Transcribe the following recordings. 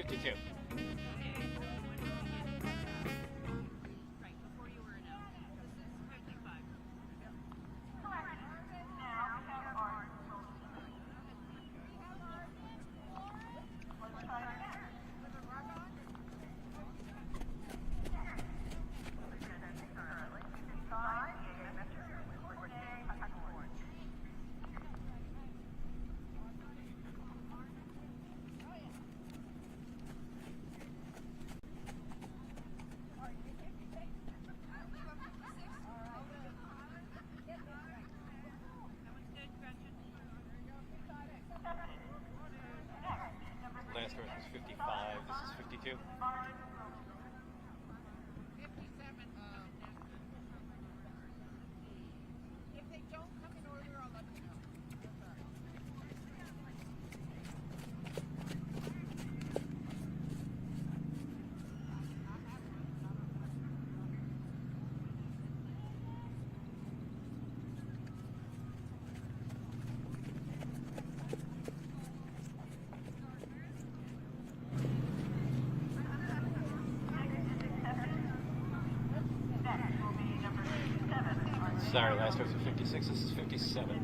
52. Last horse was 55, this is 52. 57. If they don't come in order, I'll let you know. Sorry, last horse was 56, this is 57.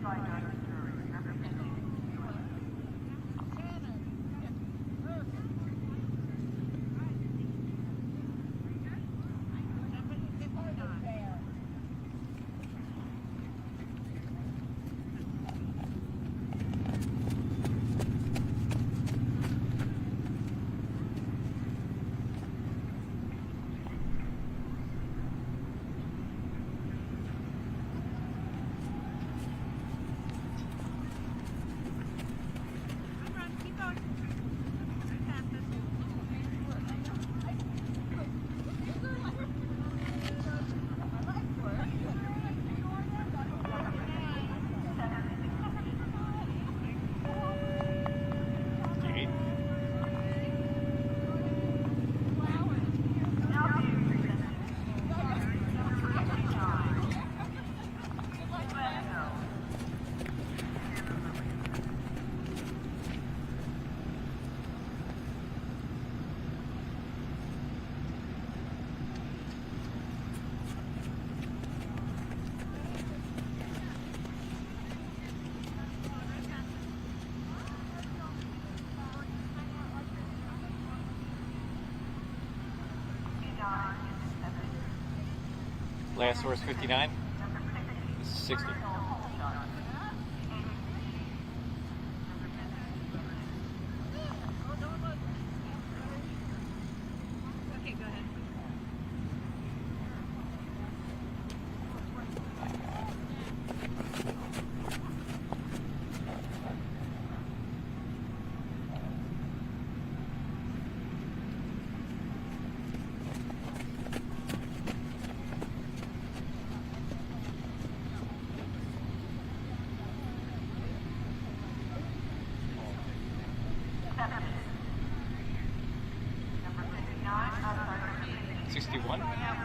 Last horse 59, this is 60. Okay, go ahead. Number 59, 61. Number 61.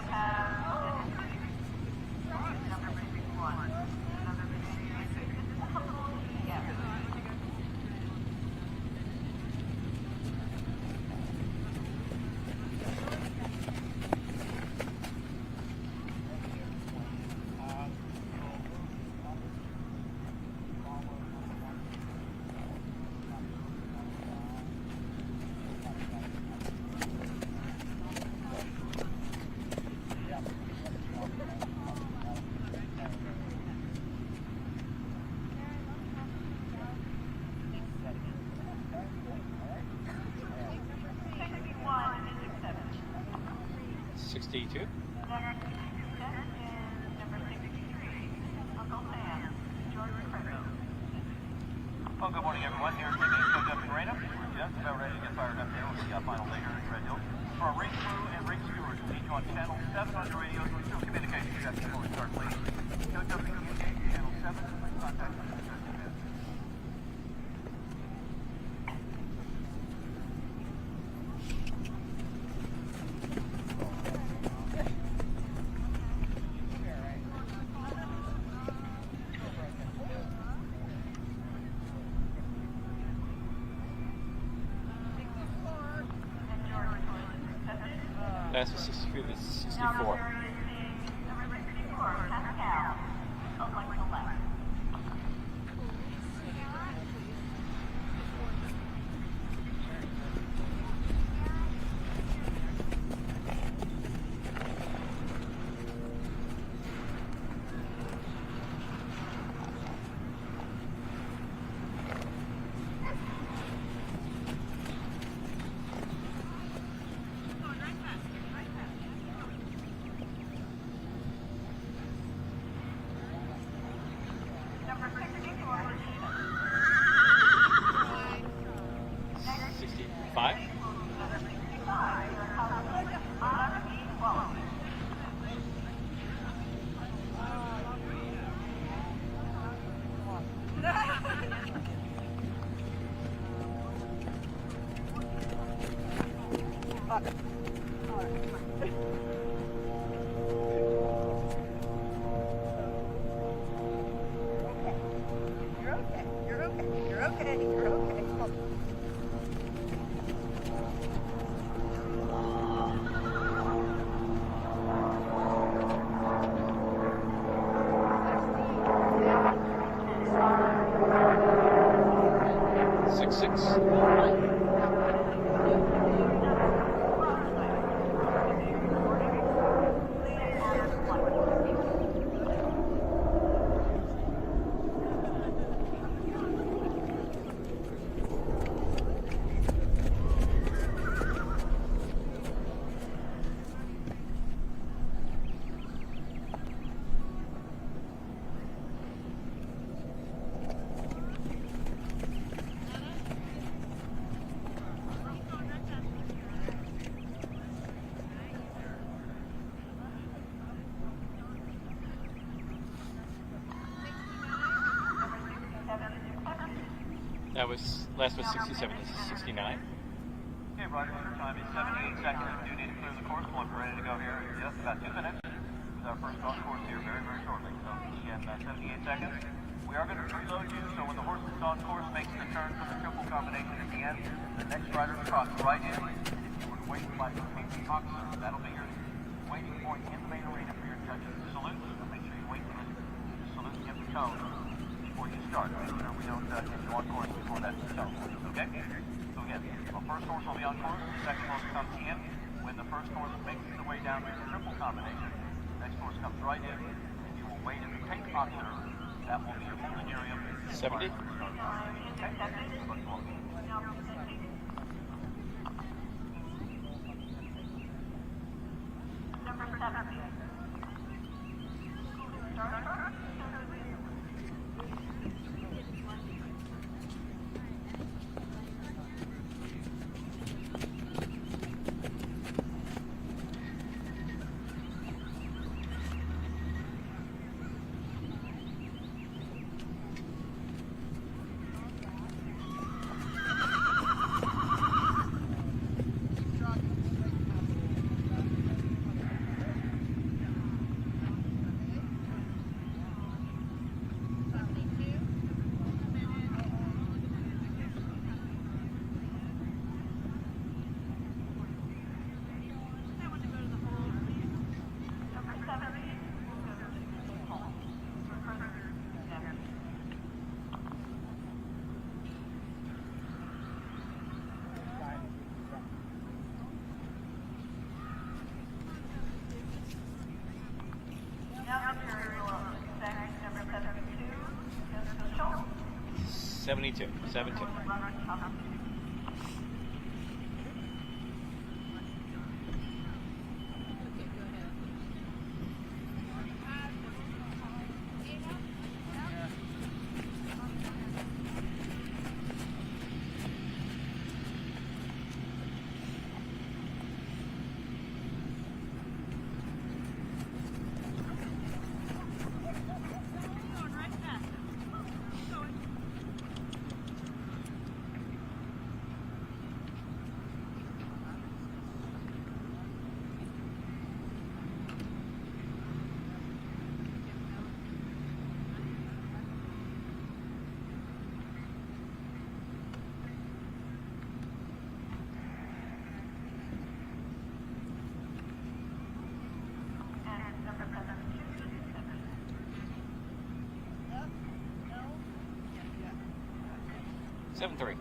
Sixty-two. Well, good morning, everyone. Here at the Coach Up in Reno. We're just about ready to get fired up here with the final day here at Red Hill. For our race crew and race viewers, we'll meet you on Channel 7 on your radios. We're still communicating with you before we start, please. Coach Up in Channel 7. Contact us. Last was 63, this is 64. Number 64. 65? You're okay. That was, last was 67, this is 69. Okay, Roger, your time is 78 seconds. You do need to clear the course. We'll be ready to go here in just about 2 minutes. With our first on course here very, very shortly. So, again, 78 seconds. We are going to preload you, so when the horse is on course, makes the turn for the triple combination at the end, the next rider crosses right in. If you would wait by the pink box, that'll be your waiting point in the main arena for your judges to salute. So make sure you wait for the salute and give the tone before you start. Make sure we don't get you on course before that tone. Okay? So again, the first horse will be on course, the second horse comes in. When the first horse makes the way down to the triple combination, the next horse comes right in. You will wait in the pink box. That will be your holding area. 70? Number 70. 72. 72. 7-3.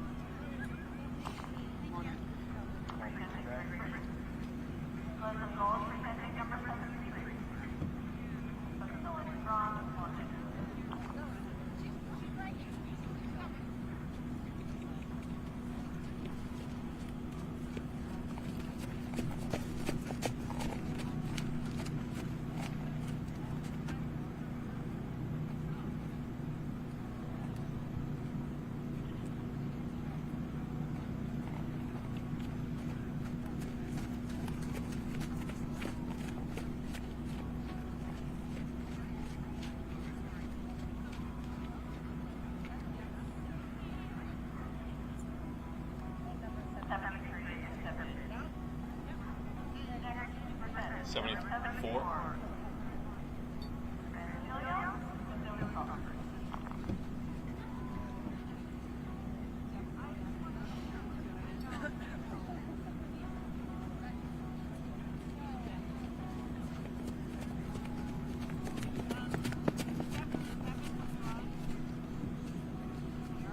$74.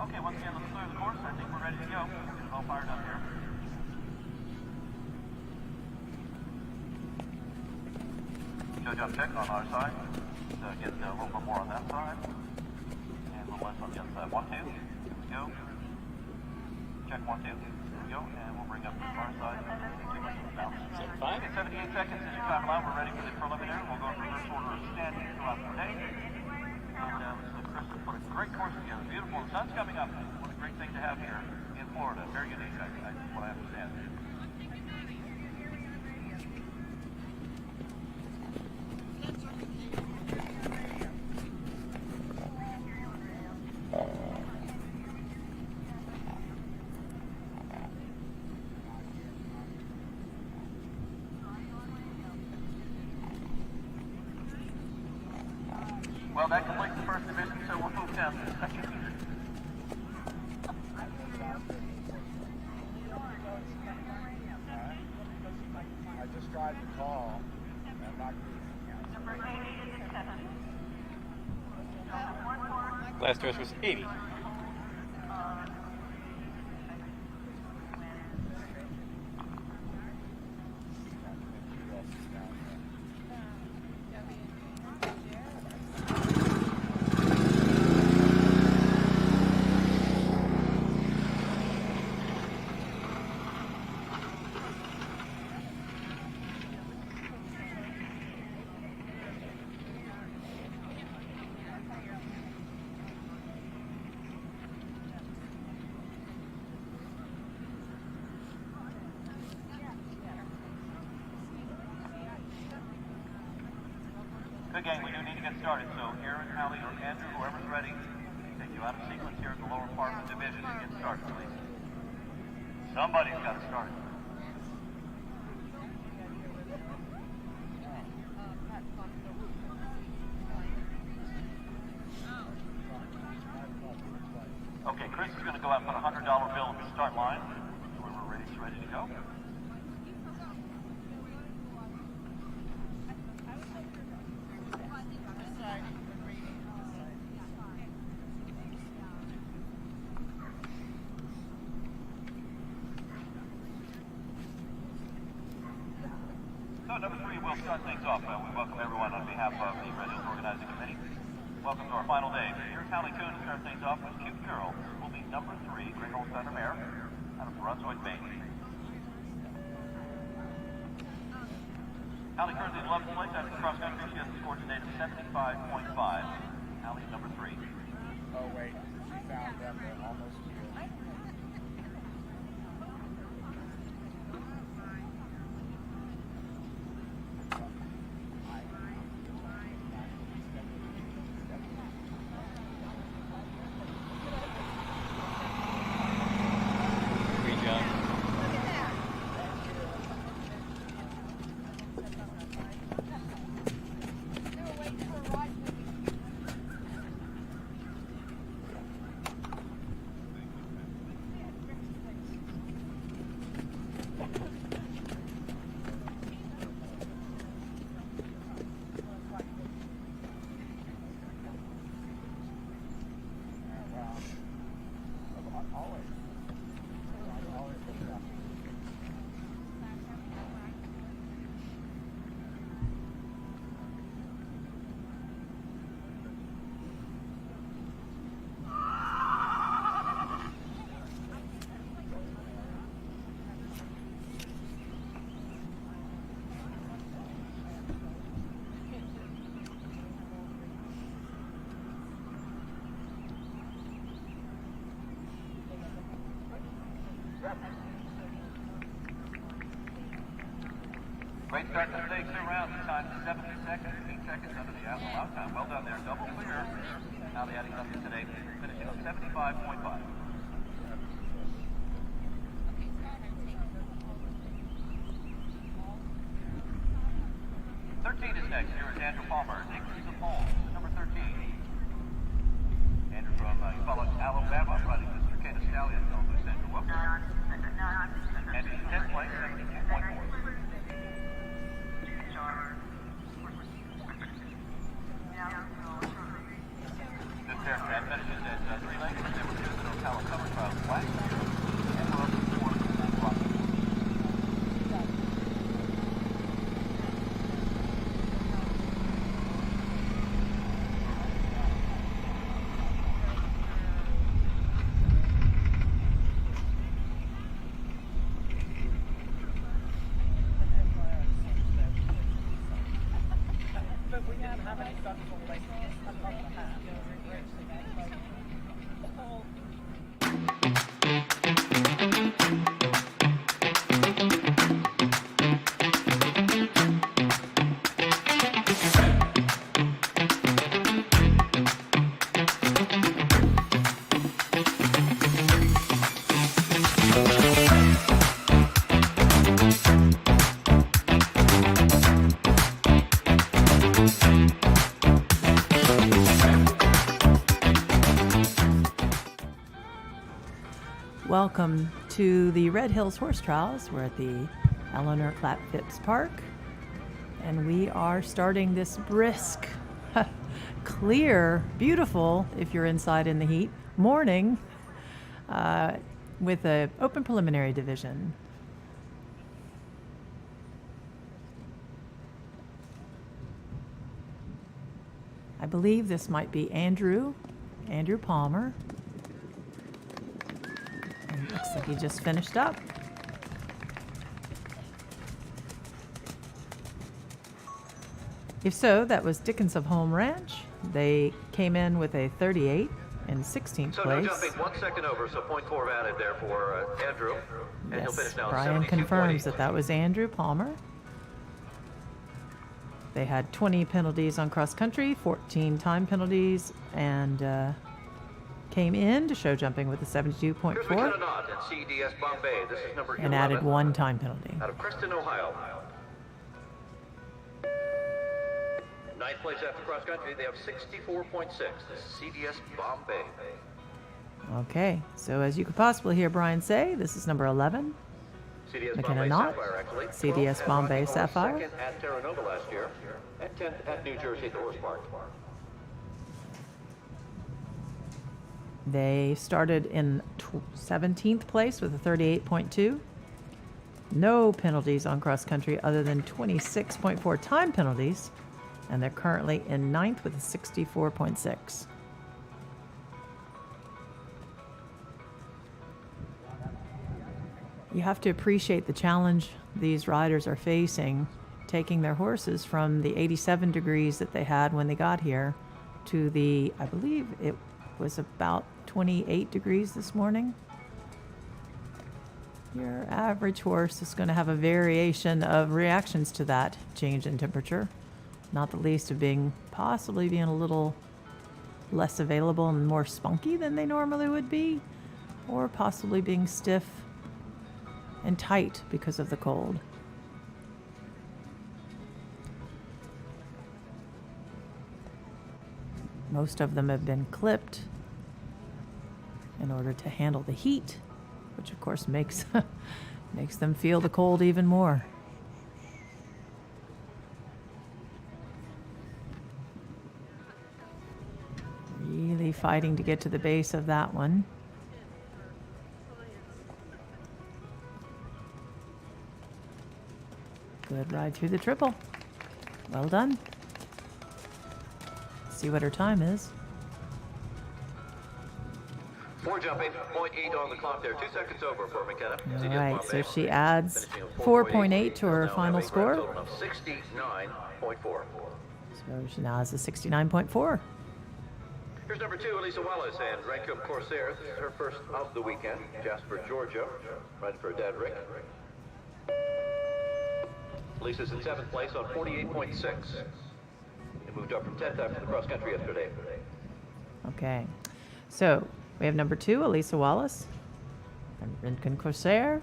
Okay, once again, let's clear the course. I think we're ready to go. We'll get it all fired up here. Judge up check on our side. Get a little bit more on that side. And a little less on the other side. 1, 2. Here we go. Check 1, 2. Here we go. And we'll bring up the far side. 75. Okay, 78 seconds is your time allowed. We're ready for the preliminary. We'll go in reverse order of standing throughout the day. And Chris has put a great course together. Beautiful. The sun's coming up. What a great thing to have here in Florida. Very unique, what I understand. Well, that completes the first division, so we'll move down to the second. I just tried to call. I'm not Last dress was 80. Good game, we do need to get started, so Aaron, Hallie, or Andrew, whoever's ready, take you out of sequence here at the lower part of the division and get started, please. Somebody's got to start. Okay, Chris is going to go out and put a $100 bill at the start line. Whoever ready is ready to go. So number 3, we'll start things off. We welcome everyone on behalf of the Red Hills Organizing Committee. Welcome to our final day. Here's Hallie Coon to start things off with Cute Girl. This will be number 3, Great Holsteiner Mare, out of Brunswick, Maine. Hallie currently in 11th place after the cross country. She has a score today of 75.5. Hallie number 3. Oh, wait. She found them. They're almost here. Great start to the stage 2 round. The time is 70 seconds, 8 seconds under the allowed time. Well done there. Double clear. Now the adding up to today, finishing on 75.5. Is next. Here is Andrew Palmer. Dickies of Holmes, number 13. Andrew from Alabama, running Mr. Kata Stallion on the Central. Welcome. And in 10th place, 72.4. This pair finishes at 3 lengths. They were used in Ocala Summer Trials last year. And we're up to 4 Rocky. Welcome to the Red Hills Horse Trials. We're at the Eleanor Clapp Phipps Park, and we are starting this brisk, clear, beautiful, if you're inside in the heat, morning with an open preliminary division. I believe this might be Andrew Palmer. Looks like he just finished up. If so, that was Dickens of Home Ranch. They came in with a 38 in 16th So place. no jumping, 1 second over, so 0.4 added there for Andrew. And he'll Yes, finish now at Brian confirms 72.8. that was Andrew Palmer. They had 20 penalties on cross country, 14 time penalties, and came in to show jumping with a 72.4 Here's McKenna Knott at CDS Bombay. This is number 11. and added 1 time penalty. Out of Creston, Ohio. 9th place after cross country, they have 64.6. This is CDS Bombay. Okay, so as you could possibly hear Brian say, this is number 11. CDS McKenna Bombay Knott, Sapphire, actually. CDS 12th Bombay at Rocky Sapphire. Horse, 2nd at Terra Nova last year, and 10th at New Jersey at the Horse Park. They started in 17th place with a 38.2. No penalties on cross country other than 26.4 time penalties. And they're currently in 9th with a 64.6. You have to appreciate the challenge these riders are facing, taking their horses from the 87 degrees that they had when they got here to the, I believe it was about 28 degrees this morning. Your average horse is going to have a variation of reactions to that change in temperature, not the least of possibly being a little less available and more spunky than they normally would be, or possibly being stiff and tight because of the cold. Most of them have been clipped in order to handle the heat, which of course makes them feel the cold even more. Really fighting to get to the base of that one. Good ride through the triple. Well done. See what her time is. 4 jumping, 0.8 on the clock there. 2 seconds over for McKenna. All right, so she adds 4.8 to her final score. 69.4. So she now has a 69.4. Here's number 2, Elisa Wallace, and Rankum Corsair. This is her first of the weekend. Jasper, Georgia, riding for Dad Rick. Elisa's in 7th place on 48.6. It moved up from 10th after the cross country yesterday. Okay. So we have number 2, Elisa Wallace, and Rankin Corsair.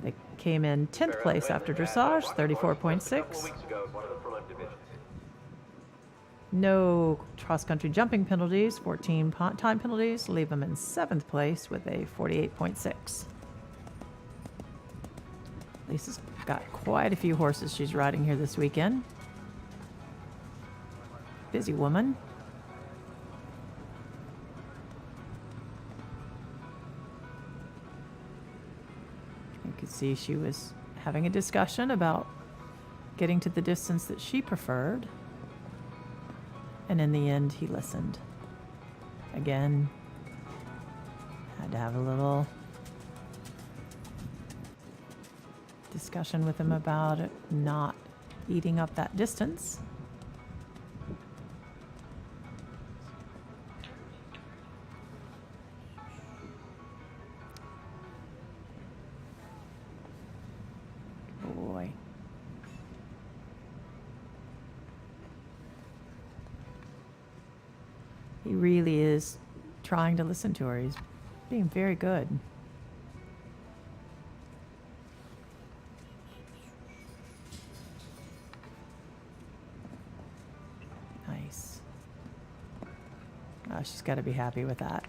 They came in 10th place after dressage, 34.6. No cross-country jumping penalties, 14 time penalties, leave them in 7th place with a 48.6. Lisa's got quite a few horses she's riding here this weekend. Busy woman. You could see she was having a discussion about getting to the distance that she preferred. And in the end, he listened. Again, had to have a little discussion with him about it not eating up that distance. Boy. He really is trying to listen to her. He's being very good. Nice. Oh, she's got to be happy with that.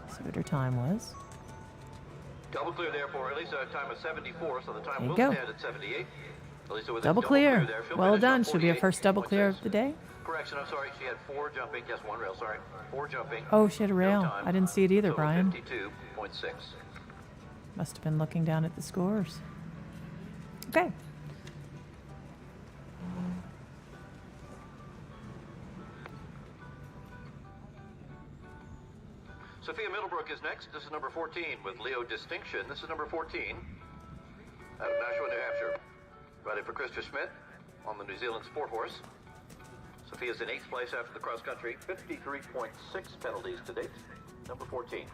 See what her time was. Double clear there for Elisa, a time of 74, so the time There you will go. stand at 78. Elisa with a Double clear. there. She'll Well finish on done. She'll be her first double clear of 48.6. the day. Correction, I'm sorry, she had 4 jumping, yes, 1 rail, sorry. 4 jumping. Oh, she had a No rail. time. I didn't see it either, Total Brian. 52.6. Must have been looking down at the scores. Okay. Sophia Middlebrook is next. This is number 14 with Leo Distinction. This is number 14 out of Nashua, New Hampshire. Riding for Krista Schmidt on the New Zealand Sport Horse. Sophia's in 8th place after the cross country. 53.6 penalties to date. Number 14.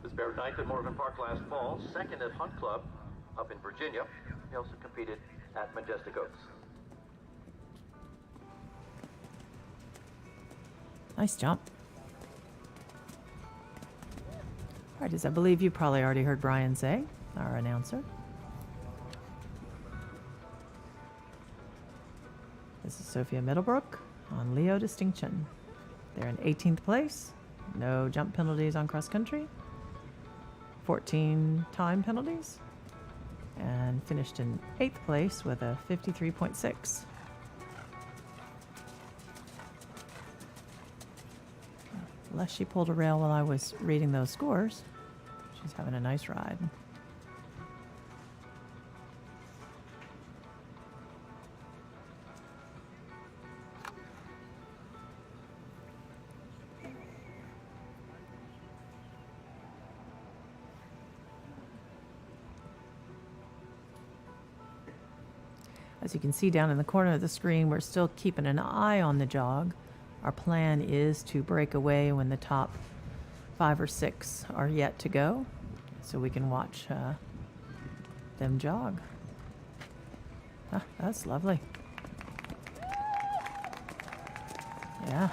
This bear 9th at Morgan Park last fall. 2nd at Hunt Club up in Virginia. He also competed at Majestic Oaks. Nice jump. All right, as I believe you probably already heard Brian say, our announcer. This is Sophia Middlebrook on Leo Distinction. They're in 18th place. No jump penalties on cross country. 14 time penalties. And finished in 8th place with a 53.6. Unless she pulled a rail while I was reading those scores. She's having a nice ride. As you can see down in the corner of the screen, we're still keeping an eye on the jog. Our plan is to break away when the top 5 or 6 are yet to go, so we can watch them jog. Ah, that's lovely. Yeah.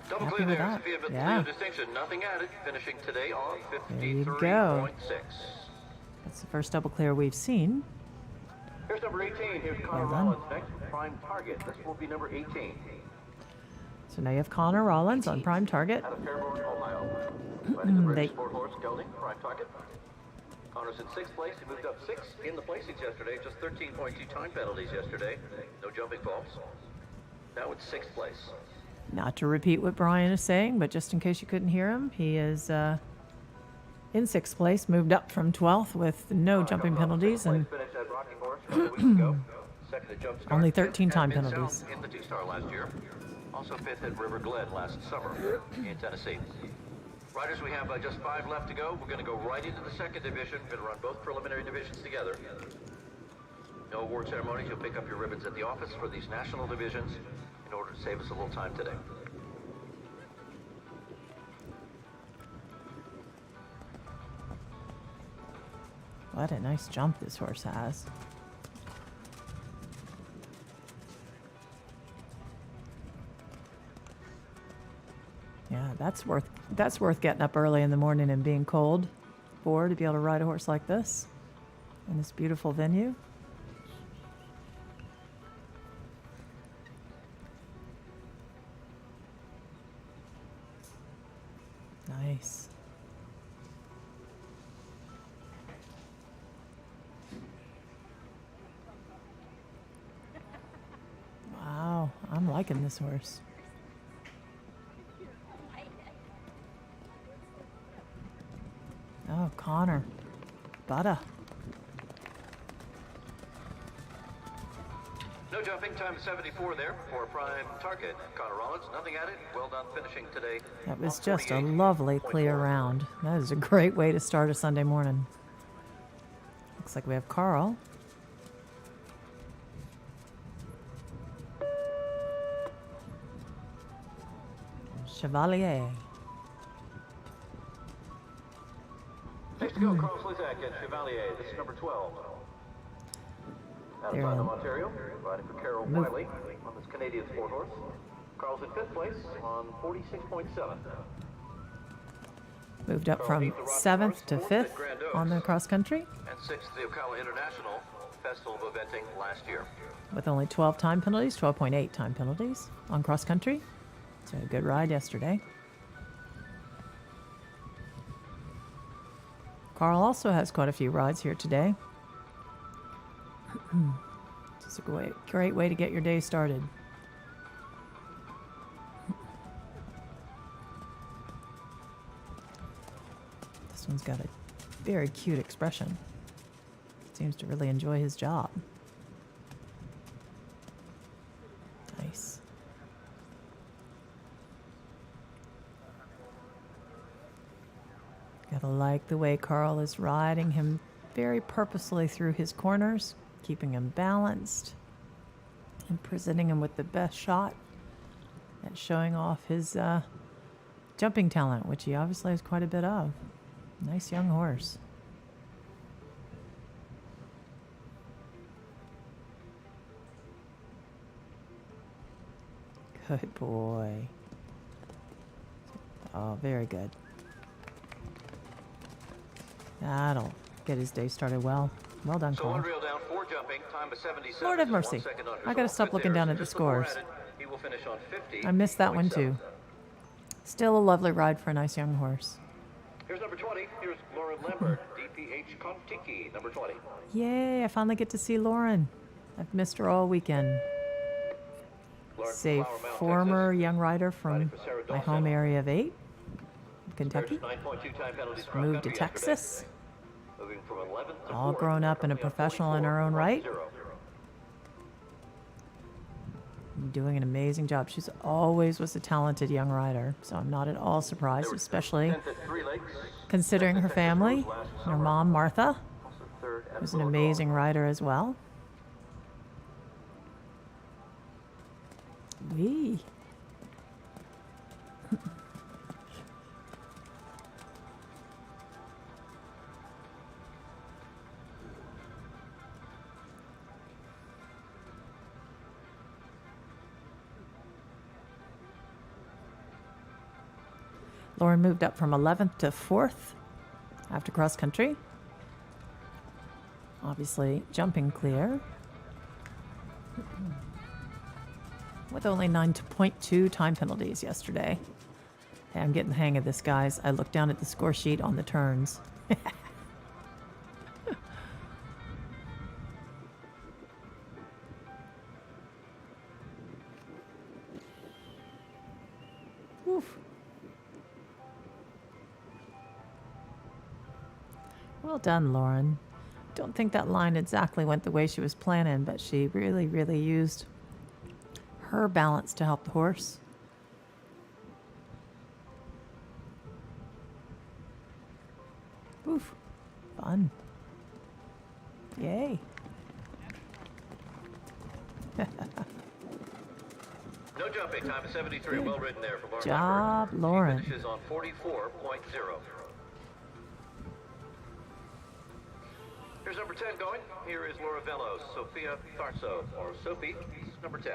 Double Happy clear with there. that. Sophia Yeah. Leo Distinction, nothing added. Finishing today on There you go. 53.6. That's the first double clear we've seen. Here's number 18. Here's Connor Well done. Rollins next. Prime Target. This will be number 18. So now you have Connor Rollins on prime target. Out of Fairborn, Ohio. Riding the British They- Sport Horse Gelding, Prime Target. Connor's in 6th place. He moved up 6 in the placings yesterday. Just 13.2 time penalties yesterday. No jumping faults. Now it's 6th place. Not to repeat what Brian is saying, but just in case you couldn't hear him, he is in 6th place, moved up from 12th with no jumping penalties and Finished at Rocking Horse a couple weeks ago. Second at Jump Start. only 13 time Had been penalties. south in the Two-Star last year. Also 5th at River Glen last summer in Tennessee. Riders, we have just 5 left to go. We're going to go right into the 2nd division. We're going to run both preliminary divisions together. No award ceremonies. You'll pick up your ribbons at the office for these national divisions in order to save us a little time today. What a nice jump this horse has. Yeah, that's worth getting up early in the morning and being cold for, to be able to ride a horse like this in this beautiful venue. Nice. Wow, I'm liking this horse. Oh, Connor. Butter. No jumping, time 74 there for prime target. Connor Rollins, nothing added. Well done finishing today. That was just a lovely clear round. That is a great way to start a Sunday morning. Looks like we have Carl. Chevalier. Next to go, Carl Slizak and Chevalier. This is number 12. Out of They're Tottenham, in. Ontario, riding for Carol Wiley on this Canadian sport horse. Carl's in 5th place on 46.7. Moved up from 7th to 5th on the cross country And 6th, the Ocala International Festival of Eventing last year. with only 12 time penalties, 12.8 time penalties on cross country. So a good ride yesterday. Carl also has quite a few rides here today. Just a great way to get your day started. This one's got a very cute expression. Seems to really enjoy his job. Nice. Gotta like the way Carl is riding him very purposely through his corners, keeping him balanced and presenting him with the best shot and showing off his jumping talent, which he obviously has quite a bit of. Nice young horse. Good boy. Oh, very good. That'll get his day started well. Well done, So Carl. one reel down, 4 jumping, time of 77. Lord have just mercy. 1 second under. I gotta So stop good looking there. down at the Just with more scores. added, he will finish on 50. I missed that one too. Still a lovely ride for a nice young horse. Here's number 20. Here's Lauren Lambert, DPH Kontiki, number 20. Yay, I finally get to see Lauren. I've missed her all weekend. Lauren She's a from Flower Mound, former Texas. young rider Riding from for Sarah my Dawson. home area of 8, Kentucky. 9.2 time penalties cross Moved to country yesterday. Texas. Moving from 11th to All 4th, grown up and a currently on professional in her own right. 44.0. Doing an amazing job. She's always was a talented young rider, so I'm not at all surprised, especially 10th at 3 Lakes. considering her family. Her mom, Martha, Also 3rd at was an Willow amazing rider as well. Wee. Lauren moved up from 11th to 4th after cross country. Obviously jumping clear. With only 9.2 time penalties yesterday. Hey, I'm getting the hang of this, guys. I looked down at the score sheet on the turns. Oof. Well done, Lauren. Don't think that line exactly went the way she was planning, but she really, really used her balance to help the horse Oof. Fun. Yay. No jumping. Time is 73. Well ridden there from Lauren. Job, Blackburn. Lauren. She finishes on 44.0. Here's number 10 going. Here is Laura Velos, Sophia Tharso, or Sophie, number 10.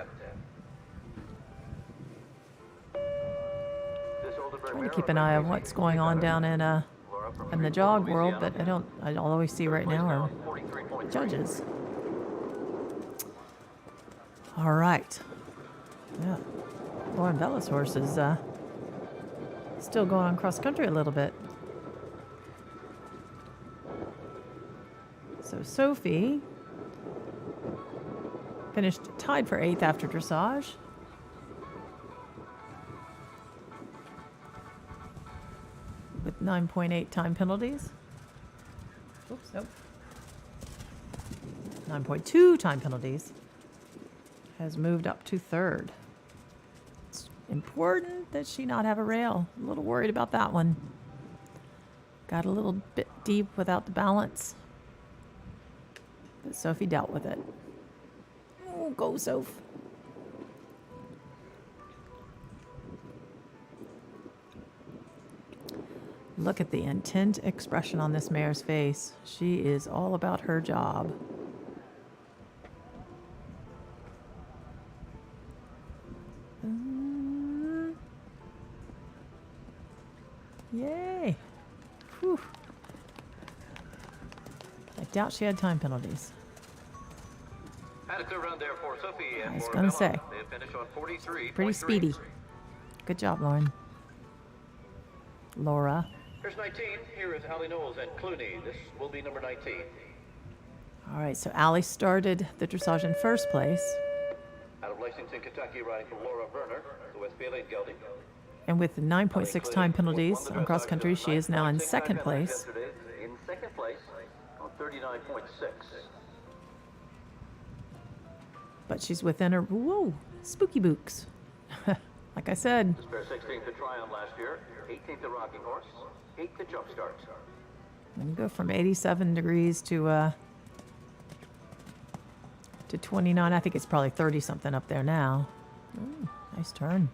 Trying to keep an eye on what's going on down in the jog world, but I always see right now are judges. All right. Yeah. Lauren Bella's horse is still going on cross country a little bit. So Sophie finished tied for 8th after dressage. With 9.8 time penalties. Oops, nope. 9.2 time penalties. Has moved up to 3rd. It's important that she not have a rail. I'm a little worried about that one. Got a little bit deep without the balance. But Sophie dealt with it. Oh, go Soph. Look at the intent expression on this mare's face. She is all about her job. Yay. Whew. I doubt she had time penalties. Had a good run there for Sophie and I was for gonna Bella. say. They finished on 43.3. Pretty speedy. Good job, Lauren. Laura. Here's 19. Here is Allie Knowles and Clooney. This will be number 19. All right, so Allie started the dressage in first place. Out of Lexington, Kentucky, riding for Laura Werner, the Westphalian gelding. And with 9.6 time penalties on cross country, she is now in second place. In second place on 39.6. But she's within her, whoa, spooky books. Like I said, Spare 16th to Triumph last year, 18th to Rocking Horse, 8th to Jumpstart. when you go from 87 degrees to 29, I think it's probably 30 something up there now. Ooh, nice turn.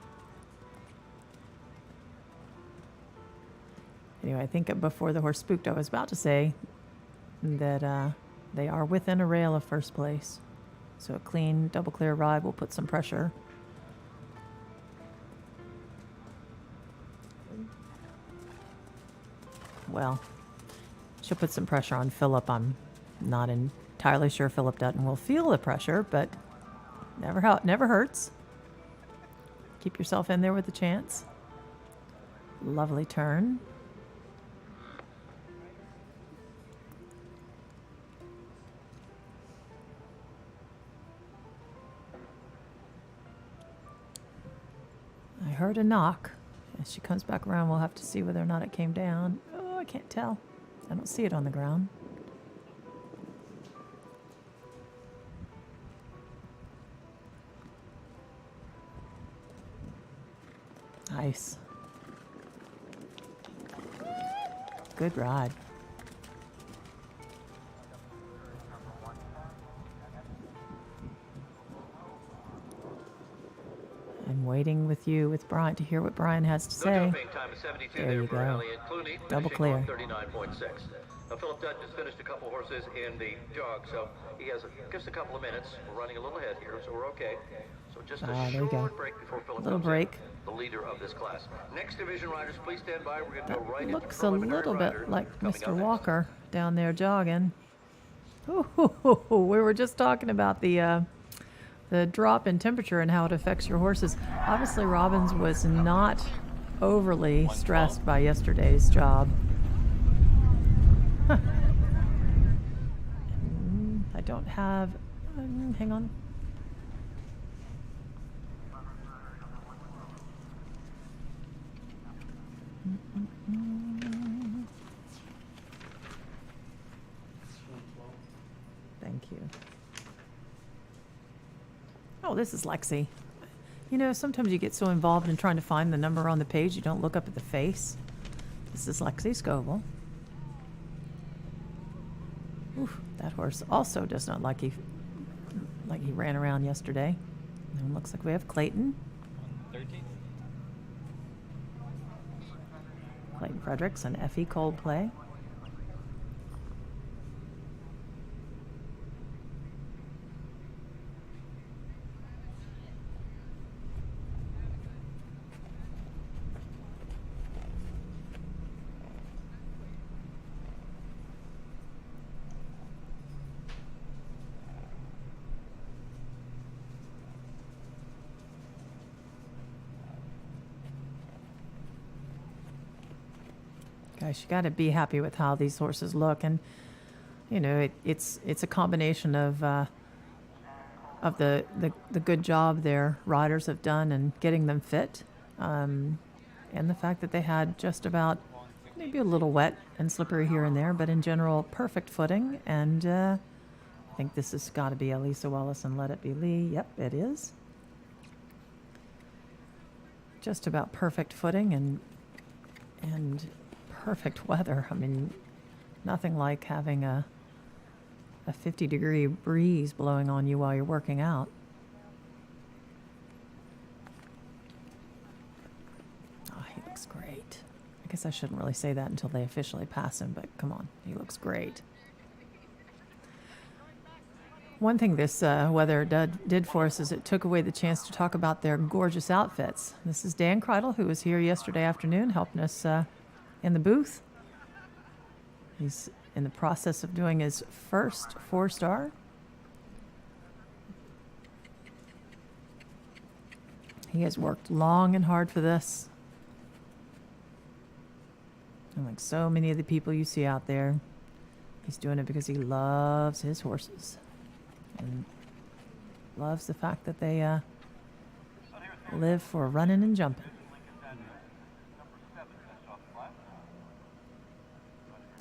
Anyway, I think before the horse spooked, I was about to say that they are within a rail of first place. So a clean, double clear ride will put some pressure. Well, she'll put some pressure on Philip. I'm not entirely sure Philip Dutton will feel the pressure, but never hurts. Keep yourself in there with a chance. Lovely turn. I heard a knock. As she comes back around, we'll have to see whether or not it came down. Oh, I can't tell. I don't see it on the ground. Nice. Good ride. I'm waiting with Brian, to hear what Brian has to say. Jumping time is 72 There there you for go. Allie and Clooney. Double finishing on clear. 39.6. Now, Philip Dutton just finished a couple horses in the jog, so he has just a couple of minutes. We're running a little ahead here, so we're okay. So just a there you go. short break before Philip Little comes break. in, the leader of this class. Next division riders, please stand by. We're going to go right into Looks a preliminary little rider bit like coming Mr. up next. Walker down there jogging. Ooh, we were just talking about the drop in temperature and how it affects your horses. Obviously, Robbins was not overly stressed by yesterday's job. Huh. I don't have... hang on. Thank you. Oh, this is Lexi. You know, sometimes you get so involved in trying to find the number on the page, you don't look up at the face. This is Lexi Scoble. That horse also does not like he ran around yesterday. And it looks like we have Clayton. 13. Clayton Fredericks and Effie Coldplay. Gosh, you got to be happy with how these horses look, and you know it's a combination of the good job their riders have done in getting them fit, and the fact that they had just about maybe a little wet and slippery here and there, but in general perfect footing. And I think this has got to be Elisa Wallace and Let It Be Lee. Yep, it is. Just about perfect footing and perfect weather. I mean, nothing like having a 50-degree breeze blowing on you while you're working out. Oh, he looks great. I guess I shouldn't really say that until they officially pass him, but come on, he looks great. One thing this weather did for us is it took away the chance to talk about their gorgeous outfits. This is Dan Kreidel, who was here yesterday afternoon helping us in the booth. He's in the process of doing his first 4-star. He has worked long and hard for this. And like so many of the people you see out there, he's doing it because he loves his horses and loves the fact that they live for running and jumping.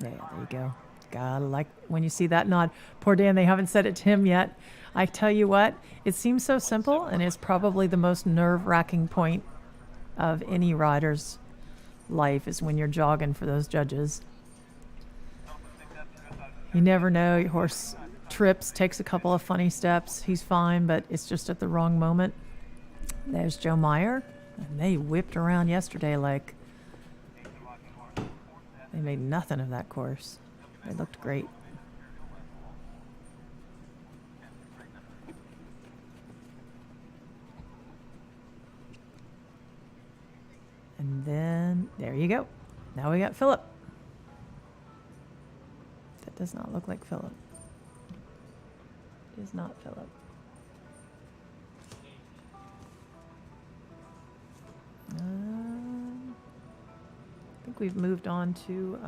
Yeah, there you go. Gotta like when you see that nod. Poor Dan, they haven't said it to him yet. I tell you what, it seems so simple, and it's probably the most nerve-wracking point of any rider's life is when you're jogging for those judges. You never know. Your horse trips, takes a couple of funny steps. He's fine, but it's just at the wrong moment. There's Joe Meyer, and they whipped around yesterday like they made nothing of that course. They looked great. And then, there you go. Now we got Philip. That does not look like Philip. It is not Philip. I think we've moved on to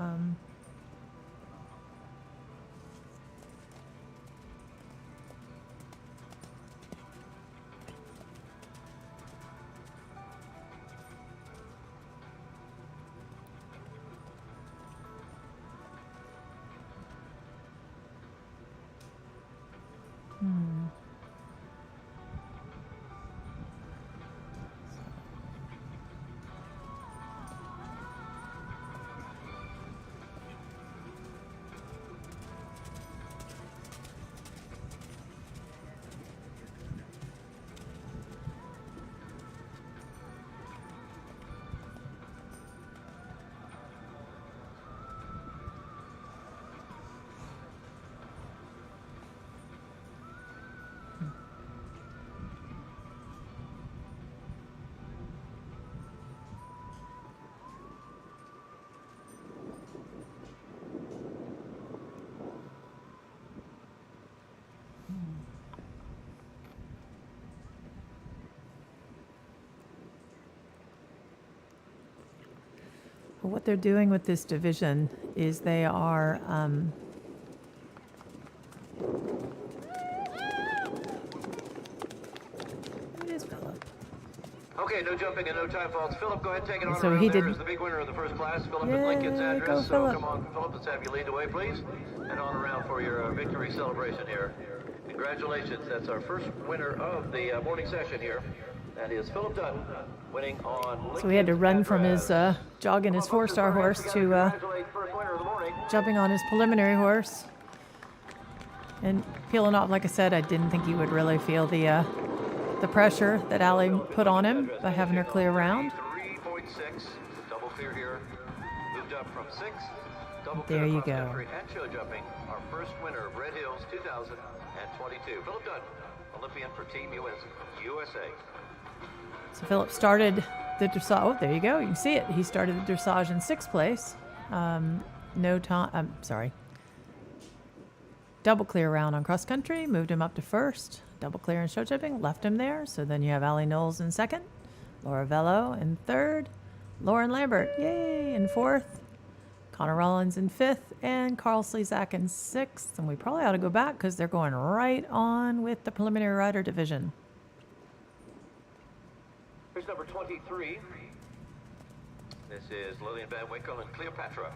what they're doing with this division is they are it is Philip. Okay, no jumping and no time faults. Philip, go ahead and take it on So around he there did- as the big winner of the first class. Philip Yay, and Lincoln's go address. So Philip. come on, Philip, let's have you lead the way, please. And on around for your victory celebration here. Congratulations, that's our first winner of the morning session here. That is Philip Dunn, winning on So he had to Lincoln's run from his address. jogging his 4-star horse to Congratulate first winner of the morning. jumping on his preliminary horse. And peeling off, like I said, I didn't think he would really feel the pressure that Allie put on him by having her clear around. 3.6, double clear here. Moved up from 6. Double There clear you across go. country and show jumping. Our first winner of Red Hills 2022. Philip Dunn, Olympian for Team USA. So Philip started the dressage. Oh, there you go. You can see it. He started the dressage in 6th place. No time. I'm sorry. Double clear round on cross country. Moved him up to 1st. Double clear in show jumping. Left him there. So then you have Allie Knowles in 2nd. Laura Vello in 3rd. Lauren Lambert, yay, in 4th. Connor Rollins in 5th. And Carl Slezak in 6th. And we probably ought to go back because they're going right on with the preliminary rider division. Here's number 23. This is Lillian Van Winkle and Cleopatra.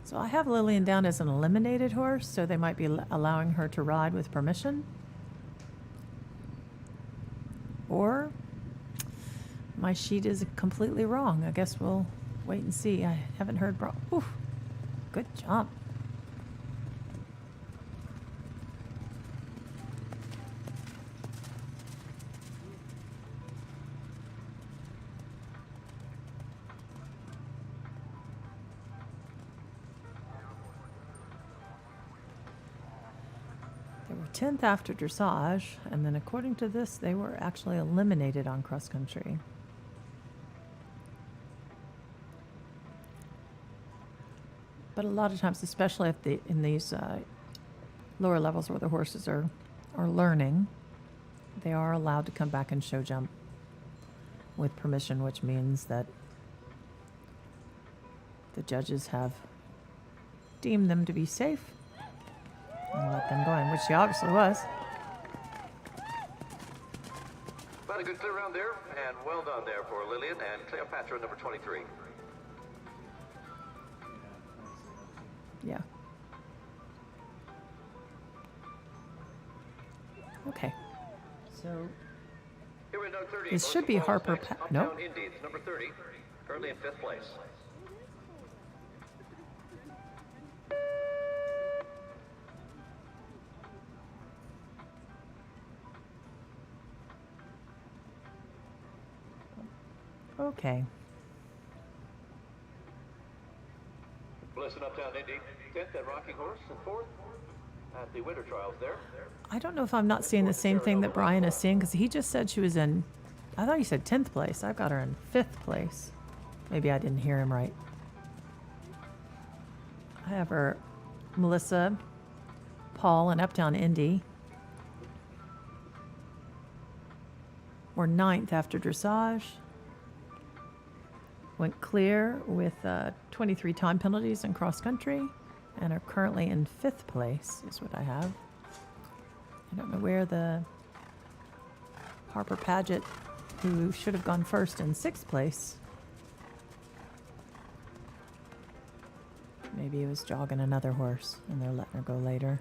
So I have Lillian down as an eliminated horse, so they might be allowing her to ride with permission. Or my sheet is completely wrong. I guess we'll wait and see. I haven't heard. Oof, good jump. They were 10th after dressage, and then according to this, they were actually eliminated on cross country. But a lot of times, especially if in these lower levels where the horses are learning, they are allowed to come back and show jump with permission, which means that the judges have deemed them to be safe and let them go in, which she obviously was. About a good clear round there, and well done there for Lillian and Cleopatra, number 23. Yeah. Okay. So Here we go, 30. this should be Harper. No. Uptown Indies, number 30, currently in 5th place. Okay. Bliss and Uptown Indy, 10th at Rocking Horse and 4th at the winter trials there. I don't know if I'm not seeing the same thing that Brian is seeing, because he just said she was in, I thought he said 10th place. I've got her in 5th place. Maybe I didn't hear him right. I have her, Melissa, Paul, and Uptown Indy. We're 9th after dressage. Went clear with 23 time penalties in cross country, and are currently in 5th place, is what I have. I don't know where the Harper Paget, who should have gone first, in 6th place. Maybe he was jogging another horse and they're letting her go later.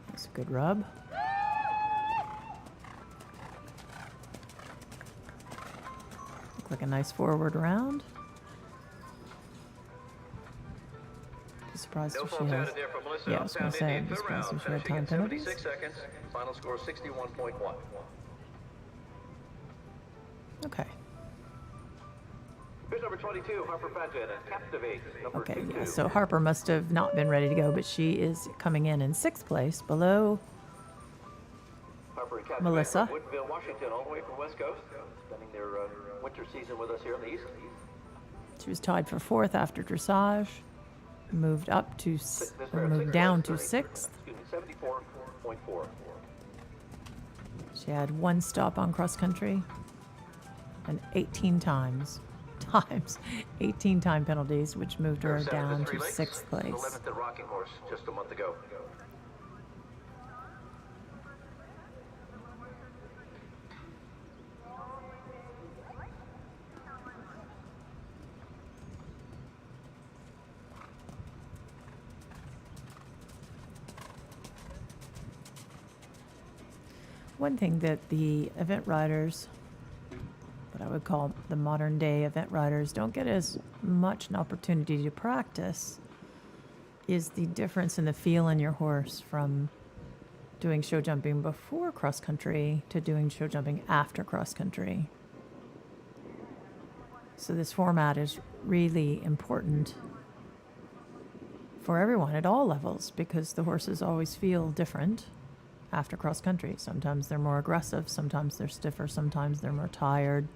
That's a good rub. Look like a nice forward round. Be surprised if she has. Yeah, I was going to say, I'd be surprised if she had time penalties. 76 seconds, final score 61.1. Okay. Here's number 22, Harper Paget, and Captivate, number Okay, 22. yeah, so Harper must have not been ready to go, but she is coming in 6th place, below Harper and Captivate Melissa. from Woodville, Washington, all the way from West Coast, spending their winter season with us here in the East. She was tied for 4th after dressage, moved up to, moved down to 6th. 74.4. She had 1 stop on cross country and 18 times. times, 18 time penalties, which moved her Seven down Three to Lakes, 6th place. 11th at Rocking Horse just a month ago. One thing that the event riders, what I would call the modern day event riders, don't get as much an opportunity to practice is the difference in the feel in your horse from doing show jumping before cross country to doing show jumping after cross country. So this format is really important for everyone at all levels because the horses always feel different after cross country. Sometimes they're more aggressive, sometimes they're stiffer, sometimes they're more tired,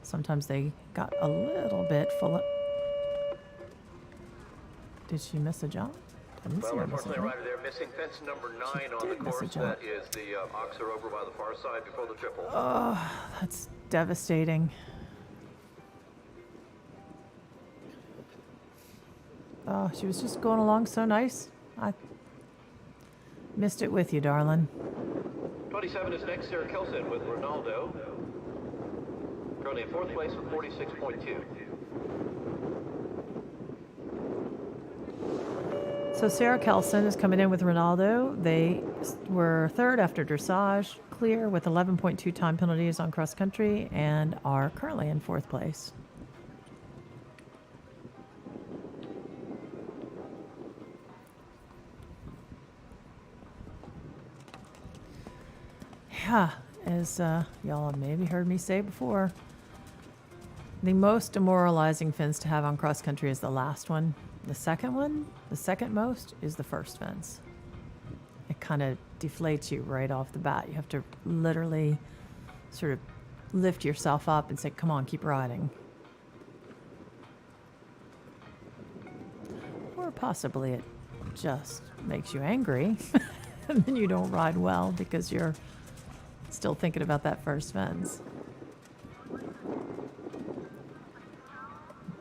sometimes they got a little bit full of... Did she miss a jump? Didn't see Well, her miss a unfortunately, jump. rider there missing fence number 9 on the did miss a course. jump. That is the Oxer over by the far side before the triple. Oh, that's devastating. Oh, she was just going along so nice. I missed it with you, darling. 27 is next, Sarah Kelson with Ronaldo. Currently in 4th place with 46.2. So Sarah Kelson is coming in with Ronaldo. They were 3rd after dressage, clear with 11.2 time penalties on cross country, and are currently in 4th place. Yeah, as y'all have maybe heard me say before, the most demoralizing fence to have on cross country is the last one. The second one, the second most, is the first fence. It kind of deflates you right off the bat. You have to literally sort of lift yourself up and say, come on, keep riding. Or possibly it just makes you angry and then you don't ride well because you're still thinking about that first fence.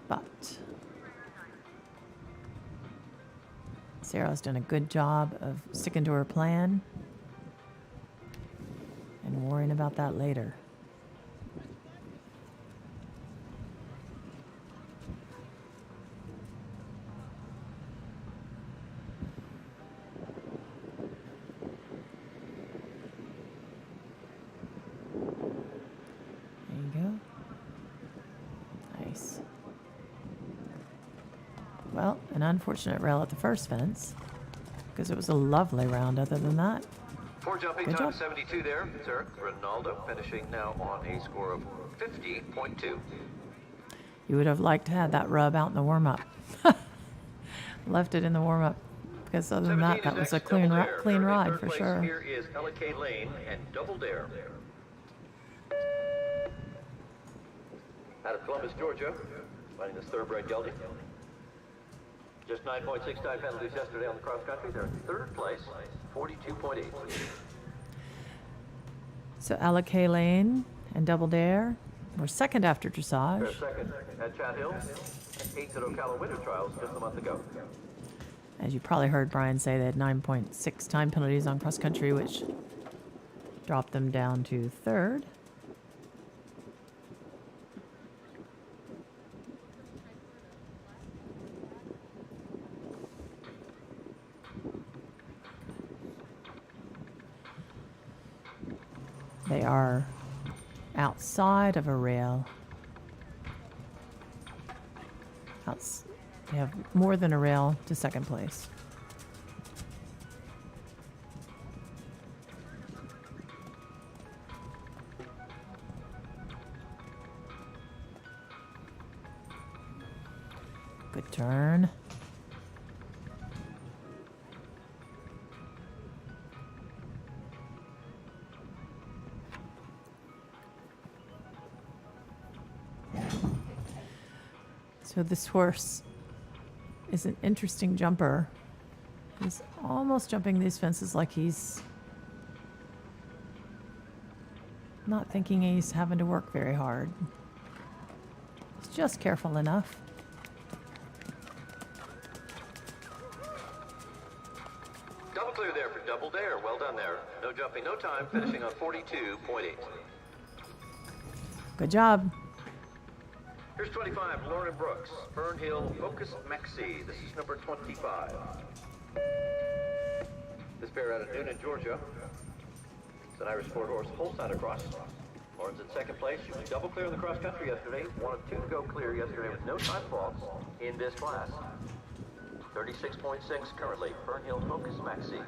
But Sarah's done a good job of sticking to her plan and worrying about that later. There you go. Nice. Well, an unfortunate rail at the first fence because it was a lovely round other than that. 4 jumping Good time job. 72 there. Sarah Ronaldo finishing now on a score of 50.2. You would have liked to have that rub out in the warm-up. Left it in the warm-up because other than that, 17 that is was a next, clean, Double Dare. clean Currently ride third for place sure. Here is Ella K. Lane and Double Dare. Out of Columbus, Georgia, riding this thoroughbred gelding. Just 9.6 time penalties yesterday on the cross country. They're in 3rd place, 42.8. So Ella K. Lane and Double Dare were 2nd after They're dressage. 2nd at Chat Hill, and 8th at Ocala Winter Trials just a month ago. As you probably heard Brian say, they had 9.6 time penalties on cross country, which dropped them down to 3rd. They are outside of a rail. They have more than a rail to 2nd place. Good turn. So this horse is an interesting jumper. He's almost jumping these fences like he's not thinking he's having to work very hard. He's just careful enough. Double clear there for Double Dare. Well done there. No jumping, no time. Finishing on 42.8. Good job. Here's 25, Lauren Brooks. Fernhill Focus Maxi. This is number 25. This pair out of Noonan, Georgia. It's an Irish sport horse, Holstein across. Lauren's in second place. She was double clear in the cross country yesterday. One of two to go clear yesterday with no time faults in this class. 36.6 currently. Fernhill Focus Maxi.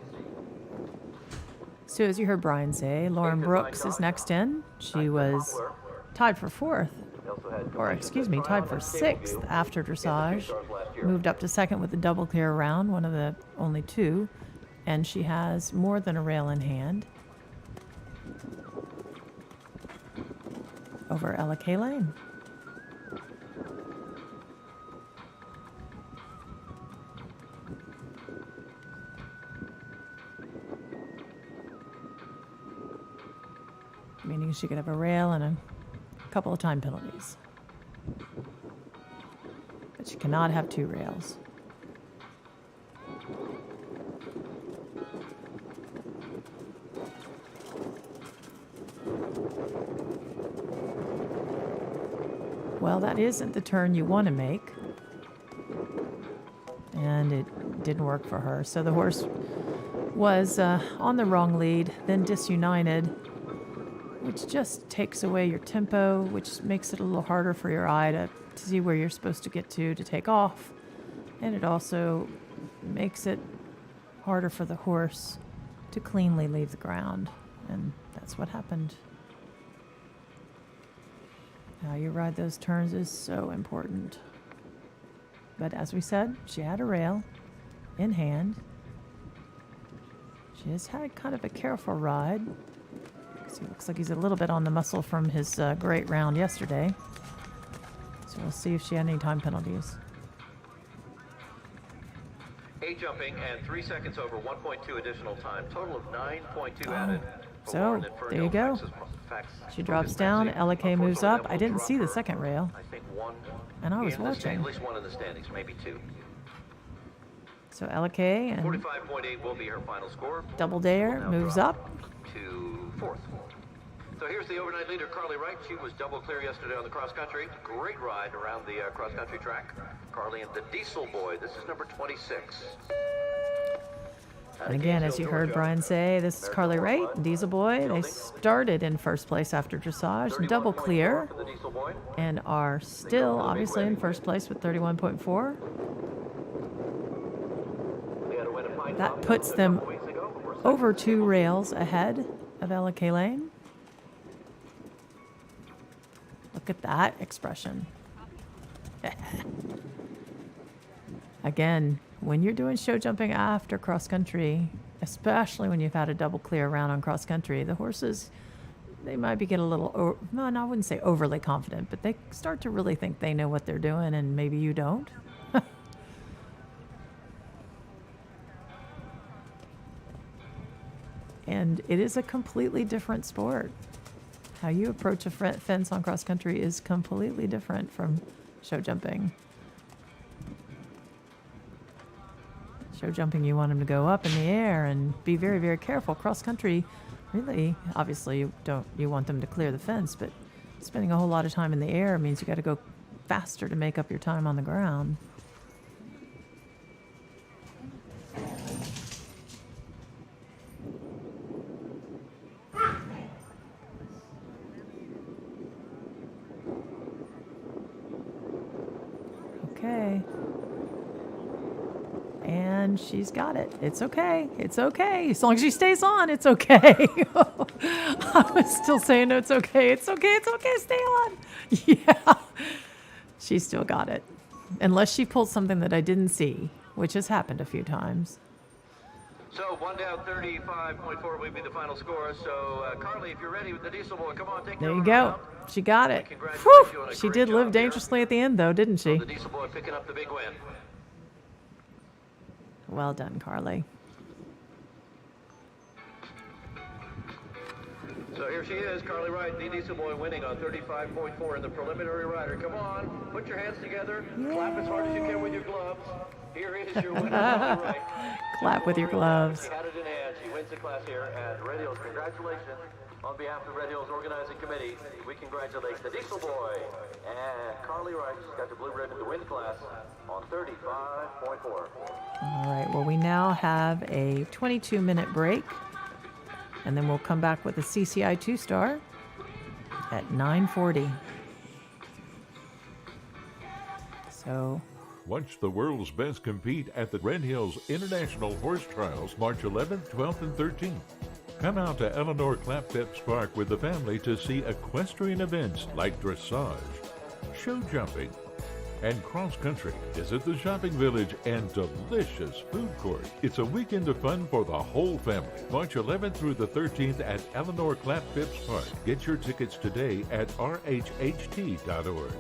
So as you heard Brian say, Lauren Brooks is next in. She was tied for fourth, or excuse me, tied for sixth after dressage. Moved up to second with the double clear round, one of the only two. And she has more than a rail in hand over Ella K. Lane. Meaning she could have a rail and a couple of time penalties. But she cannot have two rails. Well, that isn't the turn you want to make. And it didn't work for her. So the horse was on the wrong lead, then disunited, which just takes away your tempo, which makes it a little harder for your eye to see where you're supposed to get to take off. And it also makes it harder for the horse to cleanly leave the ground. And that's what happened. How you ride those turns is so important. But as we said, she had a rail in hand. She has had kind of a careful ride. He looks like he's a little bit on the muscle from his great round yesterday. So we'll see if she had any time penalties. 8 jumping and 3 seconds over, 1.2 additional time. Total of 9.2 added. So there you go. She drops down. Ella K moves up. I didn't see the second rail. I think one. And I was watching. At least one in the standings, maybe two. So Ella K and 45.8 will be her final score. Double Dare moves up to fourth. So here's the overnight leader, Carly Wright. She was double clear yesterday on the cross country. Great ride around the cross country track. Carly and the Diesel Boy. This is number 26. And again, as you heard Brian say, this is Carly Wright and Diesel Boy. They started in first place after dressage, double clear, and are still obviously in first place with 31.4. That puts them over 2 rails ahead of Ella K. Lane. Look at that expression. Again, when you're doing show jumping after cross country, especially when you've had a double clear round on cross country, the horses, they might be getting a little, no, I wouldn't say overly confident, but they start to really think they know what they're doing, and maybe you don't. And it is a completely different sport. How you approach a fence on cross country is completely different from show jumping. Show jumping, you want them to go up in the air and be very, very careful. Cross country, really, obviously you want them to clear the fence, but spending a whole lot of time in the air means you got to go faster to make up your time on the ground. Okay. And she's got it. It's okay. It's okay. As long as she stays on, it's okay. I was still saying, no, it's okay. It's okay. It's okay. Stay on. Yeah. She still got it. Unless she pulled something that I didn't see, which has happened a few times. So 1 down, 35.4 will be the final score. So Carly, if you're ready with the Diesel Boy, come on, take There the you go. out. She got it. Congratulations Whew. on a She great did live job dangerously at the end, though, didn't she? So the Diesel Boy picking up the big win. Well done, Carly. So So here she is, Carly Wright, the Diesel Boy, winning on 35.4 in the preliminary rider. Come on, put your hands together, clap as hard as you can with your gloves. Here is your winner, Carly Wright. Clap with your gloves. She had it in hand. She wins the class here. And Red Hills, congratulations. On behalf of the Red Hills Organizing Committee, we congratulate the Diesel Boy and Carly Wright. She's got the blue ribbon to win the class on 35.4. All right, well, we now have a 22-minute break, and then we'll come back with a CCI 2-star at 9:40. So watch the world's best compete at the Red Hills International Horse Trials March 11th, 12th, and 13th. Come out to Eleanor Clapp Phipps Park with the family to see equestrian events like dressage, show jumping, and cross country. Visit the shopping village and delicious food court. It's a weekend of fun for the whole family. March 11th through the 13th at Eleanor Clapp Phipps Park. Get your tickets today at rhht.org.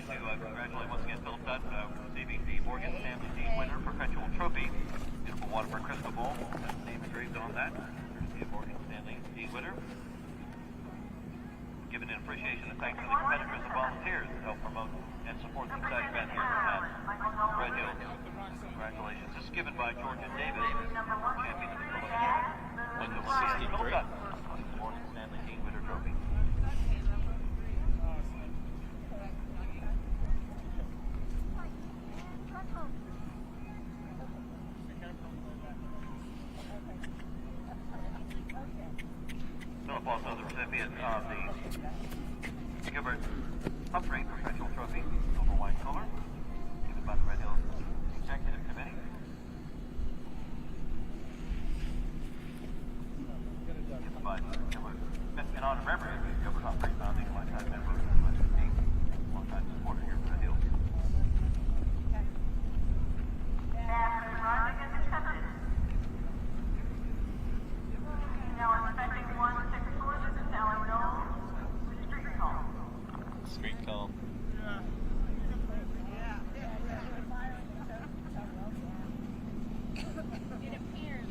like to congratulate once again Philip Dunn receiving the Morgan Stanley Dean Winner Perpetual Trophy. Beautiful Waterford crystal ball. That's the name engraved on that. Courtesy of Morgan Stanley Dean Winner. Giving an appreciation and thanks to the competitors and volunteers that help promote and support the exciting event here at Red Hills. Congratulations. This is given by Georgia Davis, champion of the Philip 163. Morgan Stanley Dean Winner Trophy. Philip also the recipient of the Gilbert Humphrey Perpetual Trophy, silver white color, given by the Red Hills Executive Committee. Given by Gilbert, in honor of memory of Gilbert Humphrey, founding lifetime member of the U.S. team, longtime supporter here at Red Hills. Street call. It appears.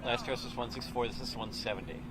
Last dress was 164. This is 170.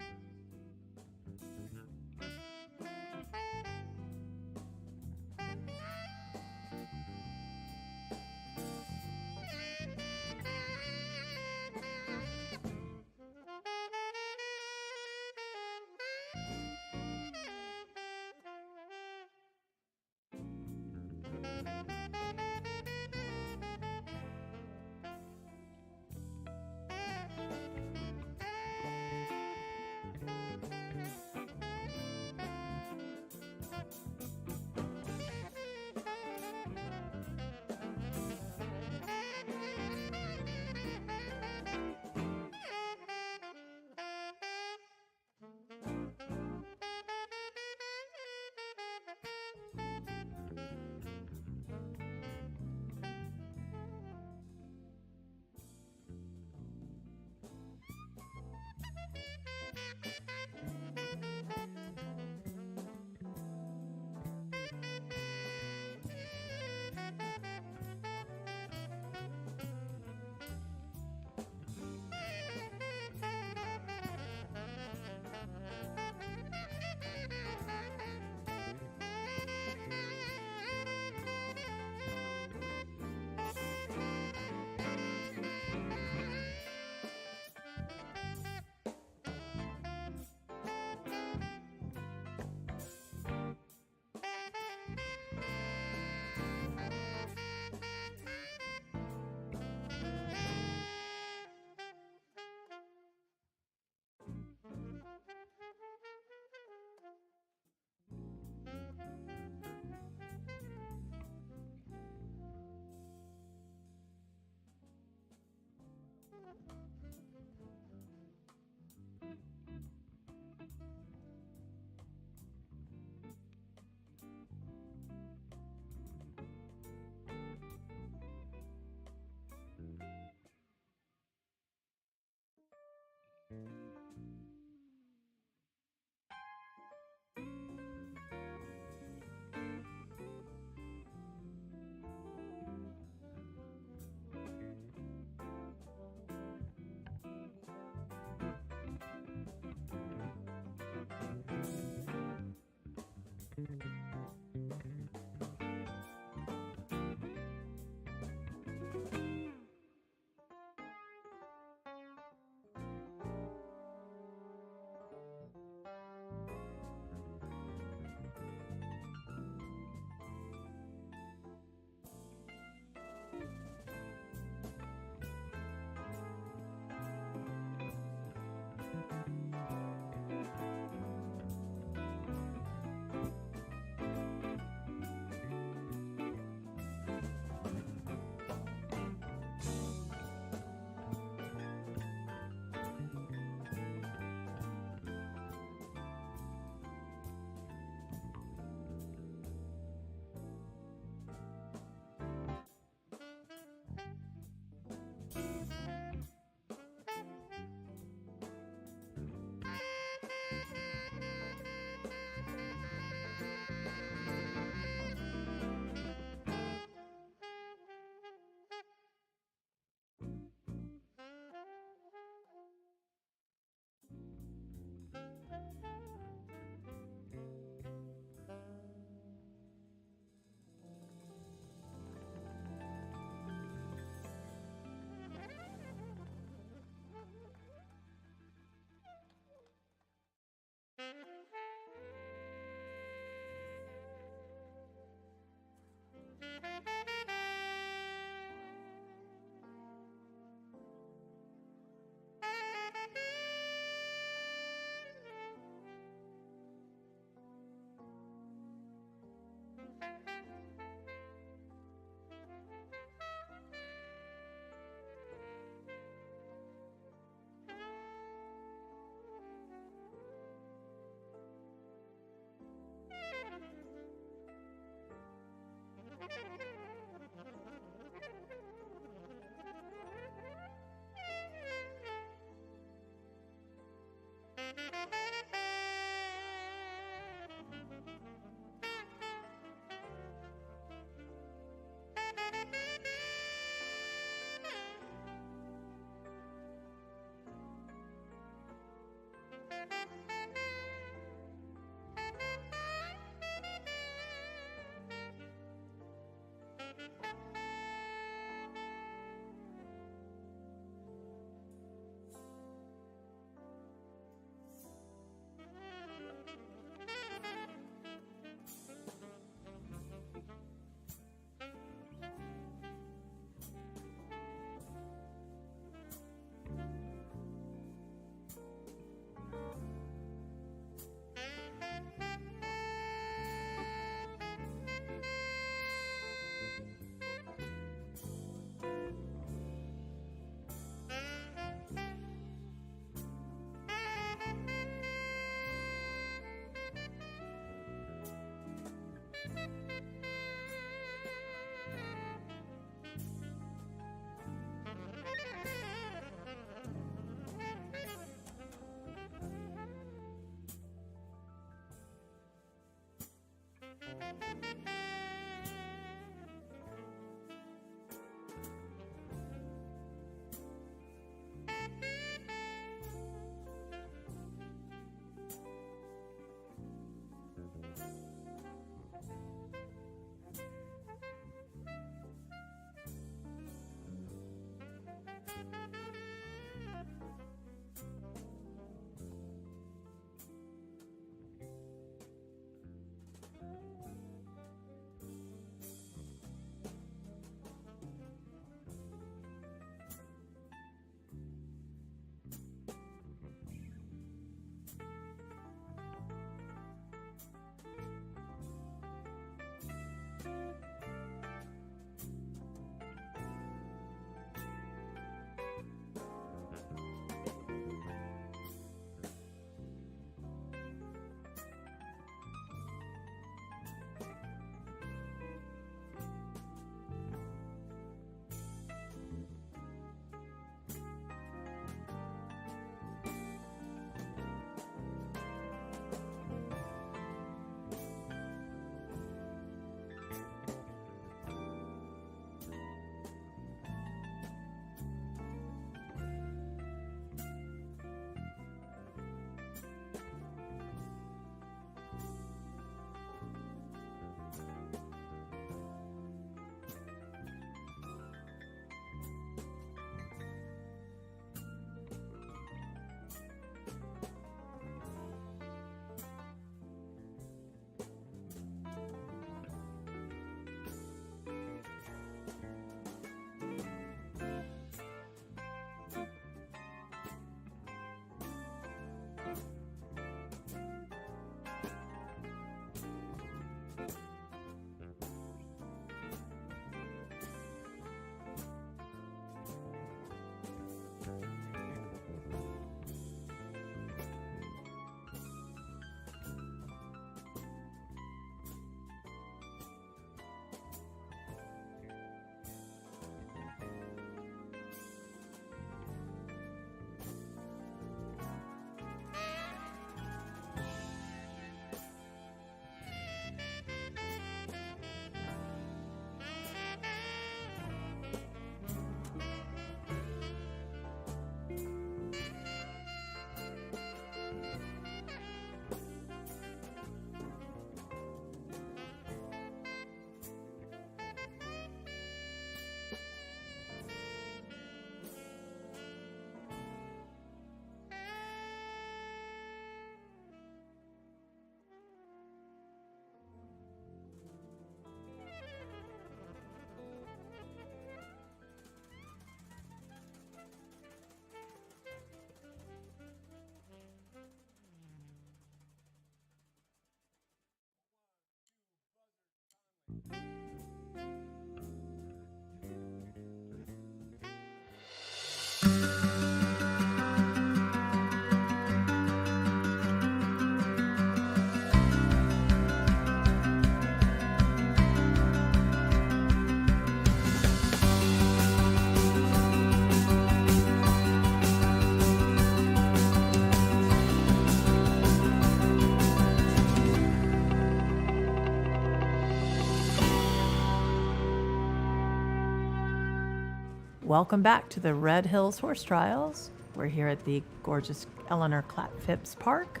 Welcome back to the Red Hills Horse Trials. We're here at the gorgeous Eleanor Clapp Phipps Park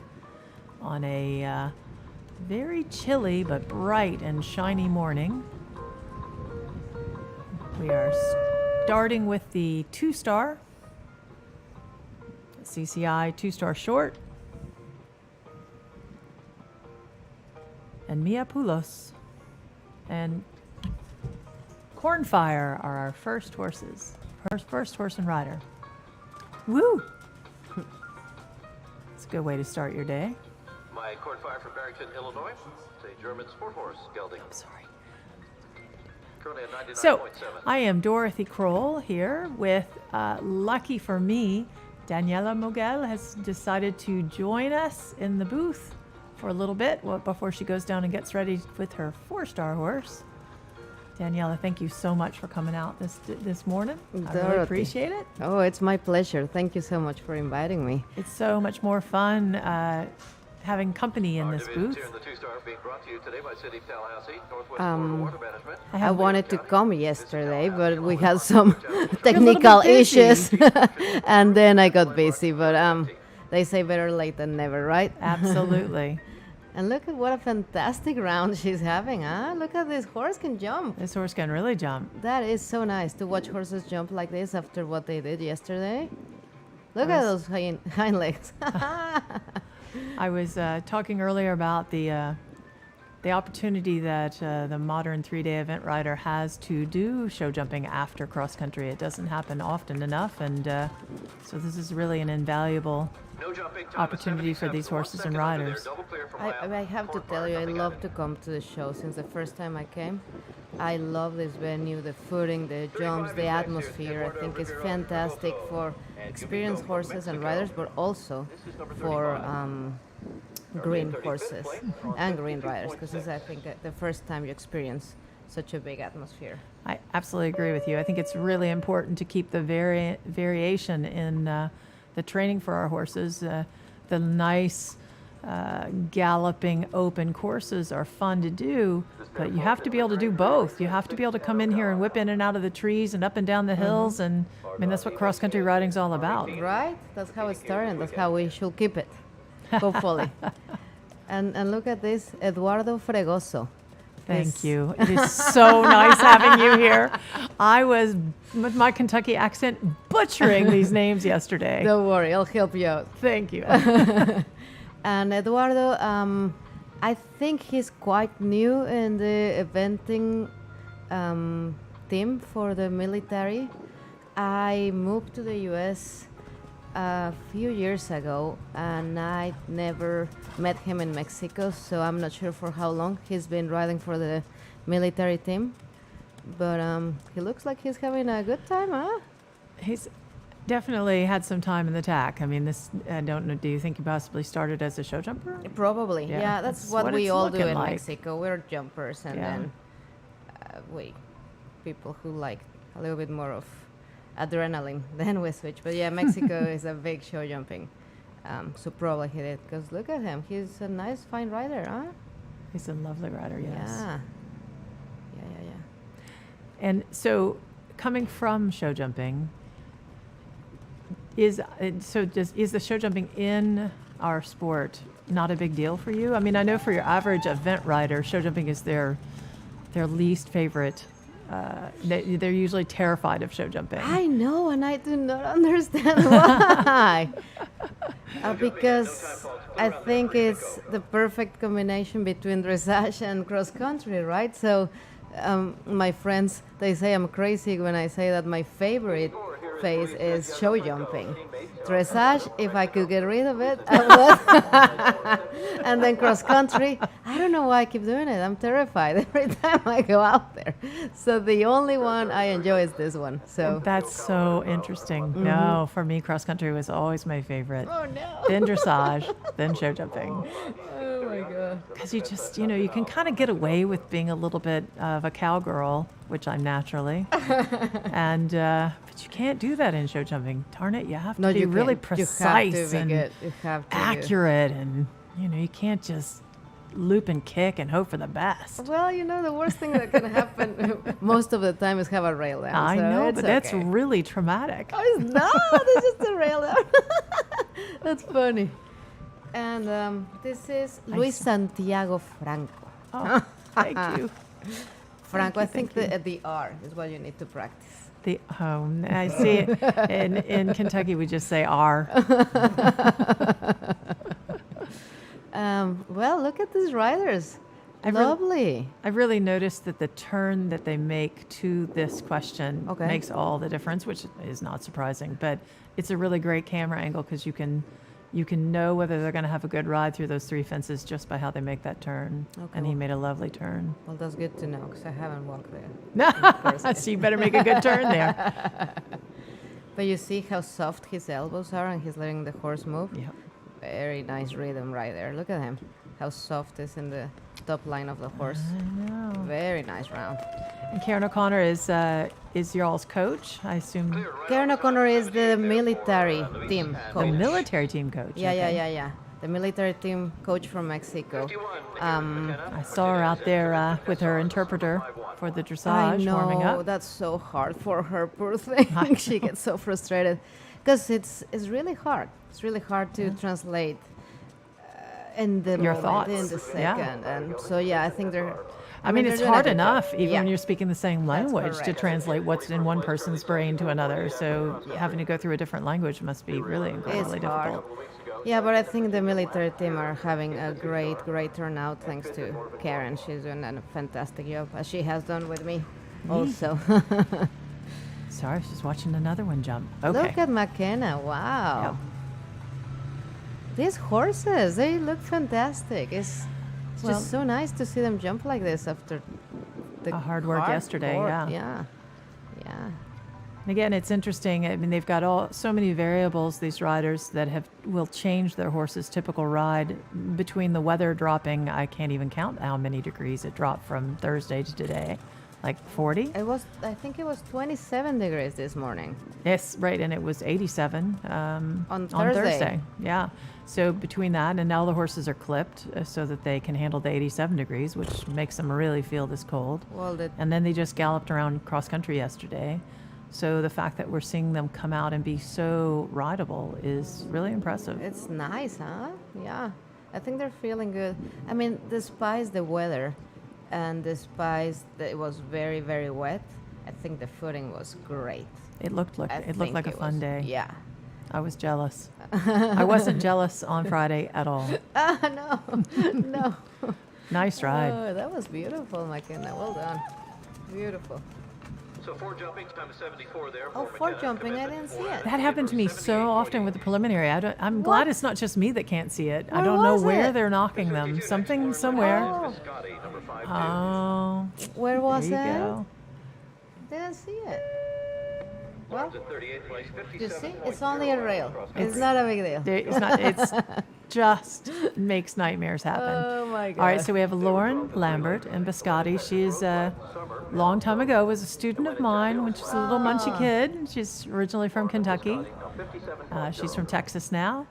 on a very chilly but bright and shiny morning. We are starting with the 2-star, CCI 2-star short, and Mia Poulos and Cornfire are our first horses. First horse and rider. Woo! It's a good way to start your day. My Cornfire from Barrington, Illinois. It's a German sport horse gelding. I'm sorry. Currently at 99.7. So, I am Dorothy Kroll here with, lucky for me, Daniela Mogel has decided to join us in the booth for a little bit before she goes down and gets ready with her 4-star horse. Daniela, thank you so much for coming out this morning. I really appreciate it. Oh, it's my pleasure. Thank you so much for inviting me. It's so much more fun having company in this booth. Here in the 2-star being brought to you today by City of Tallahassee, Northwest Florida Water Management. I wanted to come yesterday, but we had some technical issues, and then I got busy. But they say better late than never, right? Absolutely. And look at what a fantastic round she's having, huh? Look at this horse can jump. This horse can really jump. That is so nice to watch horses jump like this after what they did yesterday. Look at those hind legs. I was talking earlier about the opportunity that the modern 3-day event rider has to do show jumping after cross country. It doesn't happen often enough, and so this is really an invaluable opportunity for these horses and riders. I have to tell you, I love to come to the show since the first time I came. I love this venue, the footing, the jumps, the atmosphere. I think it's fantastic for experienced horses and riders, but also for green horses and green riders, because it's, I think, the first time you experience such a big atmosphere. I absolutely agree with you. I think it's really important to keep the variation in the training for our horses. The nice galloping open courses are fun to do, but you have to be able to do both. You have to be able to come in here and whip in and out of the trees and up and down the hills, and I mean that's what cross country riding's all about. Right? That's how it started, and that's how we should keep it, hopefully. And look at this, Eduardo Fregoso. Thank you. It is so nice having you here. I was, with my Kentucky accent, butchering these names yesterday. Don't worry, I'll help you out. Thank you. And Eduardo, I think he's quite new in the eventing team for the military. I moved to the U.S. a few years ago, and I never met him in Mexico, so I'm not sure for how long he's been riding for the military team. But he looks like he's having a good time, huh? He's definitely had some time in the tack. I mean, this, I don't know, do you think he possibly started as a show jumper? Probably, yeah. That's what we it's all do looking in like. Mexico. We're jumpers, and then people who like a little bit more of adrenaline, then we switch. But yeah, Mexico is a big show jumping. So probably he did, because look at him. He's a nice, fine rider, huh? He's a lovely rider, yes. Yeah. And so, coming from show jumping, is the show jumping in our sport not a big deal for you? I mean, I know for your average event rider, show jumping is their least favorite. They're usually terrified of show jumping. I know, and I do not understand why. Because I think it's the perfect combination between dressage and cross country, right? So my friends, they say I'm crazy when I say that my favorite face is show jumping. Dressage, if I could get rid of it, I would. And then cross country, I don't know why I keep doing it. I'm terrified every time I go out there. So the only one I enjoy is this one. So That's so interesting. No, for me, cross country was always my favorite. oh no. Then dressage, then show jumping. Oh my god. Because you just, you can kind of get away with being a little bit of a cowgirl, which I'm naturally. And, but you can't do that in show jumping. Darn it, you have to No, be you really can't. precise You have to be and good. You have to. accurate. And, you can't just loop and kick and hope for the best. Well, the worst thing that can happen most of the time is have a rail down. I so know, it's but that's okay. really traumatic. Oh, it's not. It's just a rail down. That's funny. And this is Luis Santiago Franco. Oh, thank you. Franco, I thank think the R is what you need to practice. I see it in Kentucky. We just say R. Well, look at these riders. I've really- Lovely. I've really noticed that the turn that they make to this question Okay. makes all the difference, which is not surprising. But it's a really great camera angle because you can know whether they're going to have a good ride through those three fences just by how they make that turn. Okay, And he well- made a lovely turn. Well, that's good to know because I haven't walked there. So you better make a good turn there. But you see how soft his elbows are and he's letting the horse move? Yep. Very nice rhythm right there. Look at him. How soft is in the top line of the horse. I know. Very nice round. And Karen O'Connor is y'all's coach, I assume. Karen O'Connor is the military team The coach. military team coach. Yeah. The military team coach from Mexico. I saw her out there with her interpreter for the I dressage warming know, up. that's so hard for her, poor thing. She gets so frustrated because it's really hard. It's really hard to translate in the Your moment, thoughts. in the Yeah. second. And so, I think they're... I mean, they're it's doing a hard good job. enough, even Yeah. when you're speaking the same language, to correct. translate what's in one person's brain to another. So having to go through a different language must be really incredibly It's hard. difficult. Yeah, but I think the military team are having a great turnout thanks to Karen. She's doing a fantastic job, as she has done with me also. Sorry, I was just watching another one jump. Okay. Look at McKenna. Wow. Yep. These horses, they look fantastic. It's Well- just so nice to see them jump like this after the A hard work yesterday, board. yeah. Yeah. And again, it's interesting. I mean, they've got so many variables, these riders, that will change their horse's typical ride. Between the weather dropping, I can't even count how many degrees it dropped from Thursday to today. Like 40? I think it was 27 degrees this morning. Yes, right. And it was 87 On Thursday. Thursday. Yeah. So between that and now the horses are clipped so that they can handle the 87 degrees, which makes them really feel this cold. Well, And then they just galloped around cross country yesterday. So the fact that we're seeing them come out and be so rideable is really impressive. it's nice, huh? Yeah. I think they're feeling good. I mean, despite the weather and despite that it was very, very wet, I think the footing was great. It looked like I a think fun was- day. Yeah. I was jealous. I wasn't jealous on Friday at all. No. Nice ride. Oh, that was beautiful, McKenna. Well done. Beautiful. So 4 jumping, time to 74 there. Oh, for 4 McKenna. jumping, I Commitment didn't see for it. That happened to me so often with the preliminary. I'm What? glad it's not just me that can't see it. I Where don't know was where it? they're knocking them. Something somewhere. Oh, Scotty, number 5. Oh, where was there you it? go. Didn't see it. Well, Lawrence at 38th place, you see, 57 it's only a rail. It's not a big deal. It's not. It's just makes nightmares happen. Oh my All right, God. so we have Lauren Lambert and Biscotti. She's a long time ago was a student of mine when she was a little munchy kid. She's originally from Kentucky. She's from Texas now.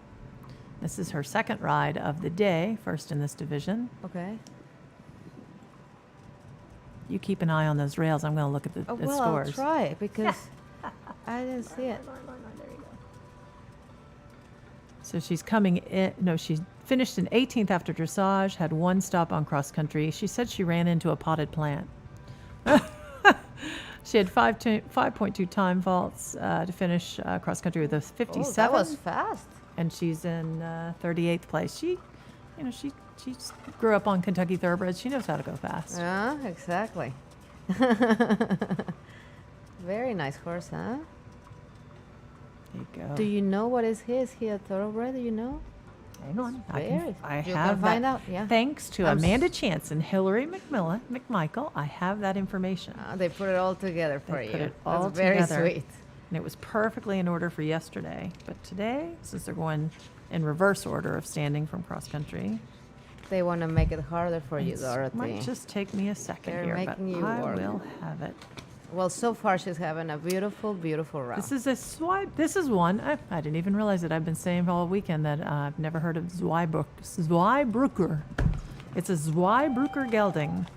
This is her second ride of the day, first in this division. Okay. You keep an eye on those rails. I'm going to look at the Oh, the well, scores. I'll try because I didn't see it. So she's coming in. No, she finished in 18th after dressage, had one stop on cross country. She said she ran into a potted plant. She had 5.2 time vaults to finish cross country with a 57. Oh, that was fast. And she's in 38th place. She grew up on Kentucky thoroughbreds. She knows how to go fast. Yeah, exactly. Very nice horse, huh? There you go. Do you know what is his? He a thoroughbred? Do you know? Hang on. Very. I You have can find that. out, yeah. Thanks to I'm Amanda s- Chance and Hillary McMichael, I have that information. They put it all together for They you. put it all That's very together. sweet. And it was perfectly in order for yesterday. But today, since they're going in reverse order of standing from cross country, They want to make it harder for you, it Dorothy. might just take me a second They're here, but making you I work. will have it. Well, so far she's having a beautiful, beautiful round. This is a swipe. This is one. I didn't even realize it. I've been saying all weekend that I've never heard of Zweibrücker. It's a Zweibrücker gelding.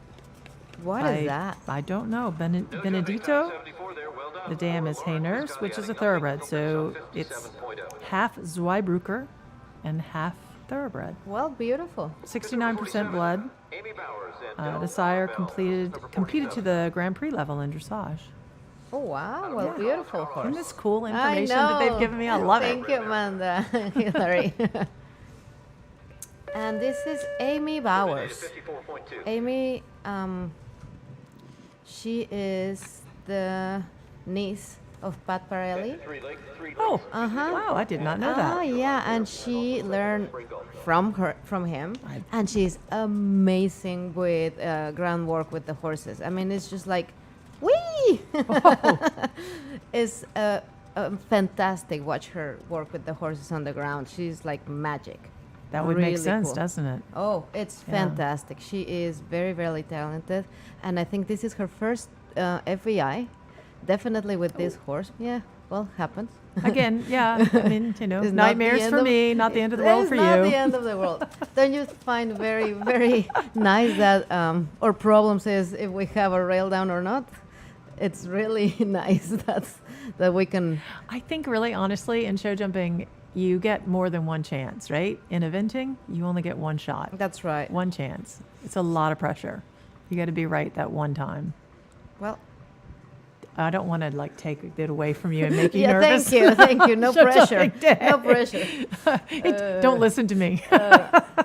What is that? I don't know. Benedito. The dam is Hey Nurse, which is a thoroughbred. So it's half Zweibrücker and half thoroughbred. Well, beautiful. 69% blood. The sire competed to the Grand Prix level in dressage. Oh, wow. Well, beautiful horse. Isn't this cool I information that they've know. given me? I love Thank it. you, Amanda. Hillary. And this is Amy Bowers. Amy, she is the niece of Pat Parelli. Oh, Uh-huh. wow! I did not know Ah, that. yeah, and she learned from him, and she's amazing with groundwork with the horses. I mean, it's just like, wee! It's fantastic. Watch her work with the horses on the ground. She's like magic. That would make Really sense, cool. doesn't it? Oh, it's Yeah. fantastic. She is very, very talented, and I think this is her first FEI. Definitely with this horse. Yeah, well, happens. Again, yeah. I mean, It's not the nightmares end for of- me, not the end of the world for It's not you. the end of the world. Don't you find very, very nice that our problems is if we have a rail down or not? It's really nice that we can. I think, really, honestly, in show jumping, you get more than one chance, right? In eventing, you only get one shot, That's right. one chance. It's a lot of pressure. You got to be right that one time. Well, I don't want to take it away from you and make you yeah, nervous. thank you. No Show pressure. jumping day. No pressure. Don't listen to me.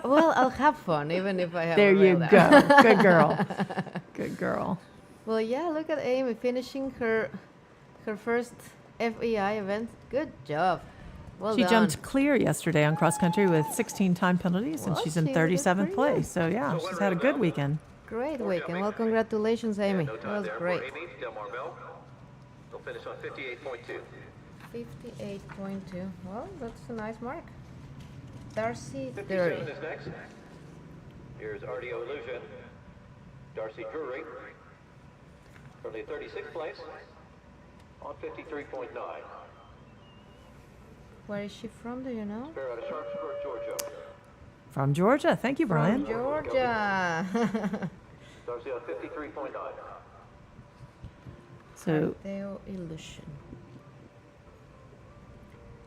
Well, I'll have fun even if I have. There a you rail go. down. Good girl. Good girl. Well, yeah. Look at Amy finishing her first FEI event. Good job. Well She done. jumped clear yesterday on cross country with 16 time penalties, and Well, she's in she did 37th pretty place. good. So, yeah, she's had a good weekend. Great weekend. Well, congratulations, Amy. That was great. They'll finish on 58.2. 58.2. Well, that's a nice mark. Darcy 57 Dury. is next. Here's RDO Illusion. Darcy Drury. Currently 36th place on 53.9. Where is she from? Do you know? Fair out of Sharpsburg, Georgia. From Georgia. Thank you, Brian. From Georgia. Darcy on 53.9. So, Theo Illusion.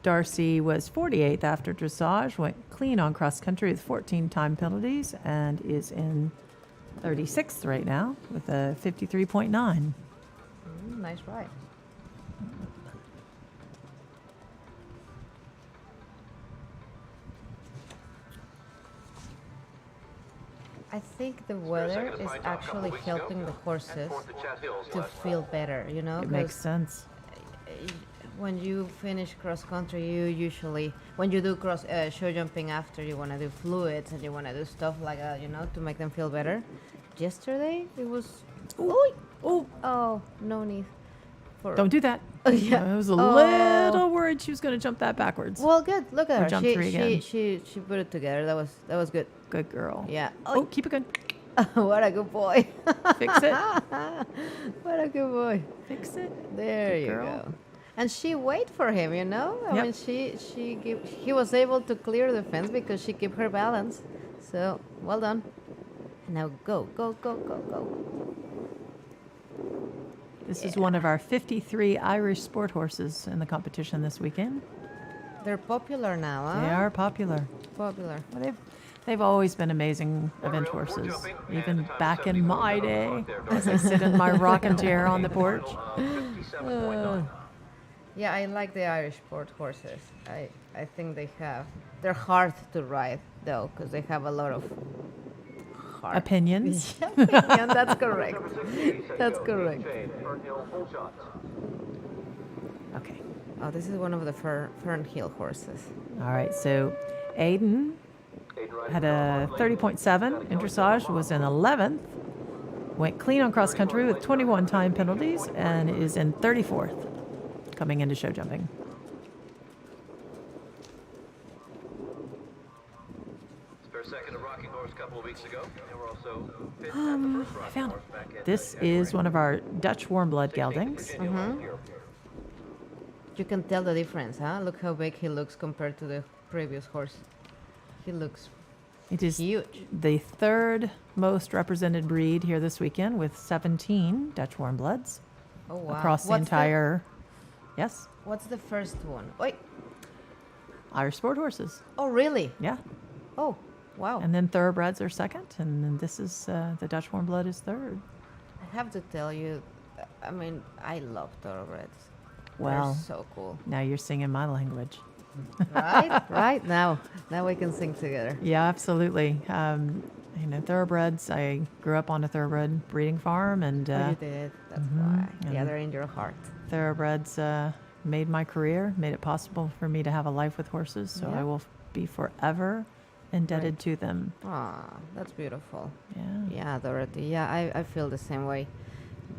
Darcy was 48th after dressage, went clean on cross country with 14 time penalties, and is in 36th right now with a 53.9. Nice ride. I think the weather is actually helping the horses to feel better, you know? It makes 'cause sense. when you finish cross country, you usually, when you do cross show jumping after, you want to do fluids and you want to do stuff like that, you know, to make them feel better. Yesterday, it was. Oh, no need. For Don't do that. yeah. I was a Oh. little worried she was going to jump that backwards. Well, good. Look Or at her. jump three again. She put it together. That was good. Good girl. Yeah. Oh, keep it good. What a good boy. Fix it. What a good boy. Fix it. There Good you girl. go. And she wait for him, you know. I Yep. mean, he was able to clear the fence because she kept her balance. So well done. Now go. This is one of our 53 Irish sport horses in the competition this weekend. They're popular now, huh? They are popular. Popular. Well, they've always been amazing event horses, even back in my day, as I sit in my rocking chair on the porch. Yeah, I like the Irish sport horses. I think they're hard to ride though, because they have a lot of heart. Opinions. Yeah, that's correct. That's correct. Okay. Oh, this is one of the Fernhill horses. All right, so Aiden had a 30.7 in dressage, was in 11th, went clean on cross country with 21 time penalties, and is in 34th coming into show jumping. Spare second of Rocking Horse a couple of weeks ago. And we're also fifth at the first I Rocking found Horse back in this January. is one of our Dutch warm blood geldings. You can tell the difference, huh? Look how big he looks compared to the previous horse. He looks It is huge. the third most represented breed here this weekend with 17 Dutch warm bloods Oh, wow. across the entire. Yes, What's the first one? Wait. Irish sport horses. Oh, really? Yeah. Oh, wow. And then thoroughbreds are second, and then this is the Dutch warm blood is third. I have to tell you, I mean, I love thoroughbreds. Well, They're so cool. now you're singing my language. Right? Right now. Now we can sing together. Yeah, absolutely. Thoroughbreds. I grew up on a thoroughbred breeding farm, and Oh, you did. That's why. Yeah, and- they're in your heart. thoroughbreds made my career, made it possible for me to have a life with horses. So Yeah. I will be forever indebted Right. to them. Ah, that's beautiful. Yeah. Yeah, Dorothy. Yeah, I feel the same way.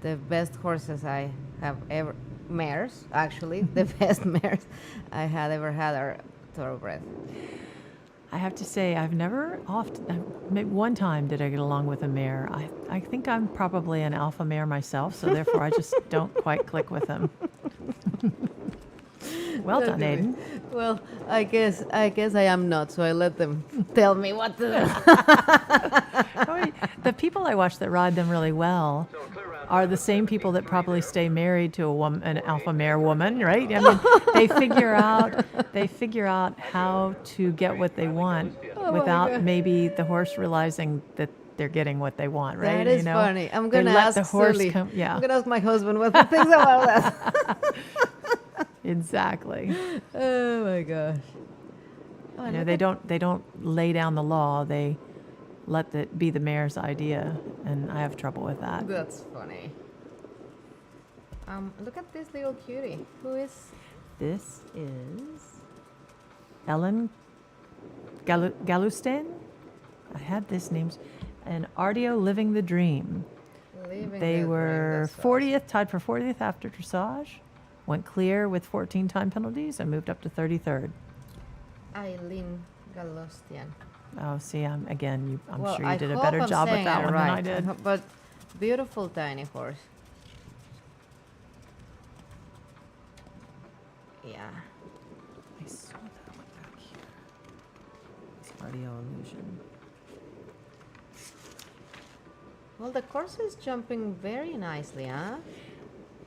The best horses I have ever, mares, actually, the best mares I had ever had are thoroughbred. I have to say, I've never maybe one time did I get along with a mare. I think I'm probably an alpha mare myself, so therefore I just don't quite click with them. Well done, Aiden. Well, I guess I am not, so I let them tell me what to do. The people I watch that ride them really well are the same people that probably stay married to an alpha mare woman, right? I mean, they figure out how to get what they want without maybe the horse realizing that they're getting what they want, right? That is funny. I'm They gonna let ask the horse Sully. come. Yeah, I'm gonna ask my husband what he thinks about that. exactly. Oh my gosh. Oh, They don't lay down the law. They let it be the mayor's idea, and I have trouble with that. That's funny. Look at this little cutie. Who is? This is Ellen Galustin. I had this names, and Ardio Living the Dream. Living They the were dream, that's awesome. 40th, tied for 40th after dressage. Went clear with 14 time penalties and moved up to 33rd. Eileen Galostian. Oh, see, I'm Well, sure you I did a hope better I'm job with saying that it one right. than I did. But beautiful tiny horse. Yeah. I saw that one back here. It's Audio Illusion. Well, the course is jumping very nicely, huh?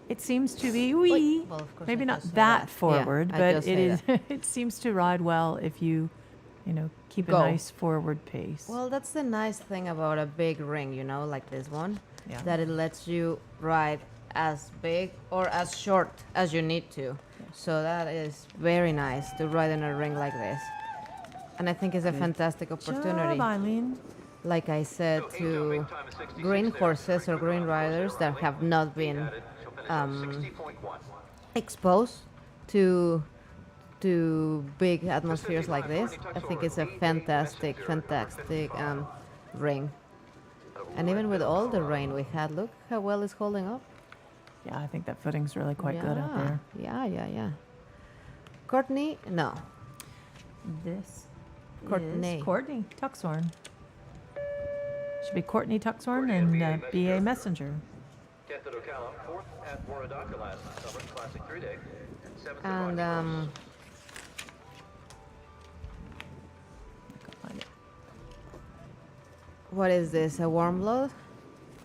It seems to be wee. Well, of course Maybe I not just say that that. forward, Yeah, I but just it say is. It seems to ride well if you keep Go. a nice forward pace. Well, that's the nice thing about a big ring, like this one, Yeah. that it lets you ride as big or as short as you need to. So that is very nice to ride in a ring like this. And I think it's a fantastic opportunity, Job, Eileen. like I said, to green horses or green riders that have not been exposed to big atmospheres like this. I think it's a fantastic ring. And even with all the rain we had, look how well it's holding up. Yeah, I think that footing's really quite good out there. Yeah. Courtney, no. This Courtney. is Courtney Tuxhorn. Should be Courtney Tuxhorn and B.A. Messenger. 10th at Ocala, 4th at Waradaka last summer, Classic 3-Day, and 7th at And Rocking Horse. Find it. what is this? A warm blood?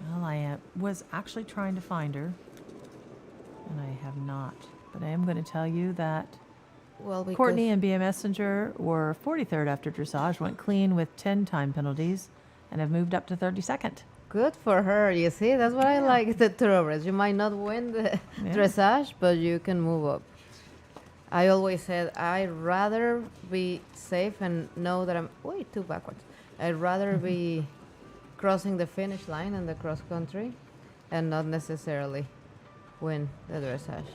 Well, I was actually trying to find her, and I have not. But I am going to tell you that Well, because Courtney and B.A. Messenger were 43rd after dressage, went clean with 10 time penalties, and have moved up to 32nd. good for her. You see, that's what I like the thoroughbreds. You might not win the dressage, but you can move up. I always said I'd rather be safe and know that I'm too backwards. I'd rather be crossing the finish line in the cross country and not necessarily win the dressage.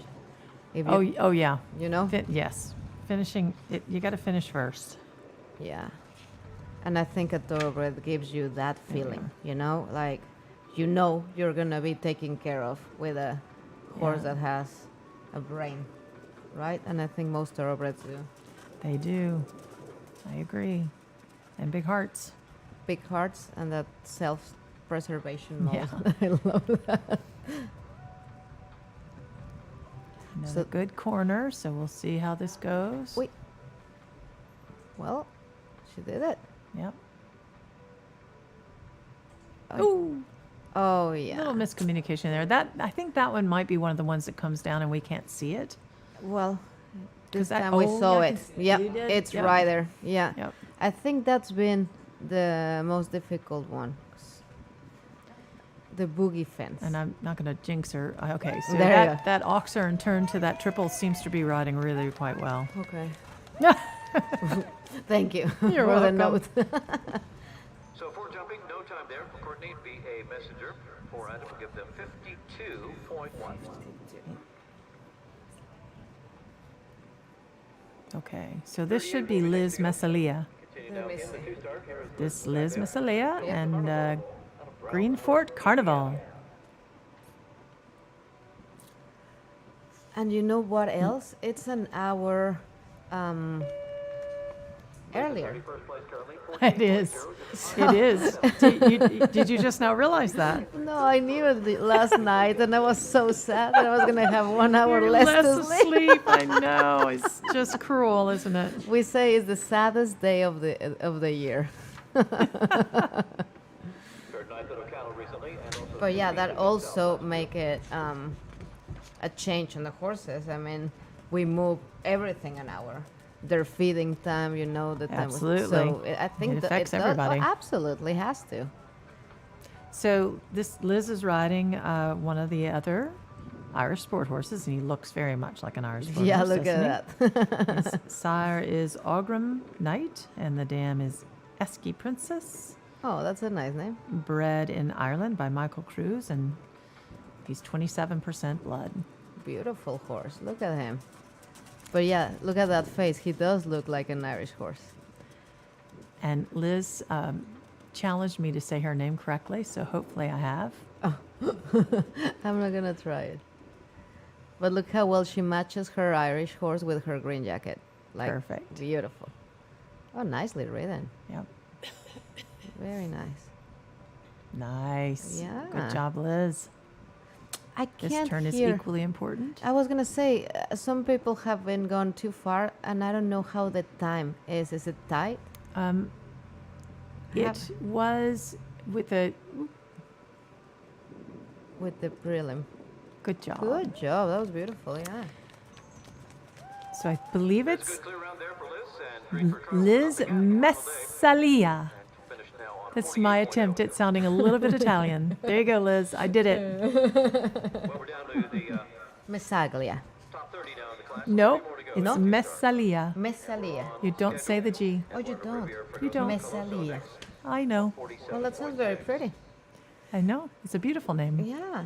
If Oh, you, oh yeah. you know? Yes. Finishing it, you got to finish first. Yeah. And I think a thoroughbred gives you that feeling, you know? Like, you know you're going to be taken care of with a horse Yeah. that has a brain, right? And I think most thoroughbreds do. They do. I agree. And big hearts. Big hearts and that self-preservation mode. Yeah. I love that. Another So- good corner, so we'll see how this goes. Wait. Well, she did it. Yep. Oh, oh yeah. Little miscommunication there. That I think that one might be one of the ones that comes down and we can't see it. Well, this that- time we oh, saw yeah, it. 'cause Yep, you did. it's Yep. right there. Yeah. Yep. I think that's been the most difficult one. The boogie fence. And I'm not going to jinx her. Okay, so There you that, go. that oxer turn to that triple seems to be riding really quite well. Okay. Thank you You're for the welcome. note. So for jumping, no time there. Courtney, be a messenger. For Adam, will give them 52.1. Okay, so this should be Liz Messalia. Let me see. This Liz Messalia and Green Fort Carnival. And you know what else? It's an hour earlier. It is. It is. Did you just now realize that? No, I knew it last night, and I was so sad that I was gonna have 1 hour You're less less to sleep. asleep. I know. It's just cruel, isn't it? We say it's the saddest day of the year. But yeah, that also make it a change on the horses. I mean, we move everything an hour. Their feeding time, you know, the time. Absolutely. So I think It that affects does- everybody. absolutely has to. So this Liz is riding one of the other Irish sport horses, and he looks very much like an Irish sport Yeah, horse. look at doesn't that. he? His sire is Aughrim Knight, and the dam is Esky Princess, Oh, that's a nice name. bred in Ireland by Michael Cruz, and he's 27% blood. Beautiful horse. Look at him. But yeah, look at that face. He does look like an Irish horse. And Liz challenged me to say her name correctly, so hopefully I have. I'm not gonna try it. But look how well she matches her Irish horse with her green jacket. Like, Perfect. beautiful. Oh, nicely ridden. Yep. Very nice. Nice. Yeah. Good job, Liz. I This can't turn is hear. equally important. I was gonna say some people have been gone too far, and I don't know how the time is. Is it tight? It was with a With the prelim. good job. Good job. That was beautiful. Yeah. So I believe Good it's clear round there for Liz. And green for Carl. Liz Messalia. Finished now on That's my 48.0. attempt at sounding a little bit Italian. There you go, Liz. I did it. Well, we're down to the Messaglia. top 30 now in the class. Nope. Three more to go. It's No? Messalia. Messalia. You don't say the G. Oh, you don't. You don't. Messalia. I know. Well, that sounds very pretty. I know. It's a beautiful name. Yeah.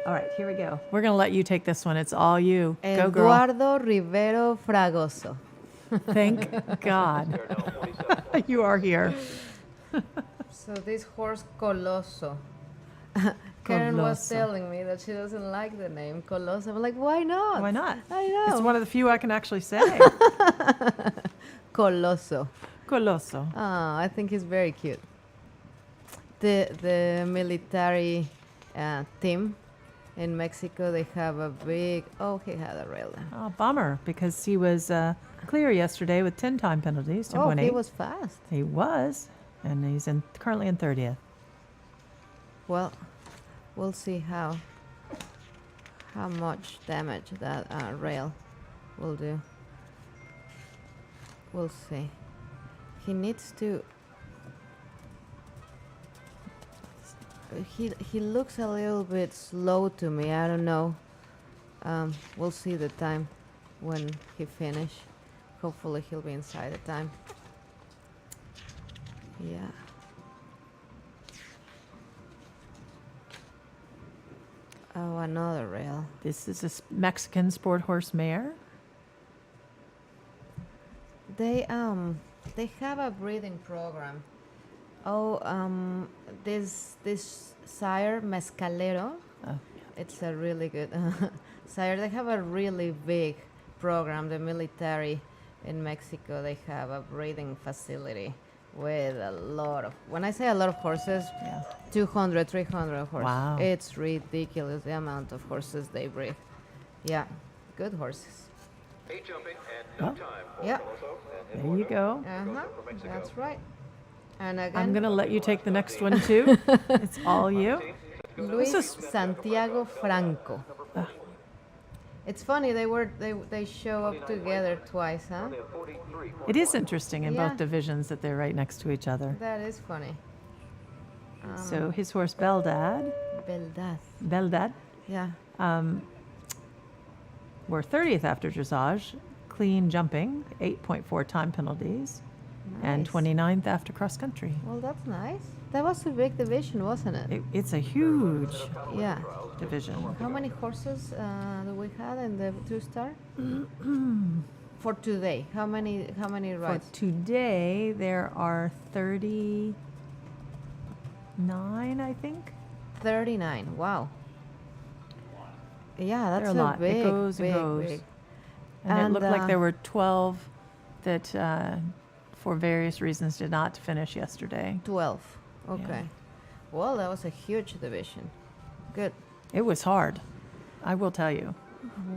All right, here we go. We're going to let you take this one. It's all you. Go, girl. Eduardo Rivero Fragoso. Thank God. You are here. So this horse Coloso. Karen was Coloso. telling me that she doesn't like the name Coloso. I'm like, why not? Why not? I know. It's one of the few I can actually say. Coloso. Coloso. Oh, I think he's very cute. The military team in Mexico, they have a big. Oh, he had a rail there. Oh, bummer, because he was clear yesterday with 10 time penalties, 10.8. Oh, he was fast. He was, and he's currently in 30th. Well, we'll see how much damage that rail will do. We'll see. He needs to. He looks a little bit slow to me. I don't know. We'll see the time when he finish. Hopefully he'll be inside the time. Yeah. Oh, another rail. This is a Mexican sport horse mare. They have a breeding program. Oh, this sire Mescalero. Oh, It's a really good sire. They have a really big program. The military in Mexico, they have a breeding facility with a lot of, when I say a lot of horses, yeah. 200, 300 horses. Wow. It's ridiculous the amount of horses they breed. Yeah, good horses. 8 jumping and no Oh. time for Yeah. Coloso and There you go. Uh-huh. That's right. And again, I'm going to let you take the next one too. It's all you. Luis This is- Santiago Franco. It's funny they show up together twice, huh? It is interesting in Yeah. both divisions that they're right next to each other. That is funny. So his horse Beldad, Beldad. Yeah. were 30th after dressage, clean jumping, 8.4 time penalties, and Nice. 29th after cross country. Well, that's nice. That was a big division, wasn't it? It's a huge Yeah. division. How many horses do we have in the 2-star? For today, how many For rides? today, there are 39, I think. 39. Wow. Yeah, that's There are a lot. big, It goes and big, goes. big. And, it looked like uh, there were 12 that, for various reasons, did not finish yesterday. 12. Okay. Well, that was a huge division. Good. It was hard, I will tell you.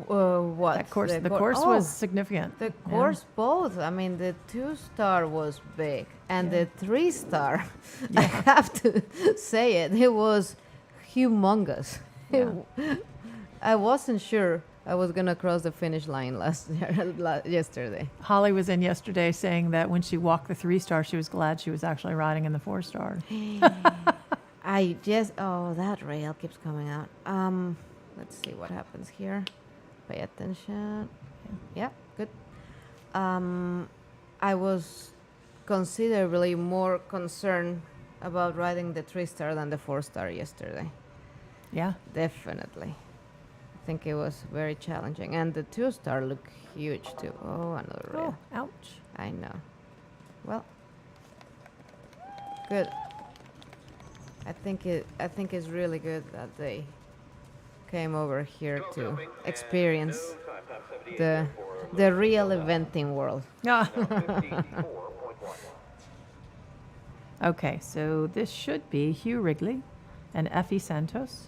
What? That course, the cour- course oh, was significant. The Yeah. course, both. I mean, the 2-star was big, and the 3-star, I have to say it was humongous. Yeah. I wasn't sure I was gonna cross the finish line yesterday. Holly was in yesterday saying that when she walked the 3-star, she was glad she was actually riding in the 4-star. I just that rail keeps coming out. Let's see what happens here. Pay attention. Yeah, good. I was considerably more concerned about riding the 3-star than the 4-star yesterday. Yeah. Definitely. I think it was very challenging. And the 2-star looked huge too. Oh, another rail. Oh, ouch. I know. Well, good. I think it's really good that they came over here to experience the real eventing world. Ah. Okay, so this should be Hugh Wrigley and Effie Santos.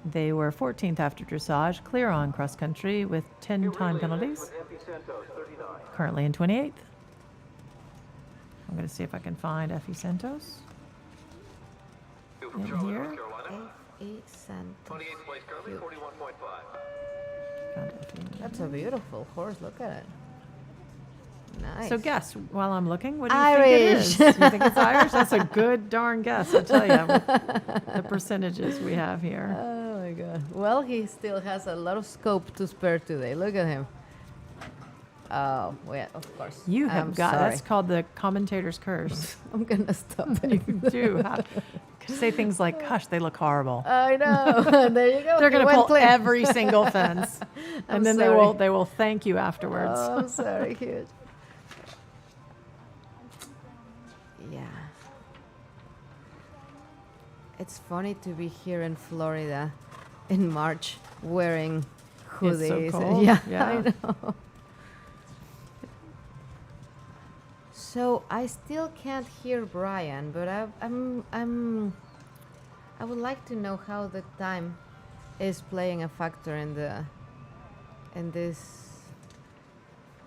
They were 14th after dressage, clear on cross country with 10 time penalties. Currently in 28th. I'm going to see if I can find Effie Santos. In here. Effie Santos. 28th place currently, 41.5. Found Effie. That's a beautiful horse. Look at it. Nice. So guess, while I'm looking, what do you think it is? Irish. You think it's Irish? That's a good darn guess, I tell you, with the percentages we have here. Oh my God. Well, he still has a lot of scope to spare today. Look at him. Oh, well, of course. You have I'm got, sorry. that's called the commentator's curse. I'm gonna stop You it. do have say things like, gosh, they look horrible. I know. There you go. They're He going to went pull clean. every single fence. I'm And then sorry. they will thank you afterwards. Oh, I'm sorry, huge. Yeah. It's funny to be here in Florida in March wearing hoodies. It's so and- cold. Yeah, Yeah. I know. So I still can't hear Brian, but I would like to know how the time is playing a factor in this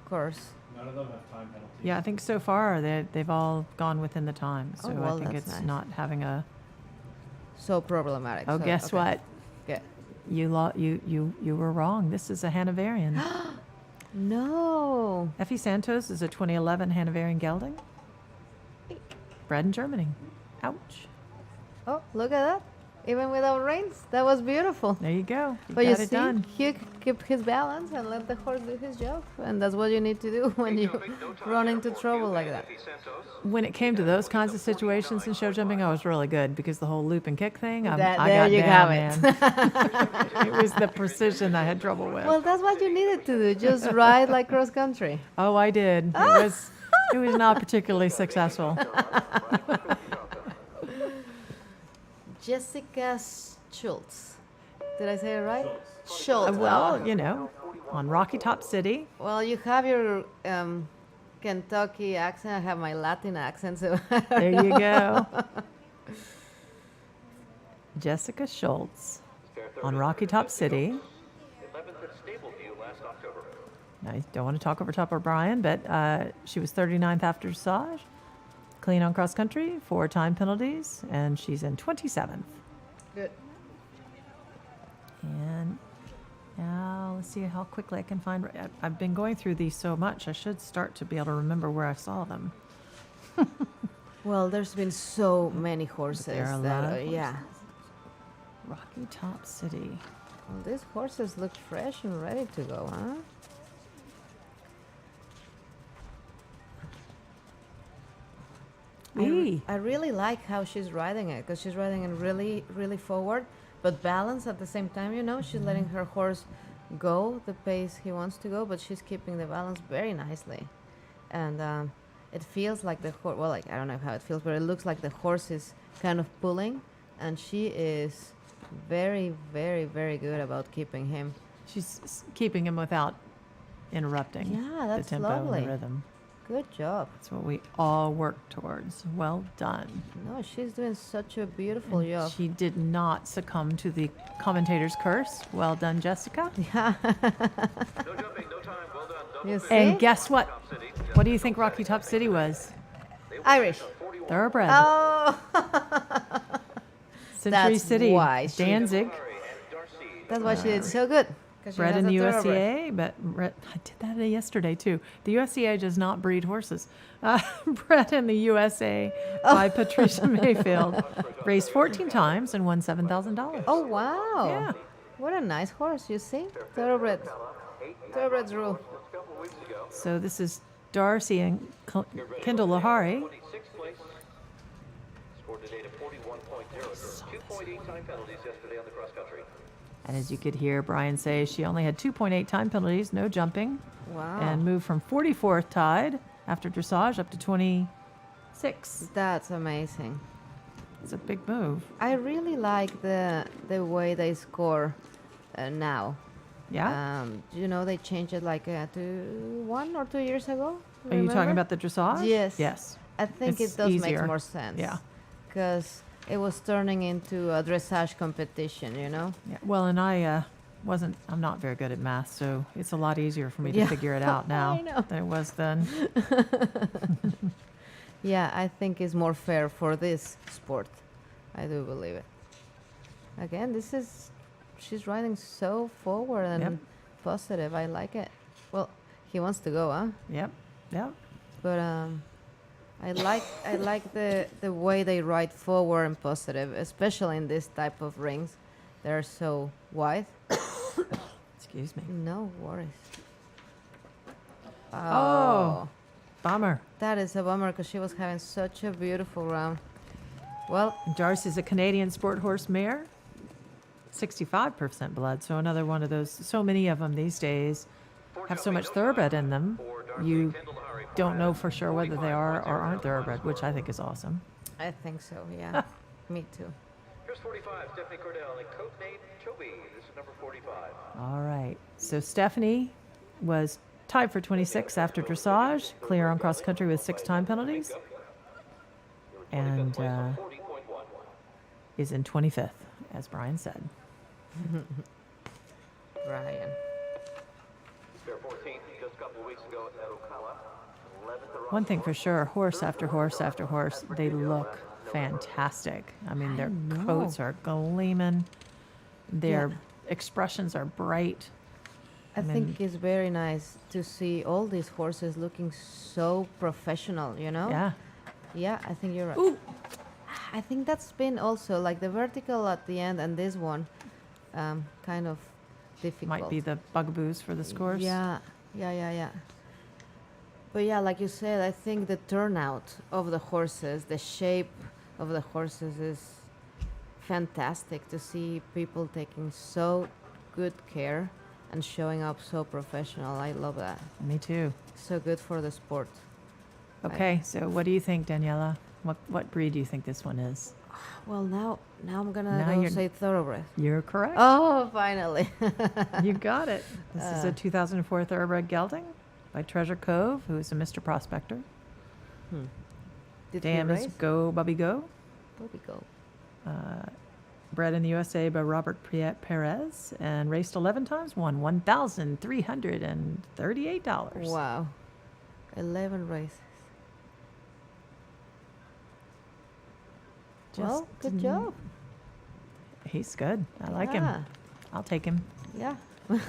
course. None of them have time penalties. Yeah, I think so far they've all gone within the time. So well, I think that's it's nice. not having a. So problematic. Oh, So- guess okay. what? Yeah. You were wrong. This is a Hanoverian. No. Effie Santos is a 2011 Hanoverian gelding. Bred in Germany. Ouch. Oh, look at that. even without reins. That was beautiful. There you go. You But got you it see, done. he kept his balance and let the horse do his job. And that's what you need to do when you run into trouble like that. When it came to those kinds of situations in show jumping, I was really good because the whole loop and kick thing, I There got you down, have it. man. It was the precision I had trouble with. Well, that's what you needed to do. Just ride like cross country. Oh, I did. It was not particularly successful. Jessica Schultz. Did I say it right? Schultz. Well, you know, on Rocky Top City. Well, you have your Kentucky accent. I have my Latin accent. So There you go. Jessica Schultz on Rocky Top City. 11th at Stableview last October. I don't want to talk over top of Brian, but she was 39th after dressage, clean on cross country, 4 time penalties, and she's in 27th. good. And now let's see how quickly I can find. I've been going through these so much, I should start to be able to remember where I saw them. Well, there's been so many horses. There are a that, lot of yeah. Rocky Top City. Well, these horses look fresh and ready to go, huh? I really like how she's riding it because she's riding it really, really forward, but balanced at the same time. You know, she's letting her horse go the pace he wants to go, but she's keeping the balance very nicely, and it feels like the horse. Well, like I don't know how it feels, but it looks like the horse is kind of pulling, and she is very, very, very good about keeping him. She's keeping him without interrupting Yeah, that's the tempo lovely. and the rhythm. Good job. That's what we all work towards. Well done. No, she's doing such a beautiful And job. she did not succumb to the commentator's curse. Well done, Jessica. Yeah. No jumping, no time. Well done. Double You figure. see? And guess what? What do you think Rocky Top City was? Irish. Thoroughbred. Oh, Century that's City. why she- Danzig. that's why she did so good. 'Cause she Bred has in the a thoroughbred. USCA, but I did that yesterday too. The USCA does not breed horses. Bred in the USA by Patricia Mayfield. Raced 14 times and won $7,000. Oh, wow. Yeah. What a nice horse, you see? Thoroughbred. Thoroughbreds rule. So this is Darcy and Kendall Lahari. 26th place. Scored today to 41.0. 2.8 time penalties yesterday on the cross country. And as you could hear Brian say, she only had 2.8 time penalties, no jumping, Wow. and moved from 44th tied after dressage up to 26. That's amazing. It's a big move. I really like the way they score now. Yeah? You know, they changed it like 1 or 2 years ago. Are you talking remember? about the dressage? Yes. Yes. I think It's it does easier. make more sense. Yeah. Because it was turning into a dressage competition, you know? Yeah. Well, and I'm not very good at math, so it's a lot easier for me to Yeah. figure it out now I know. than it was then. Yeah, I think it's more fair for this sport. I do believe it. Again, she's riding so forward and Yep. positive. I like it. Well, he wants to go, huh? Yep. Yep. But I like the way they ride forward and positive, especially in this type of rings. They're so wide. Excuse me. No worries. Oh. Bummer. That is a bummer because she was having such a beautiful round. Well, Darcy's a Canadian sport horse mare, 65% blood. So another one of those. So many of them these days have so much thoroughbred in them. You don't know for sure whether they are or aren't thoroughbred, which I think is awesome. I think so, yeah. Me too. Here's 45, Stephanie Cordell and codename Chobi. This is number 45. All right. So Stephanie was tied for 26 after dressage, clear on cross country with 6 time penalties, and 40.1. is in 25th, as Brian said. Brian. Fair 14th just a couple of weeks ago at Ocala. 11th at One thing for sure, horse after horse after horse, they look fantastic. I mean, their coats are gleaming. Their expressions are bright. I think it's very nice to see all these horses looking so professional, you know? Yeah. Yeah, I think you're right. Ooh. I think that's been also like the vertical at the end and this one, kind of difficult. Might be the bugaboos for this course. Yeah. But yeah, like you said, I think the turnout of the horses, the shape of the horses is fantastic to see people taking so good care and showing up so professional. I love that. Me too. So good for the sport. Okay, so what do you think, Daniela? What breed do you think this one is? Well, now I'm Now gonna you're- say thoroughbred. You're correct. Oh, finally. You got it. This is a 2004 thoroughbred gelding by Treasure Cove, who is a Mr. Prospector. Did Dam he is race? Go Bubby Go. Bobby go. Bred in the USA by Robert Perez and raced 11 times, won $1,338. Wow. 11 races. Well, good Just- job. He's good. I like him. Yeah. I'll take him. Yeah. You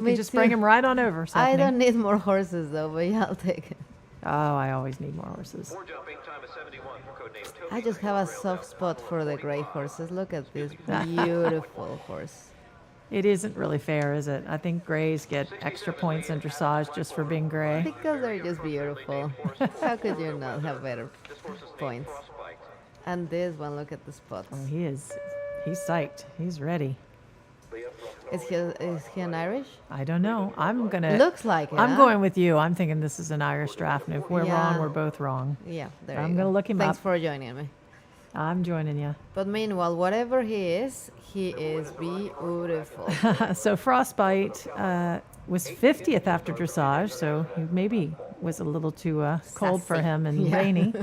Me can just bring too. him right on over, I Stephanie. don't need more horses though, but yeah, I'll take it. Oh, I always need more horses. Four jumping, time is 71 for codename Toby. I just have a soft spot for the gray horses. Look at this beautiful horse. It isn't really fair, is it? I think grays get extra points in dressage just for being gray. Because they're just beautiful. How could you not have better points? And this one, look at the spots. Oh, he's psyched. He's ready. Is he an Irish? I don't know. I'm gonna. Looks like it. I'm huh? going with you. I'm thinking this is an Irish draft, and if we're wrong, Yeah. we're both wrong. Yeah, there I'm you gonna go. look him Thanks up. for joining me. I'm joining you. But meanwhile, whatever he is beautiful. So Frostbite was 50th after dressage, so he maybe was a little too cold for Sassy. him and Yeah. rainy.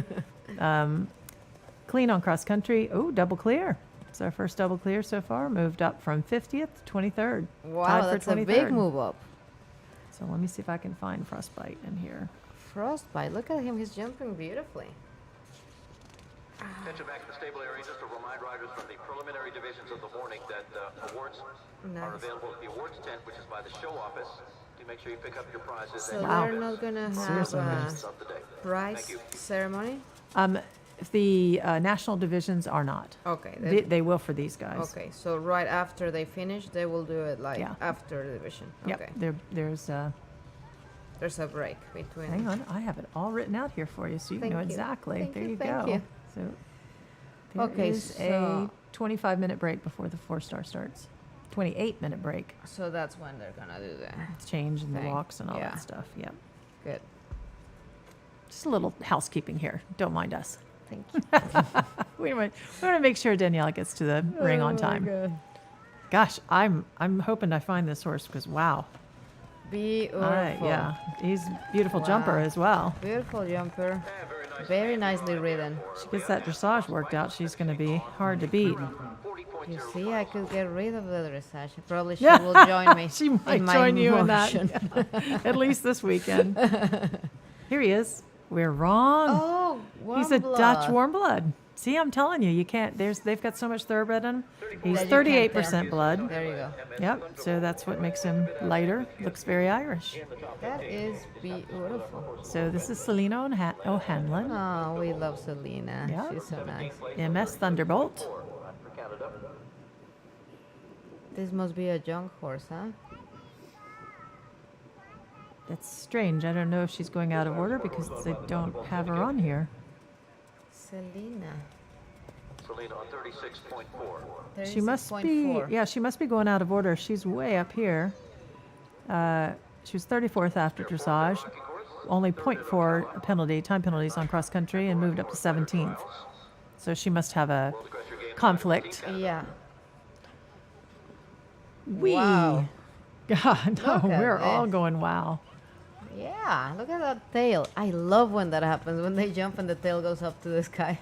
Clean on cross country. Oh, double clear. It's our first double clear so far. Moved up from 50th to 23rd. Wow, Tied for that's a 23rd. big move up. So let me see if I can find Frostbite in here. Frostbite, look at him, he's jumping beautifully. Attention back to the stable area, just to remind riders from the preliminary divisions of the morning that awards are Nice. available at the awards tent, which is by the show office. Do make sure you pick up your prizes. So and Wow. they're not gonna have Seriously, a nice. of the day. prize Thank you. ceremony? The national divisions are not. Okay. They will for these guys. Okay, so right after they finish, they will do it like Yeah. after the division. Yep. Okay. There's There's a break between. hang on, I have it all written out here for you, so you Thank know you. exactly. Thank There you, you thank go. you. So there Okay, is a so- 25-minute break before the 4-star starts. 28-minute break. So that's when they're gonna do that. Change in the Thing. walks and all Yeah. that stuff. Yep. Good. Just a little housekeeping here. Don't mind us. Thank you. We want to make sure Daniela gets to the ring Oh on time. Gosh, I'm hoping I find this horse because wow. Beautiful. All right, yeah, he's a beautiful jumper Wow. as well. Beautiful jumper. Very nicely ridden. She gets that dressage worked out. She's going to be hard to beat. You see, I could get rid of the dressage. Probably she Yeah. will join me. She might in my join you in that. motion. At least this weekend. Here he is. We're wrong. Oh, He's a warm Dutch blood. warm blood. See, I'm telling you, you can't. They've got so much thoroughbred in him. He's That you can't 38% tell. blood. There you go. Yep. So that's what makes him lighter. Looks very Irish. That is beautiful. So this is Selena O'Hanlon, Oh, we love Selena. Yeah. She's so nice. MS Thunderbolt. For Canada. This must be a junk horse, huh? That's strange. I don't know if she's going out of order because they don't have her on here. Selena. Selena on 36.4. She must be, 36.4. yeah, she must be going out of order. She's way up here. She was 34th after dressage, only 0.4 penalty, time penalties on cross country, and moved up to 17th. So she must have a conflict. Yeah. God, no, Look at we're all this. going wow. Yeah, look at that tail. I love when that happens, when they jump and the tail goes up to the sky.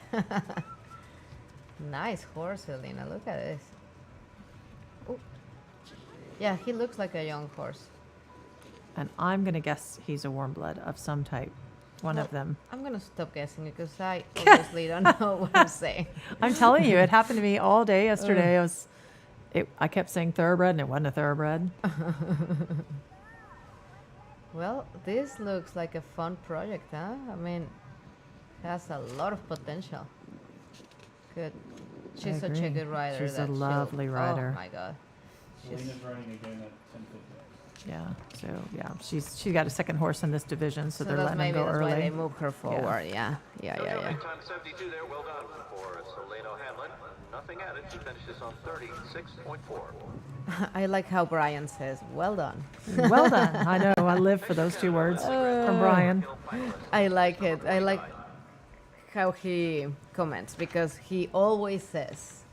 Nice horse, Selena. Look at this. Ooh. Yeah, he looks like a young horse. And I'm going to guess he's a warm blood of some type. One of them. I'm going to stop guessing because I obviously don't know what I'm saying. I'm telling you, it happened to me all day yesterday. I kept saying thoroughbred, and it wasn't a thoroughbred. Well, this looks like a fun project, huh? I mean, it has a lot of potential. Good. I She's such a agree. good rider. She's a that she'll- lovely rider. Oh my god. Selena's running again at 10:50. Yeah. So yeah, she's got a second horse in this division, so they're that's letting maybe him go that's why they early. move her forward. Yeah. Yeah. Big time 72 there. Well done for Solano Hamlin. Nothing added. She finished this on 36.4. I like how Brian says, "Well done." Well done. I know. I live for those two words from Brian. I like it. I like how he comments because he always says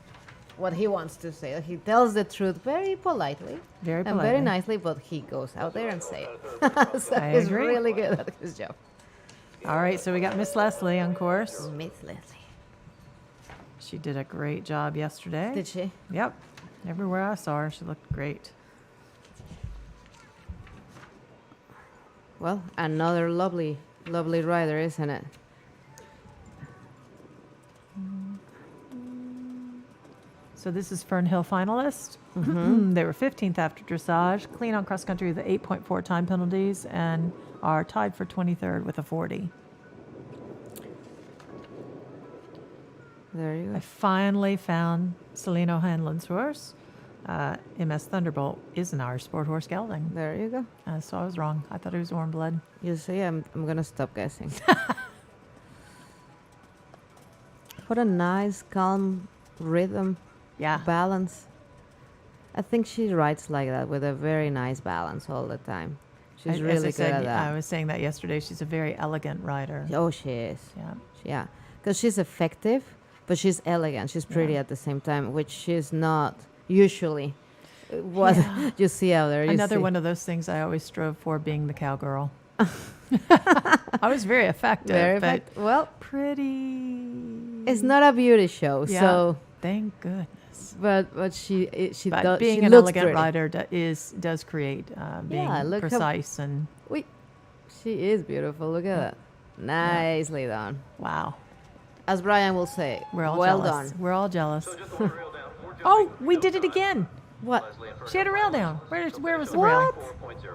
what he wants to say. He tells the truth very politely Very and politely. very nicely, but he goes out there and say it. So I he's agree. really good at his job. All right, so we got Miss Leslie on course. Miss Leslie. She did a great job yesterday. Did she? Yep. Everywhere I saw her, she looked great. Well, another lovely, lovely rider, isn't it? So this is Fernhill finalist. They were 15th after dressage, clean on cross country with 8.4 time penalties, and are tied for 23rd with a 40. There you I go. finally found Celino Hanlon's horse. MS Thunderbolt is an Irish sport horse gelding. There you go. So I was wrong. I thought it was warm blood. You see, I'm gonna stop guessing. What a nice, calm rhythm, Yeah. balance. I think she rides like that with a very nice balance all the time. She's As I really good said, at that. I was saying that yesterday. She's a very elegant rider. Oh, she is. Yeah. Yeah, because she's effective, but she's elegant. She's pretty Yeah. at the same time, which she's not usually. What you see out there. You Another see. one of those things I always strove for, being the cowgirl. I was very effective, Very but effective. Well, pretty. it's not a beauty show, Yeah. so Thank goodness. but she But does. being she an looks elegant pretty. rider does create being look how- precise and She is beautiful. Look at that. Nicely done. wow. As Brian will say, We're all well jealous. done. We're all jealous. So just hold the rail down. We're jumping Oh, we to did it Delta again. What? Leslie and She had a Fernhill rail finalist. down. Where was the What? rail? 4.0.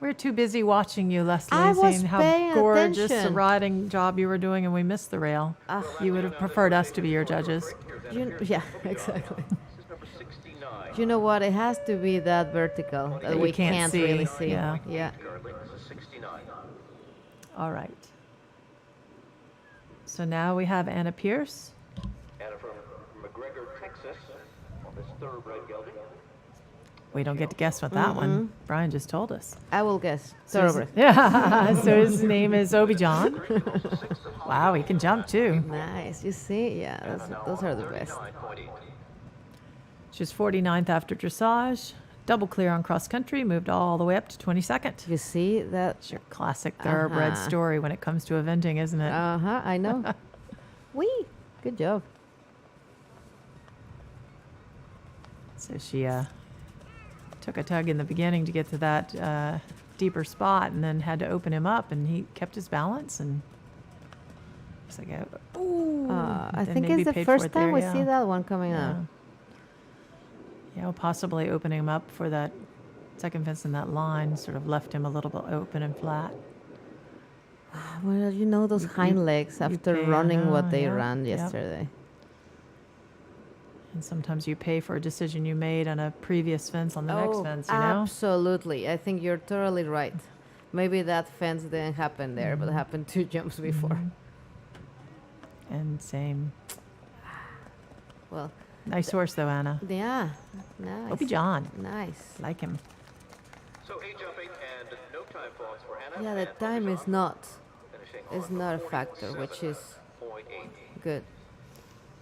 We're too busy watching you, Leslie, I was seeing how paying gorgeous attention. a riding job you were doing, and we missed the rail. You would have preferred us to be your judges. Yeah, exactly. This is number 69. You know what? It has to be that vertical that you we can't can't see. really see. Yeah. Yeah. Currently, this is 69. All right. So now we have Anna Pierce. And from McGregor, Texas, on this thoroughbred gelding. We don't get to guess what that one. Brian just told us. I will guess. So his- Thoroughbred. Yeah. So his name is Obi John. Wow, he can jump too. Nice. You see? Yeah, those are the best. 39.8. She's 49th after dressage. Double clear on cross country. Moved all the way up to 22nd. You see that? It's your classic thoroughbred story when it comes to eventing, isn't it? I know. Wee. Good job. So she took a tug in the beginning to get to that deeper spot, and then had to open him up, and he kept his balance, and it's like, ooh. I then think maybe it's the paid for first it time there, we yeah. see that one coming Yeah. out. Yeah, possibly opening him up for that second fence in that line sort of left him a little bit open and flat. Well, you know those hind legs after pay, running what uh-huh, they yeah, ran yep. yesterday. And sometimes you pay for a decision you made on a previous fence on the next fence, you know? Absolutely. I think you're totally right. Maybe that fence didn't happen there, Mm-hmm. but happened 2 jumps before. And same. Well, Nice horse, though, Anna. yeah. Nice. Opie John. Nice. Like him. So 8 jumping and no time faults for Anna. Yeah, the and time Obi is John not finishing is on not a factor, which is 47.8. good.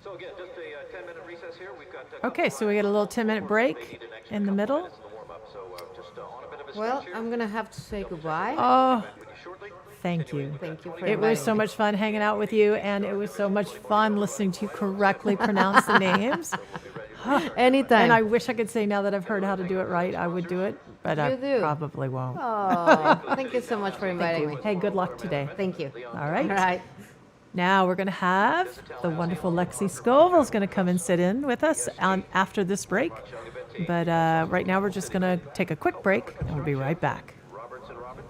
So again, just a 10-minute recess here. We've got a Okay, so we get a little 10-minute break in the middle. minutes in the warm-up, so just on a bit of a Well, stretch here. I'm gonna have to say goodbye. Oh, With you shortly. thank you. Thank you for It was inviting so me. much fun hanging out with you, and it was so much fun listening to you correctly pronounce the names. Anytime. And I wish I could say now that I've heard how to do it right, I would do it, but I You do. probably won't. Oh, thank you so much for inviting me. Hey, good luck today. Thank you. All right. All right. Now we're going to have the wonderful Lexi Scoville's going to come and sit in with us after this break. But right now we're just going to take a quick break, and we'll be right back. Roberts and Robbins.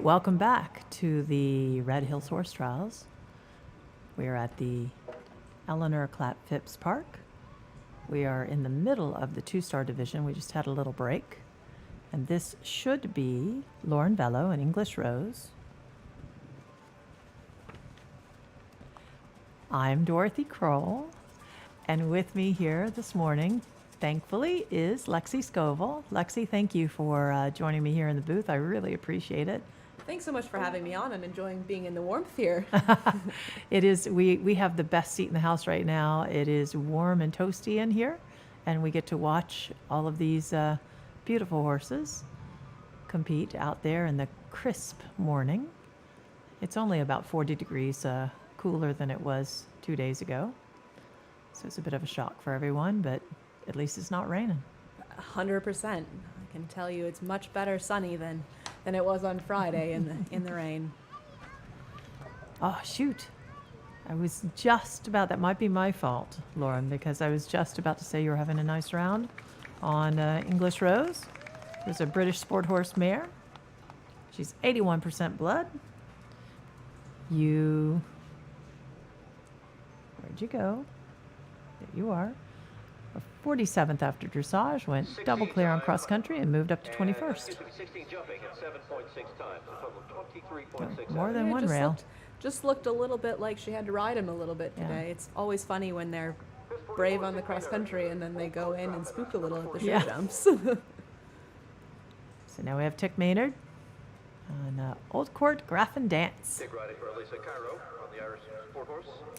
Welcome back to the Red Hills Horse Trials. We are at the Eleanor Clapp Phipps Park. We are in the middle of the 2-star division. We just had a little break. And this should be Lauren Bello and English Rose. I'm Dorothy Kroll, and with me here this morning, thankfully, is Lexi Scoville. Lexi, thank you for joining me here in the booth. I really appreciate it. Thanks so much for having me on. I'm enjoying being in the warmth here. It is, we have the best seat in the house right now. It is warm and toasty in here, and we get to watch all of these beautiful horses compete out there in the crisp morning. It's only about 40 degrees cooler than it was 2 days ago. So it's a bit of a shock for everyone, but at least it's not raining. 100%. I can tell you it's much better sunny than it was on Friday in the rain. Oh, shoot. I was just about, that might be my fault, Lauren, because I was just about to say you were having a nice round on English Rose. There's a British sport horse mare. She's 81% blood. Where'd you go? There you are. 47th after dressage, went double clear on cross country and moved up to 21st. More than one rail. Just looked a little bit like she had to ride him a little bit today. Yeah. It's always funny when they're brave on the cross country and then they go in and spook a little at the show Yeah. jumps. So now we have Tick Maynard on Old Court Graffin Dance.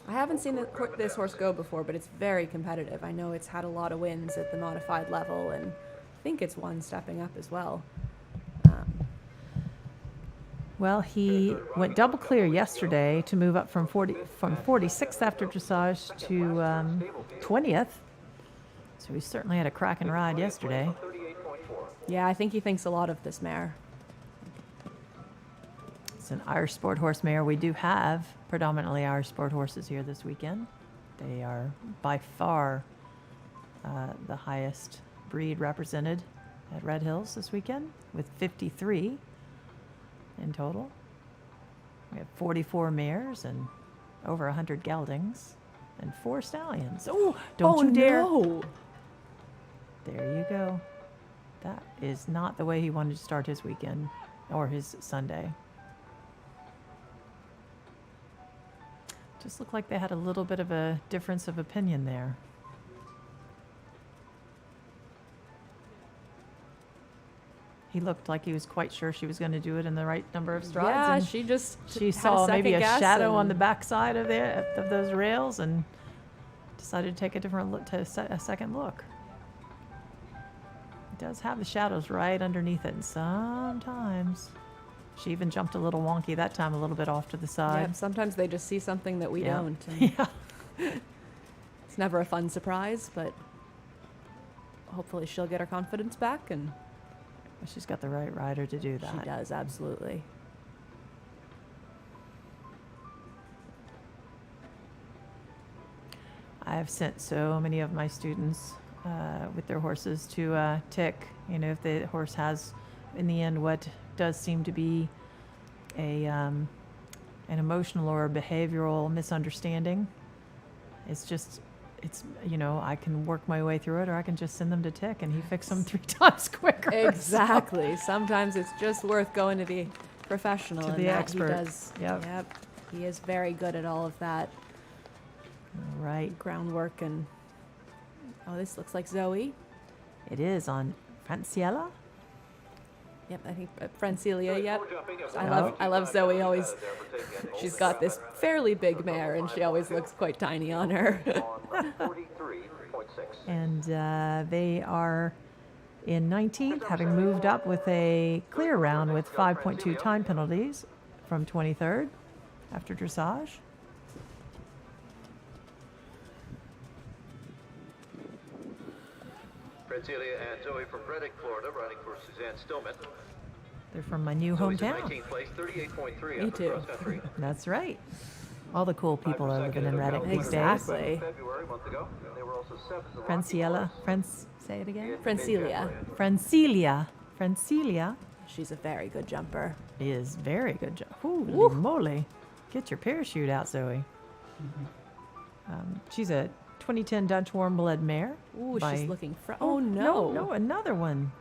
I haven't seen this horse go before, but it's very competitive. I know it's had a lot of wins at the modified level, and I think it's one stepping up as well. Well, he went double clear yesterday to move up from 46th after dressage to 20th. So he certainly had a cracking ride yesterday. Yeah, I think he thinks a lot of this mare. It's an Irish sport horse mare. We do have predominantly Irish sport horses here this weekend. They are by far the highest breed represented at Red Hills this weekend, with 53 in total. We have 44 mares and over 100 geldings and 4 stallions. Oh, don't you dare. No. There you go. That is not the way he wanted to start his weekend or his Sunday. Just looked like they had a little bit of a difference of opinion there. He looked like he was quite sure she was going to do it in the right number of strides. Yeah, and she just she had saw maybe a second guess shadow on and- the backside of those rails and decided to take a different look, a second look. It does have the shadows right underneath it, and sometimes she even jumped a little wonky that time, a little bit off to the side. Yeah, sometimes they just see something that we Yeah. don't. And Yeah. It's never a fun surprise, but hopefully she'll get her confidence back, and But she's got the right rider to do that. she does, absolutely. I have sent so many of my students with their horses to Tick. You know, if the horse has, in the end, what does seem to be an emotional or behavioral misunderstanding, it's, you know, I can work my way through it, or I can just send them to Tick and he fixes them 3 times quicker. Exactly. Sometimes it's just worth going to the professional. To and the that expert. He does. Yep. He is very good at all of that Right. groundwork. And oh, this looks like Zoe. It is on Franciella. Yep, I think Francilia. Yep. Oh. I love Zoe. Always, she's got this fairly big mare, and she always looks quite tiny on her. And they are in 19th, having moved up with a clear round with 5.2 time penalties from 23rd after dressage. Celia and Zoe from Reddick, Florida, riding for Suzanne Stillman. They're from my new Zoe's in hometown. 19th place, 38.3 Me after too. cross country. That's right. All the cool people are living in Reddick these days. Exactly. February, a month ago. They were also 7th in Franciella. Say it again. Francilia. Francilia. Francilia She's a very good jumper. Is very good job. Holy Woo. moly. Get your parachute out, Zoe. She's a 2010 Dutch warm-blood mare. Ooh, by- she's looking oh no. No, another one.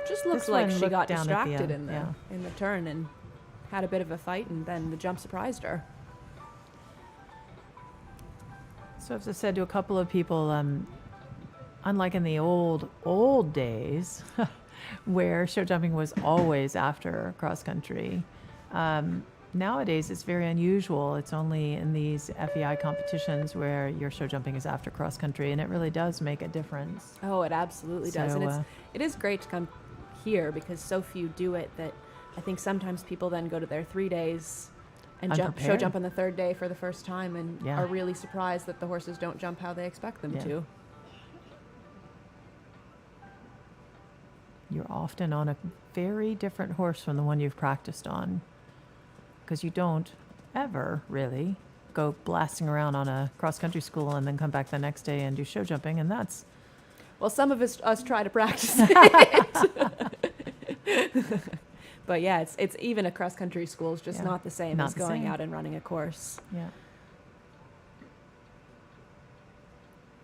Just looks This like one she looked got down at the distracted end, in the turn and had a bit of a fight, and then the jump surprised her. So as I said to a couple of people, unlike in the old days, where show jumping was always after cross country, nowadays it's very unusual. It's only in these FEI competitions where your show jumping is after cross country, and it really does make a difference. Oh, it absolutely does. So, And it is great to come here because so few do it that I think sometimes people then go to their 3 days and show Unprepared. jump on the third day for the first time and Yeah. are really surprised that the horses don't jump how they expect them Yeah. to. You're often on a very different horse from the one you've practiced on, because you don't ever really go blasting around on a cross-country school and then come back the next day and do show jumping, and that's Well, some of us try to practice it. But yeah, it's even a cross country school is just Yeah. not the same Not as the going same. out and running a course. yeah.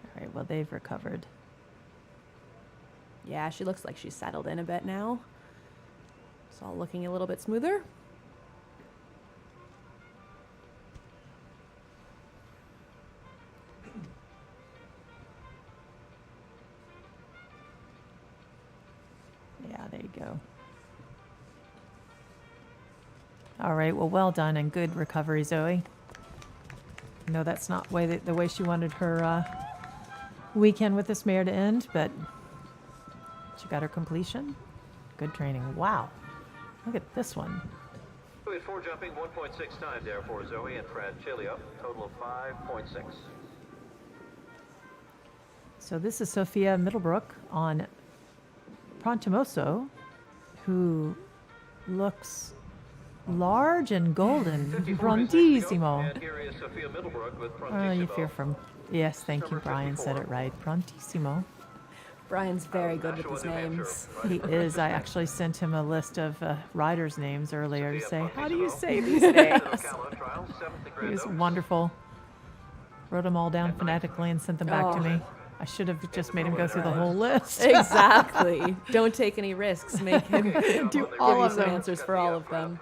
All right, well, they've recovered. Yeah, she looks like she's settled in a bit now. It's all looking a little bit smoother. Yeah, there you go. All right, well, well done and good recovery, Zoe. No, that's not the way she wanted her weekend with this mare to end, but she got her completion. Good training. Wow. Look at this one. We had 4 jumping, 1.6 times there for Zoe and Francilia, total of 5.6. So this is Sophia Middlebrook on Prontomoso, who looks large and golden. 54 minutes to go, Prontissimo. and here is Sophia Middlebrook with Oh, you Prontissimo. fear from. Yes, thank you, Number Brian. Said 54. it right. Prontissimo. Brian's very good with Nashua, his New Hampshire. names. He is. I actually sent him a list of riders' names earlier to say, Sophia how do you Prontissimo. say these names? Ocala trial, 7th at He was Grand Oaks. wonderful. Wrote them all down phonetically and sent them back to Oh. me. I should have just made him go through the whole list. Exactly. Don't take any risks. Make him Do give all you of some them. answers for all of them.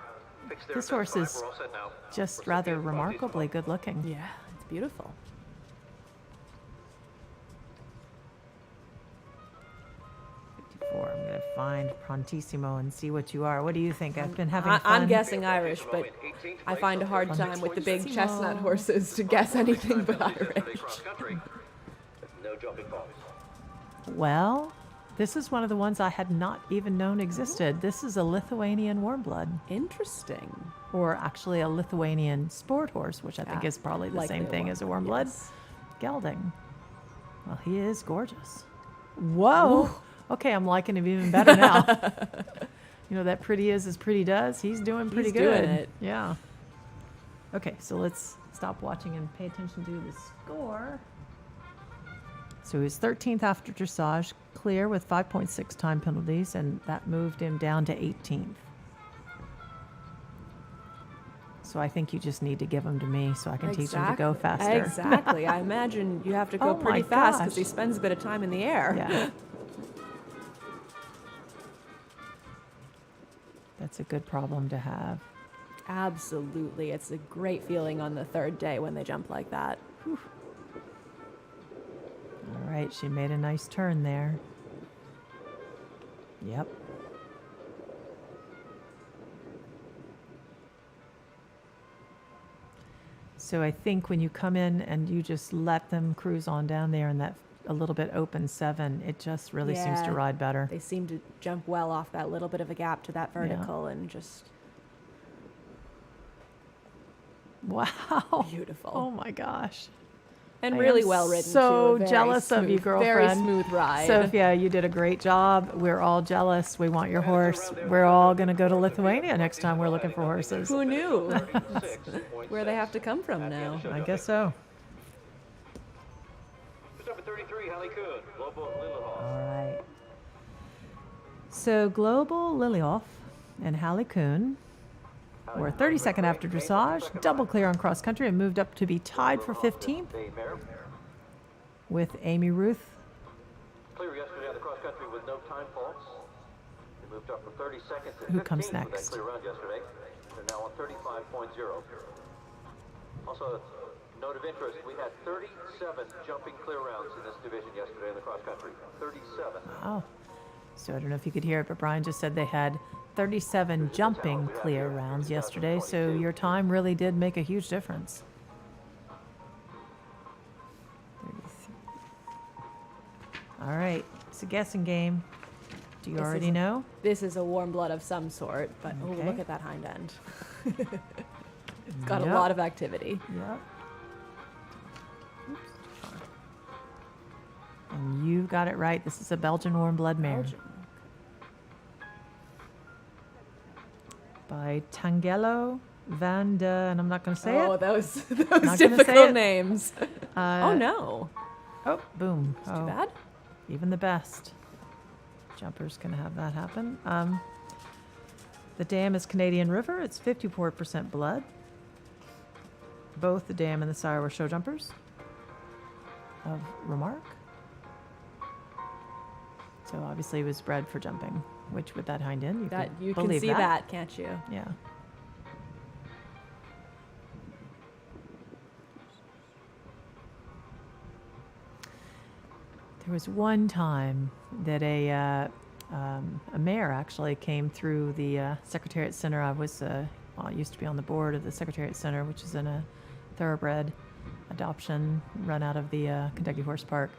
Fixed there This at horse 5. is We're all set now. Just For rather Sophia remarkably Prontissimo. good looking. Yeah, it's beautiful. 54. I'm going to find Prontissimo and see what you are. What do you think? I've been having I'm fun. guessing Irish, but I find a hard time with the big chestnut horses to guess anything but Irish. No jumping balls. Well, this is one of the ones I had not even known existed. This is a Lithuanian warmblood, Interesting. or actually a Lithuanian sport horse, which I think Ah, is probably the like same the thing one- as a warmblood. yes. Gelding. Well, he is gorgeous. Whoa. Okay, I'm liking him even better now. You know, that pretty is as pretty does. He's doing pretty He's good. doing it. Yeah. Okay, so let's stop watching and pay attention to the score. So he's 13th after dressage, clear with 5.6 time penalties, and that moved him down to 18th. So I think you just need to give him to me so I can teach him to go faster. Exactly. I imagine you have to go Oh my pretty fast because he gosh. spends a bit of time in the air. Yeah. That's a good problem to have. Absolutely. It's a great feeling on the third day when they jump like that. All right, she made a nice turn there. Yep. So I think when you come in and you just let them cruise on down there in that a little bit open 7, it just really seems to Yeah. ride better. They seem to jump well off that little bit of a gap to that vertical and just Wow. beautiful. Oh my gosh. and I really am well ridden. so too. A very jealous of you, smooth- Very girlfriend. smooth ride. Sophia, you did a great job. We're all jealous. We want your horse. We're all going to go to Lithuania next time we're looking for horses. Who knew? Where they have to come from now. I guess so. Number 33, Hallie Kuhn, Global Lillehoff. All right. So Global Lilyoff and Hallie Kuhn were 32nd after dressage, double clear on cross country, and moved up to be tied for 15th with Amy Ruth. Clear yesterday on the cross country with no time faults. They moved up from 32nd to 15th Who comes with that next? clear round yesterday. They're now on 35.0. Also, note of interest, we had 37 jumping clear rounds in this division yesterday in the cross country. 37. Wow. So I don't know if you could hear it, but Brian just said they had 37 jumping clear rounds yesterday, so your time really did make a huge difference. 33. All right, it's a guessing game. Do you This already is- know? This is a warm blood of some sort, but oh, Okay. look at that hind end. It's got Yep. a lot of activity. Yep. Oops. And you got it right. This is a Belgian warm blood mare. Belgium. By Tangelo van de, and I'm not going to say Oh, it. those gonna say difficult it. names. Oh no, Oh, boom. it's too bad. Even the best jumpers can have that happen. The dam is Canadian River. It's 54% blood. Both the dam and the sire were show jumpers of remark. So obviously it was bred for jumping, which with that hind end, That could you can believe see that, can't you? Yeah. There was one time that a mayor actually came through the Secretariat Center. I used to be on the board of the Secretariat Center, which is in a thoroughbred adoption run out of the Kentucky Horse Park.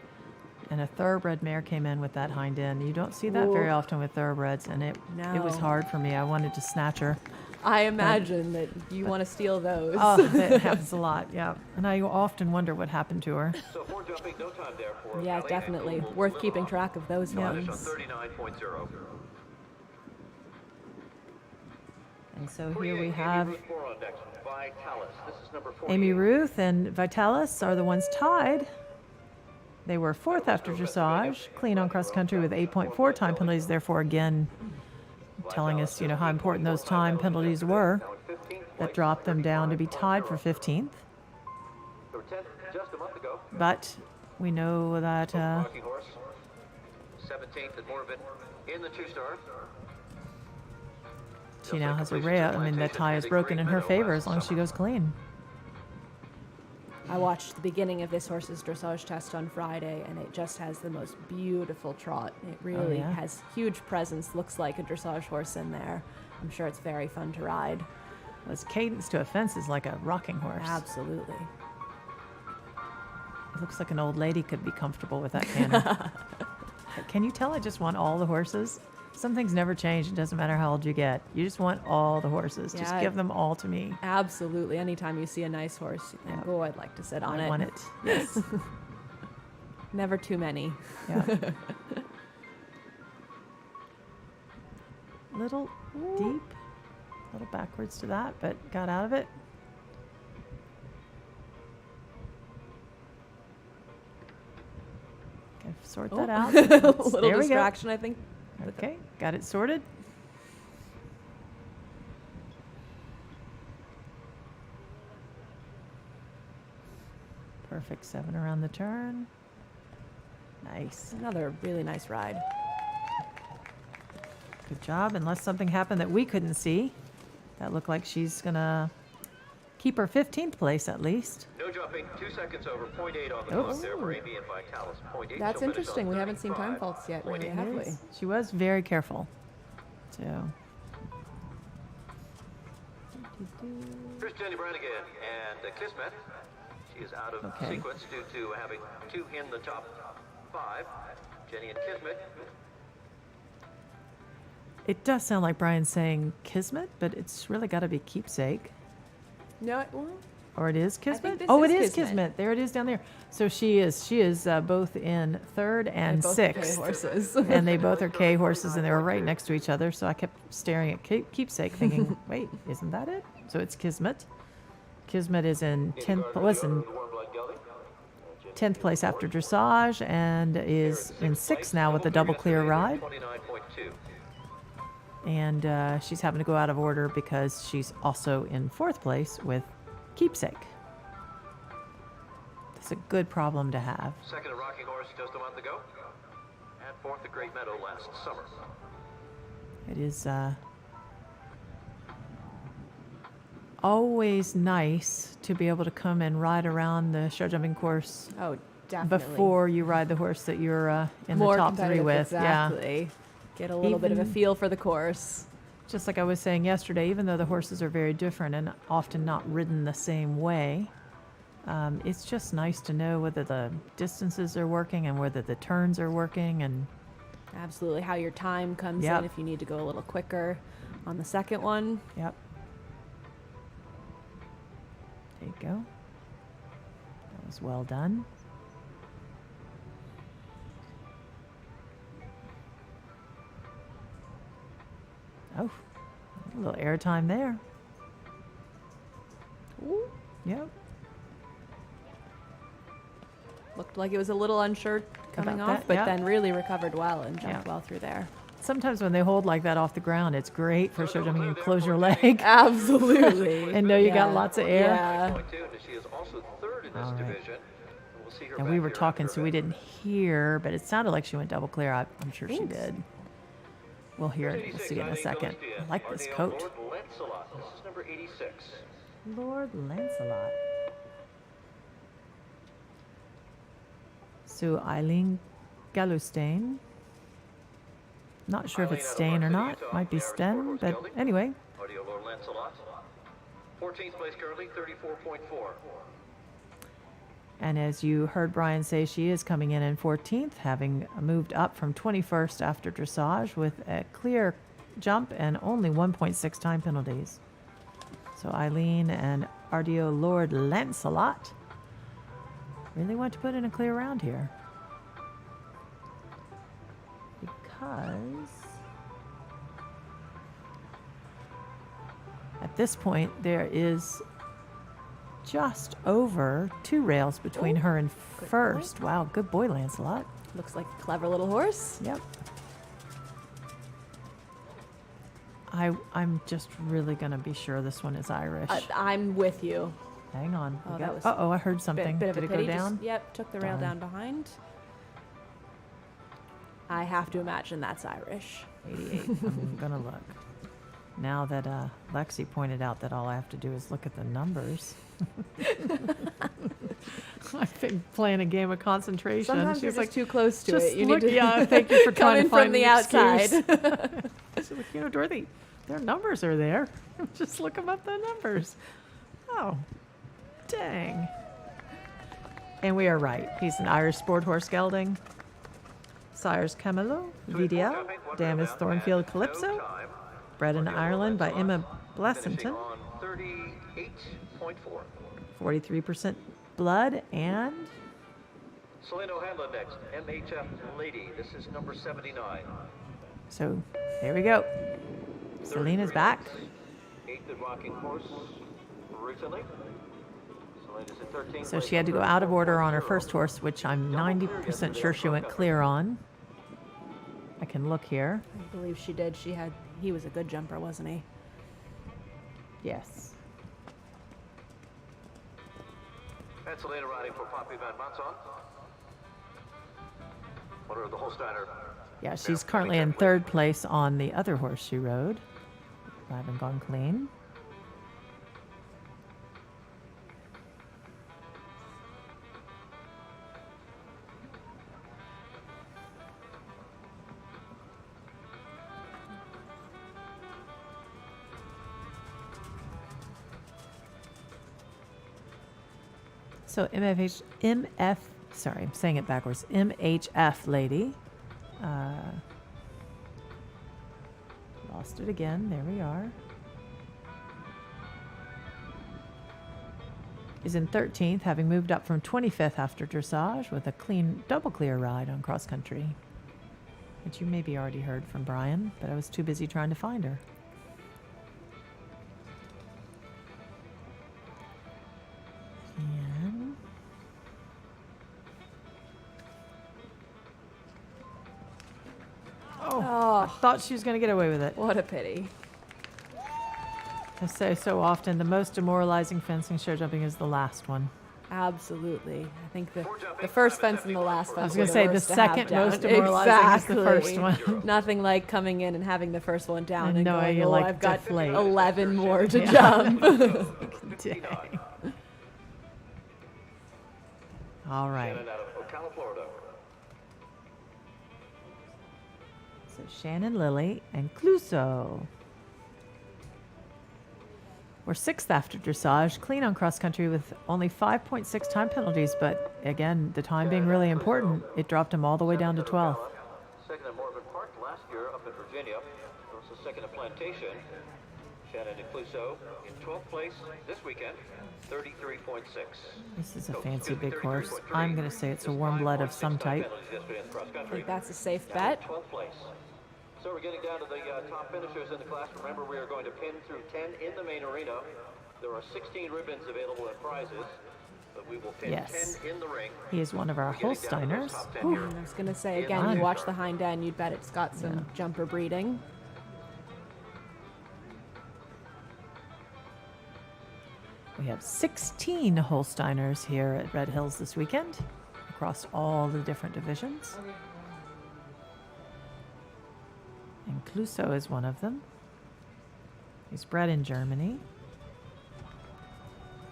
And a thoroughbred mare came in with that hind end. You don't see that very Ooh. often with thoroughbreds, and it was No. hard for me. I wanted to snatch her. I imagine that you want to steal those. Oh, that happens a lot, yeah. And I often wonder what happened to her. So 4 jumping, no time there for Yeah, Hallie definitely. and Kuhn. Worth keeping track of those Yeah. Finish on ones. 39.0. And so here we have Amy Ruth Moore on next. Vitalis. This is number 48. Amy Ruth and Vitalis are the ones tied. They were 4th after dressage, clean on cross country with 8.4 time penalties, therefore again telling us, how important those time penalties were. Now in 15th That place, dropped them down to be tied for 15th. They were 10th just a month ago. But we know that Rocky horse. 17th at Morbid in the 2-star. she now has a rail. I mean, that tie is broken in her favor as long as she goes clean. I watched the beginning of this horse's dressage test on Friday, and it just has the most beautiful trot. It really yeah? has huge presence, looks like a dressage horse in there. I'm sure it's very fun to ride. Its cadence to a fence is like a rocking horse. Absolutely. It looks like an old lady could be comfortable with that cannon. Can you tell I just want all the horses? Some things never change. It doesn't matter how old you get. You just want all the horses. Just Yeah. give them all to me. Absolutely. Anytime you see a nice horse, you think, Yep. oh, I'd like to sit on I it. want it. Yes. Never too many. Yeah. Little deep, a little backwards to that, but got out of it. Okay, sort that out. a There little we go. distraction, I think. Okay, got it sorted. Perfect 7 around the turn. Nice. Another really nice ride. Good job. Unless something happened that we couldn't see. That looked like she's going to keep her 15th place at least. No jumping, 2 seconds over, 0.8 on the Oops. clock there for Amy and Vitalis. 0.8. That's She'll finish interesting. on We haven't seen time 35.8. faults yet, really, have we? She was very careful. So, Here's Jenny Brannigan and Kismet. She is out of Okay. sequence due to having 2 in the top 5. Jenny and Kismet. it does sound like Brian's saying Kismet, but it's really got to be Keepsake. No, well, Or it is Kismet? this Oh, is it is Kismet. Kismet. There it is down there. So she is both in 3rd and both are K 6th. horses. And they both are K horses, and they were right next to each other. So I kept staring at Keepsake, thinking, "Wait, isn't that it?" So it's Kismet. Kismet is in 10th place after dressage, and is in 6th now with a double clear ride. 29.2. And she's having to go out of order because she's also in 4th place with Keepsake. That's a good problem to have. Second, a rocking horse just a month ago. And fourth, the Great Meadow last summer. It is always nice to be able to come and ride around the show jumping course Oh, definitely. before you ride the horse that you're in More the top 3 competitive, with. Yeah. exactly. Get a little bit of a Even- feel for the course. Just like I was saying yesterday, even though the horses are very different and often not ridden the same way, it's just nice to know whether the distances are working and whether the turns are working. And Absolutely. How your time comes Yep. in if you need to go a little quicker on the second one. yep. There you go. That was well done. Oh, a little airtime there. Ooh. Yep. Looked like it was a little unsure coming About off, that, but yeah. then really recovered well and jumped Yeah. well through there. Sometimes when they hold like that off the ground, it's great for show jumping. You close your leg Absolutely. and know you got Yeah. lots of air. Yeah. Point two, and she is also third in this All right. division. We'll see her And back we were here talking, after so we a bit. didn't hear, but it sounded like she went double clear. I'm sure she Thanks. did. We'll hear it. We'll see it in a second. I like this coat. Lord Lancelot. This is number 86. Lord Lancelot. So Eileen Gallustain. Not sure if it's Stain or not. Might be Sten, but anyway. Audio Lord Lancelot. 14th place currently, 34.4. And as you heard Brian say, she is coming in 14th, having moved up from 21st after dressage with a clear jump and only 1.6 time penalties. So Eileen and Ardio Lord Lancelot really want to put in a clear round here. Because at this point there is just over 2 rails between her and first. Wow, good boy, Lancelot. Looks like a clever little horse. Yep. I'm just really gonna be sure this one is Irish. I'm with you. Hang on. Oh, We that got- was Uh-oh, I heard something. Bit of Did a it go pity. down? Yep, took the rail Darn. down behind. I have to imagine that's Irish. 88. I'm gonna look. Now that Lexi pointed out that all I have to do is look at the numbers. I've been playing a game of concentration. Sometimes She's you're like, just too close to just it. You look, need to yeah, thank you for come trying in to find from the an outside. excuse. She's like, you know, Dorothy, their numbers are there. Just look them up, the numbers. Oh, dang. And we are right. He's an Irish sport horse gelding. Sires Camelo, Vidiel, dam is Thornfield Calypso, bred in Ireland by Emma Blessington, On 38.4. 43% blood, and Selena O'Hanlon next. MHF Lady. This is number 79. so there we go. Selena's back. 8th at Rocking Horse recently. Selena's in 13th So place, she had to go out of order on her 34.0. first horse, which I'm 90% sure she went clear on. I can look here. I believe she did. He was a good jumper, wasn't he? Yes. And Selena riding for Poppy Van Matson. Winner of the Holsteiner. Yeah, she's currently in 3rd place on the other horse she rode. I haven't gone clean. So sorry, I'm saying it backwards. MHF lady. Lost it again. There we are. Is in 13th, having moved up from 25th after dressage with a clean double clear ride on cross country. Which you maybe already heard from Brian, but I was too busy trying to find her. And I thought she was going to get away with it. What a pity. I say so often, the most demoralizing fencing show jumping is the last one. Absolutely. I think the first fence and the last fence. I was going to say the second most demoralizing is the first one. Nothing like coming in and having the first one down And and knowing going, you oh, like I've got deflate. 11 more to jump. Dang. All right. Shannon out of Ocala, Florida. So Shannon, Lily, and Cluso. We're 6th after dressage, clean on cross country with only 5.6 time penalties, but again, the time being really important, it dropped him all the way down to 12th. Second at Morven Park last year up in Virginia. Also second at Plantation. Shannon and Cluso in 12th place this weekend, 33.6. This is a fancy big horse. I'm going to say it's a warm blood of some type. I think that's a safe bet. 12th place. So we're getting down to the top finishers in the class. Remember, we are going to pin through 10 in the main arena. There are 16 ribbons available at prizes, but we will pin Yes. 10 in the ring. He is one of our Holsteiners. I was going to say, again, you watch the hind end, you'd bet it's got some jumper breeding. We have 16 Holsteiners here at Red Hills this weekend, across all the different divisions. And Cluso is one of them. He's bred in Germany.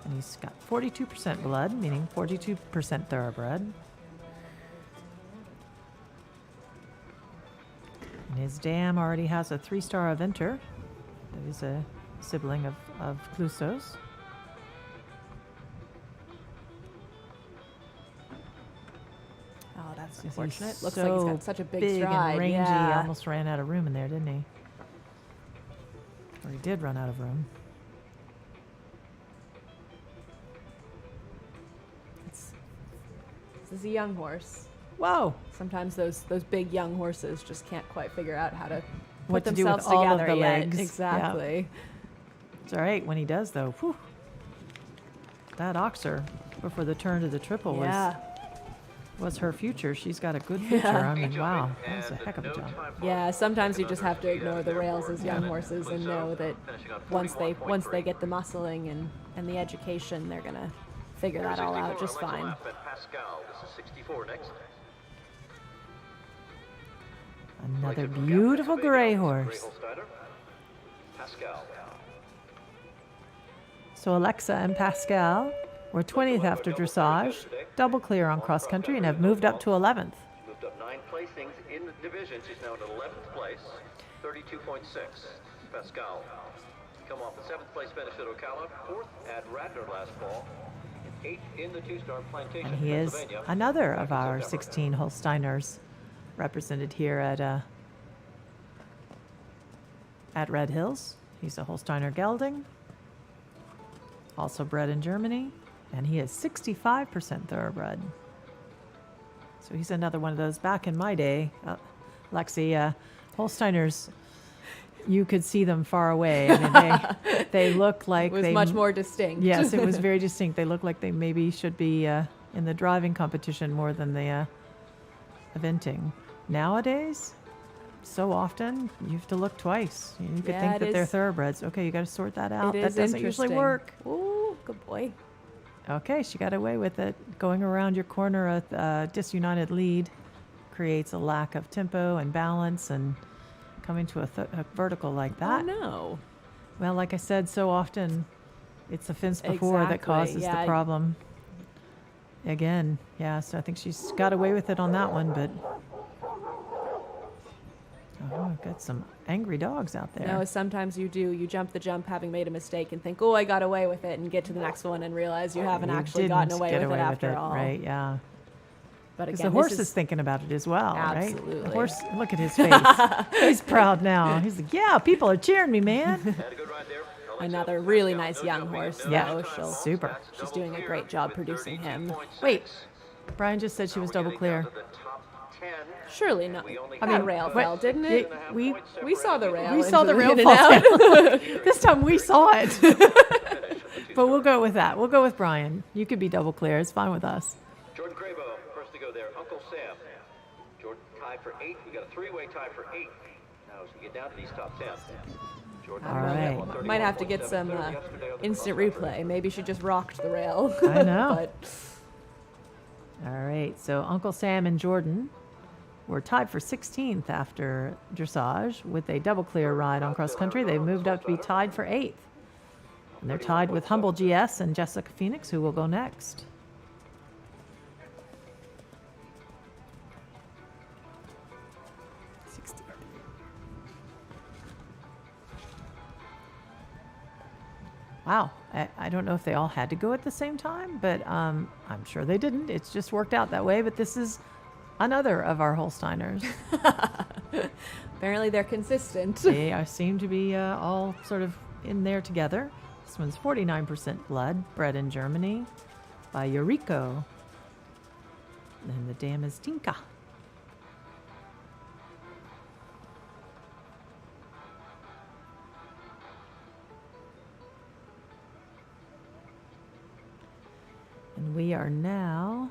And he's got 42% blood, meaning 42% thoroughbred. And his dam already has a 3-star eventer. That is a sibling of Cluso's. Oh, that's He's unfortunate. Looks so like he's got such a big stride. and rangy. Yeah. He almost ran out of room in there, didn't he? Or he did run out of room. This is a young horse. Whoa! Sometimes those big young horses just can't quite figure out how to What put to do with themselves all of together the yet. legs. Exactly. It's all right when he does, though. Whew. That oxer before the turn to the triple was her future. She's got a good future. I mean, wow, that was a heck of a jump. Yeah, sometimes you just have to ignore the rails as young horses and know that once they get the muscling and the education, they're gonna figure that all out just fine. Pascal, this is 64 next. Another beautiful gray horse. Pascal. So Alexa and Pascal were 20th after dressage, double clear on cross country, and have moved up to 11th. Moved up 9 placings in the division. She's now in 11th place, 32.6. Pascal. Come off the 7th place finish at Ocala, 4th at Radnor last fall, 8th in the 2-star Plantation. And he is Pennsylvania. another of our 16 Holsteiners represented here at Red Hills. He's a Holsteiner gelding, also bred in Germany, and he is 65% thoroughbred. So he's another one of those. Back in my day, Lexi, Holsteiners, you could see them far away. I mean, they look like It was much more distinct. Yes, it was very distinct. They look like they maybe should be in the driving competition more than the eventing. Nowadays, so often you have to look twice. You could Yeah, think it that they're is- thoroughbreds. Okay, you got to sort that out. It That is doesn't usually interesting. work. Ooh, good boy. Okay, she got away with it. Going around your corner, a disunited lead creates a lack of tempo and balance, and coming to a vertical like that. Oh no. Well, like I said, so often it's the fence before that Exactly, causes yeah. the problem. Again, yeah, so I think she's got away with it on that one, but I've got some angry dogs out there. No, sometimes you do. You jump the jump having made a mistake and think, oh, I got away with it, and get to the next one and realize you haven't You actually gotten didn't away get with away it with after it, all. right? Yeah. But Because again, the horse this is thinking about it as well, right? The Absolutely. horse, look at his face. He's proud now. He's like, yeah, people are cheering me, man. Had a good ride there. another really nice young horse. Yeah, though. super. She's doing a great job producing him. Wait, Brian just said she was double clear. Surely not. I That mean, rail what- fell, didn't it? we We saw the rail. we saw into the rail in and fall out. down. This time we saw it. But we'll go with that. We'll go with Brian. You could be double clear. It's fine with us. Jordan Crabo, first to go there. Uncle Sam. Jordan tied for 8th. We got a three-way tie for 8th. Now as we get down to these top 10. Jordan All right. Might have to get some instant replay. Maybe she just rocked the rail. I know. But All right, so Uncle Sam and Jordan were tied for 16th after dressage with a double clear ride on cross country. They've moved up to be tied for 8th. And they're tied with Humble GS and Jessica Phoenix, who will go next. Wow, I don't know if they all had to go at the same time, but I'm sure they didn't. It's just worked out that way, but this is another of our Holsteiners. apparently they're consistent. They seem to be all sort of in there together. This one's 49% blood, bred in Germany by Yuriko. And the dam is Tinka. And we are now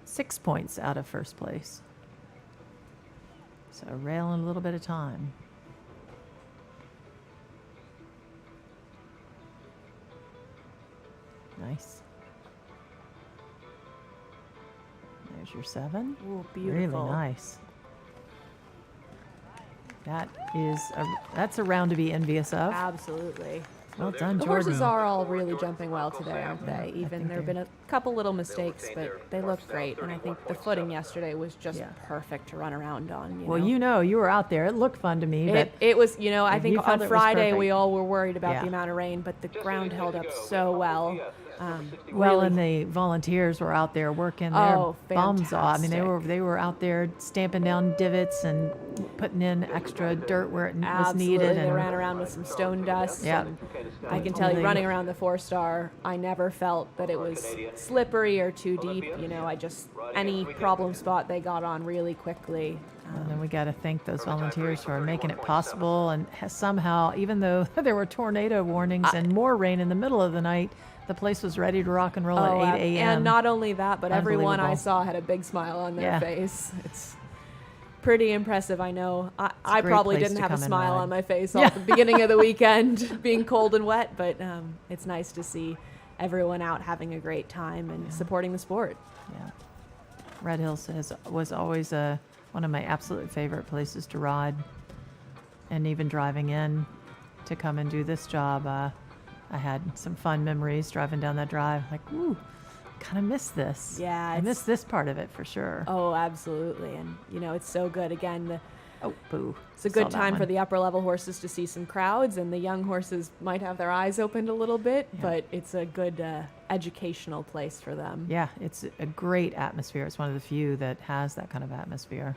6 points out of first place. So rail in a little bit of time. Nice. There's your 7. Ooh, beautiful. Really nice. That's a round to be envious of. Absolutely. Well done, The Jordan. horses are all really jumping well today, aren't they? Even think there have been a couple little mistakes, but they look great. And I think the footing yesterday was just perfect to run around on. Well, you were out there. It looked fun to me. But It was, I if think you felt on it was Friday perfect. we all were worried about Yeah. the amount of rain, but the ground held up so well. Well, really- and the volunteers were out there working their Oh, bums off. I mean, fantastic. they were out there stamping down divots and putting in extra dirt where it was Absolutely. needed. They And ran around with some stone dust. Yeah. And I can tell you, running around the 4-star, I never felt that it was slippery or too deep. I just, any problem spot they got on really quickly. And then we got to thank those volunteers for making it possible. And somehow, even though there were tornado warnings and more rain in the middle of the night, the place was ready to rock and roll at 8 a.m. And not only that, but everyone I Unbelievable. saw had a big smile on their Yeah. face. It's pretty impressive, I know. I great probably place didn't to have a come and smile ride. on my face all at the beginning of the weekend, being cold and wet, but it's nice to see everyone out having a great time and supporting the sport. Yeah. Red Hills was always one of my absolute favorite places to ride. And even driving in to come and do this job, I had some fun memories driving down that drive. Like, ooh, kind of miss this. Yeah, I miss this part of it for sure. Oh, absolutely. And, it's so good. Again, Oh, boo. it's a good time for the upper level horses to see some crowds, and the young horses might have their eyes opened a little bit, but it's a good educational place for them. Yeah, it's a great atmosphere. It's one of the few that has that kind of atmosphere.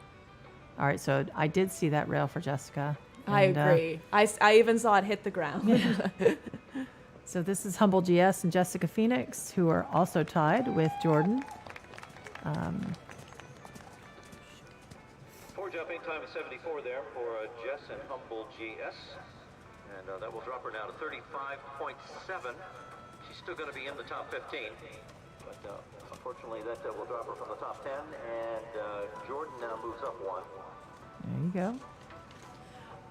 All right, so I did see that rail for Jessica. I and, agree. I even saw it hit the ground. So this is Humble GS and Jessica Phoenix, who are also tied with Jordan. Four jumping time is 74 there for Jess and Humble GS. And that will drop her now to 35.7. She's still going to be in the top 15. But unfortunately, that will drop her from the top 10. And Jordan now moves up 1. There you go.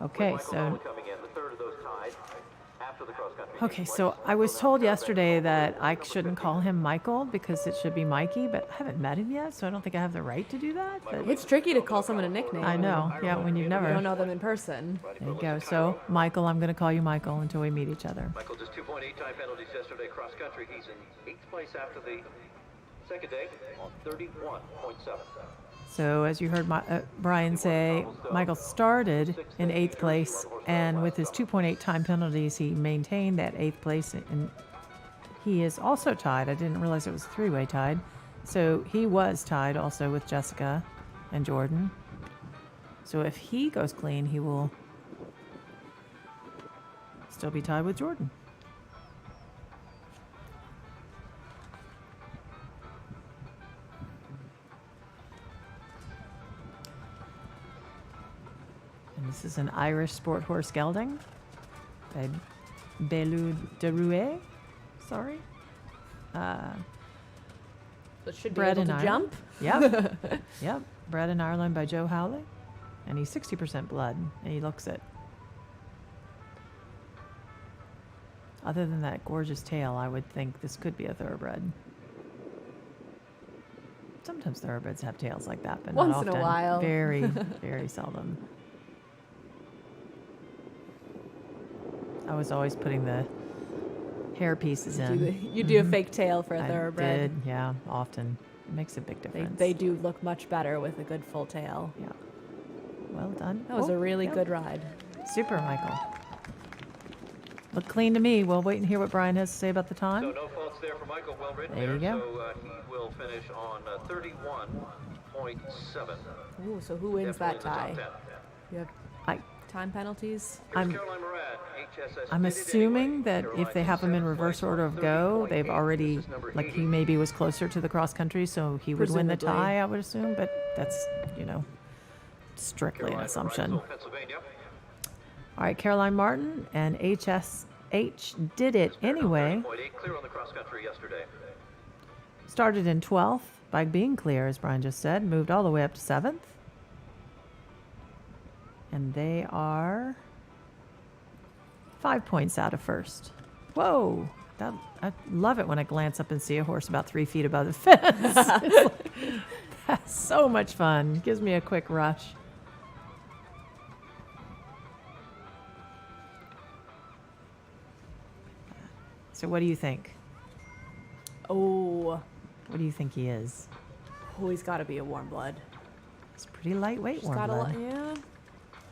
Okay, Michael so Nolan coming in, the third of those tied after the cross country. okay, so I was told yesterday that I shouldn't call him Michael because it should be Mikey, but I haven't met him yet, so I don't think I have the right to do that. But It's tricky to call someone a nickname. I know, yeah, when you've You don't never. know them in person. There you go. So Michael, I'm going to call you Michael until we meet each other. Michael just 2.8 time penalties yesterday cross country. He's in 8th place after the second day on 31.7. So as you heard Brian say, Michael started in 8th place, and with his 2.8 time penalties, he maintained that 8th place, and he is also tied. I didn't realize it was a 3-way tied. So he was tied also with Jessica and Jordan. So if he goes clean, he will still be tied with Jordan. And this is an Irish sport horse gelding by Belu de Rouet. Sorry. That should be Bred able in to jump. Ireland. Yep. Yep. Bred in Ireland by Joe Howley. And he's 60% blood, and he looks it. Other than that gorgeous tail, I would think this could be a thoroughbred. Sometimes thoroughbreds have tails like that, but Once not in a often. while. Very, very seldom. I was always putting the hair pieces in. You do a fake tail for a I thoroughbred. did, yeah, often. It makes a big difference. They do look much better with a good full tail. Yeah. Well done. That was Oh, a really yep. good ride. Super, Michael. Look clean to me. We'll wait and hear what Brian has to say about the time. So no faults there for Michael. Well written There you go. So he will finish on 31.7. Ooh, so who wins that tie? Definitely in the top 10. You have I, time penalties? Here's Caroline Moran, HSS I'm did it assuming anyway. that if they have him in reverse order of go, they've already, like he maybe was closer to the cross country, so he would win the Presumably. tie, I would assume, but that's, strictly an assumption. Pennsylvania. All right, Caroline Martin and HSH did it anyway. 30.8 clear on the cross country yesterday. Started in 12th by being clear, as Brian just said, moved all the way up to 7th. And they are 5 points out of first. Whoa. I love it when I glance up and see a horse about 3 feet above the fence. It's like, that's so much fun. Gives me a quick rush. So what do you think? Oh, What do you think he is? he's got to be a warm blood. It's pretty lightweight She's warm got blood. yeah.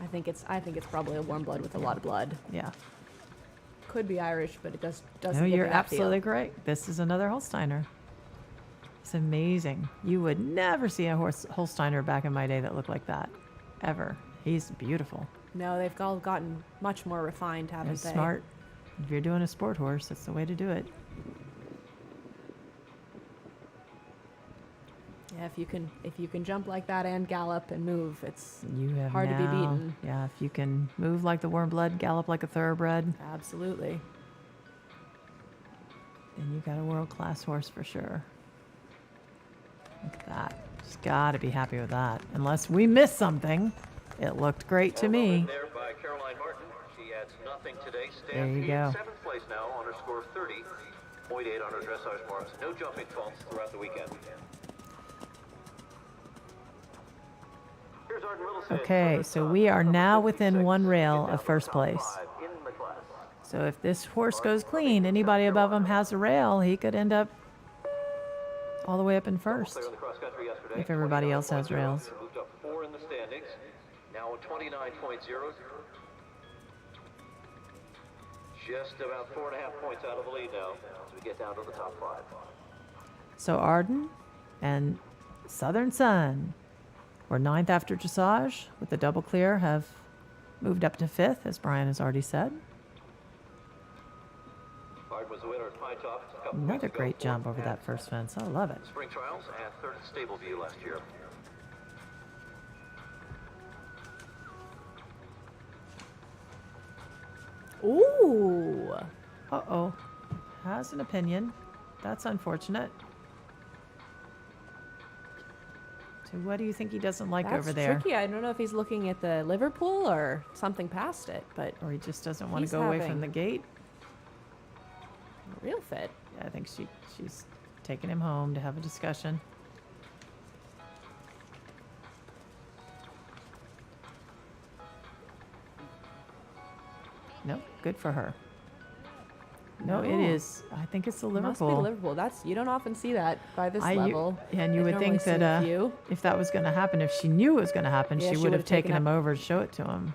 I think it's probably a warm blood with a lot of blood. Yeah. Could be Irish, but it doesn't. No, give you're me that absolutely feel. correct. This is another Holsteiner. It's amazing. You would never see a Holsteiner back in my day that looked like that, ever. He's beautiful. No, they've all gotten much more refined, haven't He's they? smart. If you're doing a sport horse, that's the way to do it. Yeah, if you can jump like that and gallop and move, it's You have hard to be now- beaten. Yeah, if you can move like the warm blood, gallop like a thoroughbred, Absolutely. then you got a world-class horse for sure. Look at that. Just got to be happy with that. Unless we missed something. It looked great to me. There by Caroline Martin. She adds nothing today. There you Stands go. in 7th place now on her score of 30.8 on her dressage marks. No jumping faults throughout the weekend. Here's Arden Middleton Okay, for the so top. we are Number now within 56, one rail down of to first top place. 5 in the class. So if this horse goes clean, anybody above him has a rail, he could end up all the way up in first. Clear on the cross country yesterday. If everybody else has 29.0. rails. Moved up 4 in the standings. Now at 29.0. Just about 4.5 points out of the lead now as we get down to the top 5. So Arden and Southern Sun were 9th after dressage with the double clear, have moved up to 5th, as Brian has already said. Arden was the winner at Pine Top a couple Another weeks ago. great jump Fourth over at that first fence. I love it. Spring trials and 3rd at Stable View last year. Ooh. Uh-oh. Has an opinion. That's unfortunate. So what do you think he doesn't like That's over there? tricky. I don't know if he's looking at the Liverpool or something past it, but Or he just doesn't want to He's go away having- from the gate? real fit. Yeah, I think she's taking him home to have a discussion. Nope, good for her. No, it No. is. I think it's the Liverpool. Must be Liverpool. You don't often see that by this level. And you They've would think normally that seen a few. if that was going to happen, if she knew it was going to happen, Yeah, she she would have would've taken taken him up- over to show it to him.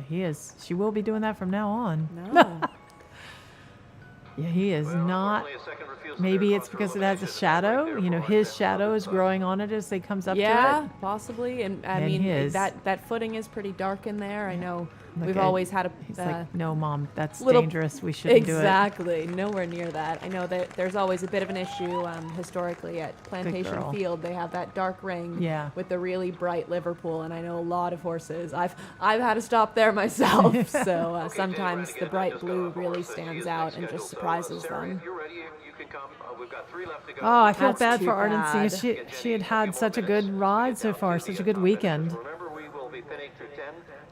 He is. She will be doing that from now on. No. Yeah, he is not. Unfortunately, a second refusal Maybe there it's caused her because it has a elimination. Right shadow. there You know, for his Arden. shadow is growing on it as they comes up to Yeah, it. possibly. And I And mean, his. that footing is pretty dark in there. I know Look we've at- always had a He's like, no, Mom, that's little- dangerous. We shouldn't do it. exactly nowhere near that. I know that there's always a bit of an issue historically at Plantation girl. Field. They have that dark ring Yeah. with the really bright Liverpool, and I know a lot of horses. I've had to stop there myself. So sometimes the bright blue really stands out and just surprises them. You're ready. You can come. We've got 3 left to go. Oh, I feel That's bad too for Arden bad. Sea. She had had such a good ride so far, such a good weekend. Remember, we will be pinning through 10.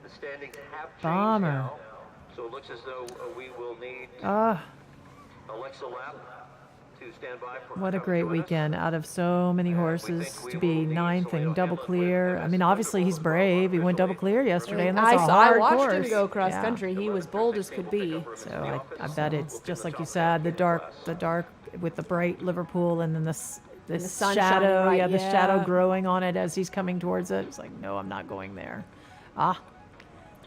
The standings have changed Bummer. now, so it looks as though we will need Alexa Lap to stand by for What a her great to join us. weekend. Out of so many horses to be ninth and double clear. I mean, obviously he's brave. He went double clear yesterday, and that's a I hard watched course. him go cross Yeah. country. He was bold as could be. So I bet it's just like you said, the dark with the bright Liverpool, and then this sun shining shadow, right, the shadow yeah. growing on it as he's coming towards it. It's like, no, I'm not going there.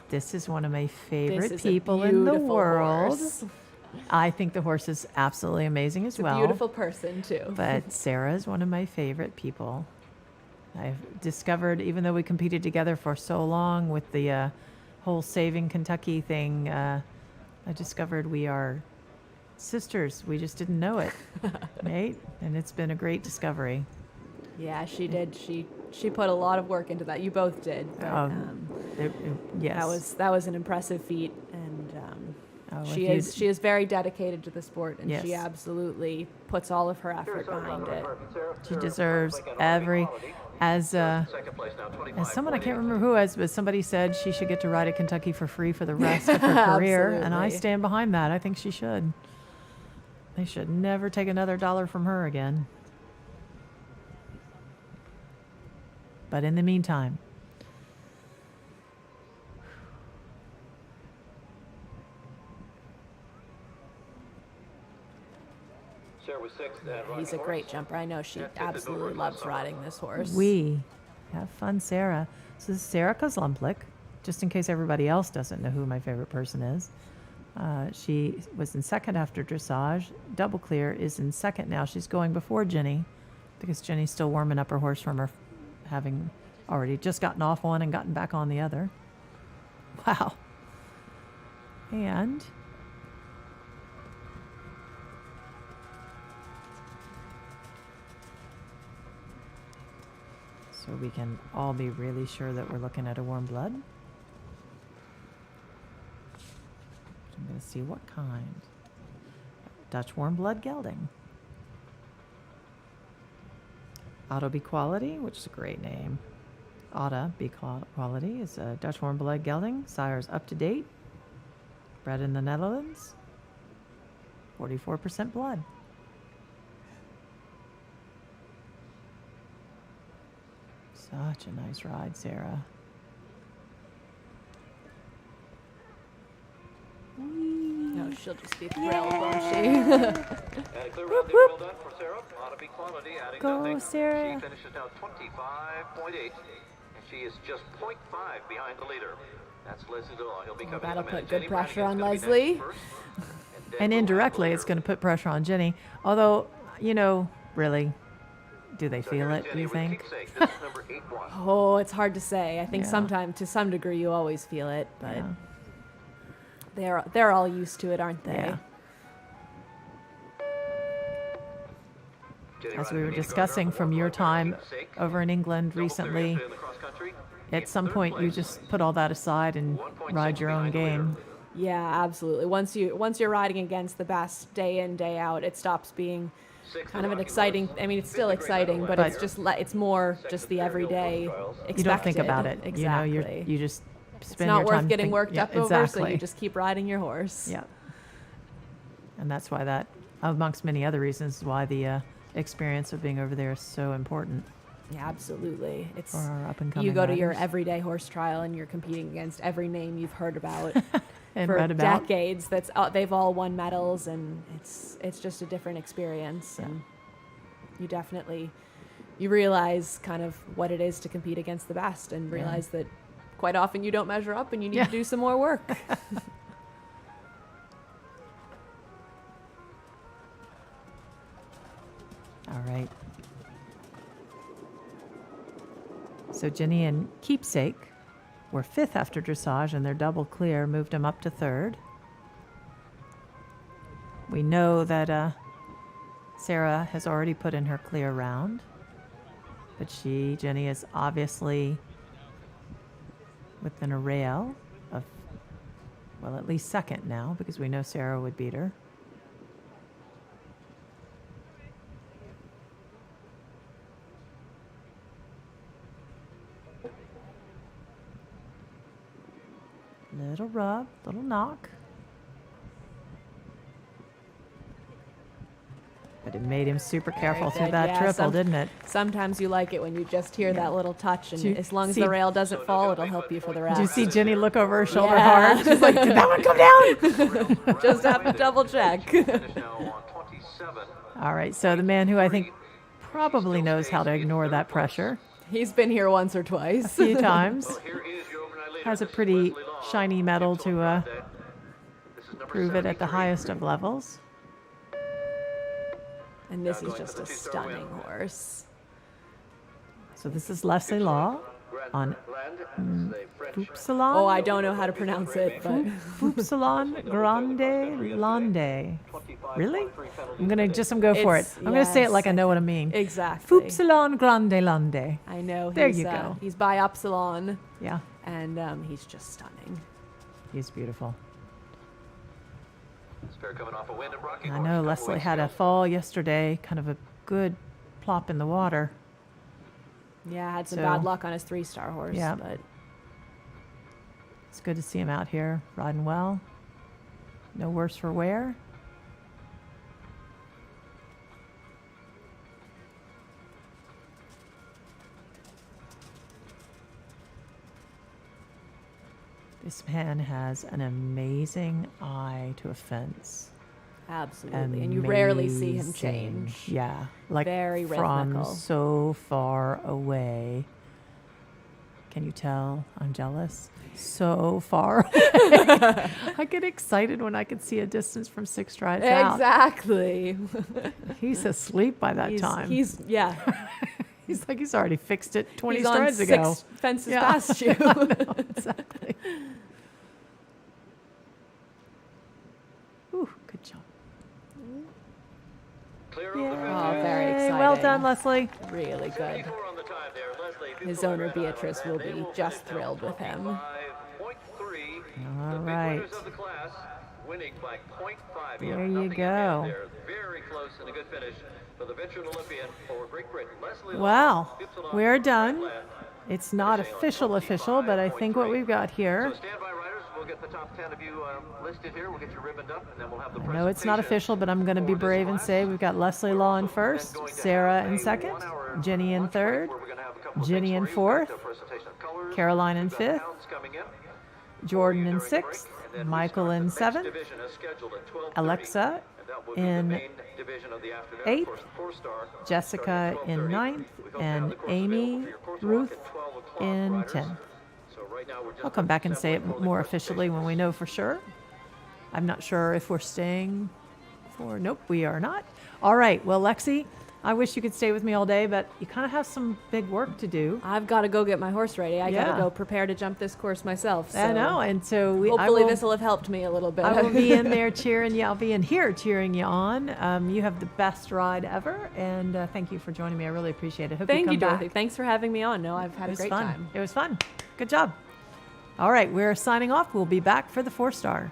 This is one of my favorite This is a people in the beautiful world. horse. I think the horse is absolutely amazing as It's a well. beautiful person too. But Sarah is one of my favorite people. I've discovered, even though we competed together for so long with the whole Saving Kentucky thing, I discovered we are sisters. We just didn't know it, right? And it's been a great discovery. Yeah, she did. She put a lot of work into that. You both did. But, Yes. that was an impressive feat, and she if you- is very dedicated to the sport, and she Yes. absolutely puts all of her effort behind it. She deserves every, as Second place now, 25. someone, I can't remember who was, but somebody said she should get to ride at Kentucky for free for the rest of her career, and I Absolutely. stand behind that. I think she should. They should never take another dollar from her again. But in the meantime, Sarah was 6th and riding He's a horse. great jumper. I know she absolutely loves riding this horse. we have fun, Sarah. So this is Sarah Kozlumplik, just in case everybody else doesn't know who my favorite person is. She was in second after dressage. Double clear is in second now. She's going before Jenny because Jenny's still warming up her horse from her having already just gotten off one and gotten back on the other. Wow. And so we can all be really sure that we're looking at a warm blood. I'm going to see what kind. Dutch warm blood gelding. Auto Be Quality, which is a great name. Auto Be Quality is a Dutch warm blood gelding. Sire's up to date. Bred in the Netherlands. 44% blood. Such a nice ride, Sarah. No, she'll just be thrilled, won't she? And a clear round there, well done for Sarah. Ought to be quality, adding Go, nothing. Sarah. She finishes now 25.8, and she is just 0.5 behind the leader. That's Leslie Delaw. He'll be coming in a That'll minute. put good Jenny pressure on Brannigan's gonna be Leslie. next first, then And we'll have indirectly, the it's leader. going to put pressure on Jenny. Although, you know, really, do they So feel here's it, Jenny you with think? keepsake. This is number 8-1. Oh, it's hard to say. I think Yeah. sometimes, to some degree, you always feel it, but Yeah. they're all used to it, aren't they? Yeah. Jenny As riding we were the Mean discussing Gardner, from your Warm Blood, time keepsake. over in England Double clear recently, yesterday in the cross country. at In some third point you place. just put all that aside and 1.6 ride your own behind the leader. game. Yeah, absolutely. Once you're riding against the best day in, day out, it stops being Sixth kind of an Rocky exciting. Horse. I mean, it's still Fifth grade exciting, medal but last it's year. just it's more just the everyday. Expected. You don't think about it. Exactly. You know, you just it's spend not your worth time getting worked yeah, up over, exactly. so you just keep riding your horse. Yeah. And that's why that, amongst many other reasons, why the experience of being over there is so important Yeah, absolutely. It's for our up and coming. you go to your everyday horse trial and you're competing against every name you've heard about and for read about. decades. That's they've all won medals, and it's just a different experience. Yeah. And you definitely you realize kind of what it is to compete against the best, and realize that quite often you don't measure up, and you need Yeah. to do some more work. All right. So Jenny and Keepsake were fifth after dressage, and their double clear moved them up to third. We know that Sarah has already put in her clear round, but Jenny, is obviously within a rail of, well, at least second now, because we know Sarah would beat her. Little rub, little knock. But it made him super careful through good. that Yeah, triple, didn't it? Sometimes you like it when you just hear that little touch, and Did you as long as see- the rail doesn't fall, it'll help you for the rest. Did you see Jenny look over her shoulder Yeah. hard? She's like, did that one come down? Just have to double check. Finish now on 27. All right, so the man who I think probably knows how to ignore that pressure He's been here once or a twice. few times, Here is your overnight leader. has a This is pretty Leslie Long. shiny medal to This is number prove it at the 73. highest of levels. And this is just a stunning horse. So this is Leslie Law on Land, say French. Upsilon. Oh, I don't know how to pronounce it, but Upsilon Grande Lande. 25, Really? 23 penalties I'm gonna today. just go for it. It's- I'm gonna say it yes, like I know what I mean. exactly. Upsilon Grande Lande. I know. There he's, you go. He's by Upsilon, Yeah, and he's just stunning. he's beautiful. Spare coming off a wind and rocking I horse. know Couple Leslie weeks had a ago. fall yesterday, kind of a good plop in the water. Yeah, had some So- bad luck on his 3-star horse, Yeah. but It's good to see him out here riding well. No worse for wear. This man has an amazing eye to a fence. absolutely. And you rarely see him Amazing. change. Yeah, like Very from rhythmical. so far away. Can you tell I'm jealous? So far away. I get excited when I can see a distance from 6 strides out. Exactly. He's asleep by that time. Yeah. He's like he's already fixed it 20 He's on strides 6 ago. fences Yeah. past you. I know, exactly. Ooh, good job. Clear Yay. of the fence. Oh, very Yay, exciting. well done, Leslie. Really good. 74 on the time there. Leslie, if you His pull owner that red Beatrice eye, will they be just finish now thrilled with him. 25.3. All The big right. winners of the class, winning by 0.5. There Nothing you in hand go. there. Very close and a good finish for the veteran Olympian for Great Britain, Leslie Long. Well, Upsilon we're done. Land. It's not official, but I think what we've got here. So stand by, riders. We'll get the top 10 of you listed here. We'll get you ribboned up, and then we'll have the I know it's not presentation official, but I'm going to be for this brave and class. say we've got Leslie Law in first, Going to Sarah have in a second, 1-hour Jenny in lunch break third, where we're gonna have a couple of Ginny things in for you. fourth, We've got a presentation of colors. Caroline in We've got fifth, hounds coming in. Jordan in during the break, sixth, and then we Michael start in the next seventh, division as scheduled at 12:30, Alexa and that will be the in main division of the afternoon. Of eighth, course, the 4-star Jessica starting at in 12:30. ninth, We hope to have and the course Amy available for your course walk Ruth at 12 o'clock, in riders. 10th. So right now we're just I'll come back and say it assembling for the more presentation. officially when we know for sure. I'm not sure if we're staying for, nope, we are not. All right, well, Lexi, I wish you could stay with me all day, but you kind of have some big work to do. I've got to go get my horse ready. I got Yeah. to go prepare to jump this course myself. So I know, and so hopefully this will have helped me a little bit. I will be in there cheering you. I'll be in here cheering you on. You have the best ride ever, and thank you for joining me. I really appreciate it. Hope Thank you you, come Dorothy. back. Thanks for having me on. No, I've had It a was great fun. time. It was fun. Good job. All right, we're signing off. We'll be back for the 4-star.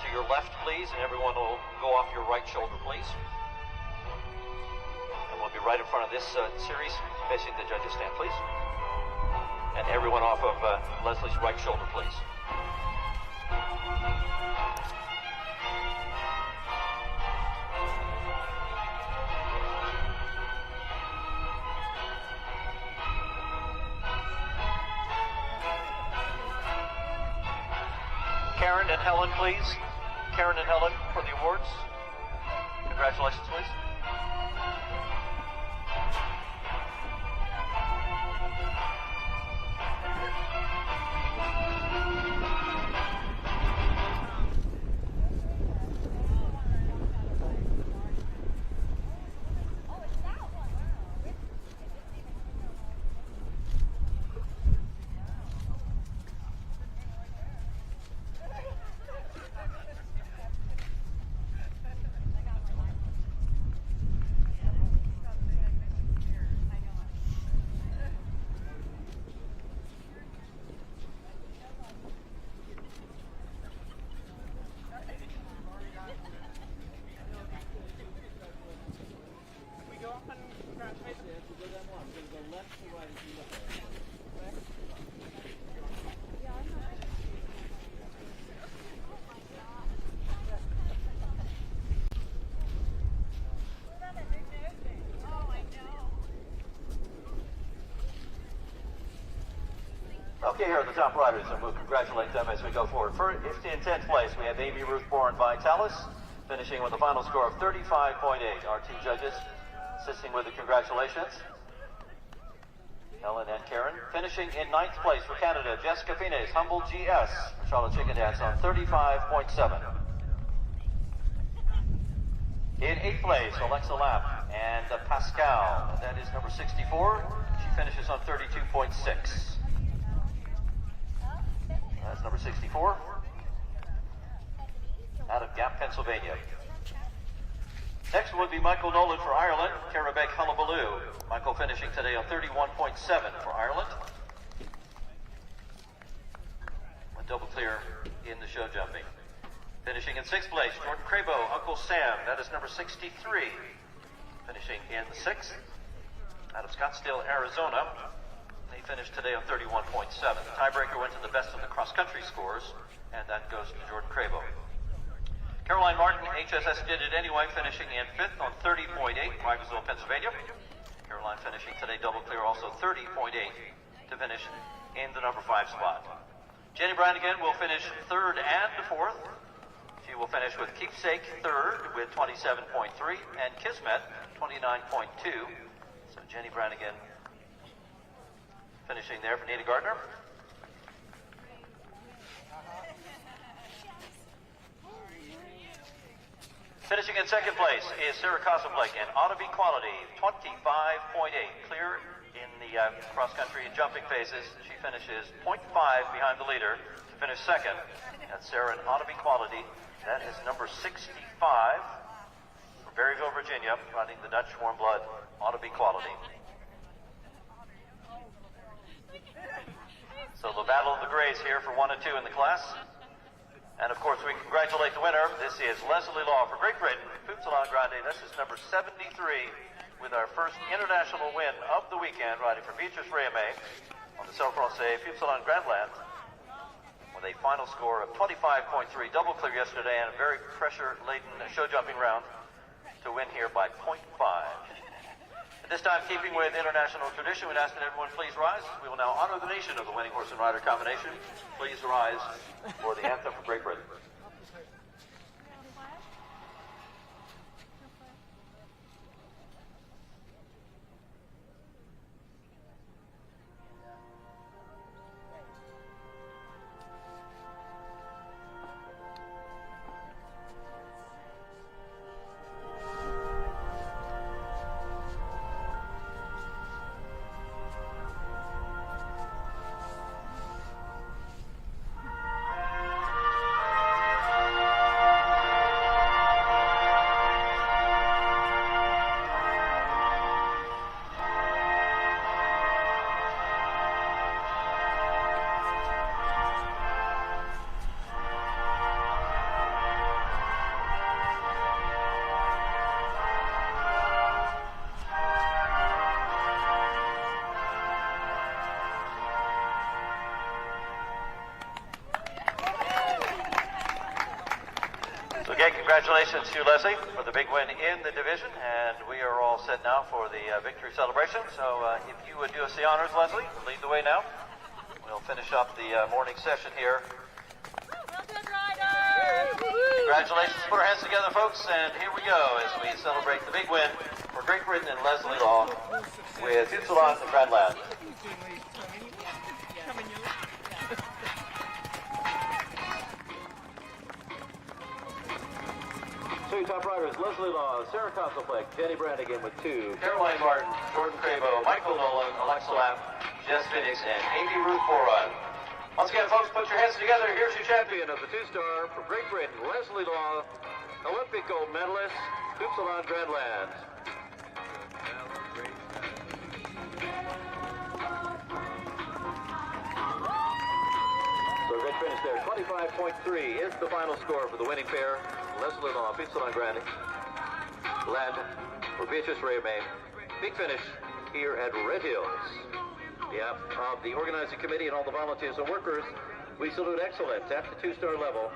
to your left, please, and everyone will go off your right shoulder, please. And we'll be right in front of this series, facing the judges' stand, please. And everyone off of Leslie's right shoulder, please. Karen and Helen, please. Karen and Helen for the awards. Congratulations, please. Okay, here are the top riders, and we'll congratulate them as we go forward. First, in 10th place, we have Amy Ruth Bourne Vitalis, finishing with a final score of 35.8. Our two judges assisting with the congratulations, Helen and Karen. Finishing in 9th place for Canada, Jessica Fines, Humble GS, Charlotte Chicken Dance on 35.7. In 8th place, Alexa Lapp and Pascal, that is number 64. She finishes on 32.6. That's number 64, out of Gap, Pennsylvania. Next would be Michael Nolan for Ireland, Carabek Hullabaloo. Michael finishing today on 31.7 for Ireland. A double clear in the show jumping. Finishing in 6th place, Jordan Crabo, Uncle Sam, that is number 63. Finishing in the 6th, out of Scottsdale, Arizona. He finished today on 31.7. The tiebreaker went to the best of the cross-country scores, and that goes to Jordan Crabo. Caroline Martin, HSS did it anyway, finishing in 5th on 30.8, Rivesville, Pennsylvania. Caroline finishing today double clear, also 30.8 to finish in the number 5 spot. Jenny Brannigan will finish 3rd and 4th. She will finish with Keepsake 3rd with 27.3, and Kismet 29.2. So Jenny Brannigan finishing there for Nita Gardner. Finishing in 2nd place is Sarah Cossablake in Auto Equality, 25.8. Clear in the cross-country and jumping phases. She finishes 0.5 behind the leader to finish 2nd. That's Sarah in Auto Equality. That is number 65 from Berryville, Virginia, riding the Dutch Warm Blood Auto Equality. So the battle of the grays here for 1 and 2 in the class. And of course we congratulate the winner. This is Leslie Law for Great Britain, Futsal Grande. This is number 73 with our first international win of the weekend, riding for Beatrice Réamé on the Self-Francais Futsal Grandland with a final score of 25.3. Double clear yesterday and a very pressure-laden show jumping round to win here by 0.5. This time, keeping with international tradition, we'd ask that everyone please rise. We will now honor the nation of the winning horse and rider combination. Please rise for the anthem for Great Britain. Congratulations to Leslie for the big win in the division, and we are all set now for the victory celebration. So if you would do us the honors, Leslie, lead the way now. We'll finish up the morning session here. Congratulations. Put our hands together, folks, and here we go as we celebrate the big win for Great Britain and Leslie Law with Upsilon and Grandland. Two top riders, Leslie Law, Sarah Kosselfleck, Jenny Brannigan with 2, Caroline Martin, Jordan Crabo, Michael Nolan, Alexa Lapp, Jess Phoenix, and Amy Ruth Boron. Once again, folks, put your hands together. Here's your champion of the two-star for Great Britain, Leslie Law, Olympic gold medalist, Upsilon Grandland. So great finish there. 25.3 is the final score for the winning pair. Leslie Law, Upsilon Grandland for Beatrice Ray May. Big finish here at Red Hills. On behalf of the organizing committee and all the volunteers and workers, we salute excellence at the two-star level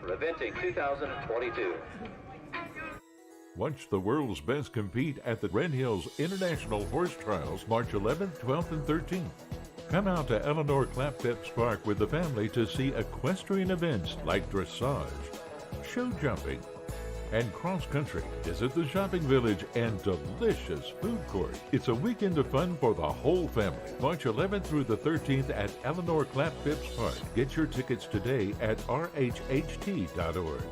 for eventing 2022. Watch the world's best compete at the Red Hills International Horse Trials March 11th, 12th, and 13th. Come out to Eleanor Clapp Phipps Park with the family to see equestrian events like dressage, show jumping, and cross-country. Visit the shopping village and delicious food court. It's a weekend of fun for the whole family. March 11th through the 13th at Eleanor Clapp Phipps Park. Get your tickets today at rhht.org.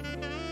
Thank you.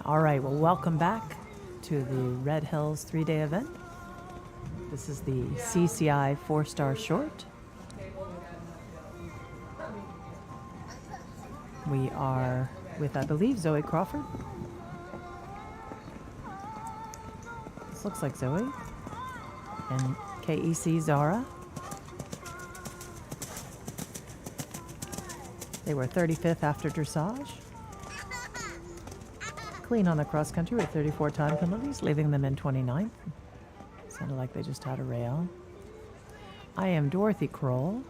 All right, well, welcome back to the Red Hills 3-day event. This is the CCI 4-star short. We are with, I believe, Zoe Crawford. This looks like Zoe. And KEC Zara. They were 35th after dressage. Clean on the cross country with 34 time penalties, leaving them in 29th. Sounded like they just had a rail. I am Dorothy Kroll.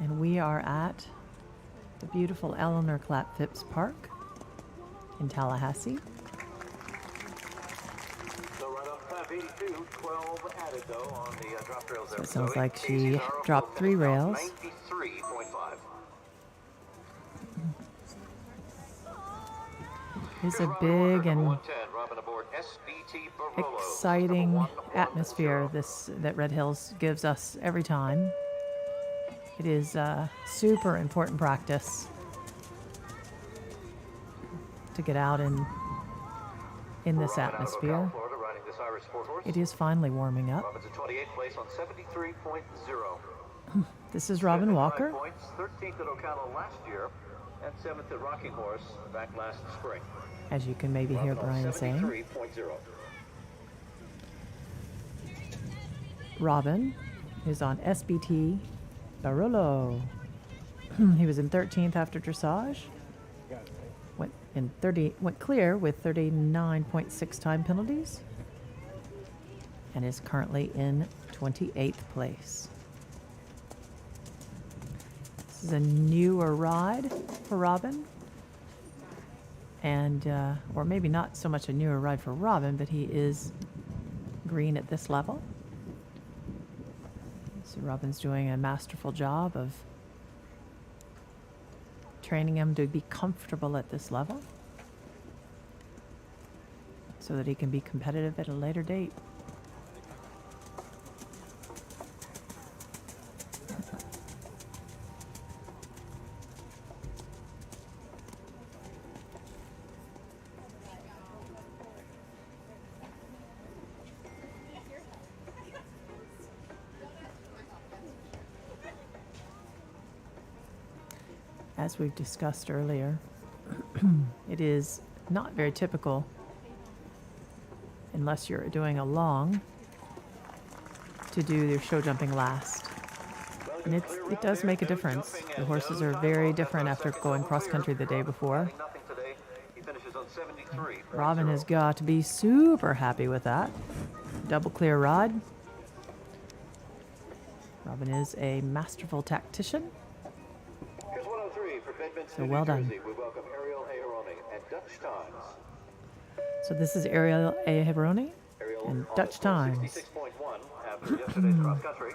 And we are at the beautiful Eleanor Clapp Phipps Park in Tallahassee. So it sounds like she dropped 3 rails. It's a big and exciting atmosphere that Red Hills gives us every time. It is a super important practice to get out in this atmosphere. It is finally warming up. This is Robin Walker. 13th at Ocala last year and 7th at Rocking Horse back last spring. As you can maybe hear Brian saying. Robin is on SBT Barolo. He was in 13th after dressage. Went clear with 39.6 time penalties. And is currently in 28th place. This is a newer ride for Robin. And, or maybe not so much a newer ride for Robin, but he is green at this level. So Robin's doing a masterful job of training him to be comfortable at this level so that he can be competitive at a later date. as we've discussed earlier, it is not very typical, unless you're doing a long, to do your show jumping last. And it does make a difference. The horses are very different after going cross country the day before. Robin has got to be super happy with that. Double clear rod. Robin is a masterful tactician. Here's 103 for Bedminster, So well New done. Jersey. We welcome Ariel Aharoni at Dutch Times. So this is Ariel Aharoni Ariel and on Dutch the Times. 66.1 after yesterday's cross country.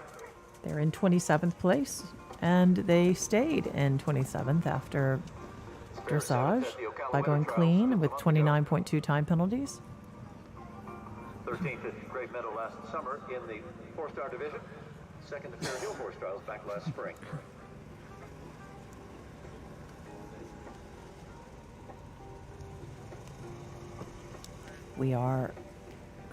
They're in 27th place, and they stayed in 27th after dressage by going clean with 29.2 time penalties. 13th at Great Meadow last summer in the 4-star division. Second to Fair Hill Horse Trials back last spring. We are,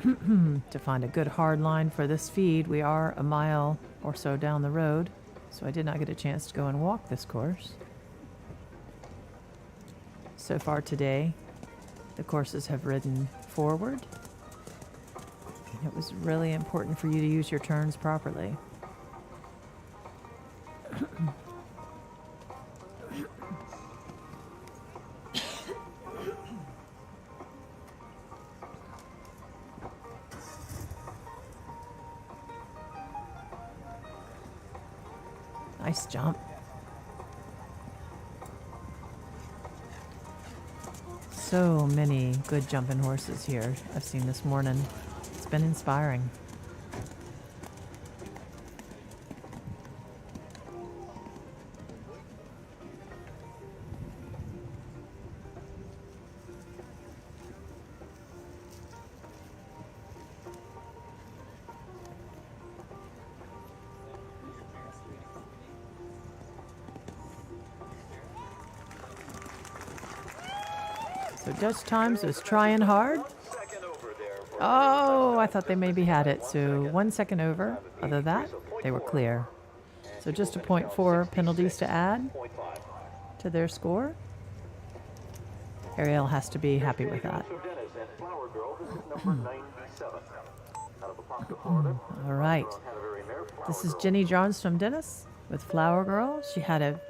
to find a good hard line for this feed, we are a mile or so down the road, so I did not get a chance to go and walk this course. So far today, the courses have ridden forward. And it was really important for you to use your turns properly. Nice jump. So many good jumping horses here I've seen this morning. It's been inspiring. So Dutch Times was trying hard. Oh, I thought they maybe had it. So 1 second over. Other than that, they were clear. So just a 0.4 penalties to add to their score. Ariel has to be happy with that. All right. This is Jenny Johns from Dennis with Flower Girl. She had a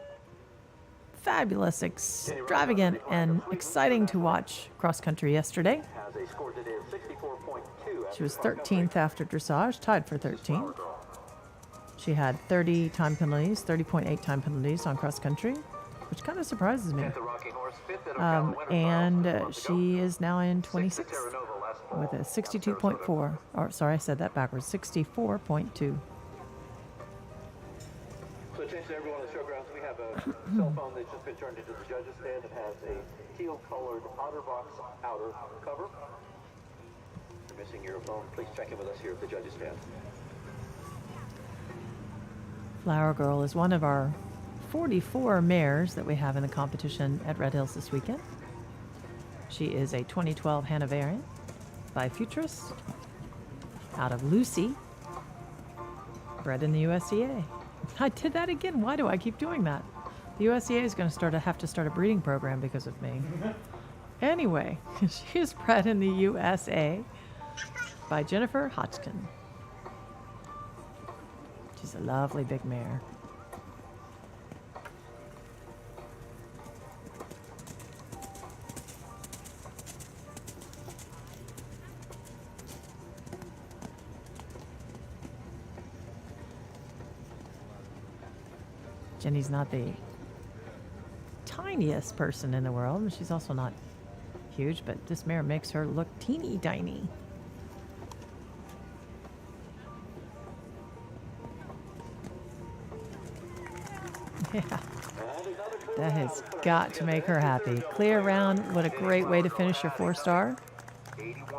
fabulous, extravagant, and exciting to watch cross country yesterday. She was 13th after dressage, tied for 13th. She had 30 time penalties, 30.8 time penalties on cross country, which kind of surprises me. And she is now in 26th with a 62.4. Or sorry, I said that backwards. 64.2. So attention to everyone on the showgrounds, we have a cell phone that's just been turned into the judges' stand that has a teal-colored OtterBox outer cover. If you're missing your phone, please check in with us here at the judges' stand. Flower Girl is one of our 44 mares that we have in the competition at Red Hills this weekend. She is a 2012 Hanoverian by Futurist out of Lucy, bred in the USEA. I did that again. Why do I keep doing that? The USEA is going to have to start a breeding program because of me. Anyway, she is bred in the USA by Jennifer Hodgkin. She's a lovely big mare. Jenny's not the tiniest person in the world, and she's also not huge, but this mare makes her look teeny tiny. Yeah, that has got to make her happy. Clear round, what a great way to finish your 4-star.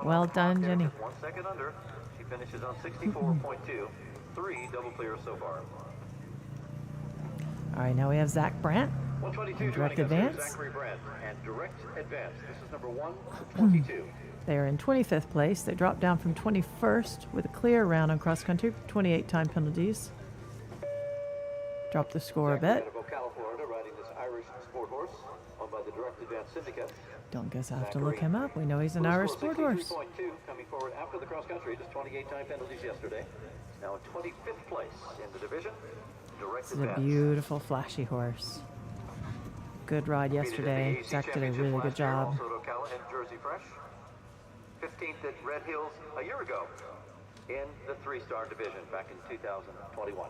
Well done, Jenny. 1 second under. She finishes on 64.2. 3 double clears so far. All right, now we have Zach Brandt. 122 Direct advance. Zachary Brandt and direct advance. This is number 122. They are in 25th place. They dropped down from 21st with a clear round on cross country, 28 time penalties. Dropped the score a bit. Ocala, Florida, riding this Irish Direct Advance Syndicate. Don't guess I have to look him up. We know he's an Irish sport horse. 63.2 coming forward after the cross country, just 28 time penalties yesterday. Now in 25th place in the division. Direct This is a Advance. beautiful, flashy horse. Good ride yesterday. Zach did a really good job. Also at Ocala and Jersey Fresh. 15th at Red Hills a year ago in the 3-star division back in 2021.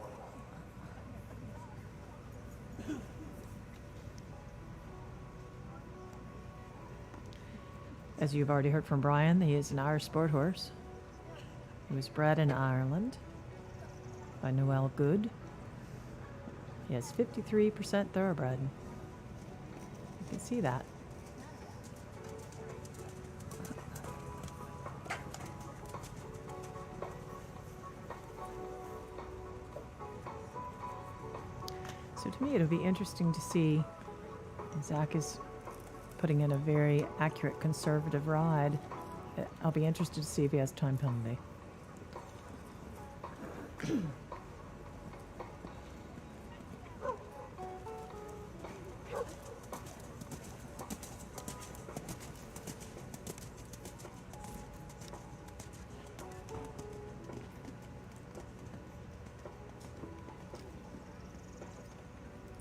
As you've already heard from Brian, he is an Irish sport horse. He was bred in Ireland by Noel Good. He has 53% thoroughbred. You can see that. So to me, it'll be interesting to see. Zach is putting in a very accurate, conservative ride. I'll be interested to see if he has time penalty.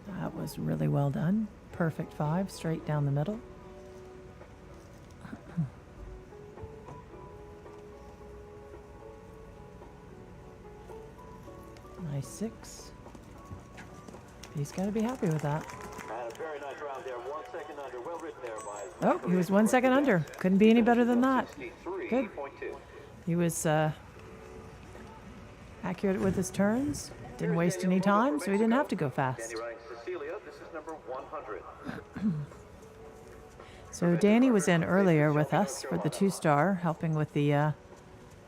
That was really well done. Perfect 5, straight down the middle. Nice 6. He's got to be happy with that. And a very nice round there, 1 second under, well ridden there by. Oh, he was 1 second under. Couldn't be any better than that. Good. 63.2. He was accurate with his turns. Didn't waste any time, so he didn't have to go fast. Danny riding Cecilia, this is number 100. So Danny was in earlier with us for the 2-star, helping with the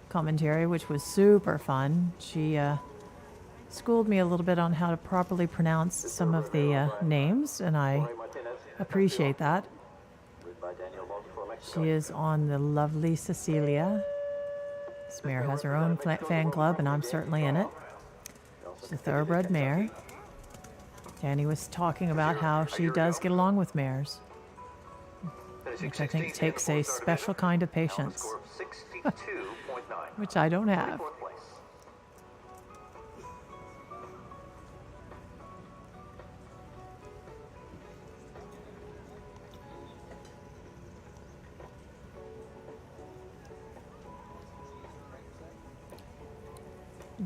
commentary, which was super fun. She schooled me a little bit on how to properly pronounce some of the names, and I appreciate that. She is on the lovely Cecilia. This mare has her own fan club, and I'm certainly in it. She's a thoroughbred mare. Danny was talking about how she does get along with mares, which I think takes a special kind of patience, which I don't have.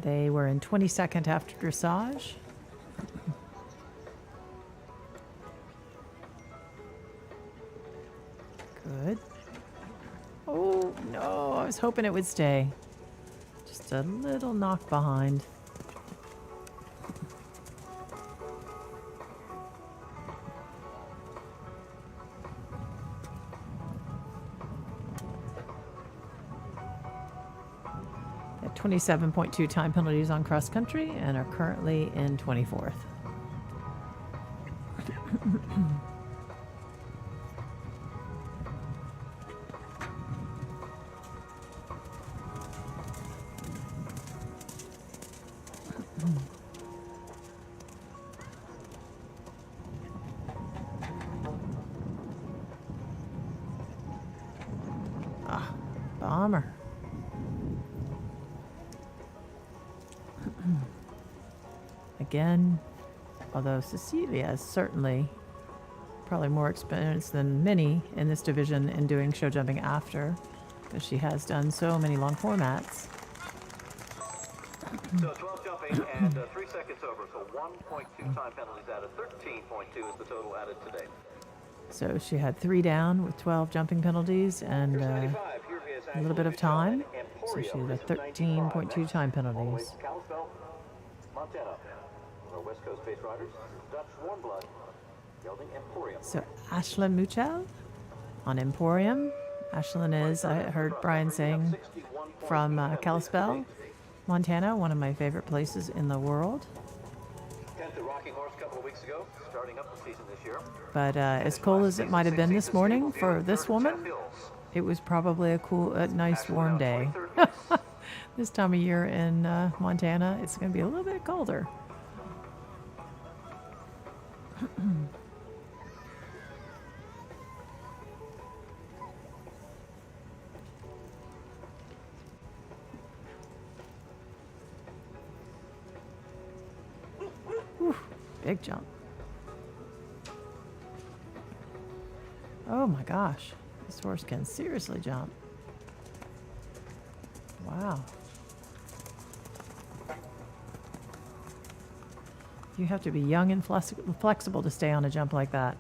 They were in 22nd after dressage. Good. Oh, no, I was hoping it would stay. Just a little knock behind. They had 27.2 time penalties on cross country and are currently in 24th. Bomber. Again, although Cecilia is certainly probably more experienced than many in this division in doing show jumping after, because she has done so many long formats. So 12 jumping and 3 seconds over, so 1.2 time penalties added, 13.2 is the total added today. So she had 3 down with 12 jumping penalties and a little bit of time. So she had a 13.2 time penalties. Kalispell, Montana. Our West Coast base riders, Dutch Warm Blood, gelding Emporium. So Ashlyn Muchel on Emporium. Ashlyn is, I heard Brian saying, from Kalispell, Montana, one of my favorite places in the world. 10th at Rocking Horse a couple of weeks ago, starting up the season this year. But as cold as it might have been this morning for this woman, it was probably a nice warm day. This time of year in Montana, it's going to be a little bit colder. big jump. Oh my gosh. This horse can seriously jump. Wow. You have to be young and flexible to stay on a jump like that.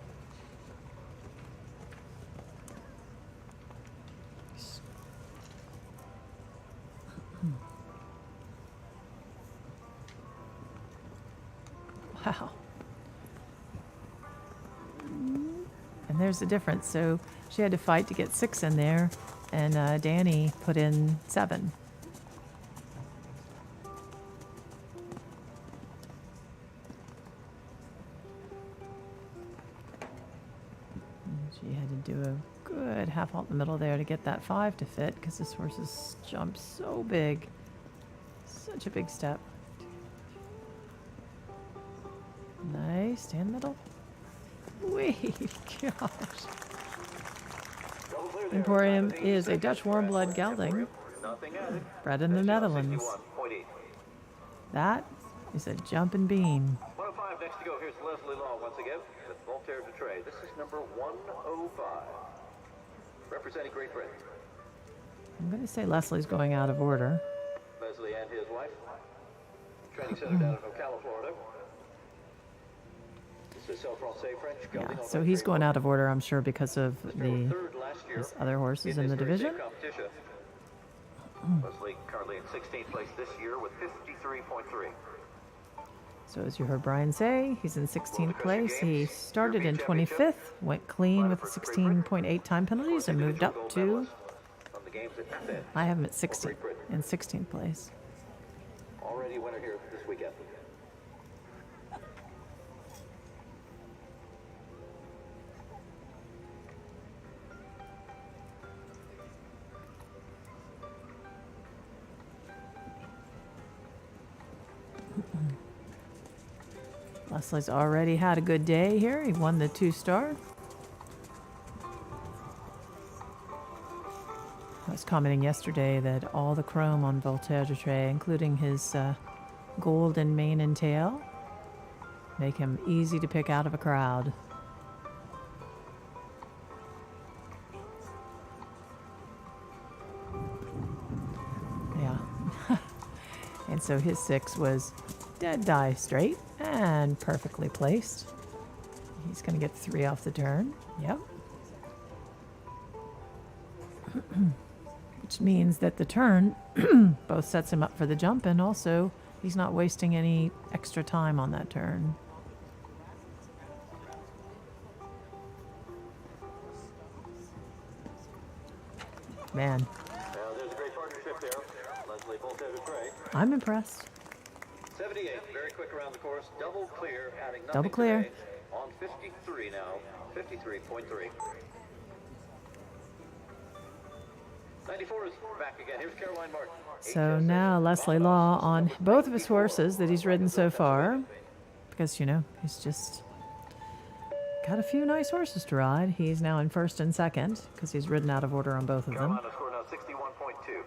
Wow. And there's the difference. So she had to fight to get 6 in there, and Danny put in 7. She had to do a good half halt in the middle there to get that 5 to fit, because this horse's jump so big. Such a big step. Nice. Stay in the middle. Wait, gosh. Emporium is a Dutch warm blood gelding bred in the Netherlands. That is a jumping bean. 105 next to go. Here's Leslie Law once again with Voltaire de Tray. This is number 105. Representing Great Britain. I'm going to say Leslie's going out of order. Leslie and his wife. Training center down in Ocala, Florida. This is French Yeah, so he's going out of order, I'm sure, because of his other horses in the division. Leslie currently in 16th place this year with 53.3. So as you heard Brian say, he's in 16th place. He started in 25th, went clean with 16.8 time penalties, and moved up to, I have him at 16th, in 16th place. Already winner here this weekend. Leslie's already had a good day here. He won the 2-star. I was commenting yesterday that all the chrome on Voltaire de Tray, including his golden mane and tail, make him easy to pick out of a crowd. Yeah. And so his 6 was dead die straight and perfectly placed. He's going to get 3 off the turn. Yep. Which means that the turn both sets him up for the jump, and also he's not wasting any extra time on that turn. Man. Now there's a great partnership there. Leslie Voltaire de Tray. I'm impressed. 78, very quick around the course. Double clear, adding nothing Double clear. today. On 53 now. 53.3. 94 is back again. Here's Caroline Martin. So now Leslie Law on both of his horses that he's ridden so far, because, you know, he's just got a few nice horses to ride. He's now in 1st and 2nd because he's ridden out of order on both of them. Carolina score now 61.2.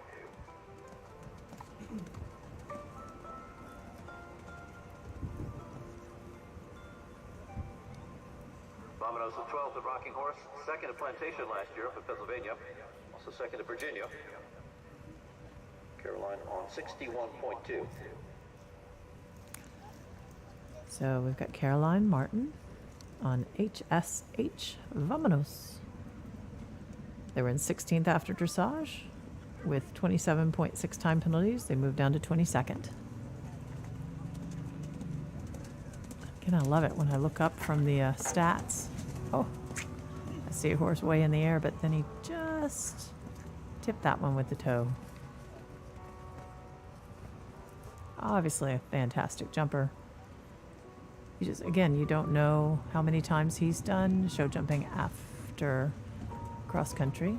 Vominos was 12th at Rocking Horse, 2nd at Plantation last year up in Pennsylvania, also 2nd at Virginia. Caroline on 61.2. So we've got Caroline Martin on HSH Vominos. They were in 16th after dressage with 27.6 time penalties. They moved down to 22nd. Again, I love it when I look up from the stats. Oh, I see a horse way in the air, but then he just tipped that one with the toe. Obviously a fantastic jumper. You just, again, you don't know how many times he's done show jumping after cross country.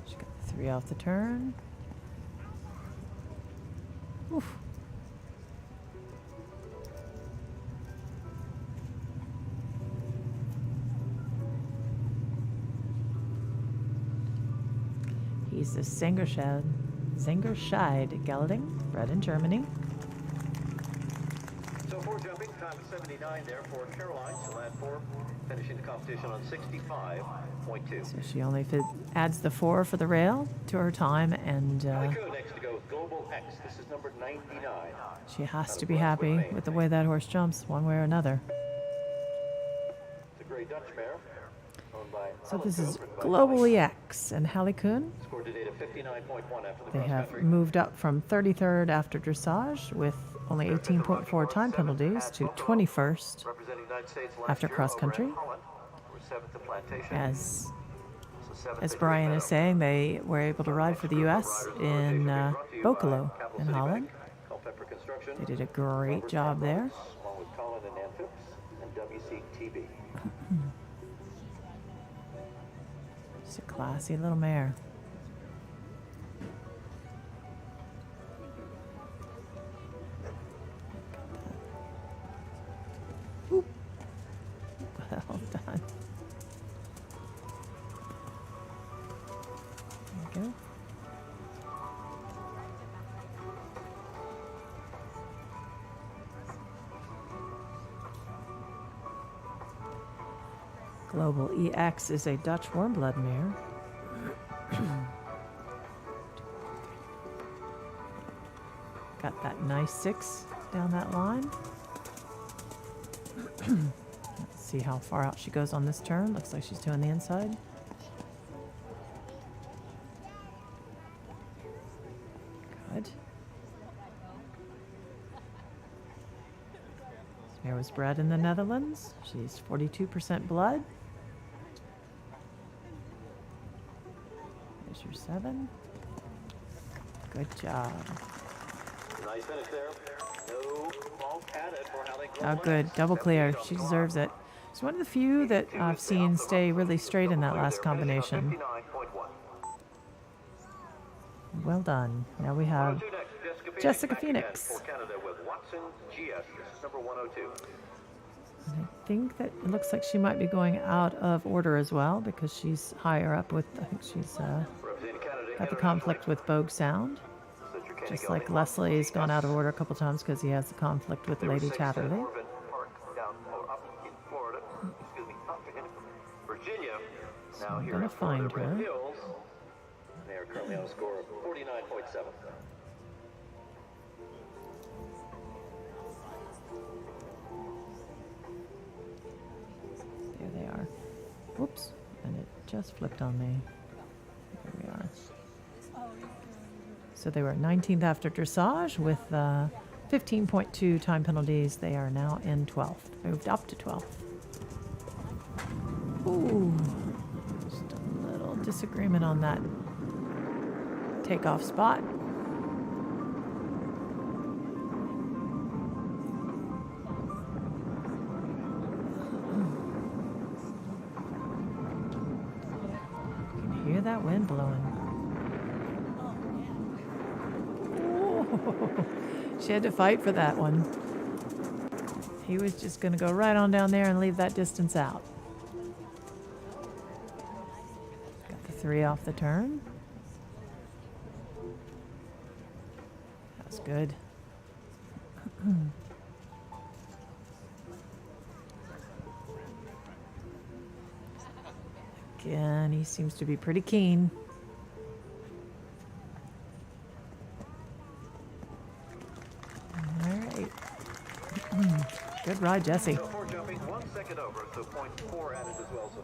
She got 3 off the turn. Oof. He's the Sangerscheid gelding, bred in Germany. So 4 jumping, time of 79 there for Caroline. She'll add 4, finishing the competition on 65.2. So she only adds the 4 for the rail to her time, and Next to go with Global X. This is number 99. she has to be happy with the way that horse jumps, one way or another. It's a gray Dutch mare. Owned by So this is Global EX and Hallie Kuhn. Scored today to 59.1 after the They cross have country. moved up from 33rd after dressage with only 18.4 time penalties to 21st Representing United States last after year cross over country. in Holland. We're 7th at Plantation. As So 7th as at Brian Green is Meadow. saying, they were able to ride for the U.S. in Bokelo in Holland. Culpeper Construction. They did a great job there. Along with Colin and Antips and WCTV. Just a classy little mare. Oop. Well done. There we go. Global EX is a Dutch warmblood mare. Got that nice 6 down that line. Let's see how far out she goes on this turn. Looks like she's doing the inside. Good. This mare was bred in the Netherlands. She's 42% blood. There's your 7. Good job. Nice finish there. No fault added for how they Oh, good. Double clear. She deserves it. She's one of the few that I've seen stay really straight in that last combination. 59.1. Well done. Now we have Jessica Phoenix. For Canada with Watson GS. This is number 102. And I think that it looks like she might be going out of order as well because she's higher up with, I think she's Representing Canada got the conflict with Bogue Sound. Just like Leslie's gone out of order a couple times because he has the conflict with Lady Chatterley. Virginia. So Now I'm here gonna at Florida find Red her. Hills. They are currently on a score of 49.7. There they are. Whoops. And it just flipped on me. There we are. So they were 19th after dressage with 15.2 time penalties. They are now in 12th. Moved up to 12th. Ooh. Just a little disagreement on that takeoff spot. You can hear that wind blowing. She had to fight for that one. He was just going to go right on down there and leave that distance out. Got the 3 off the turn. That was good. Again, he seems to be pretty keen. Good ride, Jesse. So 4 jumping, 1 second over, so 0.4 added as well. So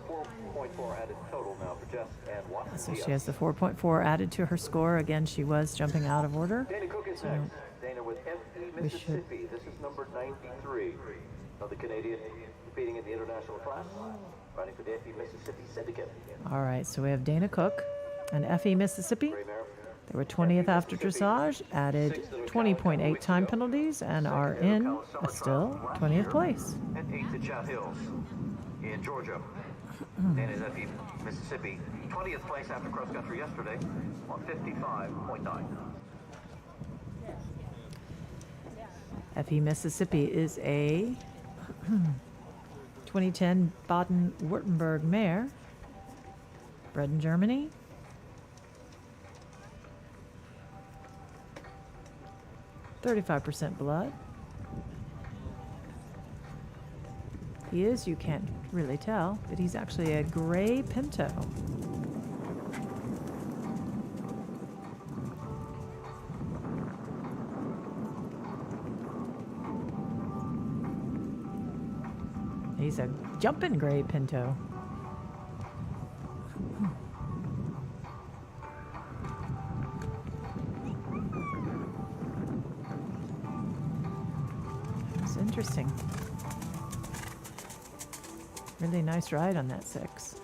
4.4 added total now for Jess and Watson. So she has the 4.4 added to her score. Again, she was jumping out of order. Dana Cook is next. Dana with FE we should- Mississippi. This is number 93 of the Canadian competing in the international class. Riding for the FE Mississippi Syndicate. All right, so we have Dana Cook and FE Mississippi. Gray mare. They were 20th after dressage, added 20.8 time penalties, and are in still 20th place. And 8th at Chat Hills in Georgia. Dana's FE Mississippi. 20th place after cross country yesterday on 55.9. FE Mississippi is a 2010 Baden-Württemberg mare, bred in Germany. 35% blood. He is, you can't really tell, but he's actually a gray pinto. He's a jumping gray pinto. It's interesting. Really nice ride on that 6.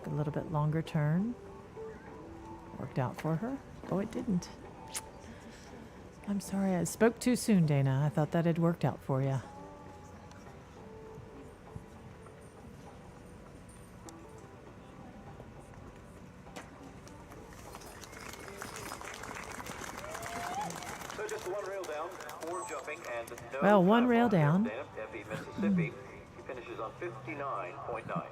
A little bit longer turn. Worked out for her. Oh, it didn't. I'm sorry, I spoke too soon, Dana. I thought that had worked out for you. So just one rail down, 4 jumping, and no Well, one rail down. Tempe, Mississippi. He finishes on 59.9.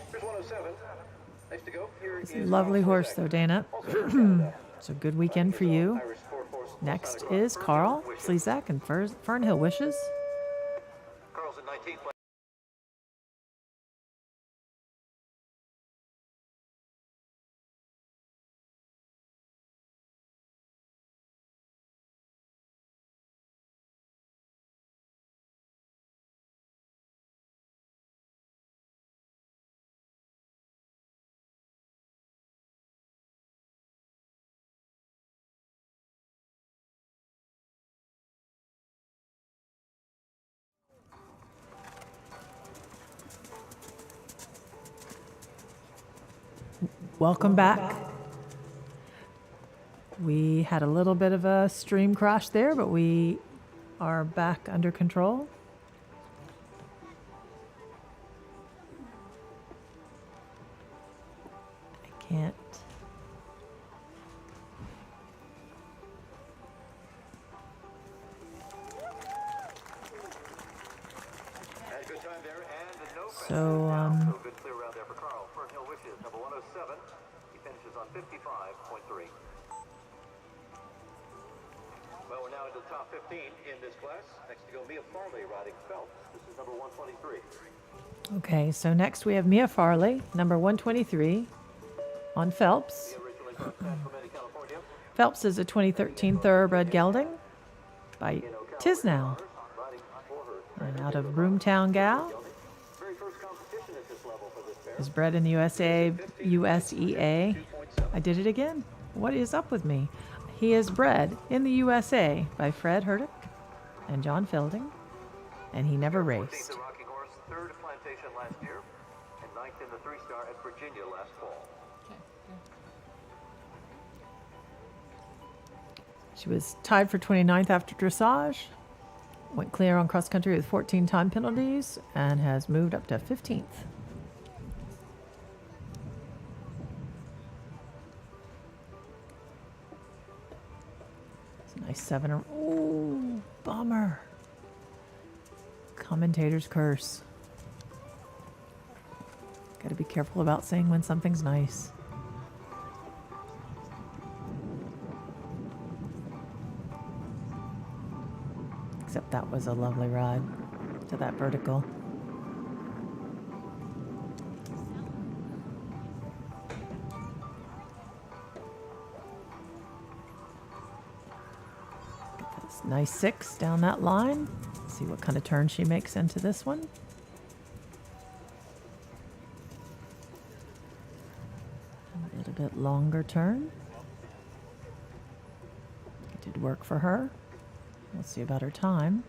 Here's 107. Next to go. Here It's a lovely horse, though, Dana. It's a good weekend for you. Next is Carl Slezak and Fernhill Wishes. Carl's in 19th place. Welcome back. We had a little bit of a stream crash there, but we are back under control. I can't. Had a good time there, and no So, so good clear round there for Carl. Fernhill Wishes, number 107. He finishes on 55.3. Well, we're now into the top 15 in this class. Next to go, Mia Farley riding Phelps. This is number 123. Okay, so next we have Mia Farley, number 123, on Phelps. Mia originally from San Clemente, California. Phelps is a 2013 thoroughbred gelding by Tisnow, Riding for her and out of Broomtown Gal. very first competition at this level for this pair. Is bred in the USEA. I did it again. What is up with me? He is bred in the USA by Fred Herdick and John Fielding, and he never 14th raced. at Rocking Horse, 3rd at Plantation last year, and 9th in the 3-star at Virginia last fall. She was tied for 29th after dressage, went clear on cross country with 14 time penalties, and has moved up to 15th. It's a nice 7. Oh, bummer. Commentator's curse. Got to be careful about saying when something's nice. Except that was a lovely ride to that vertical. Get this nice 6 down that line. See what kind of turn she makes into this one. A little bit longer turn. It did work for her. Let's see about her time.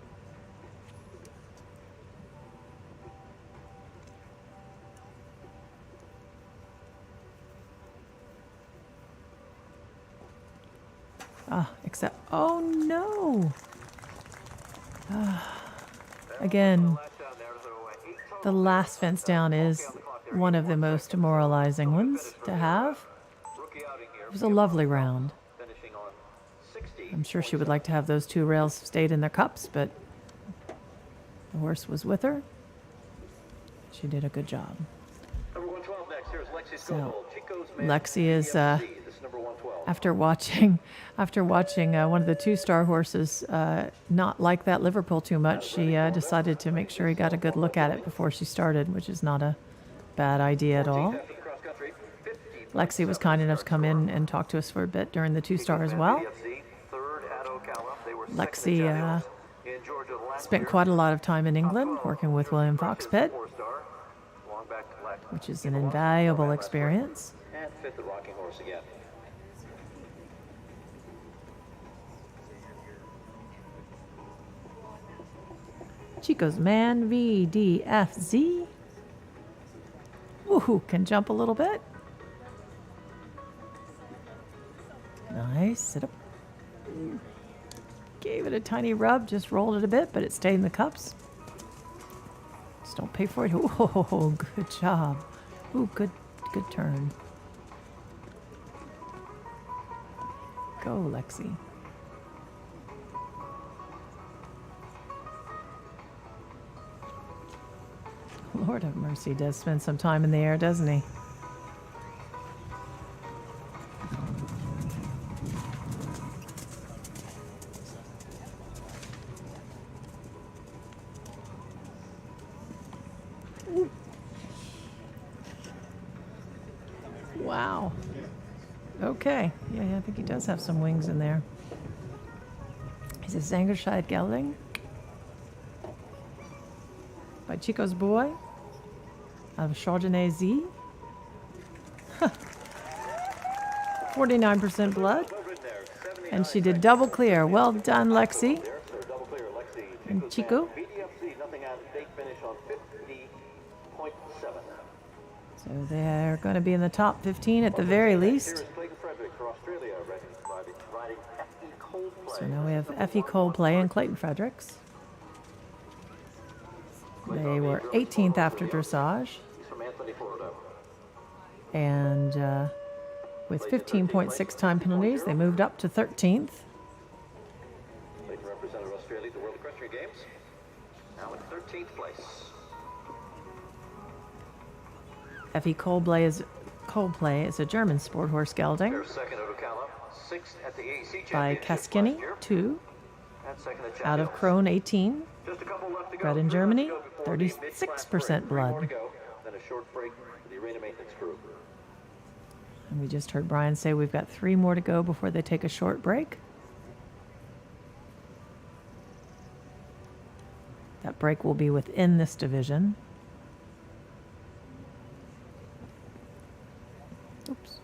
Except, oh no! Again, the last fence down is one of the most demoralizing ones to have. It was a lovely round. I'm sure she would like to have those 2 rails stayed in their cups, but the horse was with her. She did a good job. Number 112 next. Here's Lex So Lexi is after watching one of the 2-star horses not like that Liverpool too much, she decided to make sure he got a good look at it before she started, which is not a bad idea at all. Lexi was kind enough to come in and talk to us for a bit during the 2-star as well. Lexi spent quite a lot of time in England working with William Foxpitt, which is an invaluable experience. And fit the rocking horse again. Chico's Man VDFZ. Ooh, can jump a little bit. Nice. Sit up. Gave it a tiny rub, just rolled it a bit, but it stayed in the cups. Just don't pay for it. Oh, good job. Ooh, good turn. Go, Lexi. Lord have mercy, does spend some time in the air, doesn't he? Wow. Okay. Yeah, I think he does have some wings in there. He's a Zangerscheid gelding by Chico's Boy out of Chardonnay Z. 49% blood. And she did double clear. Well done, Lexi. And Chico. So they're going to be in the top 15 at the very least. So now we have Effie Coldplay and Clayton Fredericks. They were 18th after dressage. And with 15.6 time penalties, they moved up to 13th. Clayton represented Australia at the World Equestrian Games. Now in 13th place. Effie Coldplay is a German sport horse gelding Second at Ocala, 6th at the AEC by Kaskini, 2, out of Krone, 18, Just a couple left to go. bred in Germany, 36% blood. Then a short break for the arena maintenance crew. And we just heard Brian say we've got 3 more to go before they take a short break. That break will be within this division. Oops.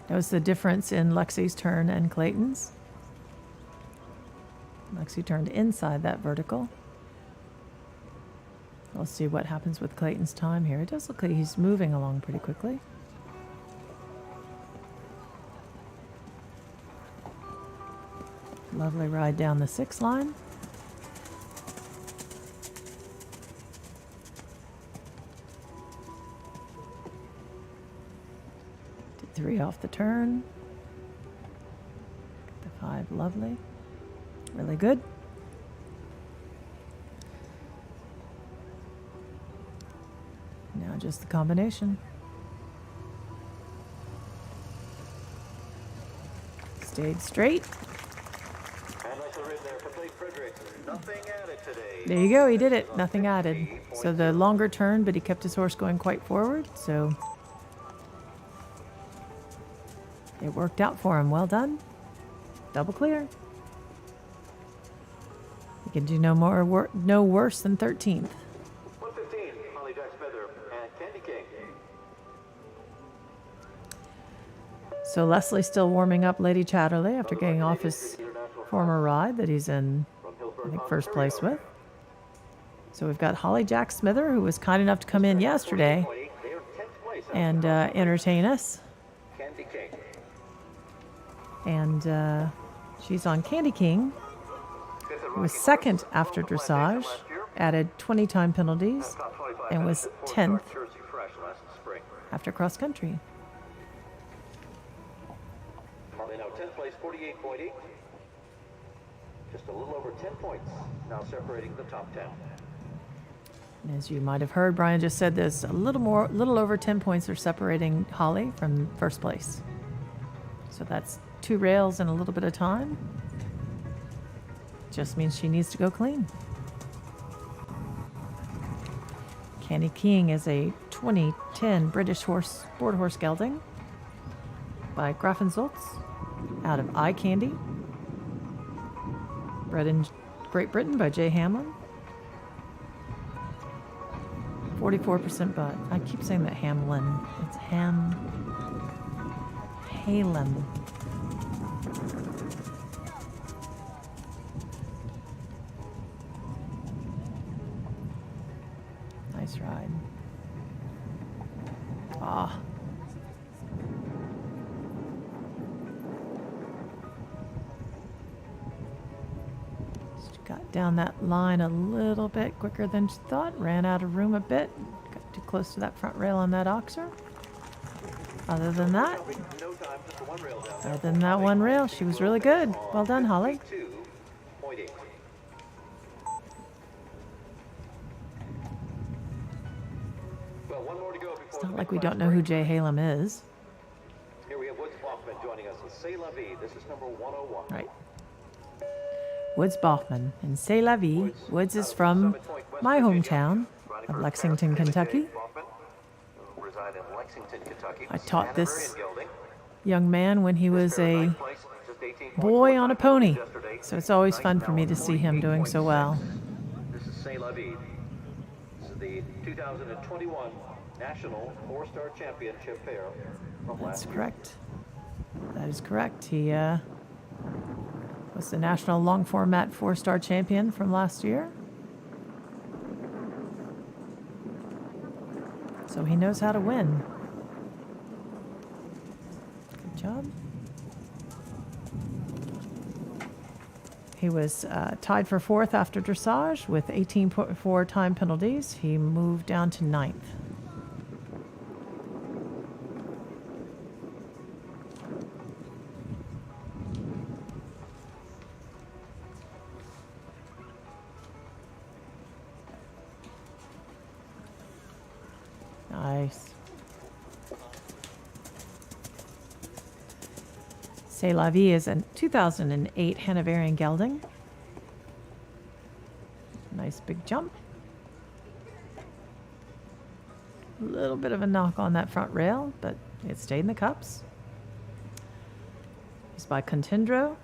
Notice the difference in Lexi's turn and Clayton's. Lexi turned inside that vertical. We'll see what happens with Clayton's time here. It does look like he's moving along pretty quickly. Lovely ride down the 6 line. Did 3 off the turn. Get the 5, lovely. Really good. Now just the combination. Stayed straight. There you go, he did it. Nothing added. So the longer turn, but he kept his horse going quite forward, so it worked out for him. Well done. Double clear. You can do no worse than 13th. 115, Holly Jack Smith and Candy King. So Leslie's still warming up Lady Chatterley after getting off his former ride that he's in, I think, first place with. So we've got Holly Jack Smither, who was kind enough to come in yesterday and entertain us. Candy King. And she's on Candy King, who was second after dressage, added 20 time penalties, and was 10th after cross country. Harley now 10th place, 48.8. Just a little over 10 points now separating the top 10. And as you might have heard, Brian just said there's a little over 10 points are separating Holly from first place. So that's 2 rails in a little bit of time. Just means she needs to go clean. Candy King is a 2010 British sport horse gelding by Grafenholz out of Eye Candy. Bred in Great Britain by Jay Hamlin. 44% butt. I keep saying that Hamlin. It's Halen. Nice ride. Ah. Just got down that line a little bit quicker than she thought. Ran out of room a bit. Got too close to that front rail on that oxer. Other than that one rail, she was really good. Well done, Holly. It's not like we don't know who Jay Halem is. Here we have Woods Baughman joining us in C'est La Vie. This is number 101. Right. Woods Baughman and C'est La Vie. Woods is from my hometown of Lexington, Kentucky. I taught this young man when he was a boy on a pony, so it's always fun for me to see him doing so well. This is C'est La Vie. This is the 2021 National 4-Star Championship pair from That's last year. correct. That is correct. He was the national long format 4-star champion from last year. So he knows how to win. Good job. He was tied for 4th after dressage with 18.4 time penalties. He moved down to 9th. Nice. C'est La Vie is a 2008 Hanoverian gelding. Nice big jump. A little bit of a knock on that front rail, but it stayed in the cups. It's by Contendro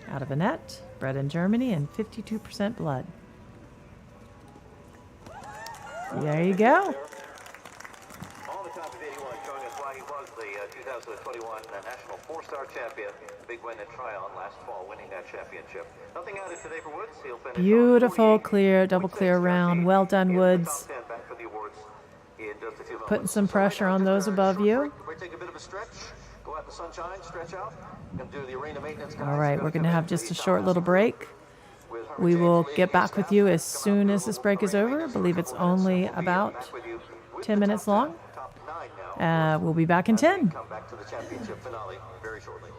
out of Annette, bred in Germany, and 52% blood. There you go. 2021 National 4-Star Champion. Big win at Tryon last fall, winning that championship. Nothing added today for Woods. He'll finish Beautiful, clear, double clear round. Well done, Woods. Putting some pressure on those above you. Take a bit of a stretch. Go out in the sunshine, stretch out. Do the arena maintenance. All right, we're going to have just a short little break. We will get back with you as soon as this break is over. I believe it's only about 10 minutes long. We'll be back in 10. Come back to the championship finale very shortly.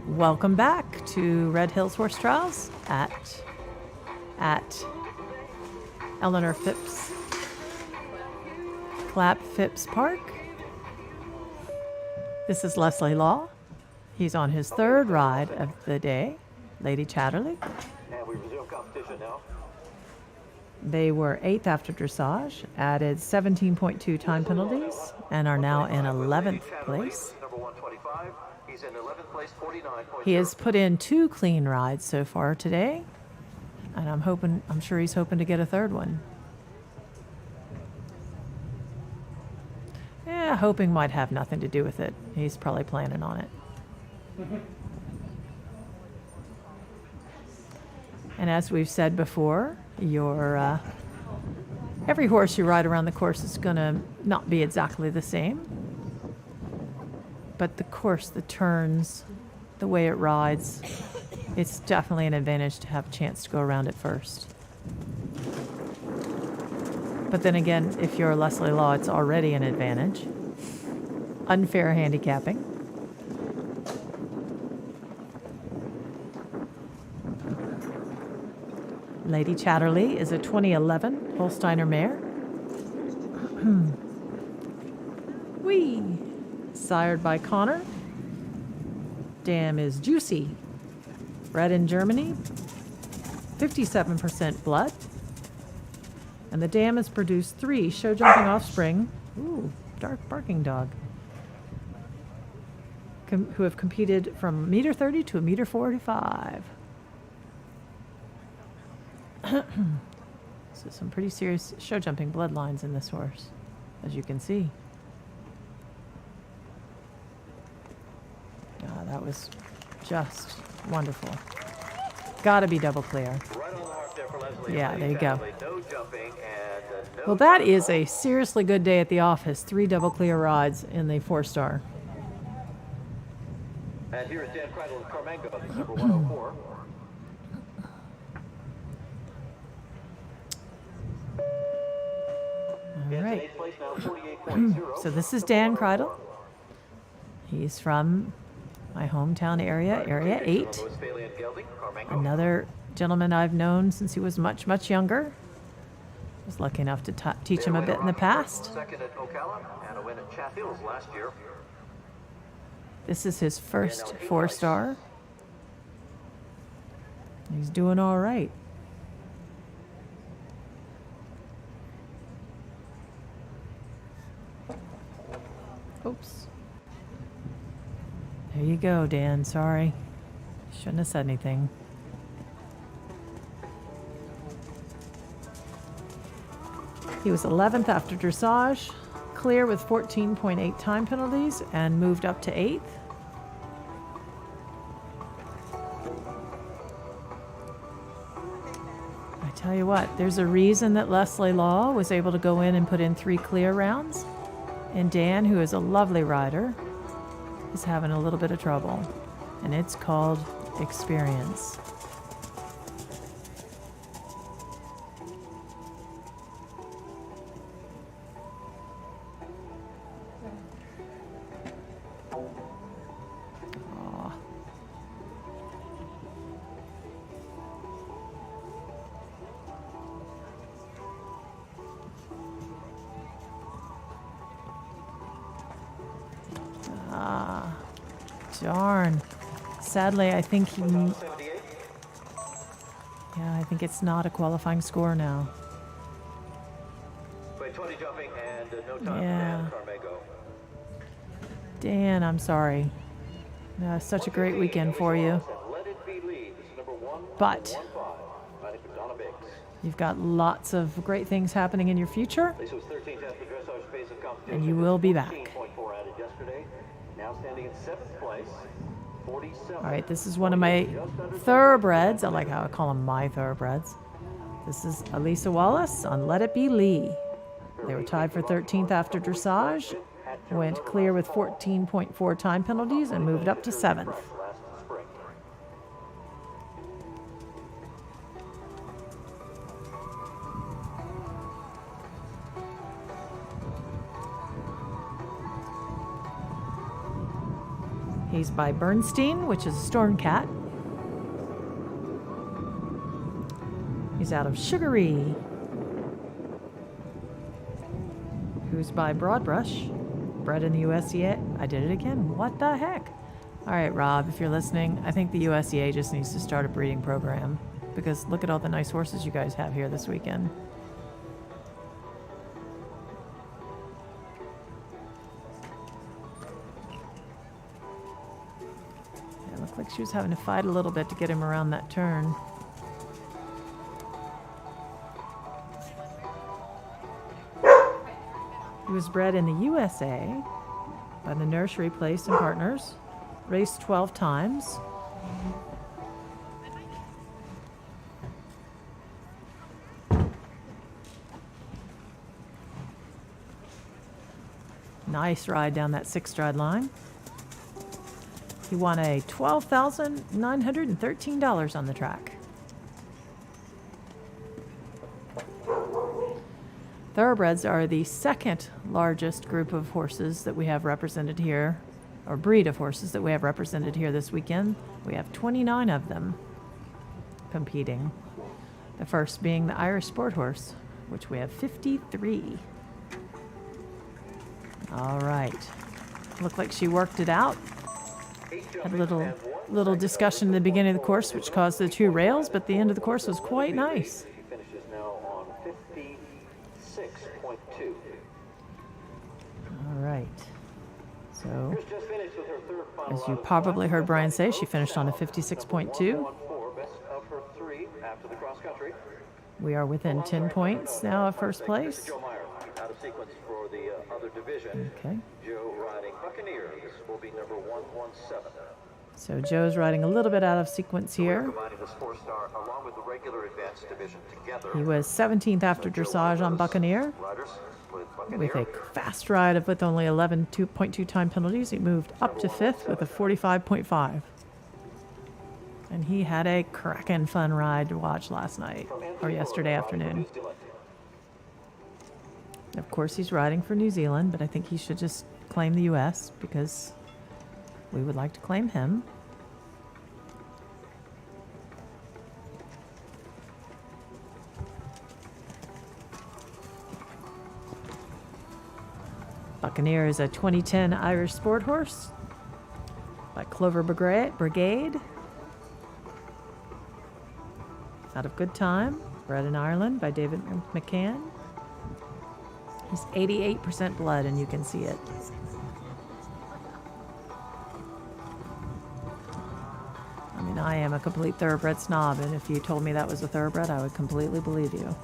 Welcome back to Red Hills Horse Trials at Eleanor Phipps Clapp Phipps Park. This is Leslie Law. He's on his third ride of the day, Lady Chatterley. And we resume competition now. They were 8th after dressage, added 17.2 time penalties, and are now in 11th place. Number 125. He's in 11th place, 49.0. He has put in 2 clean rides so far today, and I'm sure he's hoping to get a third one. Yeah, hoping might have nothing to do with it. He's probably planning on it. And as we've said before, every horse you ride around the course is going to not be exactly the same. But the course, the turns, the way it rides, it's definitely an advantage to have a chance to go around it first. But then again, if you're Leslie Law, it's already an advantage. Unfair handicapping. Lady Chatterley is a 2011 Holsteiner mare. Whee! Sired by Connor. dam is Juicy, bred in Germany, 57% blood. And the dam has produced 3 show-jumping offspring, ooh, dark barking dog, who have competed from 1.30 to 1.45 meters. So some pretty serious show-jumping bloodlines in this horse, as you can see. That was just wonderful. Gotta be double clear. Yeah, there you go. Well, that is a seriously good day at the office. 3 double clear rides in the 4-star. And here is Dan Kreidel and Carmango, number 104. All right. So this is Dan Kreidel. He's from my hometown area, Area 8. Another gentleman I've known since he was much, much younger. Was lucky enough to teach him a bit in the past. Second at Ocala and a win at Chat Hills last year. This is his first 4-star. He's doing all right. Oops. There you go, Dan. Sorry. Shouldn't have said anything. He was 11th after dressage, clear with 14.8 time penalties, and moved up to 8th. I tell you what, there's a reason that Leslie Law was able to go in and put in 3 clear rounds. And Dan, who is a lovely rider, is having a little bit of trouble. And it's called experience. Darn. Sadly, I think he... Yeah, I think it's not a qualifying score now. Yeah. Dan, I'm sorry. Such a great weekend for you. But you've got lots of great things happening in your future. And you will be back. All right, this is one of my thoroughbreds. I like how I call them my thoroughbreds. This is Elisa Wallace on Let It Be Lee. They were tied for 13th after dressage, went clear with 14.4 time penalties, and moved up to 7th. He's by Bernstein, which is a storm cat. He's out of Sugary, who's by Broadbrush, bred in the USDA. I did it again. What the heck? All right, Rob, if you're listening, I think the USDA just needs to start a breeding program, because look at all the nice horses you guys have here this weekend. Like she was having to fight a little bit to get him around that turn. He was bred in the USA by the Nursery Place and Partners, raced 12 times. Nice ride down that 6-stride line. He won a $12,913 on the track. Thoroughbreds are the second largest group of horses that we have represented here, or breed of horses that we have represented here this weekend. We have 29 of them competing. The first being the Irish Sport Horse, which we have 53. All right. Looked like she worked it out. Had a little discussion in the beginning of the course, which caused the two rails, but the end of the course was quite nice. She finishes now on 56.2. All right. So, Chris just finished with her third final as you out of probably five. heard Brian say, she Both finished on a now. 56.2. 114, best of her three after the cross country. We are within 10 points now of first place. Joe Meyer out of sequence for the other division. Okay. Joe riding Buccaneer. This will be number 117. So Joe's riding a little bit out of sequence here. Combining this four-star along with the regular advanced division together. He was 17th after dressage on Buccaneer. Riders with With Buccaneer. a fast ride of with only 11.2 time penalties, he moved up to 5th with a 45.5. And he had a crackin' fun ride to watch last night, or yesterday afternoon. Of course, he's riding for New Zealand, but I think he should just claim the U.S. because we would like to claim him. Buccaneer is a 2010 Irish sport horse by Clover Brigade. Out of Good Time, bred in Ireland by David McCann. He's 88% blood, and you can see it. I mean, I am a complete thoroughbred snob, and if you told me that was a thoroughbred, I would completely believe you.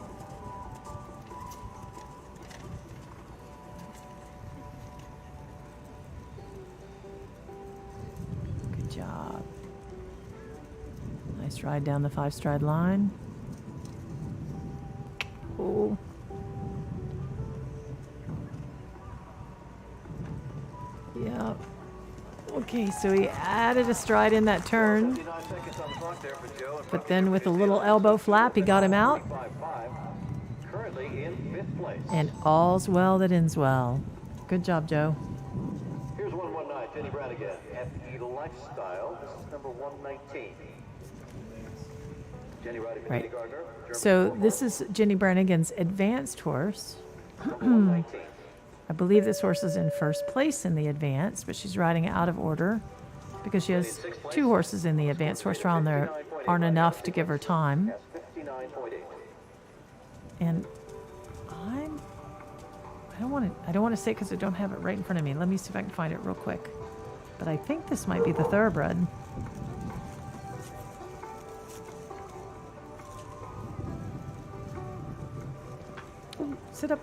Good job. Nice ride down the 5-stride line. Oh. Yep. Okay, so he added a stride in that turn, 59 seconds on the clock there for Joe. And but then with a little elbow flap, he got him out, 5.5. Currently in 5th place. and all's well that ends well. Good job, Joe. Here's 119, Jenny Branigan, FE Lifestyle. This is number 119. Jenny riding for Right. Jenny Gardner. German So four this is Jenny Brannigan's advanced horse. horse, number 119. I believe this horse is in first place in the advance, but she's riding out of order because she has two horses in the advanced horse trial, and there aren't enough to give her time. Yes, 59.8. And I don't want to say because I don't have it right in front of me. Let me see if I can find it real quick. But I think this might be the thoroughbred. Ooh, sit up.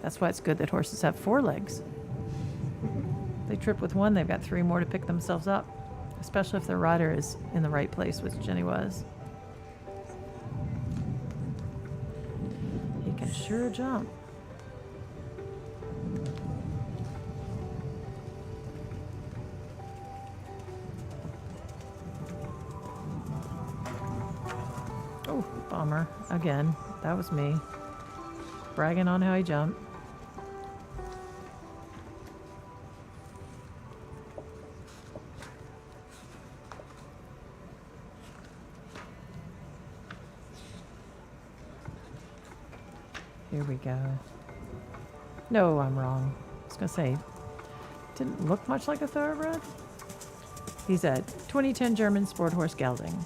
That's why it's good that horses have 4 legs. They trip with one, they've got 3 more to pick themselves up, especially if their rider is in the right place, which Jenny was. He can sure jump. Oh, bummer. Again, that was me. Bragging on how he jumped. Here we go. No, I'm wrong. I was going to say, didn't look much like a thoroughbred. He's a 2010 German sport horse gelding.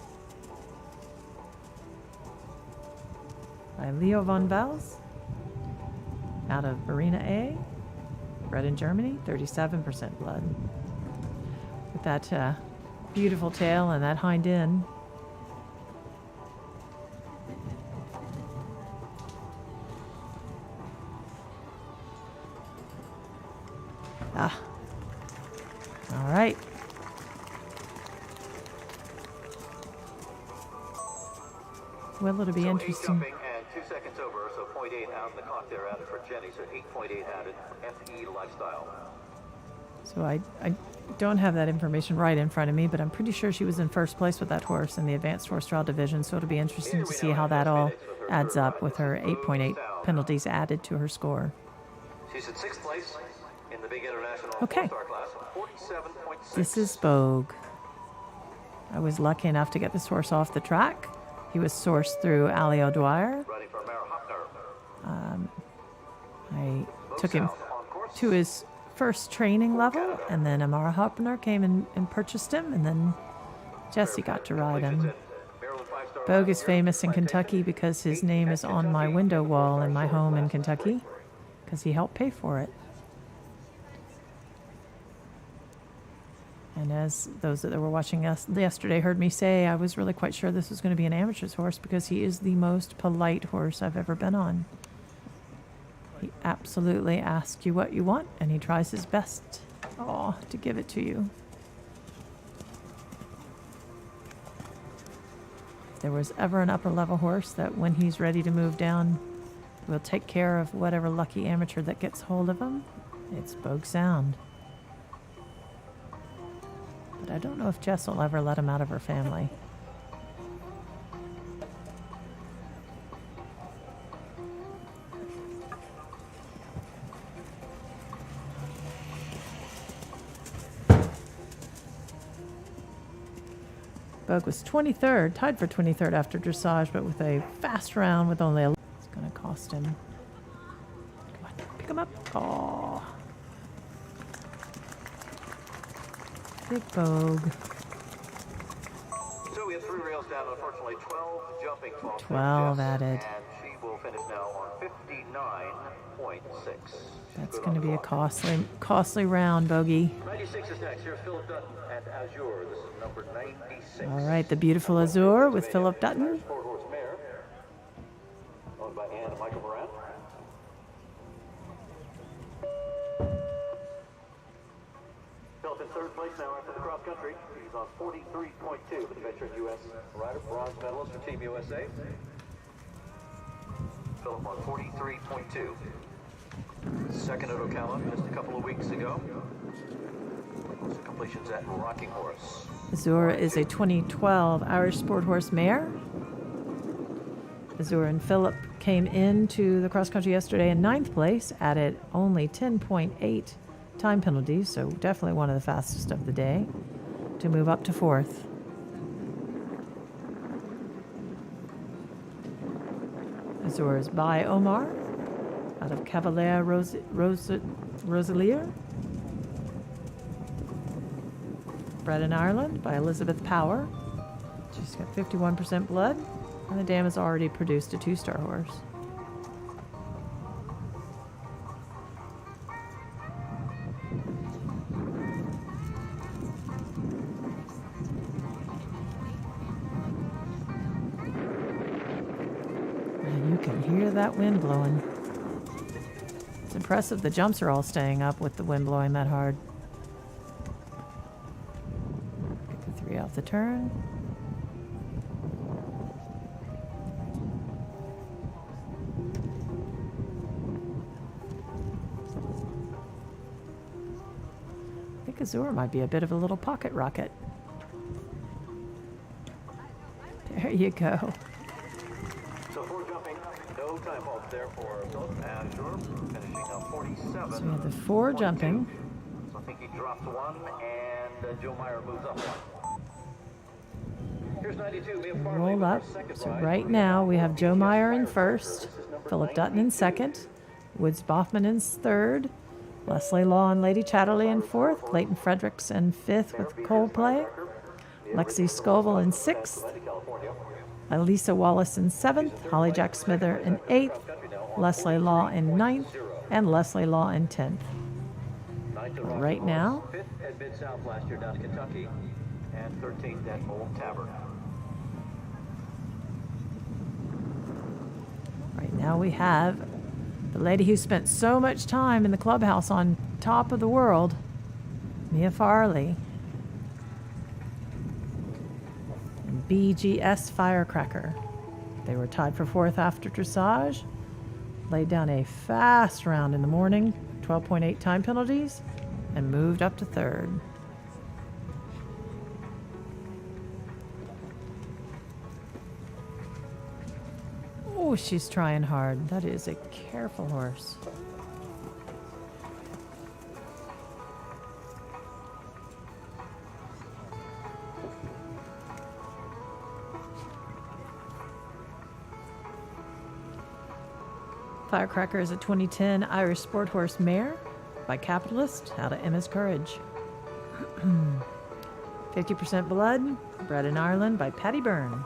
By Leo von Vels. Out of Arena A. Bred in Germany, 37% blood. With that beautiful tail and that hind end. Ah. All right. Well, it'll be So 8 interesting. jumping and 2 seconds over, so 0.8 out in the clock there added for Jenny, so 8.8 added for FE Lifestyle. So I don't have that information right in front of me, but I'm pretty sure she was in first place with that horse in the advanced horse trial division, so it'll be interesting to see how that all adds up with her 8.8 penalties added to her score. She's in 6th place in the big international Okay. 4-star class, 47.6. This is Bogue. I was lucky enough to get this horse off the track. He was sourced through Ali O'Dwyer. Riding for Mara Hopner. I took him to his first training level, and then Amara Hopner came and purchased him, and then Jesse got to ride him. Bogue is famous in Kentucky because his name is on my window wall in my home in Kentucky, because he helped pay for it. And as those that were watching us yesterday heard me say, I was really quite sure this was going to be an amateur's horse because he is the most polite horse I've ever been on. He absolutely asks you what you want, and he tries his best, to give it to you. If there was ever an upper level horse that when he's ready to move down will take care of whatever lucky amateur that gets hold of him, it's Bogue Sound. But I don't know if Jess will ever let him out of her family. Bogue was 23rd, tied for 23rd after dressage, but with a fast round with only a... It's going to cost him. Come on, pick him up. Oh. Big Bogue. So we have 3 rails down, unfortunately 12 jumping. 12 added. And she will finish now on 59.6. That's going to be a costly round, Bogey. 96 is next. Here's Philip Dutton and Azure. This is number 96. All right, the beautiful Azure with Philip Dutton. Four-horse mare, owned by Ann and Michael Moran. Philip in 3rd place now after the cross country. He's on 43.2 for the veteran U.S. rider, bronze medalist for Team USA. Philip on 43.2. Second at Ocala just a couple of weeks ago. Most completions at Rocking Horse. Azure is a 2012 Irish Sport Horse mare. Azure and Philip came into the cross country yesterday in 9th place, added only 10.8 time penalties, so definitely one of the fastest of the day, to move up to 4th. Azure is by Omar, out of Cavalier Rosalier. Bred in Ireland by Elizabeth Power. She's got 51% blood, and the dam has already produced a 2-star horse. And you can hear that wind blowing. It's impressive the jumps are all staying up with the wind blowing that hard. Off the turn. I think Azure might be a bit of a little pocket rocket. There you go. So 4 jumping, no time faults there for Philip and Azure, finishing on 47. So we have the 4 jumping. So I think he drops 1 and Joe Meyer moves up 1. Here's 92. Roll up. So right now we have Joe Meyer in 1st, Philip Dutton in 2nd, Woods Boffman in 3rd, Leslie Law and Lady Chatterley in 4th, Clayton Fredericks in 5th with Coldplay, Lexi Scoville in 6th, Elisa Wallace in 7th, Holly Jack Smither in 8th, Leslie Law in 9th, and Leslie Law in 10th. Right now, 5th at Mid-South last year down to Kentucky, and 13th at Old Tavern. Right now we have the lady who spent so much time in the clubhouse on top of the world, Mia Farley. And BGS Firecracker. They were tied for 4th after dressage. Laid down a fast round in the morning, 12.8 time penalties, and moved up to 3rd. Oh, she's trying hard. That is a careful horse. Firecracker is a 2010 Irish Sport Horse mare by Capitalist out of Emma's Courage. 50% Blood, Bred in Ireland by Patty Byrne.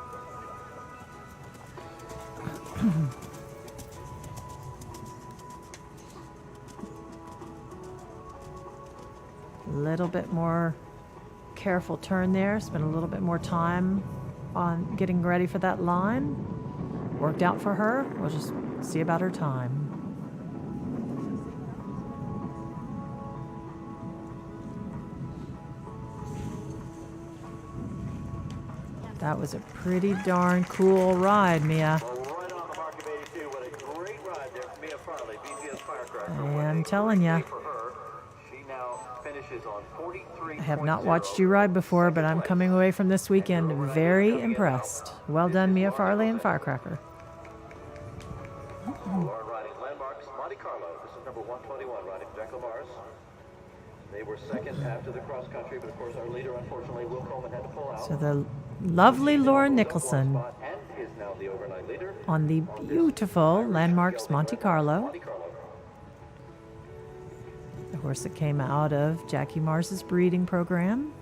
A little bit more careful turn there. Spent a little bit more time on getting ready for that line. Worked out for her. We'll just see about her time. That was a pretty darn cool ride, Mia. Right on the mark of 82. What a great ride there from Mia Farley, BCS Firecracker. I'm telling you. For her, she now finishes on 43. I have not watched you ride before, but I'm coming away from this weekend very impressed. Well done, Mia Farley and Firecracker. Lauren riding Landmarks, Monte Carlo. This is number 121 riding Jack Lamar's. They were second after the cross country, but of course our leader, unfortunately, Will Coleman, had to pull out. So the lovely Lauren Nicholson And is now the overnight leader. on the beautiful Landmarks Monte Carlo. The horse that came out of Jackie Mars's breeding program.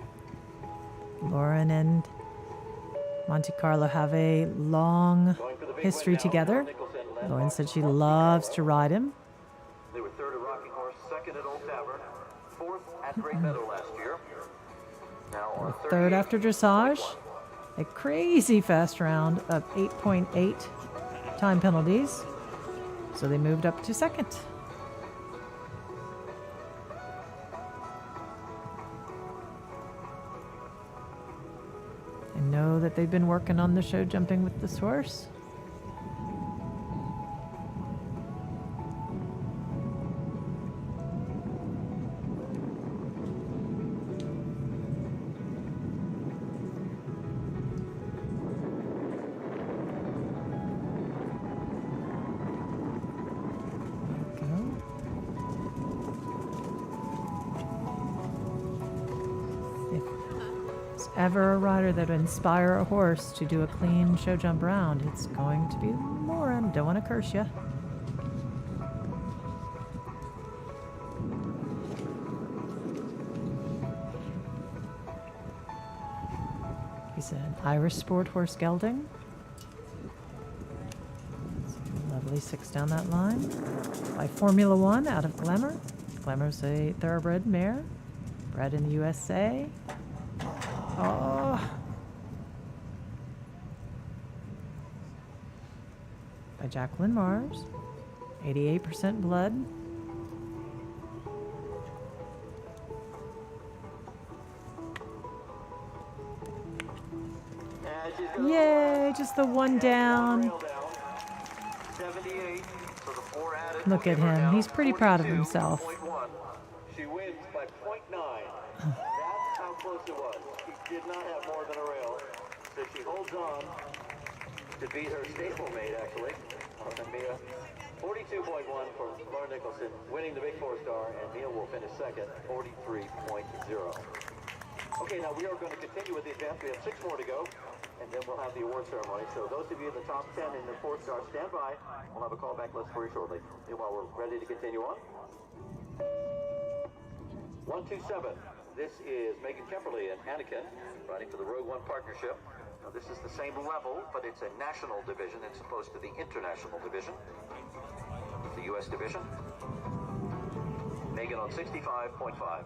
Lauren and Monte Carlo have a long history together. Lauren said she loves to ride him. They were third at Rocking Horse, second at Old Tavern, fourth at Great Meadow last year. Now on Third after dressage. A crazy fast round of 8.8 time penalties. So they moved up to second. I know that they've been working on the show jumping with this horse. Ever a rider that would inspire a horse to do a clean show jump round, it's going to be Lauren. Don't want to curse you. He's an Irish sport horse gelding. Lovely 6 down that line. By Formula One out of Glamour. Glamour's a thoroughbred mare, bred in the USA. Oh. By Jacqueline Mars. 88% blood. Yay, just the one down. Look at him. He's pretty proud of himself. She wins by 0.9. That's how close it was. She did not have more than a rail. So she holds on to beat her stablemate, actually. Mia. 42.1 for Lauren Nicholson, winning the Big 4-star, and Mia will finish second, 43.0. Okay, now we are going to continue with the event. We have 6 more to go, and then we'll have the award ceremony. So those of you in the top 10 in the 4-star, stand by. We'll have a callback list for you shortly. Meanwhile, we're ready to continue on. 127. This is Megan Kemperly and Anakin riding for the Rogue One partnership. Now, this is the same level, but it's a national division as opposed to the international division. The U.S. division. Megan on 65.5.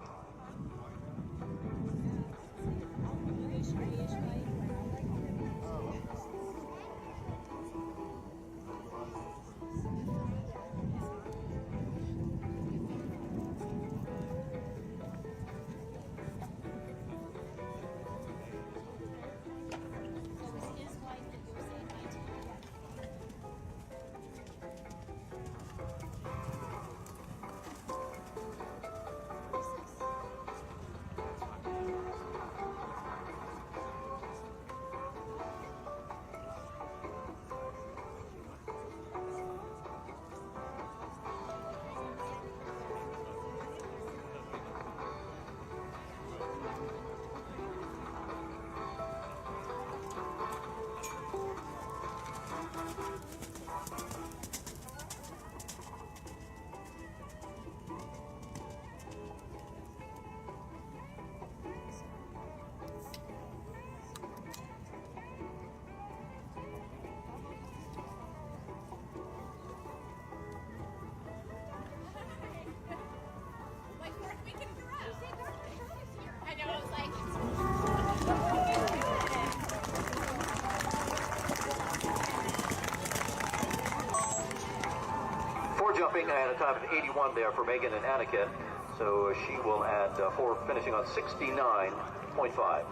jumping and a time of 81 there for Megan and Anakin. So she will add 4, finishing on 69.5.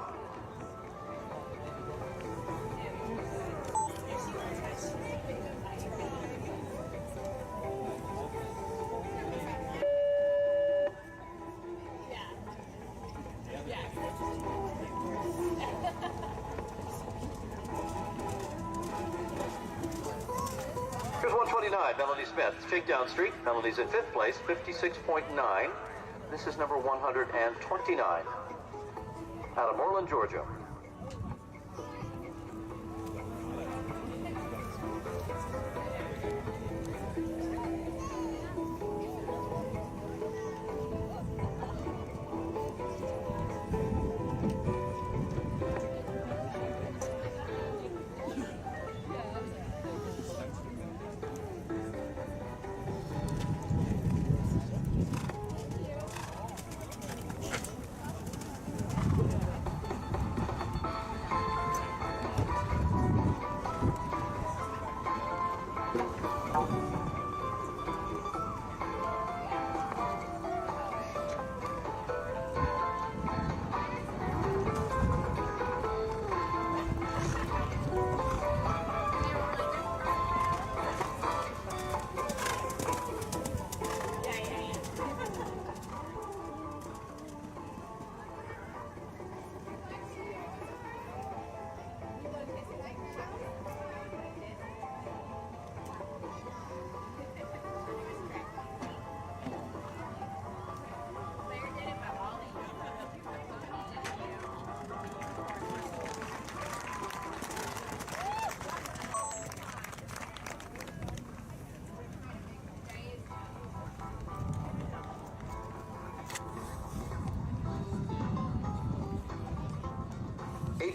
Here's 129, Melanie Smith, Shakedown Street. Melanie's in 5th place, 56.9. This is number 129. Out of Moreland, Georgia.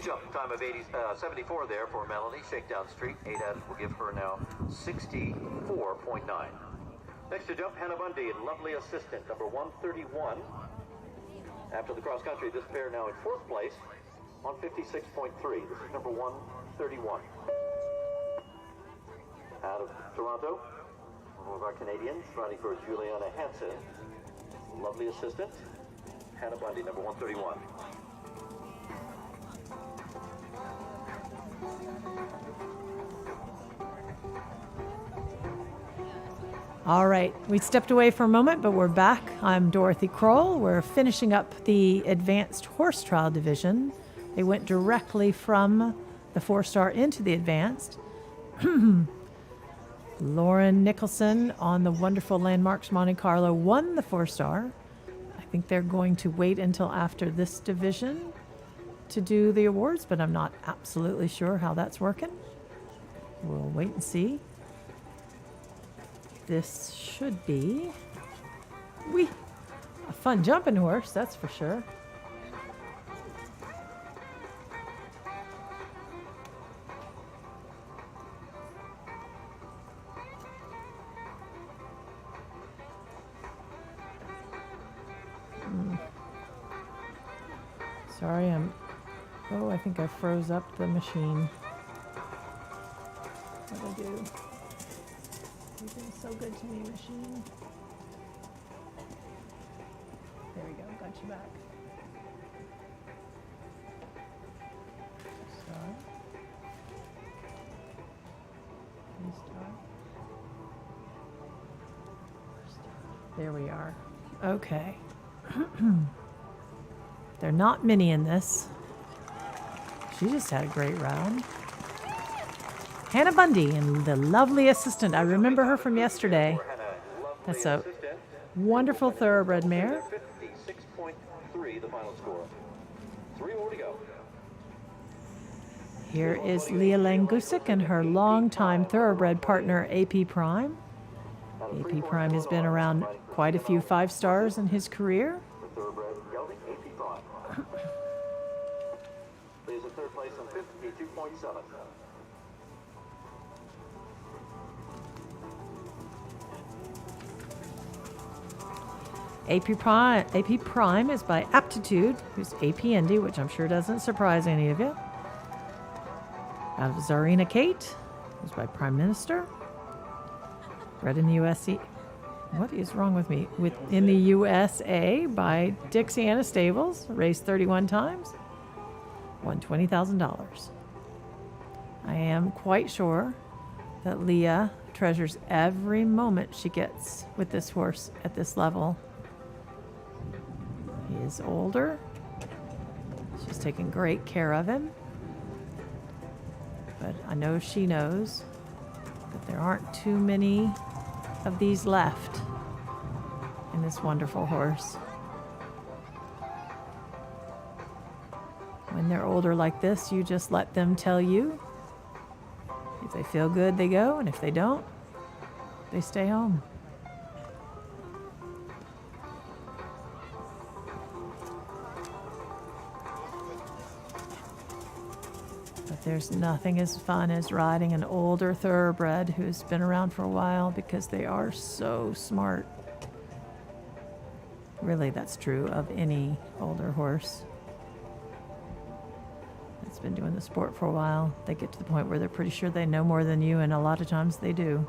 Jump time of 74 there for Melanie, Shakedown Street. 8 added will give her now 64.9. Next to jump, Hannah Bundy and Lovely Assistant, number 131. After the cross country, this pair now in 4th place on 56.3. This is number 131. Out of Toronto, one of our Canadians running for Juliana Hansen. Lovely Assistant, Hannah Bundy, number 131. All right, we stepped away for a moment, but we're back. I'm Dorothy Kroll. We're finishing up the Advanced Horse Trial Division. They went directly from the 4-star into the Advanced. Lauren Nicholson on the wonderful Landmarks Monte Carlo won the 4-star. I think they're going to wait until after this division to do the awards, but I'm not absolutely sure how that's working. We'll wait and see. This should be a fun jumping horse, that's for sure. Sorry, I think I froze up the machine. What did I do? You've been so good to me, machine. There we go, got you back. Start. Restart. There we are. Okay. There are not many in this. She just had a great round. Hannah Bundy and the Lovely Assistant. I remember her from yesterday. That's a wonderful thoroughbred mare. 56.3 the final score. 3 more to go. Here is Leah Langusik and her longtime thoroughbred partner, AP Prime. AP Prime has been around quite a few 5-stars in his career. Leah's in 3rd place on 52.7. AP Prime is by Aptitude, who's AP Indy, which I'm sure doesn't surprise any of you. Out of Zarina Kate, who's by Prime Minister. Bred in the What is wrong with me? In the USA by Dixiana Stables, raced 31 times, won $20,000. I am quite sure that Leah treasures every moment she gets with this horse at this level. He is older. She's taking great care of him. But I know she knows that there aren't too many of these left in this wonderful horse. When they're older like this, you just let them tell you. If they feel good, they go, and if they don't, they stay home. But there's nothing as fun as riding an older thoroughbred who's been around for a while, because they are so smart. Really, that's true of any older horse that's been doing the sport for a while. They get to the point where they're pretty sure they know more than you, and a lot of times they do.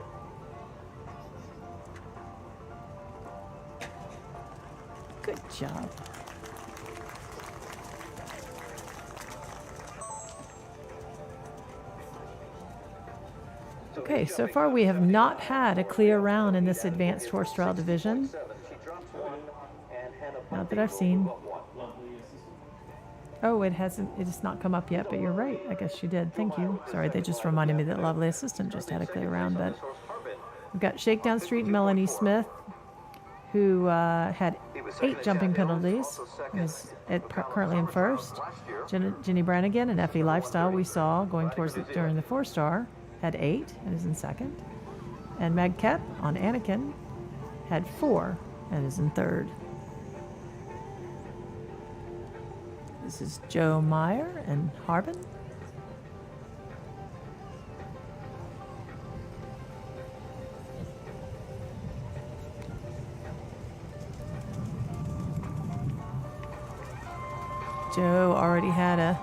Good job. Okay, so far we have not had a clear round in this advanced horse trial division. Not that I've seen. Oh, it hasn't, it's not come up yet, but you're right. I guess she did. Thank you. Sorry, they just reminded me that Lovely Assistant just had a clear round, but we've got Shakedown Street Melanie Smith, who had 8 jumping penalties, is currently in first. Jenny Brannigan and Effie Lifestyle, we saw going towards during the 4-star, had 8 and is in second. And Meg Kep on Anakin had 4 and is in third. This is Joe Meyer and Harbin. Joe already had a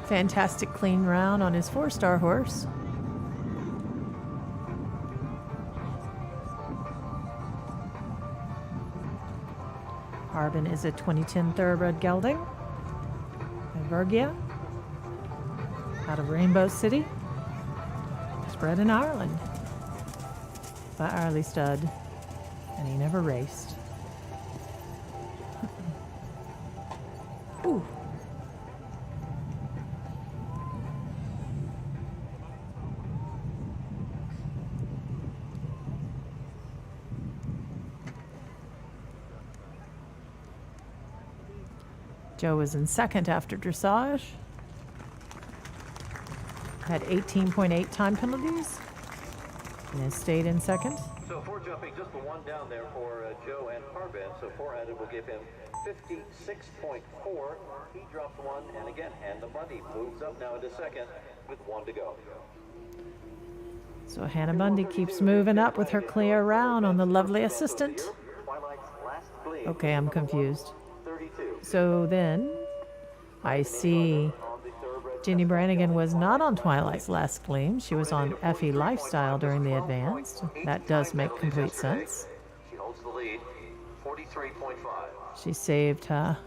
fantastic clean round on his 4-star horse. Harbin is a 2010 thoroughbred gelding. And Vergia, out of Rainbow City. It's bred in Ireland by Arley Stud, and he never raced. Ooh. Joe was in second after dressage. Had 18.8 time penalties and has stayed in second. So 4 jumping, just the 1 down there for Joe and Harbin. So 4 added will give him 56.4. He dropped 1, and again, Hannah Bundy moves up now into second with 1 to go. So Hannah Bundy keeps moving up with her clear round on the Lovely Assistant. Okay, I'm confused. So then I see Jenny Brannigan was not on Twilight's last gleam. She was on Effie Lifestyle during the advanced. That does make complete sense. She holds the lead, 43.5. She saved her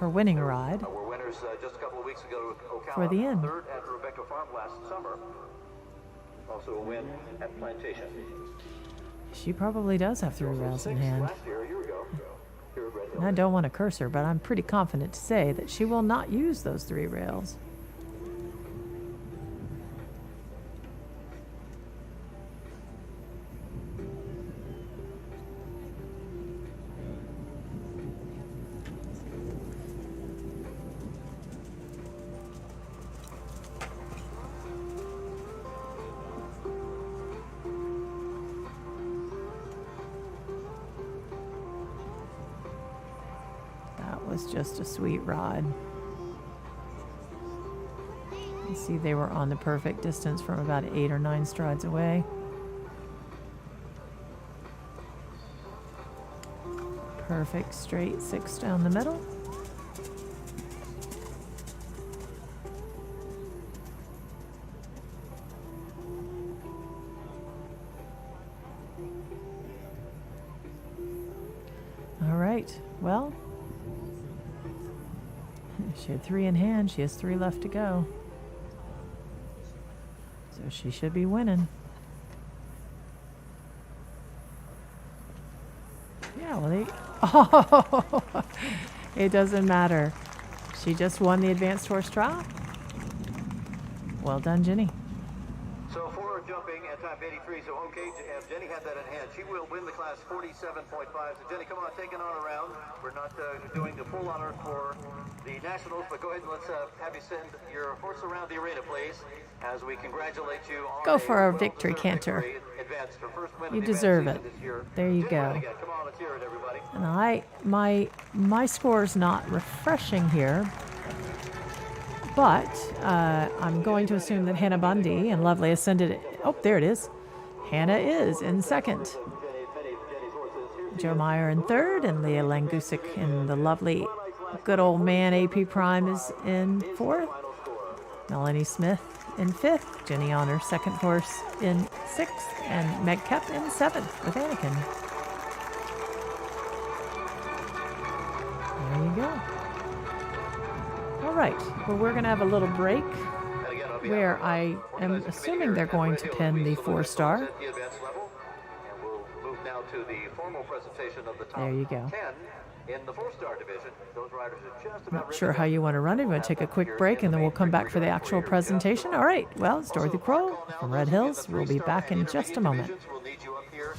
winning ride We're winners just a couple of weeks ago to Ocala. for the end. Third at Rebecca Farm last summer. Also a win at Plantation. She probably does have 3 rails in hand. Last year, a year ago. Here at Red Hill. And I don't want to curse her, but I'm pretty confident to say that she will not use those 3 rails. Was just a sweet ride. You see, they were on the perfect distance from about 8 or 9 strides away. Perfect straight 6 down the middle. right. Well, she had 3 in hand. She has 3 left to go. So she should be winning. Yeah, well, oh, it doesn't matter. She just won the advanced horse trial. Well done, Jenny. So for jumping at time 83, so okay, Jenny had that in hand. She will win the class 47.5. So Jenny, come on, take an honor round. We're not doing the full honor for the nationals, but go ahead and let's have you send your horse around the arena, please, as we congratulate you on Go for a victory canter. You deserve it. There you go. Come on, let's hear it, everybody. And my score's not refreshing here, but I'm going to assume that Hannah Bundy and Lovely Ascended. Oh, there it is. Hannah is in second. Joe Meyer in third, and Leah Langusik in the lovely good old man AP Prime is in fourth. Melanie Smith in fifth. Jenny Honor, second horse, in sixth. And Meg Kep in seventh with Anakin. There you go. All right. Well, we're going to have a little break where I am assuming they're going to pin the 4-star. There you go. In the 4-star division, those riders are just about Not sure how you want to run it. We're going to take a quick break and then we'll come back for the actual presentation. All right. Well, it's Dorothy Kroll from Red Hills. We'll be back in just a moment. We'll need you up here.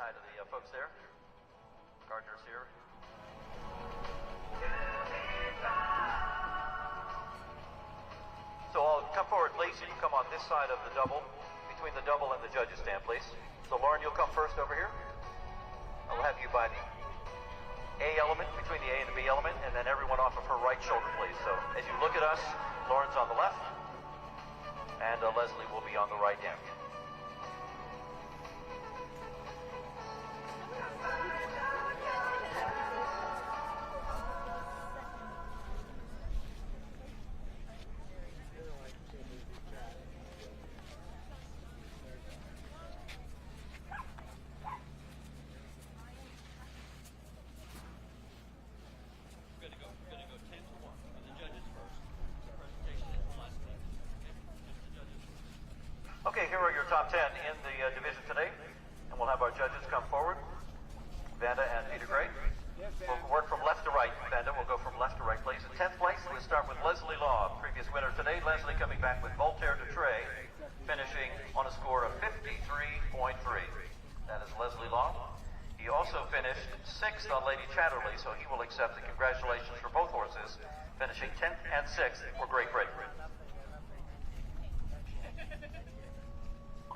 hi to the folks there. Gardner's here. So I'll come forward, please. You can come on this side of the double, between the double and the judges' stand, please. So Lauren, you'll come first over here. I'll have you by the A element, between the A and the B element, and then everyone off of her right shoulder, please. So as you look at us, Lauren's on the left, and Leslie will be on the right end. Okay, here are your top 10 in the division today, and we'll have our judges come forward. Vanda and Peter Gray. We'll work from left to right. Vanda, we'll go from left to right, please. In 10th place, we'll start with Leslie Law, previous winner today. Leslie coming back with Voltaire de Trey, finishing on a score of 53.3. That is Leslie Law. He also finished 6th on Lady Chatterley, so he will accept the congratulations for both horses, finishing 10th and 6th for Great Britain.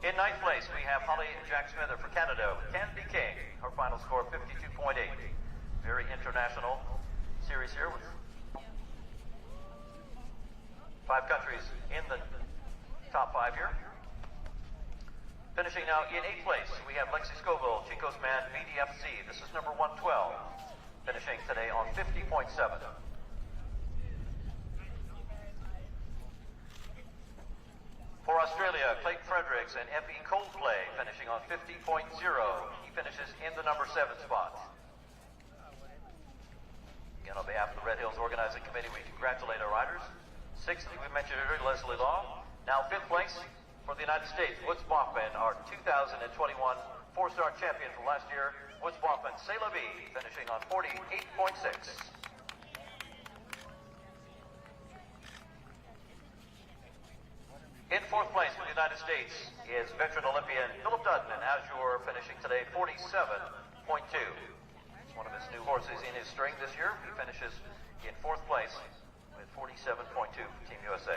In 9th place, we have Holly Jack Smither for Canada with Candy King. Her final score of 52.8. Very international series here with 5 countries in the top 5 here. Finishing now in 8th place, we have Lexi Scoville, Chico's Man, BDFC. This is number 112, finishing today on 50.7. For Australia, Clayton Fredericks and F.E. Coldplay finishing on 50.0. He finishes in the number 7 spot. Again, on behalf of the Red Hills Organizing Committee, we congratulate our riders. 6th, we mentioned earlier, Leslie Law. Now 5th place for the United States, Woods Baughman, our 2021 4-star champion from last year. Woods Baughman, C'est la vie, finishing on 48.6. In 4th place for the United States is veteran Olympian Philip Dutton, and Azure finishing today 47.2. It's one of his new horses in his string this year. He finishes in 4th place with 47.2 for Team USA.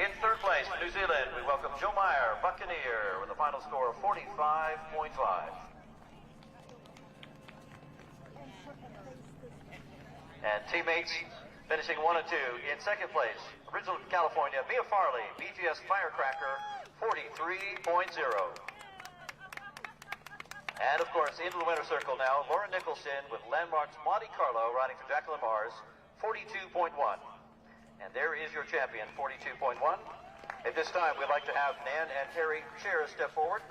In 3rd place for New Zealand, we welcome Joe Meyer, Buccaneer, with a final score of 45.5. And teammates finishing 1 and 2. In 2nd place, original from California, Mia Farley, BGS Firecracker, 43.0. And of course, into the winner's circle now, Laura Nicholson with Landmark's Monte Carlo, riding for Jacqueline Mars, 42.1. And there is your champion, 42.1. At this time, we'd like to have Nan and Harry Chairs step forward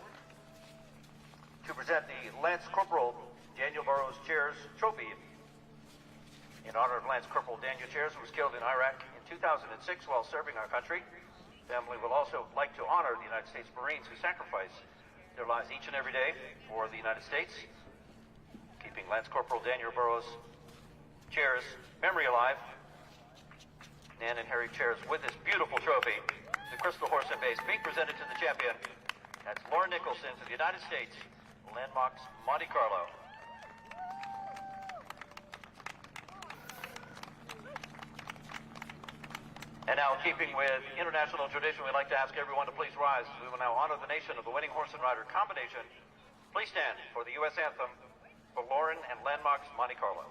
to present the Lance Corporal Daniel Burroughs Chairs Trophy in honor of Lance Corporal Daniel Chairs, who was killed in Iraq in 2006 while serving our country. Family will also like to honor the United States Marines who sacrifice their lives each and every day for the United States, keeping Lance Corporal Daniel Burroughs Chairs memory alive. Nan and Harry Chairs with this beautiful trophy, the Crystal Horse and Base, being presented to the champion. That's Laura Nicholson to the United States, Landmark's Monte Carlo. And now, keeping with international tradition, we'd like to ask everyone to please rise. We will now honor the nation of the winning horse and rider combination. Please stand for the U.S. anthem for Lauren and Landmark's Monte Carlo.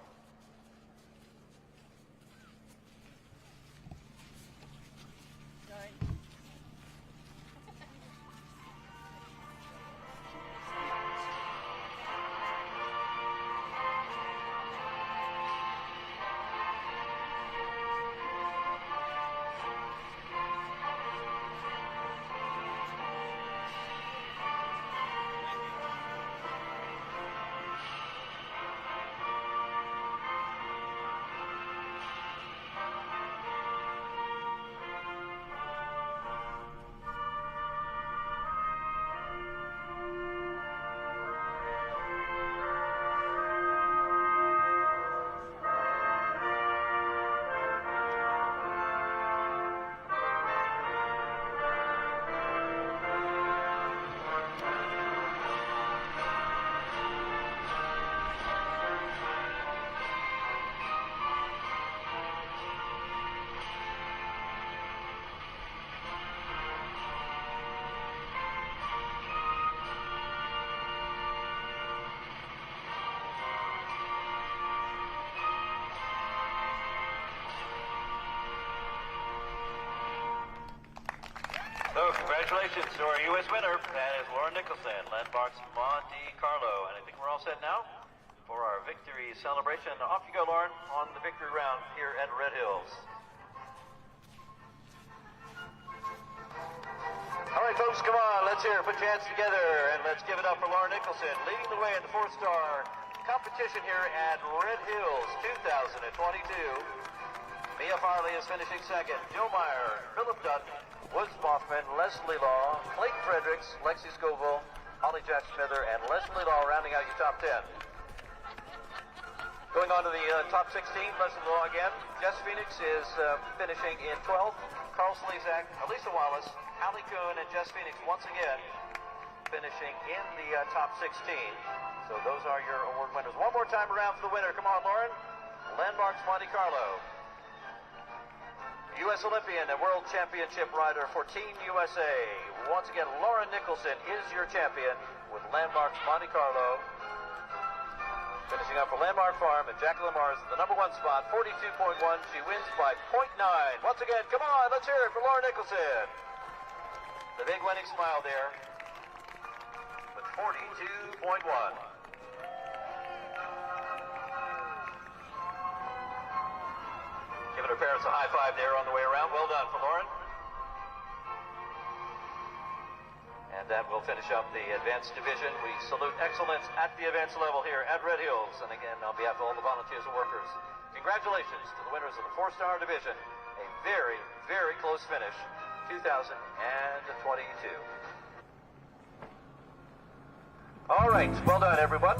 Congratulations to our U.S. winner. That is Lauren Nicholson, Landmarks Monte Carlo. And I think we're all set now for our victory celebration. Off you go, Lauren, on the victory round here at Red Hills. All right, folks, come on. Let's hear it. Put your hands together, and let's give it up for Lauren Nicholson, leading the way in the 4-star competition here at Red Hills 2022. Mia Farley is finishing second. Jill Meyer, Philip Dutton, Woods Moffman, Leslie Law, Clayton Fredericks, Lexi Scoville, Holly Jack Smither, and Leslie Law rounding out your top 10. Going on to the top 16, Leslie Law again. Jess Phoenix is finishing in 12th. Carl Slezak, Elisa Wallace, Hallie Kuhn, and Jess Phoenix once again finishing in the top 16. So those are your award winners. One more time around for the winner. Come on, Lauren. Landmarks Monte Carlo. U.S. Olympian and World Championship rider for Team USA. Once again, Lauren Nicholson is your champion with Landmarks Monte Carlo. Finishing up for Landmark Farm, and Jacqueline Mars in the number 1 spot, 42.1. She wins by 0.9. Once again, come on, let's hear it for Lauren Nicholson. The big winning smile there with 42.1. Giving her parents a high five there on the way around. Well done for Lauren. And that will finish up the advanced division. We salute excellence at the advanced level here at Red Hills. And again, on behalf of all the volunteers and workers, congratulations to the winners of the 4-star division. A very, very close finish, 2022. All right, well done, everyone.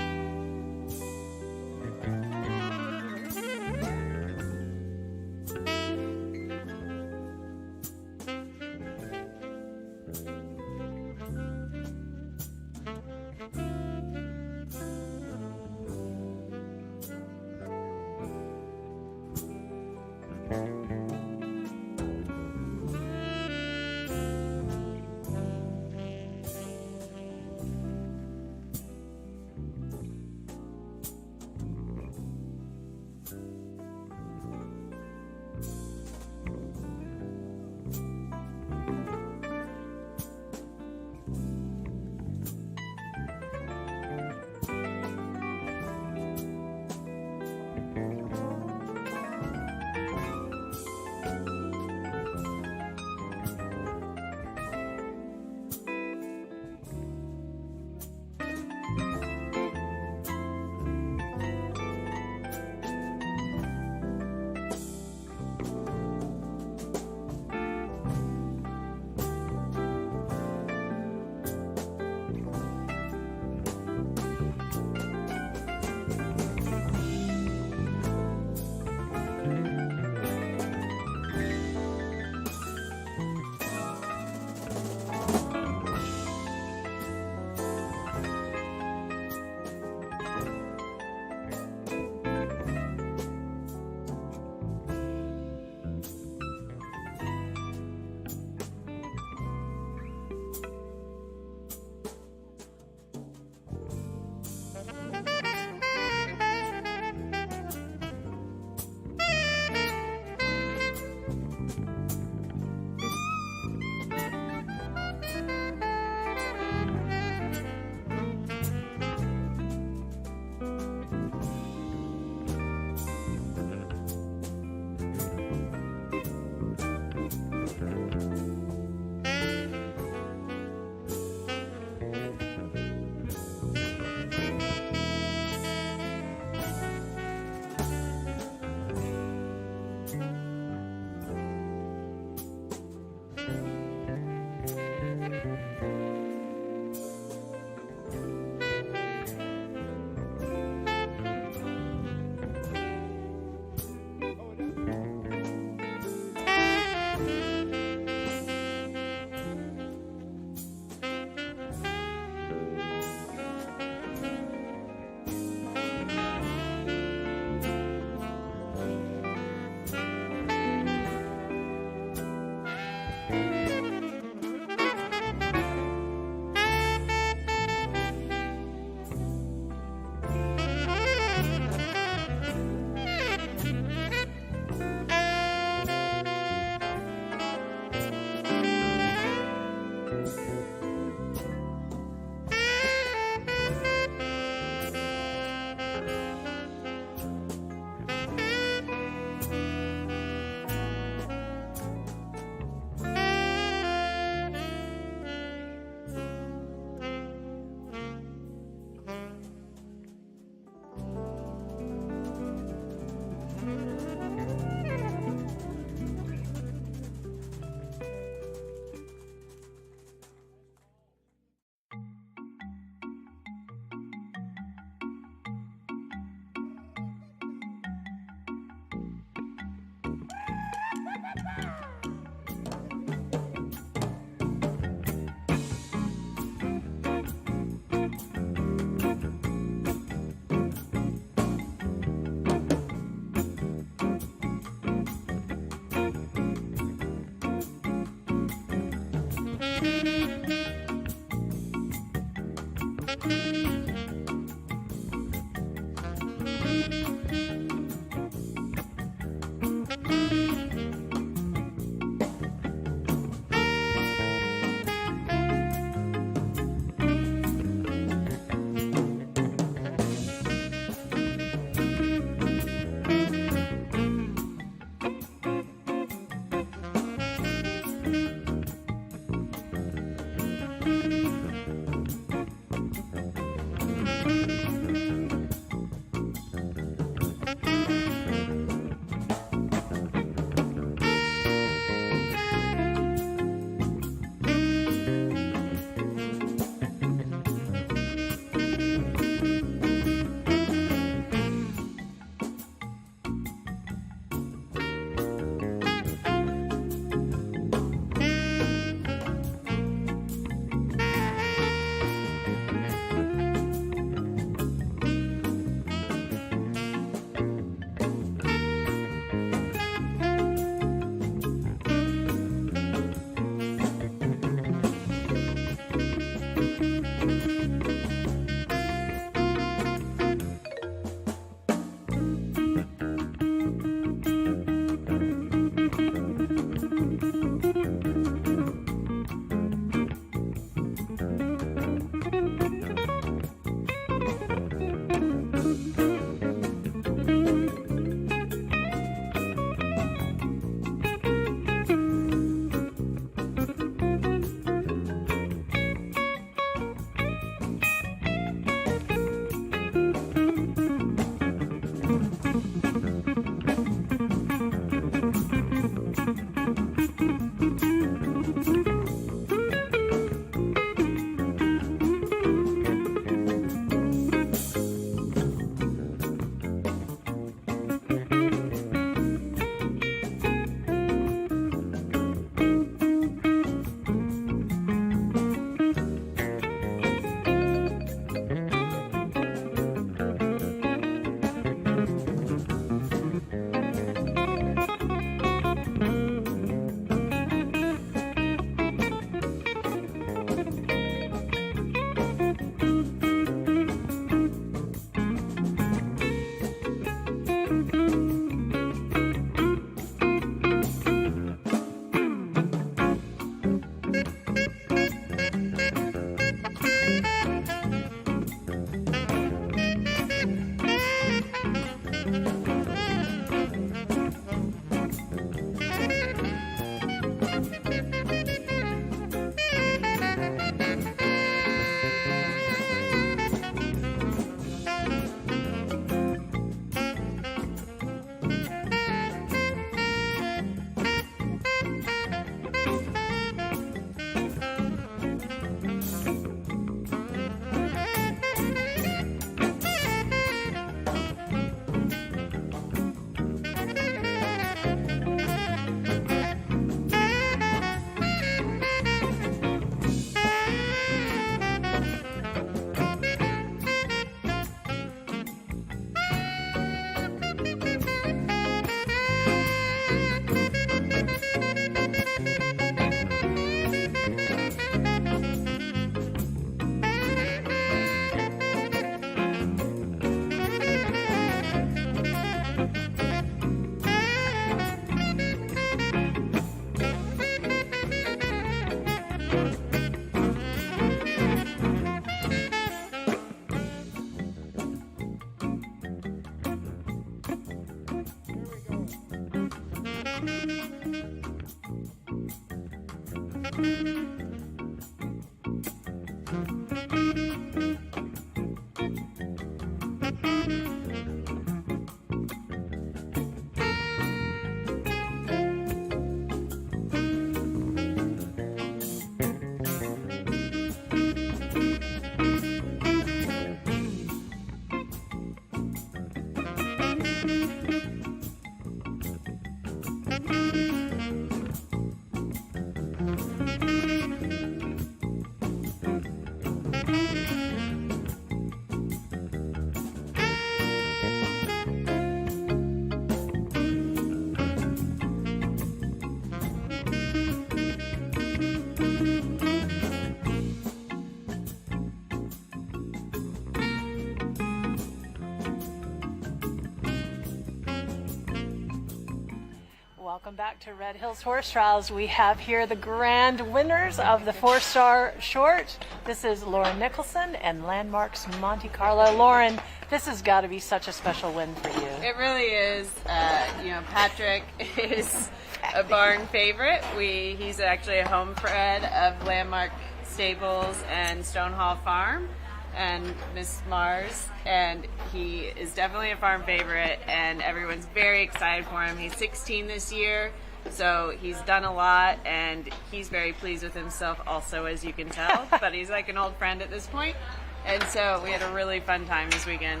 Welcome back to Red Hills Horse Trials. We have here the grand winners of the 4-star short. This is Lauren Nicholson and Landmarks Monte Carlo. Lauren, this has got to be such a special win for you. It really is. Patrick is a barn favorite. He's actually a home bred of Landmark Stables and Stonehall Farm and Miss Mars, and he is definitely a farm favorite, and everyone's very excited for him. He's 16 this year, so he's done a lot, and he's very pleased with himself also, as you can tell, but he's like an old friend at this point, and so we had a really fun time this weekend.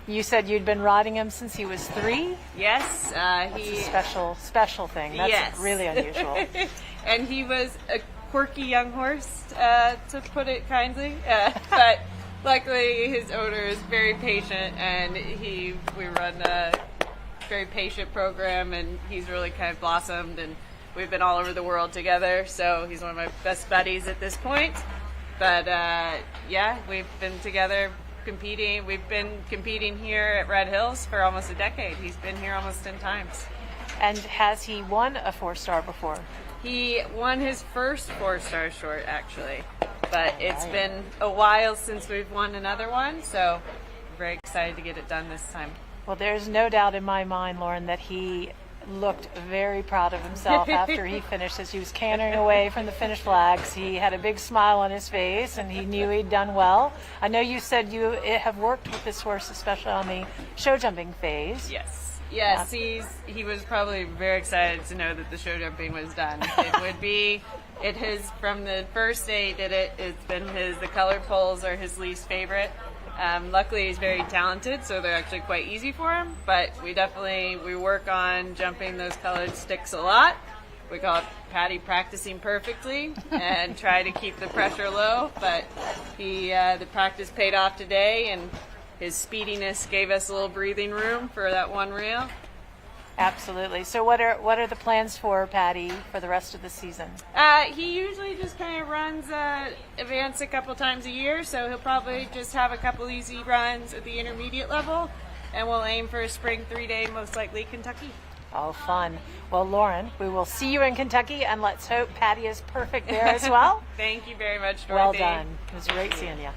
You said you'd been riding him since he was 3? Yes. That's a special thing. That's really unusual. And he was a quirky young horse, to put it kindly, but luckily his owner is very patient, and we run a very patient program, and he's really kind of blossomed, and we've been all over the world together, so he's one of my best buddies at this point. But we've been together competing. We've been competing here at Red Hills for almost a decade. He's been here almost 10 times. And has he won a 4-star before? He won his first 4-star short, actually, but it's been a while since we've won another one, so I'm very excited to get it done this time. Well, there's no doubt in my mind, Lauren, that he looked very proud of himself after he finished. As he was cantering away from the finish flags, he had a big smile on his face, and he knew he'd done well. I know you said you have worked with this horse, especially on the show jumping phase. Yes, he was probably very excited to know that the show jumping was done. It has, from the first day he did it, it's been the colored poles are his least favorite. Luckily he's very talented, so they're actually quite easy for him, but we work on jumping those colored sticks a lot. We call it Patty practicing perfectly and try to keep the pressure low, but the practice paid off today, and his speediness gave us a little breathing room for that one rail. Absolutely. So what are the plans for Patty for the rest of the season? He usually just kind of runs advance a couple times a year, so he'll probably just have a couple easy runs at the intermediate level, and we'll aim for a spring 3-day, most likely Kentucky. Oh, fun. Well, Lauren, we will see you in Kentucky, and let's hope Patty is perfect there as well. Thank you very much, Dorothy. Well done. It was great seeing you.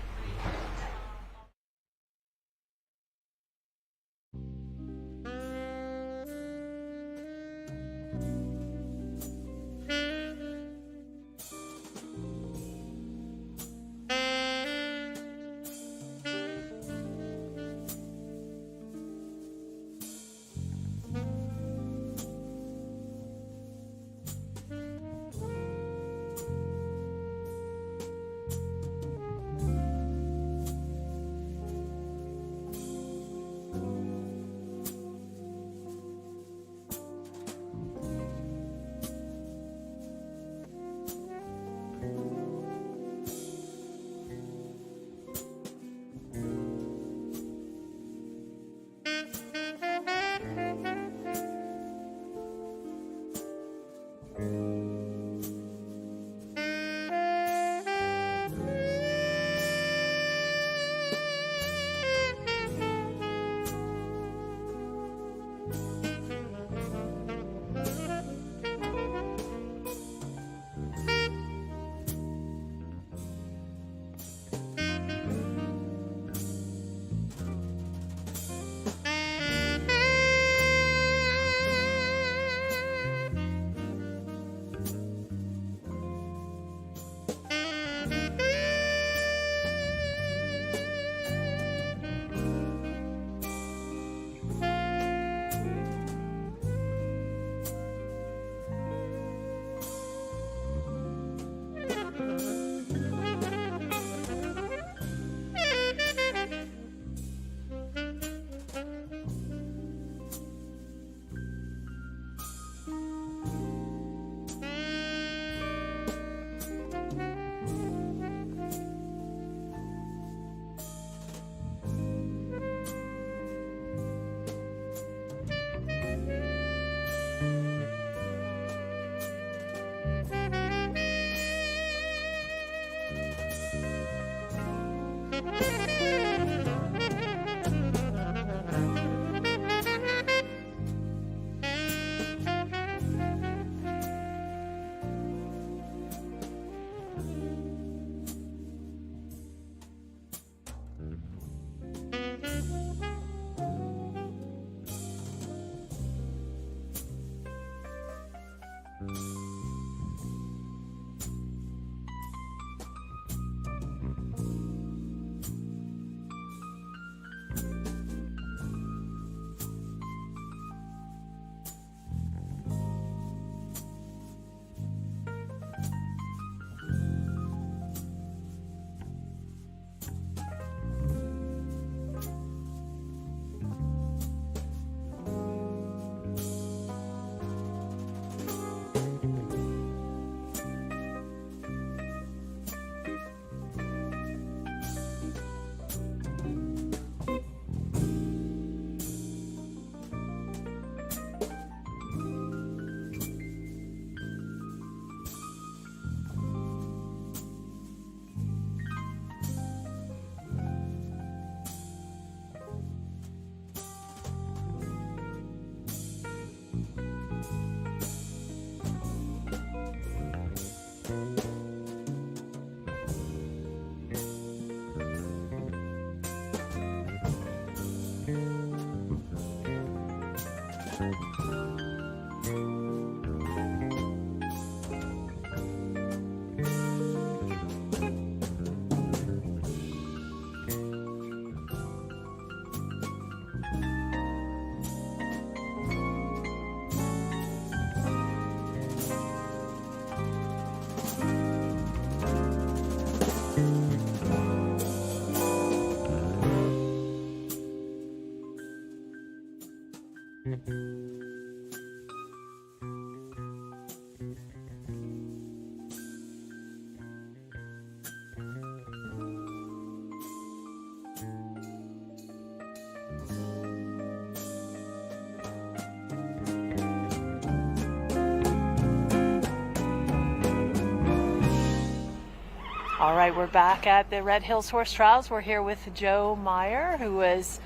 All right, we're back at the Red Hills Horse Trials. We're here with Joe Meyer, who was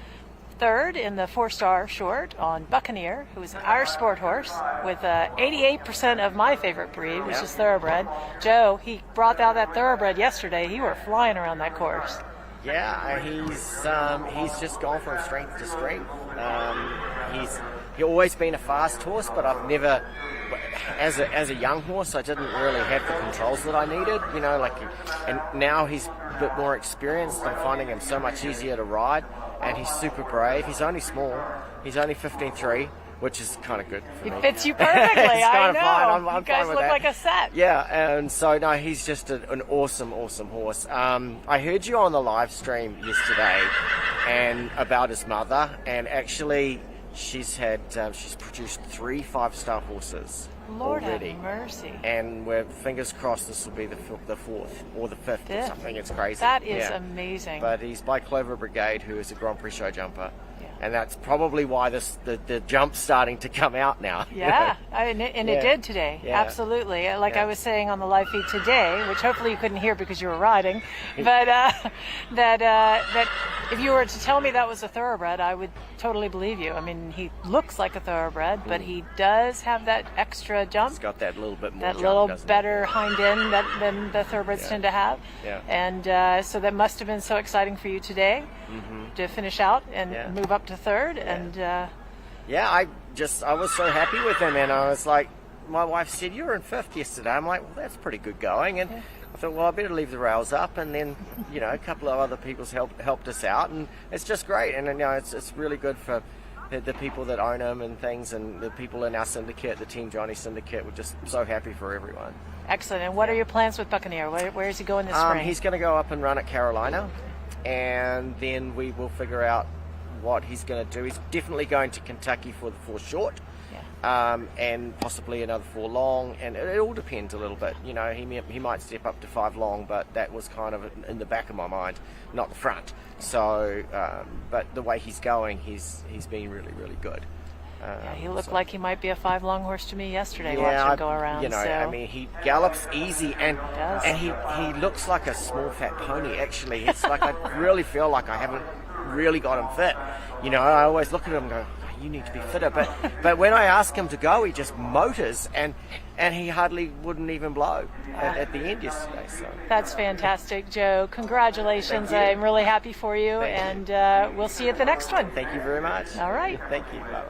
third in the 4-star short on Buccaneer, who is an Irish sport horse with 88% of my favorite breed, which is thoroughbred. Joe, he brought out that thoroughbred yesterday. You were flying around that course. Yeah, he's just gone from strength to strength. He's always been a fast horse, but I've never, as a young horse, I didn't really have the controls that I needed, you know, like, and now he's a bit more experienced. I'm finding him so much easier to ride, and he's super brave. He's only small. He's only 15.3, which is kind of good for me. He fits you perfectly. It's I kind know. of fine. I'm you guys fine with look that. like a set. Yeah, and so no, he's just an awesome horse. I heard you on the live stream yesterday, and about his mother, and actually she's produced 3 5-star horses Lord already. have mercy. And we're fingers crossed this will be the 4th or the 5th or something. It's crazy. That is amazing. But he's by Clover Brigade, who is a Grand Prix show jumper. And that's probably why the jump's starting to come out now. Yeah, it did today. Yeah. Absolutely. Like I was saying on the live feed today, which hopefully you couldn't hear because you were riding, but that if you were to tell me that was a thoroughbred, I would totally believe you. I mean, he looks like a thoroughbred, but he does have that extra jump. He's got that little bit more that jump, little doesn't better hind end than the thoroughbreds tend to have. Yeah. And so that must have been so exciting for you today to finish out and move up to third. And I was so happy with him, and I was like, my wife said, you were in 5th yesterday. I'm like, well, that's pretty good going. And I thought, well, I better leave the rails up. And then, you know, a couple of other people's helped us out, and it's just great. And, you know, it's really good for the people that own them and things, and the people in our syndicate, the Team Johnny syndicate. We're just so happy for everyone. Excellent. And what are your plans with Buccaneer? Where is he going this spring? He's going to go up and run at Carolina, and then we will figure out what he's going to do. He's definitely going to Kentucky for the 4 short, and possibly another 4 long, and it all depends a little bit. You know, he might step up to 5 long, but that was kind of in the back of my mind, not the front. So, but the way he's going, he's been really, really good. He looked like he might be a 5 long horse to me yesterday. Watching him go around. You know, I mean, he gallops easy, and he looks like a small fat pony. Actually, it's like I really feel like I haven't really got him fit. You know, I always look at him and go, you need to be fitter. But when I ask him to go, he just motors, and he hardly wouldn't even blow at the end yesterday. So that's fantastic, Joe. Congratulations. I'm really happy for you, and we'll see you at the next one. Thank you very much. All right. Thank you. Bye.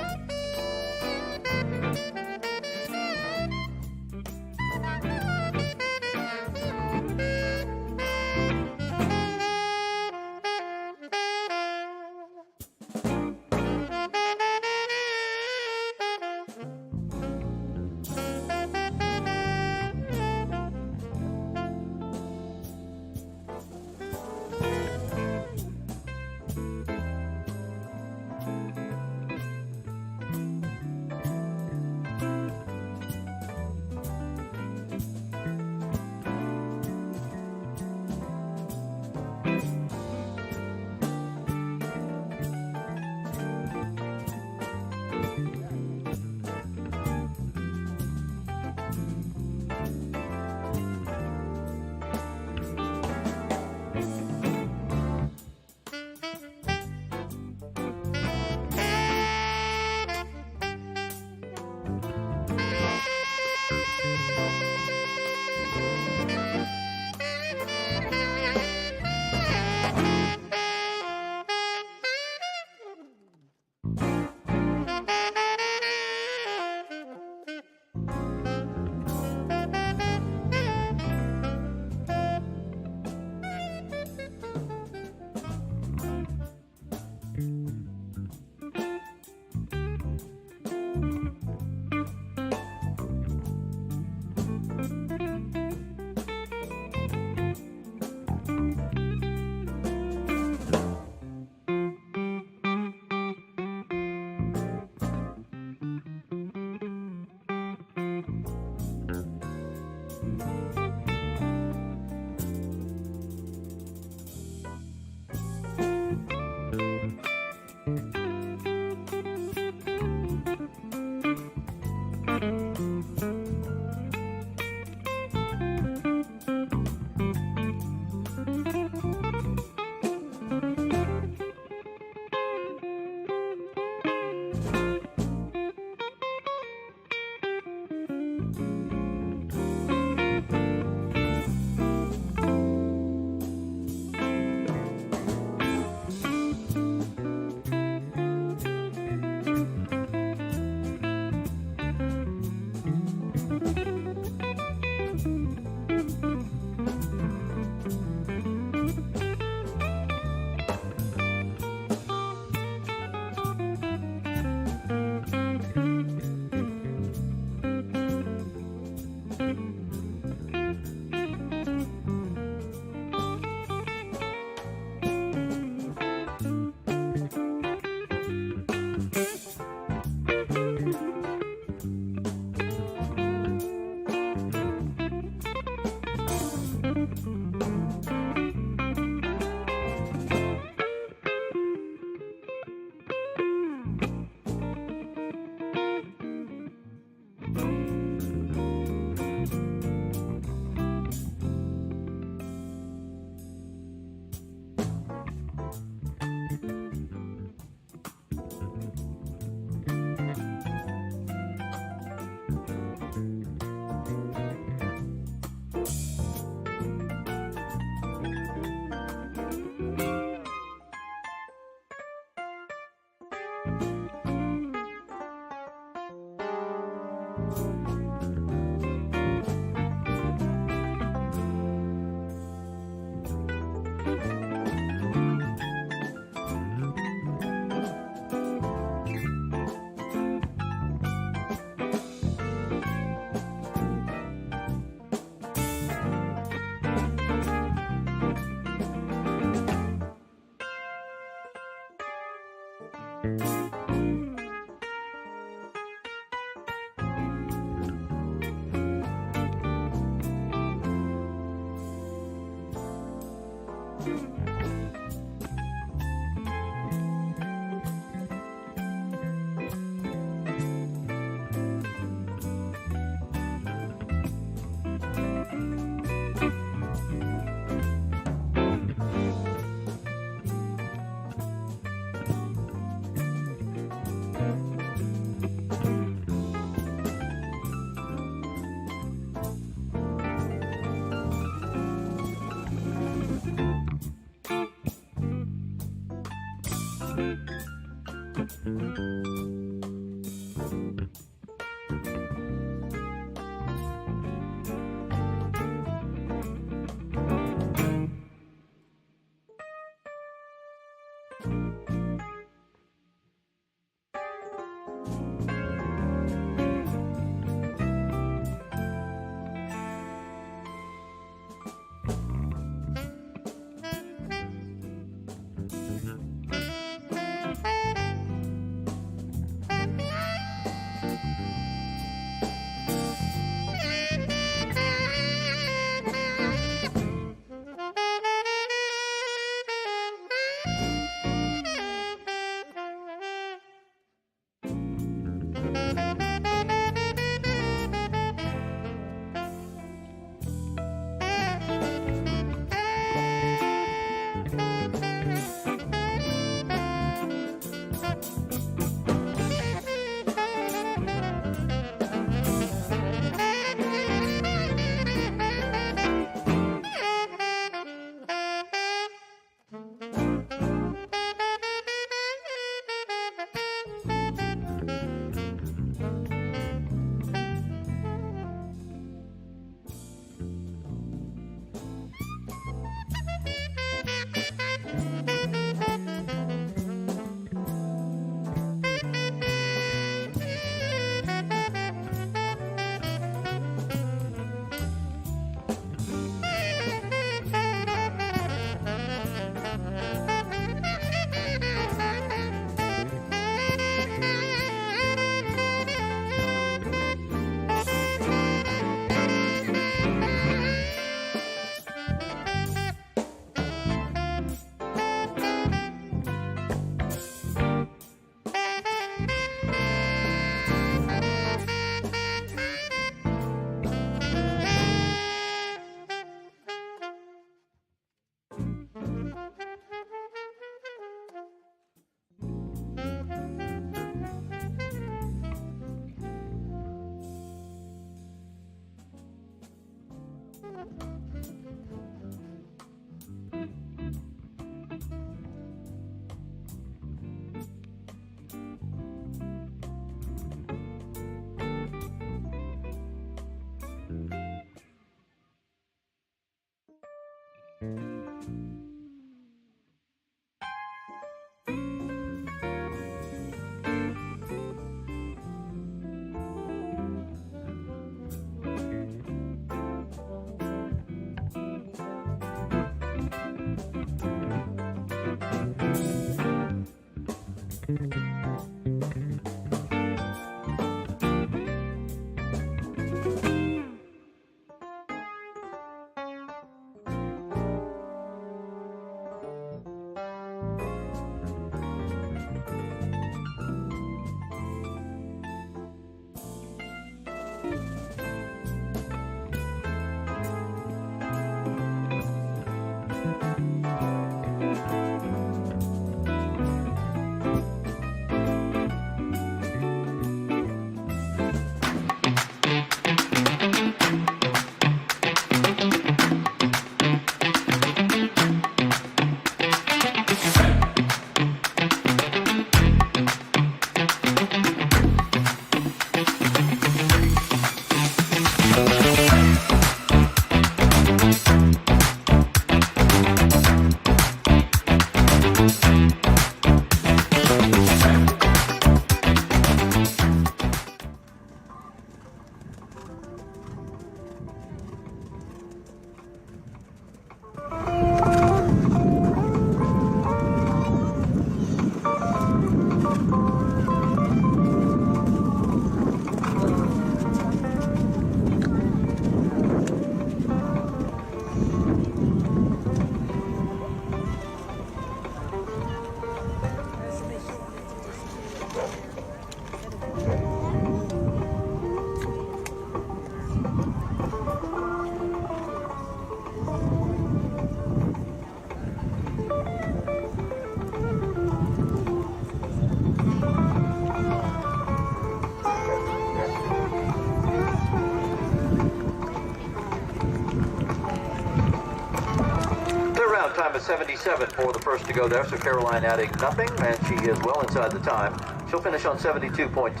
Time is 77 for the first to go there, so Caroline adding nothing, and she is well inside the time. She'll finish on 72.2.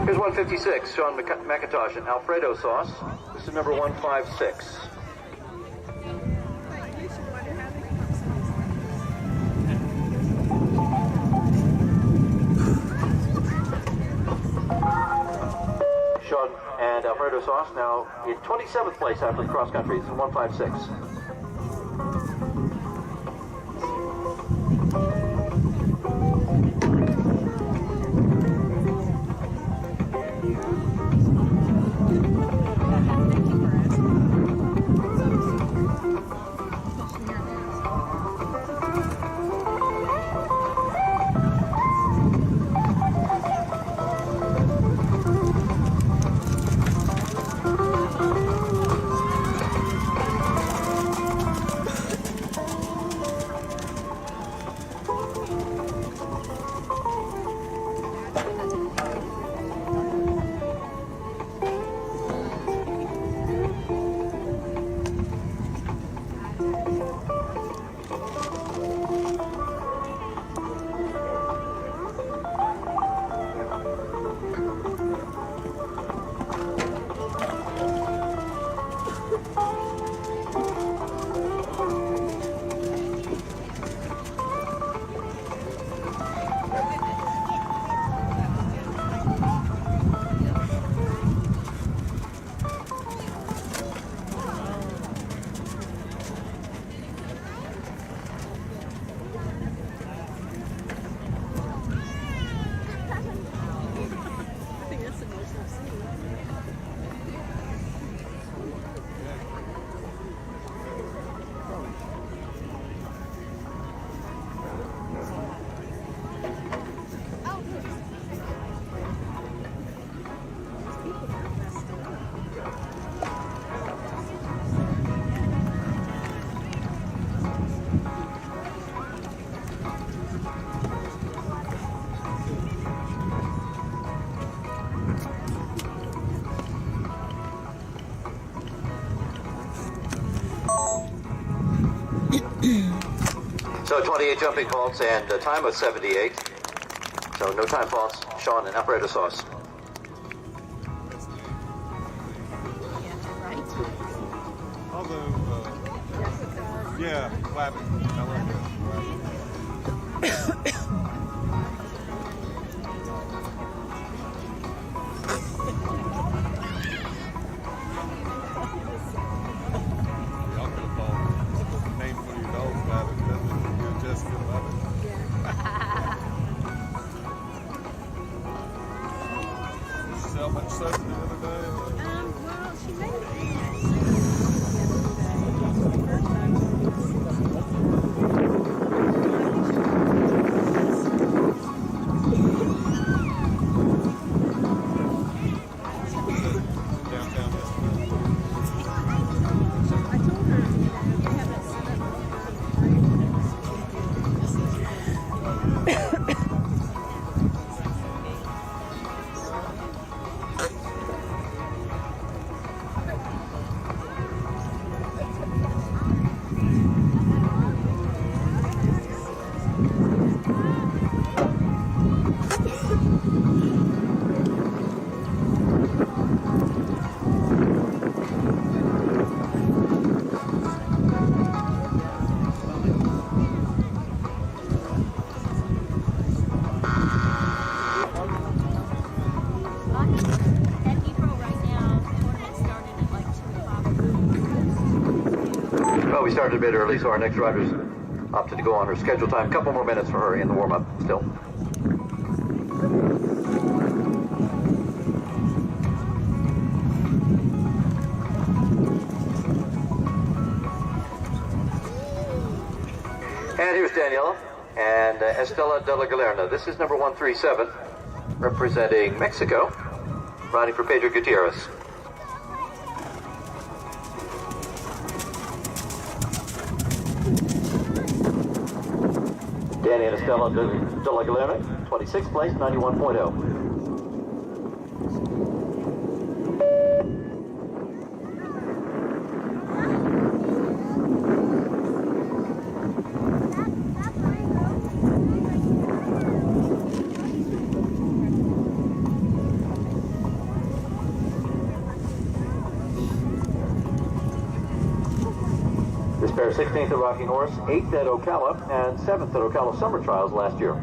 Here's 156, Sean McIntosh and Alfredo sauce. This is number 156. Sean and Alfredo sauce now in 27th place after the cross country. This is 156. So 28 jumping faults and a time of 78. So no time faults. Sean and Alfredo sauce. Although, yeah, clapping. I like it. We started a bit early, so our next driver's opted to go on her scheduled time. A couple more minutes for her in the warm-up still. And here's Daniela and Estela de la Galerna. This is number 137, representing Mexico, riding for Pedro Gutierrez. Danny and Estela de la Galerna, 26th place, 91.0. This pair 16th at Rocking Horse, 8th at Ocala, and 7th at Ocala Summer Trials last year.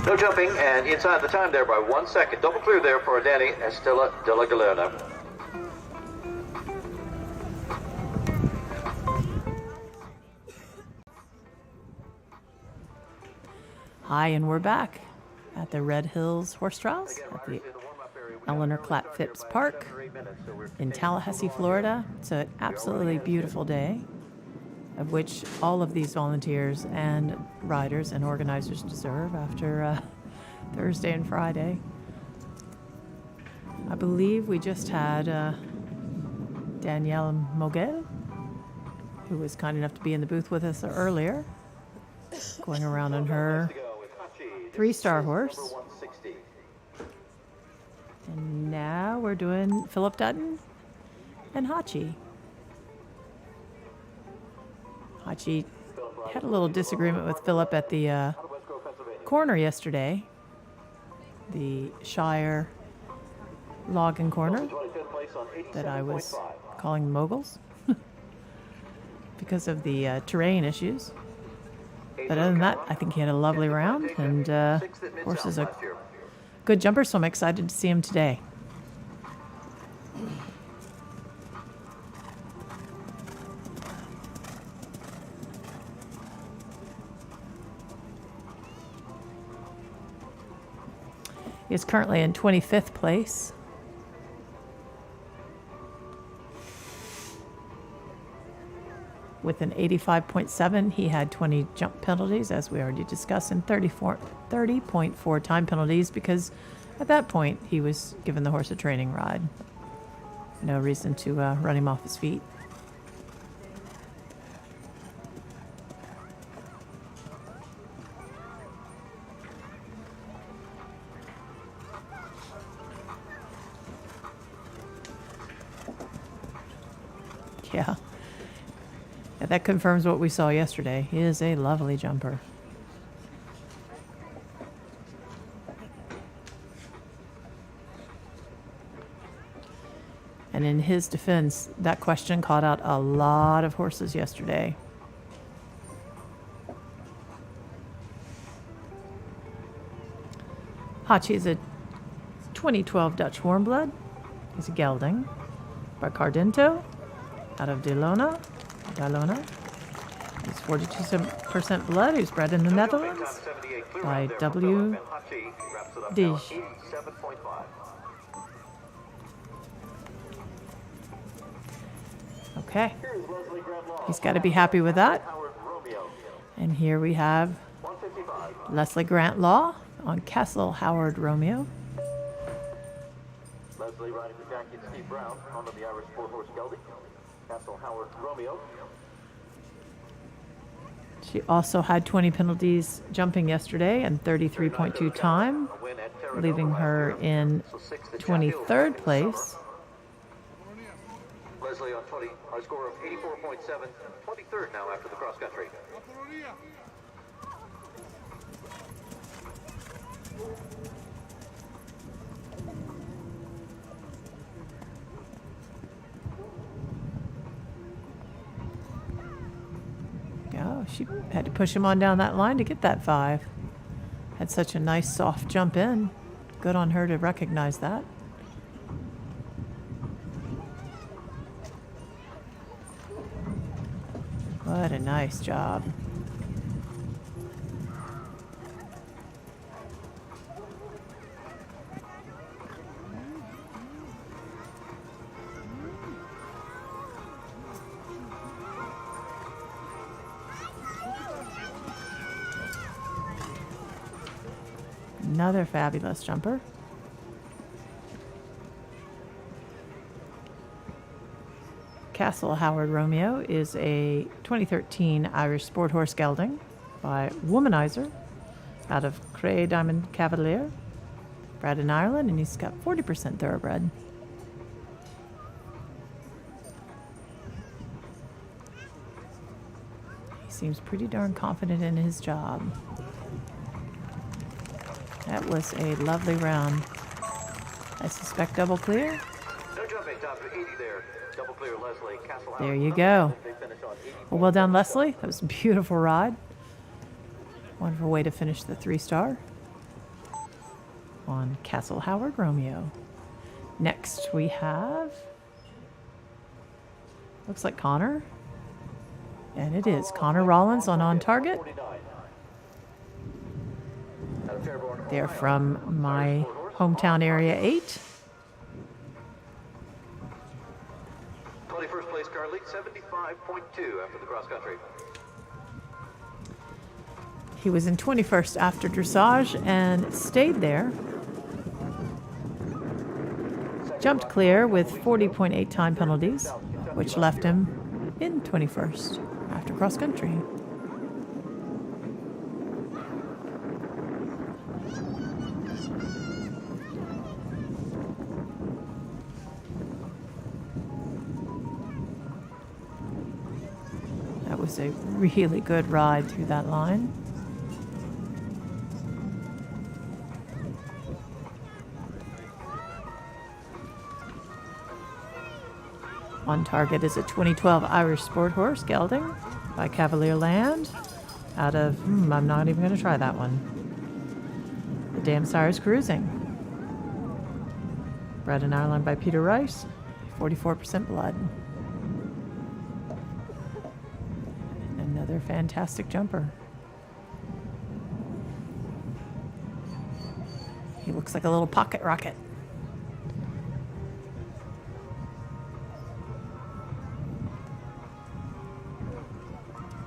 No jumping, and inside the time there by 1 second. Double clear there for Danny Estela de la Galerna. Hi, and we're back at the Red Hills Horse Trials at the Eleanor Clapp Phipps Park in Tallahassee, Florida. It's an absolutely beautiful day, of which all of these volunteers and riders and organizers deserve after Thursday and Friday. I believe we just had Danielle Mogel, who was kind enough to be in the booth with us earlier, going around on her 3-star horse. And now we're doing Philip Dutton and Hachi. Hachi had a little disagreement with Philip at the corner yesterday, the Shire Logging Corner that I was calling moguls because of the terrain issues. But other than that, I think he had a lovely round, and horse is a good jumper, so I'm excited to see him today. He is currently in 25th place. With an 85.7, he had 20 jump penalties, as we already discussed, and 30.4 time penalties, because at that point he was given the horse a training ride. No reason to run him off his feet. Yeah. That confirms what we saw yesterday. He is a lovely jumper. And in his defense, that question caught out a lot of horses yesterday. Hachi is a 2012 Dutch Warmblood. He's a gelding. Bacardinto out of Dalona. He's 42% blood. He's bred in the Netherlands by W. Dij. Okay. He's got to be happy with that. And here we have Leslie Grant Law on Castle Howard Romeo. Leslie riding the Jackie and Steve Brown onto the Irish 4-horse gelding. Castle Howard Romeo. She also had 20 penalties jumping yesterday and 33.2 time, leaving her in 23rd place. Leslie on 20, our score of 84.7, 23rd now after the cross country. Oh, she had to push him on down that line to get that 5. Had such a nice soft jump in. Good on her to recognize that. What a nice job. Another fabulous jumper. Castle Howard Romeo is a 2013 Irish sport horse gelding by Womanizer out of Cray Diamond Cavalier, bred in Ireland, and he's got 40% thoroughbred. He seems pretty darn confident in his job. That was a lovely round. I suspect double clear. No jumping, top to 80 there. Double clear, Leslie. Castle Howard. There you go. Well done, Leslie. That was a beautiful ride. Wonderful way to finish the 3-star on Castle Howard Romeo. Next we have, looks like Connor. And it is Connor Rollins on Target. They're from my hometown area 8. 21st place car lead, 75.2 after the cross country. He was in 21st after dressage and stayed there. Jumped clear with 40.8 time penalties, which left him in 21st after cross country. That was a really good ride through that line. On Target is a 2012 Irish sport horse gelding by Cavalier Land out of, I'm not even going to try that one. The Dam Sire's Cruising. Bred in Ireland by Peter Rice, 44% blood. Another fantastic jumper. He looks like a little pocket rocket.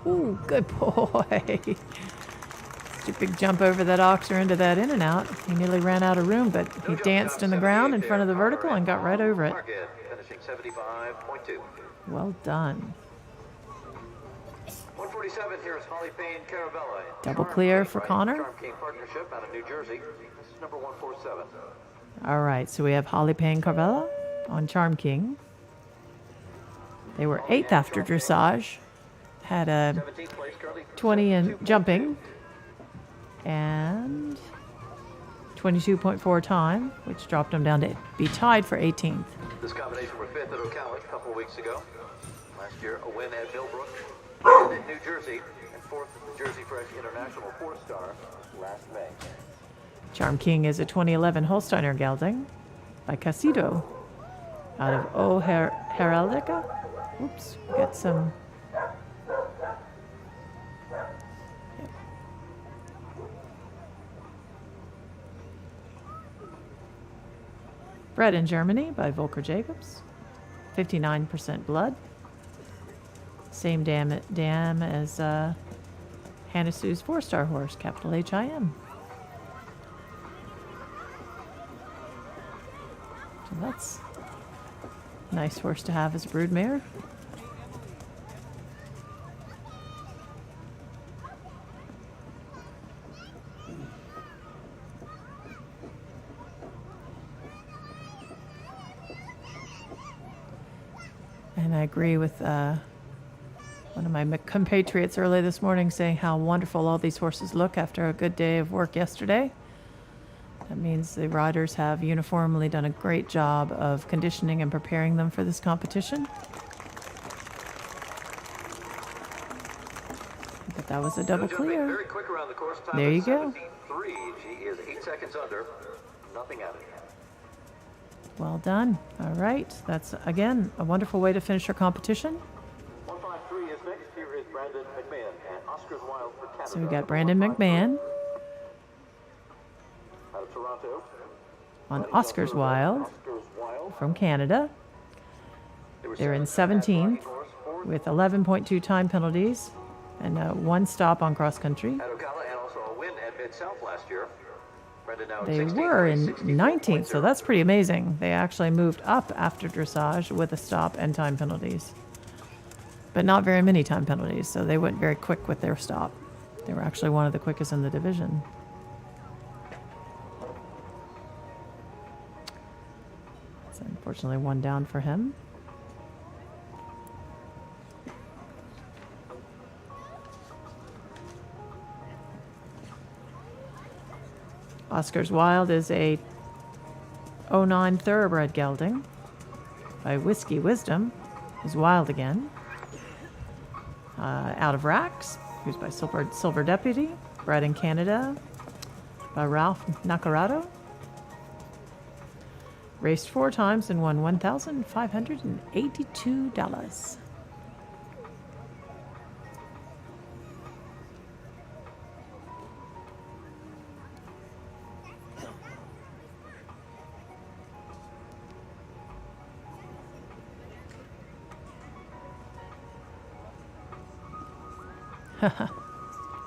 Ooh, good boy. Such a big jump over that oxer into that in and out. He nearly ran out of room, but he danced in the ground in front of the vertical and got right over it. Finishing 75.2. Well done. 147 here is Holly Payne Caravella. Double clear for Connor. Charm King Partnership out of New Jersey. This is number 147. All right, so we have Holly Payne Carvella on Charm King. They were 8th after dressage. Had a 20 in jumping and 22.4 time, which dropped them down to be tied for 18th. This combination were 5th at Ocala a couple of weeks ago. Last year, a win at Millbrook, 3rd in New Jersey, and 4th at the Jersey Fresh International 4-star last May. Charm King is a 2011 Holsteiner gelding by Casido out of O Heraldica. Oops, got some. Yep. Bred in Germany by Volker Jacobs. 59% blood. Same dam as Hannah Sue's 4-star horse, capital H-I-M. So that's a nice horse to have as a broodmare. And I agree with one of my compatriots early this morning saying how wonderful all these horses look after a good day of work yesterday. That means the riders have uniformly done a great job of conditioning and preparing them for this competition. But that was a double clear. Very quick around the course. Time There you go. 73. She is 8 seconds under. Nothing added. Well done. All right. That's, again, a wonderful way to finish your competition. 153 is next. Here is Brandon McMahon and Oscar's Wild for Canada. So we got Brandon McMahon Out of Toronto. on Oscar's Wild from Canada. They're in 17th with 11.2 time penalties and one stop on cross country. At Ocala and also a win at Mid-South last year. Brandon now at They 16th, were in 19th, 64.0. so that's pretty amazing. They actually moved up after dressage with a stop and time penalties. But not very many time penalties, so they went very quick with their stop. They were actually one of the quickest in the division. So unfortunately, one down for him. Oscar's Wild is a 09 thoroughbred gelding by Whiskey Wisdom, who's wild again. Out of Racks, who's by Silver Deputy, bred in Canada by Ralph Nacarado. Raced 4 times and won $1,582.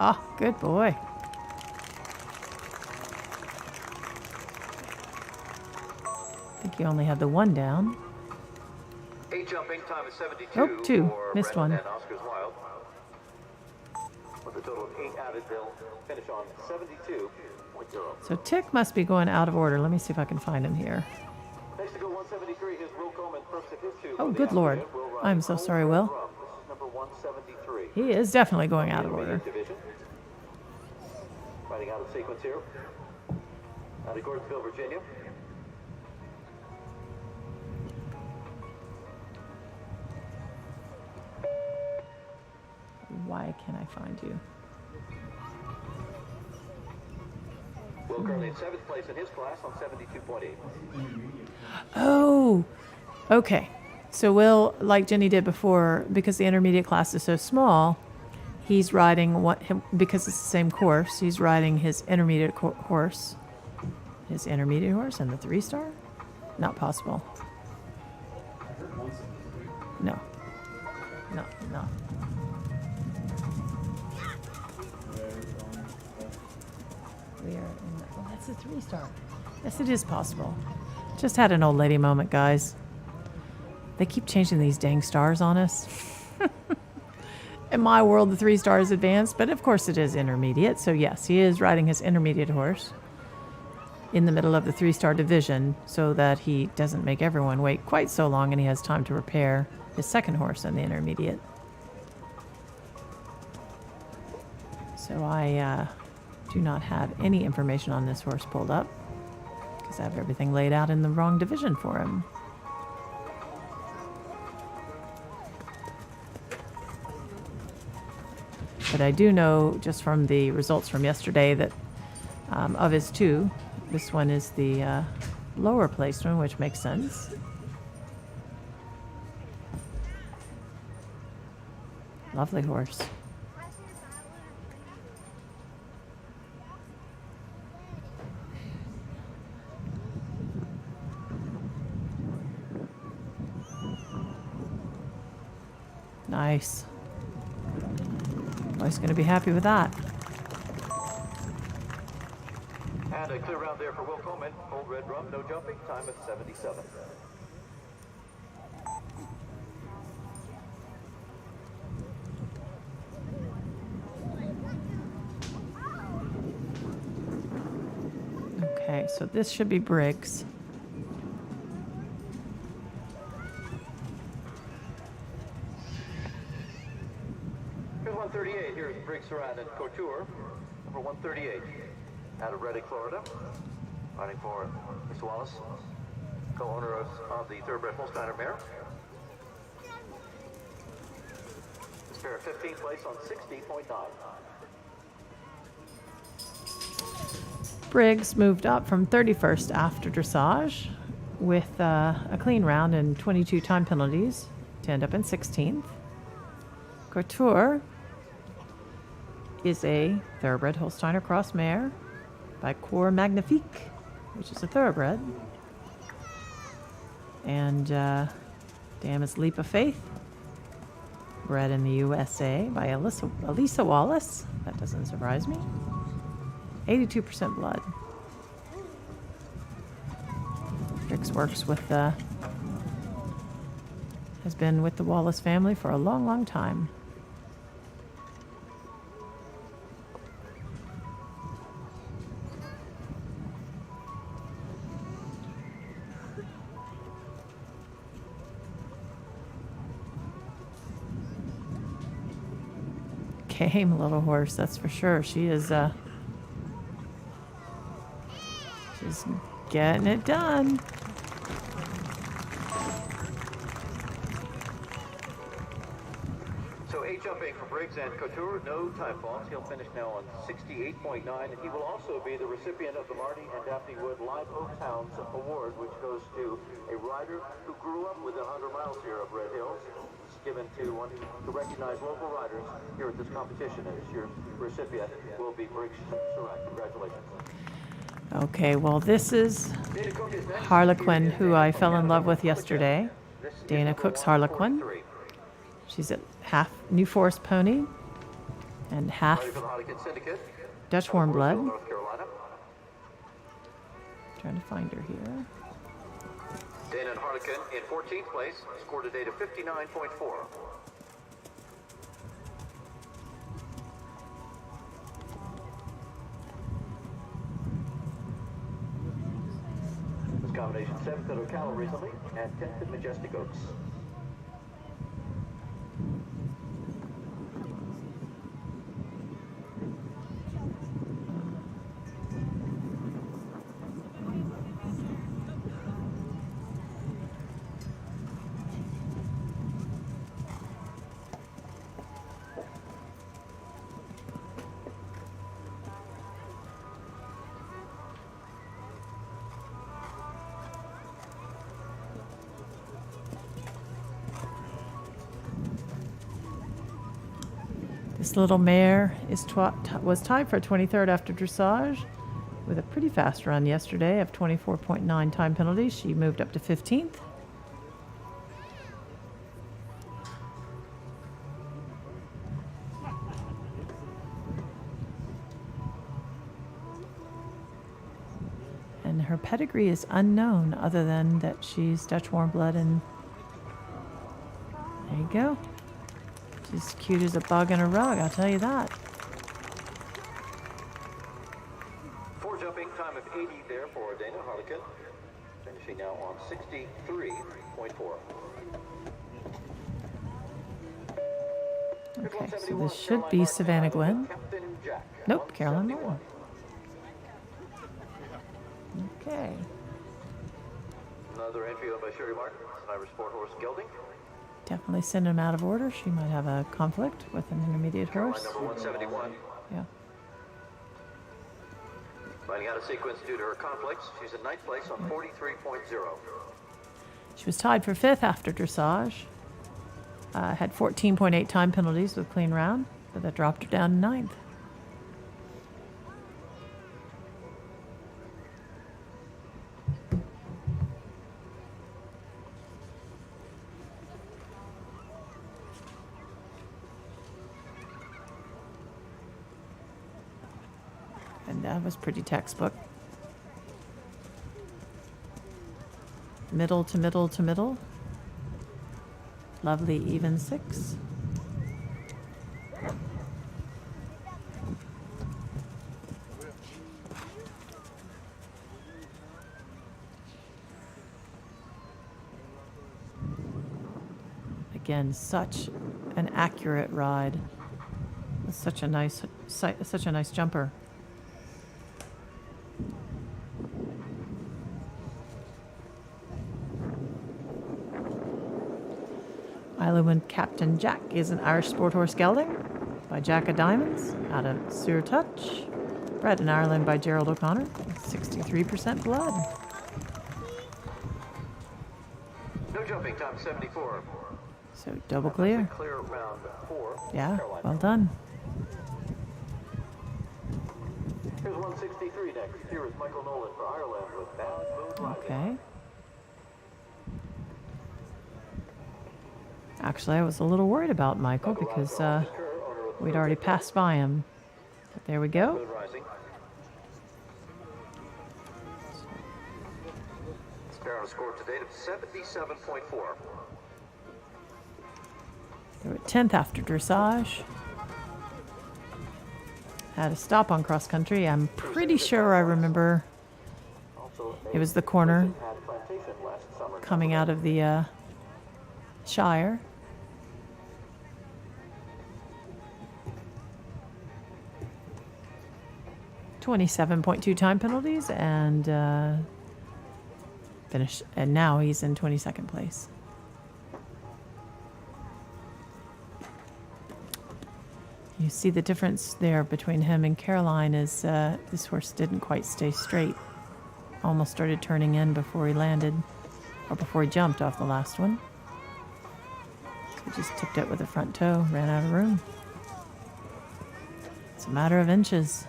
Ah, good boy. I think you only had the one down. 8 jumping, time is 72. Oh, 2. for Missed Brandon one. and Oscar's Wild. With a total of 8 added, they'll finish on 72.0. So Tick must be going out of order. Let me see if I can find him here. Next to go 173 is Will Coleman, first of his 2. Oh, for the good Lord. afternoon. Will ride I'm so sorry, Will. Drum. This is number 173. He is definitely going out of order. Division. Riding out of sequence here. Out of Gordonsville, Virginia. Why can't I find you? Will currently in 7th place in his class on 72.8. Oh, okay. So Will, like Jenny did before, because the intermediate class is so small, he's riding because it's the same course. He's riding his intermediate horse, and the 3-star. Not possible. No. We are in the, oh, that's a 3-star. Yes, it is possible. Just had an old lady moment, guys. They keep changing these dang stars on us. In my world, the 3-star is advanced, but of course it is intermediate. So yes, he is riding his intermediate horse in the middle of the 3-star division so that he doesn't make everyone wait quite so long and he has time to repair his second horse in the intermediate. So I do not have any information on this horse pulled up because I have everything laid out in the wrong division for him. But I do know just from the results from yesterday that of his two. This one is the lower placed one, which makes sense. Lovely horse. Nice. Boy's going to be happy with that. And a clear round there for Will Coleman. Old red drum, no jumping, time of 77. Okay, so this should be Briggs. Here's 138. Here's Briggs Saran and Couture. Number 138. Out of Reading, Florida. Riding for Miss Wallace, co-owner of the thoroughbred Holsteiner mare. This pair 15th place on 60.9. Briggs moved up from 31st after dressage with a clean round and 22 time penalties to end up in 16th. Couture is a thoroughbred Holsteiner cross mare by Corps Magnifique, which is a thoroughbred. And Dam is Leap of Faith, bred in the USA by Elisa Wallace. That doesn't surprise me. 82% blood. Briggs works with has been with the Wallace family for a long, long time. Game little horse, that's for sure. She is she's getting it done. So 8 jumping for Briggs and Couture, no time faults. He'll finish now on 68.9, and he will also be the recipient of the Marty and Daphne Wood Live Oaks Hounds Award, which goes to a rider who grew up within 100 miles here of Red Hills. It's given to one to recognize local riders here at this competition, and this year's recipient will be Briggs Saran. Congratulations. Okay, well, this is Harlequin, who I fell in love with yesterday. Dana Cook's Harlequin. She's a half New Forest pony and half Dutch warm blood. Trying to find her here. Dana and Harlequin in 14th place, scored a date of 59.4. This combination 7th at Ocala recently and 10th at Majestic Oaks. This little mare was tied for 23rd after dressage with a pretty fast run yesterday of 24.9 time penalties. She moved up to 15th. And her pedigree is unknown other than that she's Dutch warm blood, and there you go. She's cute as a bug in a rug, I'll tell you that. 4 jumping, time of 80 there for Dana Harlequin. Finishing now on 63.4. Okay, so this should be Savannah Gwen. Nope, Caroline Martin. Okay. Another entry owned by Sherry Martin, an Irish sport horse gelding. Definitely send him out of order. She might have a conflict with an intermediate horse. Caroline number 171. Yeah. Finding out a sequence due to her conflicts, she's in ninth place on 43.0. She was tied for 5th after dressage. Had 14.8 time penalties with clean round, but that dropped her down to 9th. And that was pretty textbook. Middle to middle to middle. Lovely even 6. Again, such an accurate ride. Such a nice jumper. Island Captain Jack is an Irish sport horse gelding by Jack of Diamonds out of Sur Touch. Bred in Ireland by Gerald O'Connor. 63% blood. No jumping, time 74. So double clear. Clear round 4. Yeah, Carolina. well done. Here's 163 next. Here is Michael Nolan for Ireland with Bad Mood Rising. Okay. Actually, I was a little worried about Michael because we'd already passed by him. But there we go. Mood Rising. Sparrow score to date of 77.4. They were 10th after dressage. Had a stop on cross country. I'm pretty sure I remember it was the corner coming out of the Shire. .27 time penalties and finished, and now he's in 22nd place. You see the difference there between him and Caroline is this horse didn't quite stay straight. Almost started turning in before he landed, or before he jumped off the last one. So he just tipped it with the front toe, ran out of room. It's a matter of inches.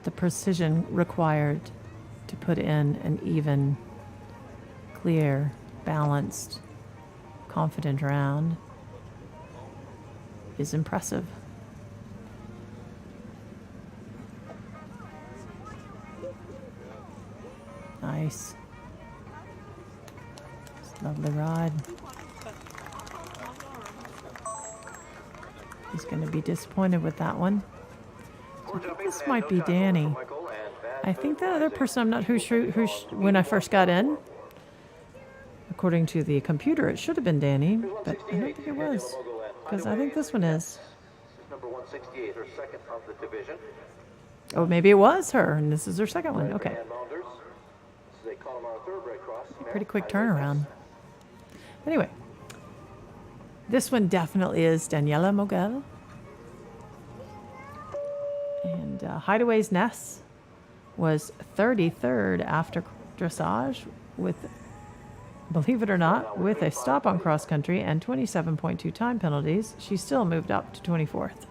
The precision required to put in an even, clear, balanced, confident round is impressive. Nice. Just lovely ride. He's going to be disappointed with that one. I think this might be Danny. I think the other person, I'm not when I first got in, according to the computer, it should have been Danny, but I don't think it was, because I think this one is. Number 168, her second of the division. Oh, maybe it was her, and this is her second one. Okay. This is a Connemara thoroughbred cross. Pretty quick turnaround. Anyway, this one definitely is Daniela Mogel. And Hideaway's Nest was 33rd after dressage with, believe it or not, with a stop on cross country and 27.2 time penalties. She still moved up to 24th.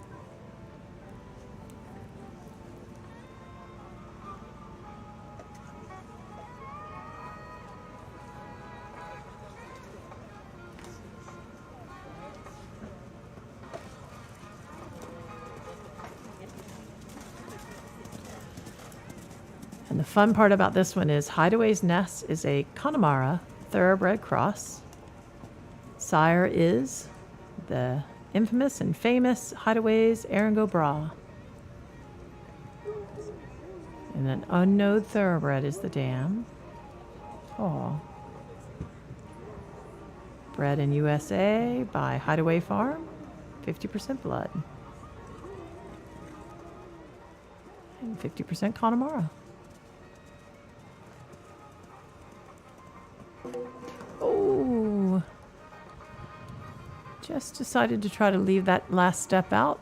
And the fun part about this one is Hideaway's Nest is a Connemara thoroughbred cross. Sire is the infamous and famous Hideaway's Erengo Bra. And an unknown thoroughbred is the dam. Oh. Bred in USA by Hideaway Farm. 50% blood. And 50% Connemara. Oh, Just decided to try to leave that last step out.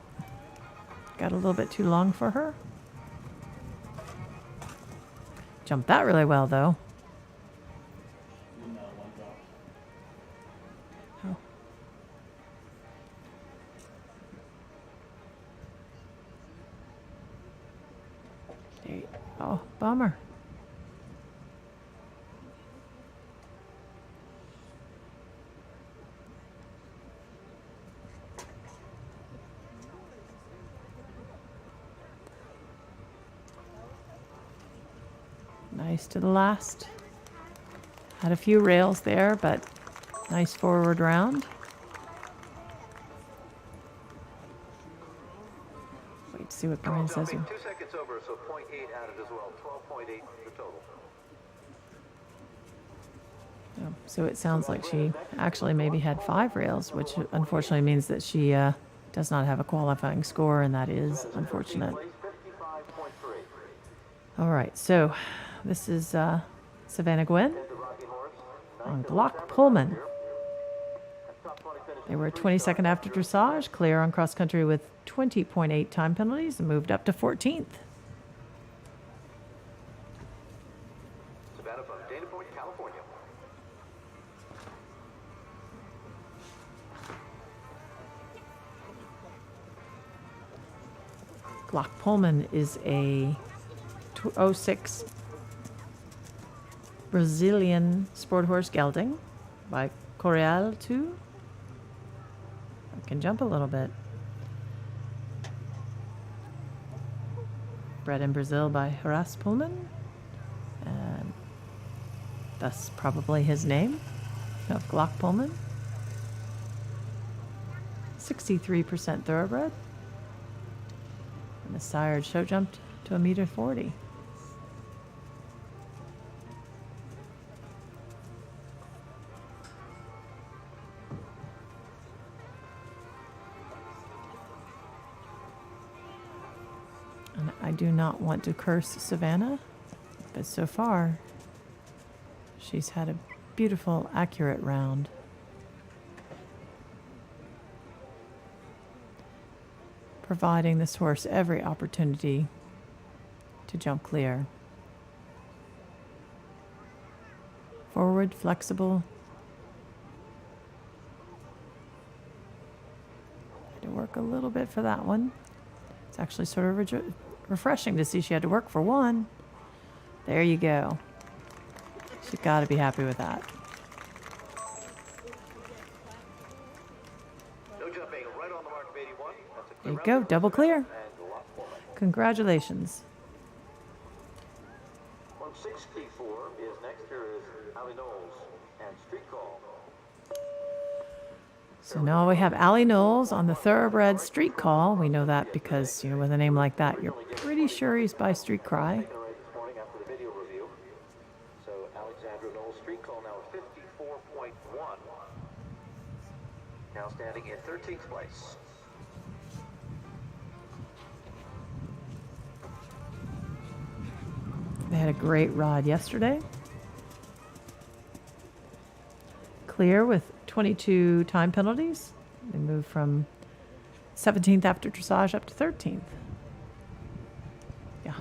Got a little bit too long for her. Jumped that really well, though. Oh. Oh, bummer. Nice to the last. Had a few rails there, but nice forward round. Wait to see what Brian says here. 2 seconds over, so 0.8 added as well. 12.8 the total. Oh, so it sounds like she actually maybe had 5 rails, which unfortunately means that she does not have a qualifying score, and that is unfortunate. All right, so this is Savannah Gwen on Glock Pullman. They were 22nd after dressage, clear on cross country with 20.8 time penalties, and moved up to 14th. Savannah from Dana Point, California. Glock Pullman is a 06 Brazilian sport horse gelding by Coreal 2. I can jump a little bit. Bred in Brazil by Horace Pullman, and thus probably his name of Glock Pullman. 63% thoroughbred, and the sire show jumped to 1.40 m. And I do not want to curse Savannah, but so far she's had a beautiful, accurate round. Providing this horse every opportunity to jump clear. Forward, flexible. Had to work a little bit for that one. It's actually sort of refreshing to see she had to work for one. There you go. She's got to be happy with that. No jumping, right on the mark of 81. That's a There you go, double clear. Congratulations. 164 is next. Here is Ali Knowles and Street Call. So now we have Allie Knowles on the thoroughbred Street Call. We know that because, you know, with a name like that, you're pretty sure he's by Street Cry. This morning after the video review. So Alexandra Knowles Street Call now at 54.1. Now standing in 13th place. They had a great ride yesterday. Clear with 22 time penalties. They moved from 17th after dressage up to 13th. Yeah.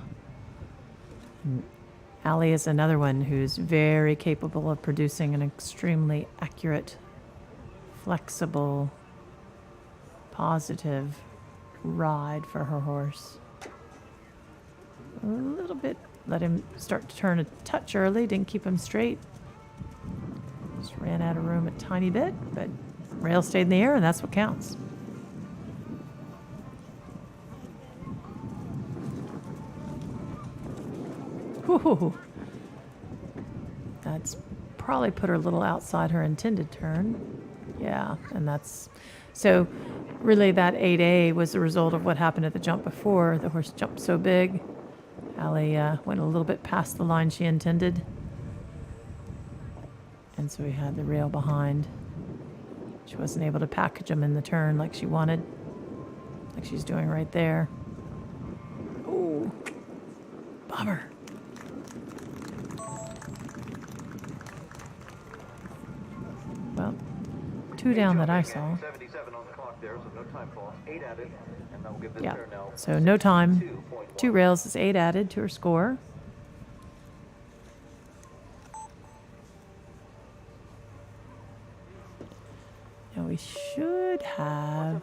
And Allie is another one who's very capable of producing an extremely accurate, flexible, positive ride for her horse. A little bit, let him start to turn a touch early, didn't keep him straight. Just ran out of room a tiny bit, but rail stayed in the air, and that's what counts. Whew. That's probably put her a little outside her intended turn. Yeah, and that's... So really that 8A was the result of what happened at the jump before. The horse jumped so big. Allie went a little bit past the line she intended. And so we had the rail behind. She wasn't able to package them in the turn like she wanted, like she's doing right there. Oh, bummer. Well, 2 down that I saw. 77 on the clock there, so no time fault. 8 added, and that will give this Yeah. pair now So no time. 2 rails is 8 added to her score. Now we should have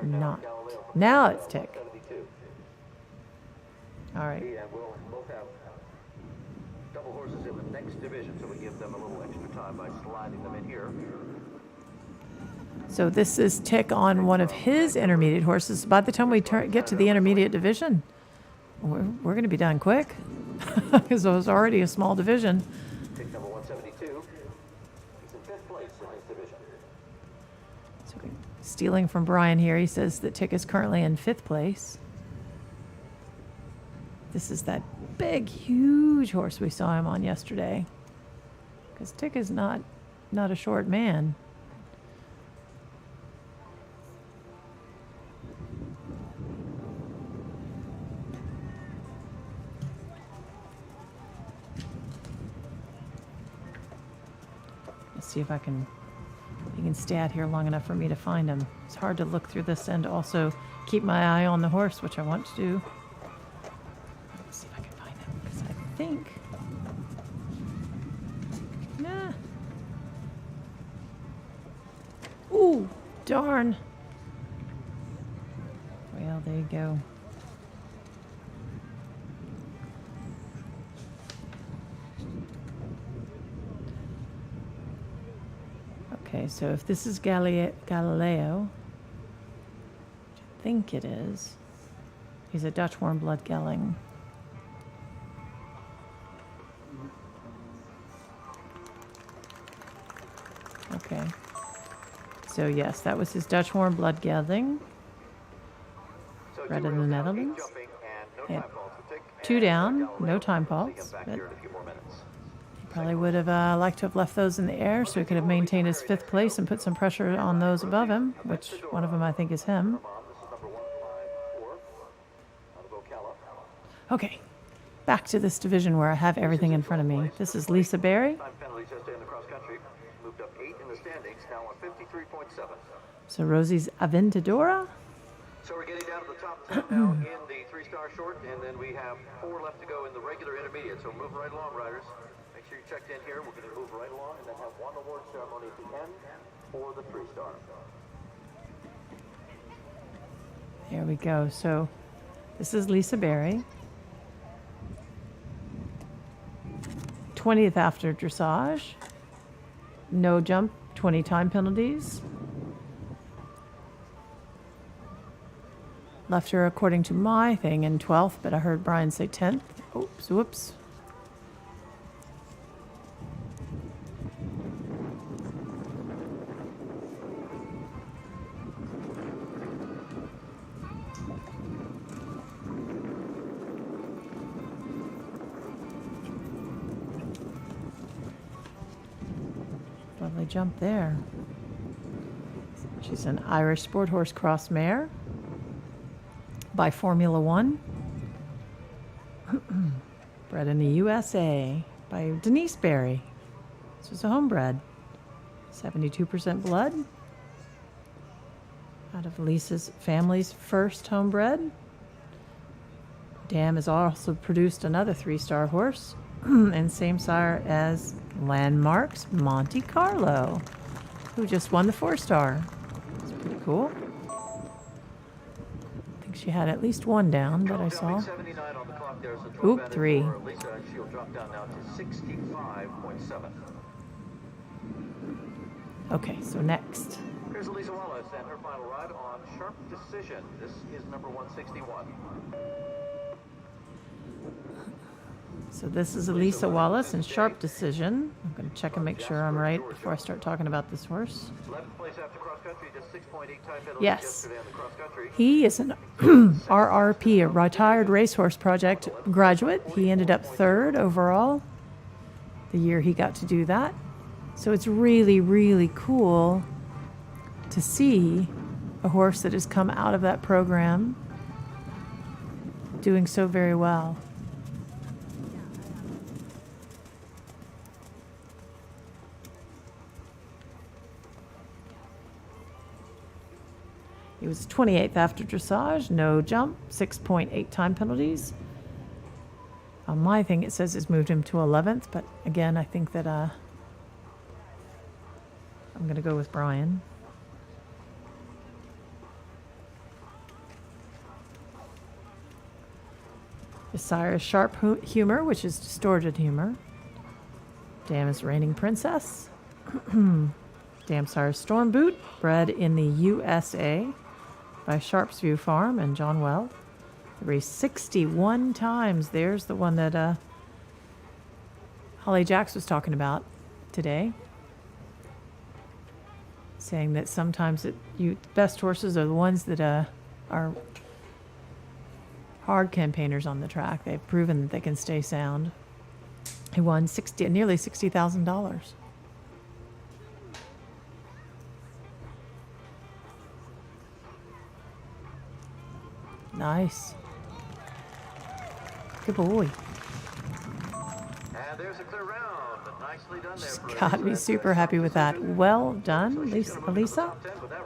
not. Now it's tick. All right. And we'll both have double horses in the next division, so we give them a little extra time by sliding them in here. So this is tick on one of his intermediate horses. By the time we get to the intermediate division, we're going to be done quick because it was already a small division. Tick number 172. He's in 5th place in his division. So stealing from Brian here, he says that tick is currently in 5th place. This is that big, huge horse we saw him on yesterday. Because tick is not a short man. Let's see if he can stay out here long enough for me to find him. It's hard to look through this and also keep my eye on the horse, which I want to do. Let's see if I can find him, because I think... Nah. Ooh, darn. Well, there you go. Okay, so if this is Galileo, which I think it is, he's a Dutch warm blood gelding. Okay, so yes, that was his Dutch warm blood gelding, bred in the Netherlands. He had 2 down, no time faults. Probably would have liked to have left those in the air so he could have maintained his 5th place and put some pressure on those above him, which one of them I think is him. Okay, back to this division where I have everything in front of me. This is Lisa Berry. So Rosie's Aventadora. So we're getting down to the top 10 now in the 3-star short, and then we have 4 left to go in the regular intermediate. So move right along, riders. Make sure you checked in here. We're going to move right along and then have one award ceremony at the end for the 3-star. There we go. So this is Lisa Berry. 20th after dressage. No jump, 20 time penalties. Left her, according to my thing, in 12th, but I heard Brian say 10th. Oops, whoops. Lovely jump there. She's an Irish sport horse cross mare by Formula One. Bred in the USA by Denise Berry. This was a homebred. 72% blood. Out of Lisa's family's first homebred. Dam has also produced another 3-star horse. And same sire as Landmark's Monte Carlo, who just won the 4-star. It's pretty cool. I think she had at least 1 down that I saw. Oop, 3. Lisa, she'll drop down now to 65.7. Okay, so next. Here's Elisa Wallace and her final ride on Sharp Decision. This is number 161. So this is Elisa Wallace and Sharp Decision. I'm going to check and make sure I'm right before I start talking about this horse. 11th place after cross country, just 6.8 time penalties Yes. yesterday on the cross country. He is an RRP, a Retired Racehorse Project graduate. He ended up 3rd overall the year he got to do that. So it's really, really cool to see a horse that has come out of that program doing so very well. He was 28th after dressage, no jump, 6.8 time penalties. On my thing, it says it's moved him to 11th, but again, I think that I'm going to go with Brian. The sire is sharp humor, which is distorted humor. Dam is reigning princess. Dam sire Storm Boot, bred in the USA by Sharp's View Farm and John Well. Raced 61 times. There's the one that Holly Jacks was talking about today, saying that sometimes the best horses are the ones that are hard campaigners on the track. They've proven that they can stay sound. He won nearly $60,000. Nice. Good boy. And there's a clear round. Nicely done there. Just got to be super happy with that. Well done, Elisa.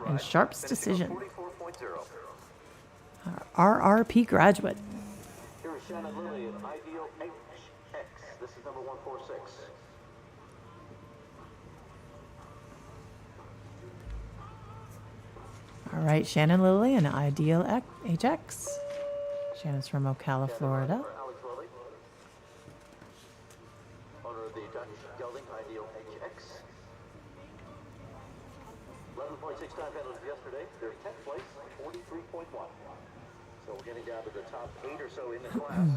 And Sharp's decision. Our RRP graduate. Here is Shannon Lilly in Ideal HX. This is number 146. All right, Shannon Lilly and Ideal HX. Shannon's from Ocala, Florida. Alex Lilly, owner of the Dutch gelding Ideal HX. 11.6 time penalties yesterday. They're 10th place, 43.1. So we're getting down to the top 8 or so in the class.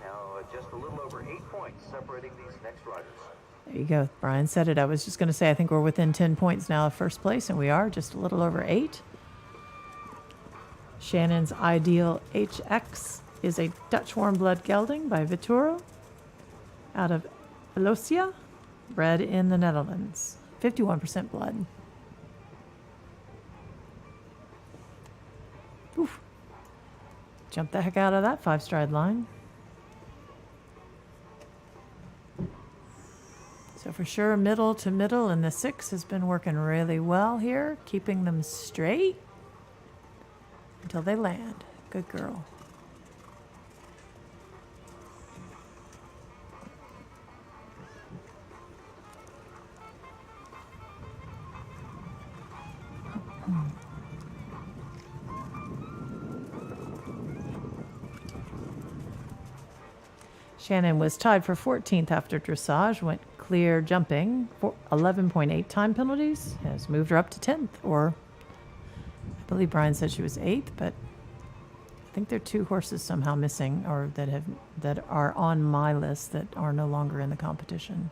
Now just a little over 8 points separating these next riders. There you go. Brian said it. I was just going to say, I think we're within 10 points now of first place, and we are just a little over 8. Shannon's Ideal HX is a Dutch warm blood gelding by Vituro out of Elosia, bred in the Netherlands. 51% blood. Oof. Jump the heck out of that 5-stride line. So for sure, middle to middle, and the 6 has been working really well here, keeping them straight until they land. Good girl. Shannon was tied for 14th after dressage, went clear jumping for 11.8 time penalties, has moved her up to 10th, or I believe Brian said she was 8th, but I think there are 2 horses somehow missing, or that are on my list that are no longer in the competition.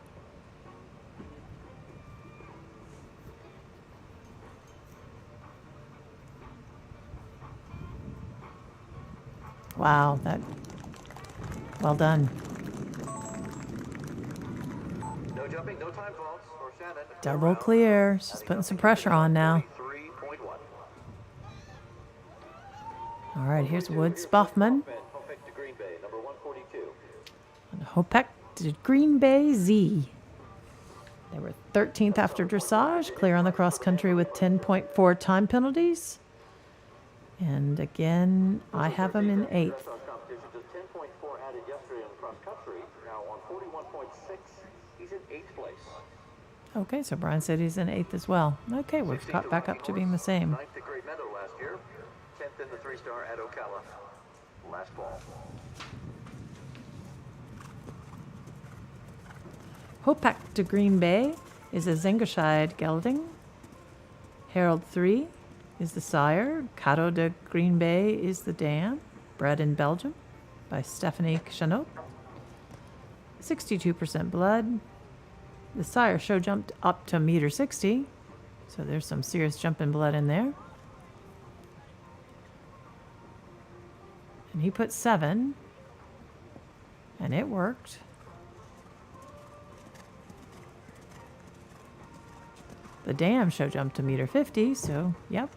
Wow, well done. No jumping, no time faults for Shannon. Double clear. She's putting some pressure on now. All right, here's Woods Boffman. And Hopek to Green Bay Z. They were 13th after dressage, clear on the cross country with 10.4 time penalties. And again, I have him in 8th. Okay, so Brian said he's in 8th as well. Okay, we've caught back up to being the same. 9th at Great Meadow last year, 10th in the 3-star at Ocala last fall. Hopek to Green Bay is a Zengerscheid gelding. Herald 3 is the sire. Cadeau de Green Bay is the dam, bred in Belgium by Stephanie Chanot. 62% blood. The sire show jumped up to $1.60, so there's some serious jumping blood in there. And he put 7, and it worked. The dam show jumped to $1.50, so yep,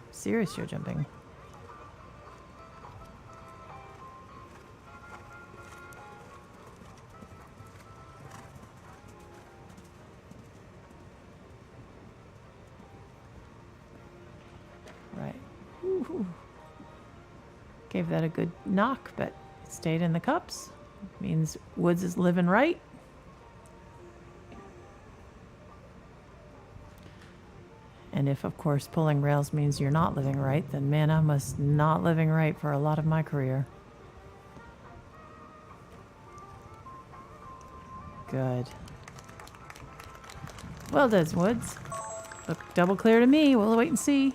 serious show jumping. Right. Ooh. Gave that a good knock, but it stayed in the cups. Means Woods is living right. And if, of course, pulling rails means you're not living right, then man, I was not living right for a lot of my career. Good. Well done, Woods. Look double clear to me. We'll wait and see.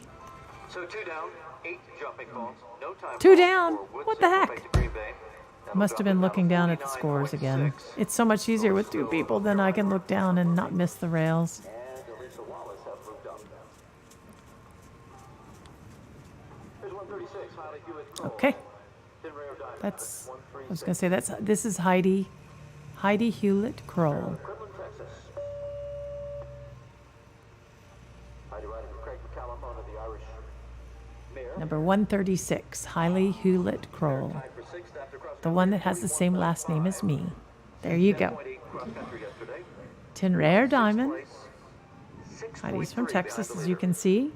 So 2 down, 8 jumping balls, no time. 2 down. What the heck? Must have been looking down at the scores again. It's so much easier with 2 people than I can look down and not miss the rails. Okay. That's, I was going to say, this is Heidi Hewlett Kroll. Number 136, Heidi Hewlett Kroll. The one that has the same last name as me. There you go. Tin rare diamond. Heidi's from Texas, as you can see.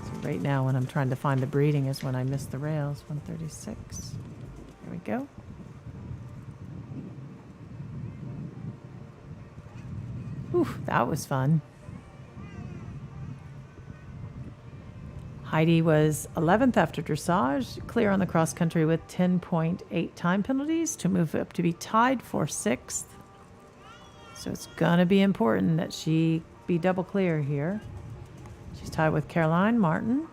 So right now, when I'm trying to find the breeding is when I miss the rails. 136. There we go. Ooh, that was fun. Heidi was 11th after dressage, clear on the cross country with 10.8 time penalties to move up to be tied for 6th. So it's going to be important that she be double clear here. She's tied with Caroline Martin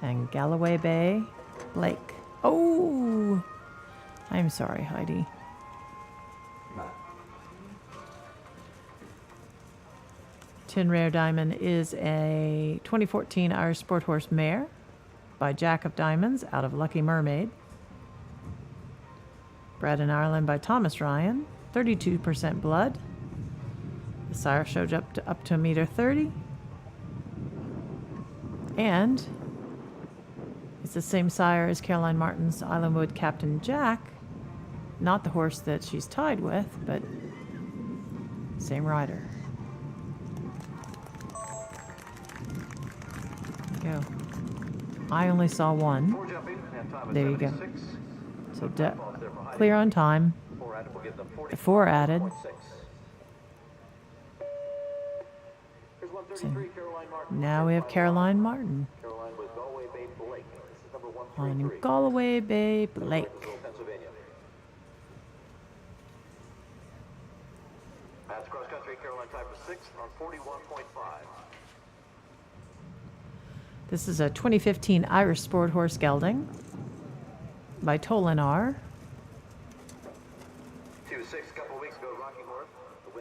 and Galloway Bay Blake. Oh, I'm sorry, Heidi. Tin Rare Diamond is a 2014 Irish Sport Horse mare by Jack of Diamonds out of Lucky Mermaid. Bred in Ireland by Thomas Ryan, 32% blood. The sire showed up to $1.30 m. And it's the same sire as Caroline Martin's Islandwood Captain Jack. Not the horse that she's tied with, but same rider. Go. I only saw one. There you go. So clear on time. The 4 added. So now we have Caroline Martin on Galloway Bay Blake. That's cross country. Caroline tied for 6th on 41.5. This is a 2015 Irish Sport Horse gelding by Tolinar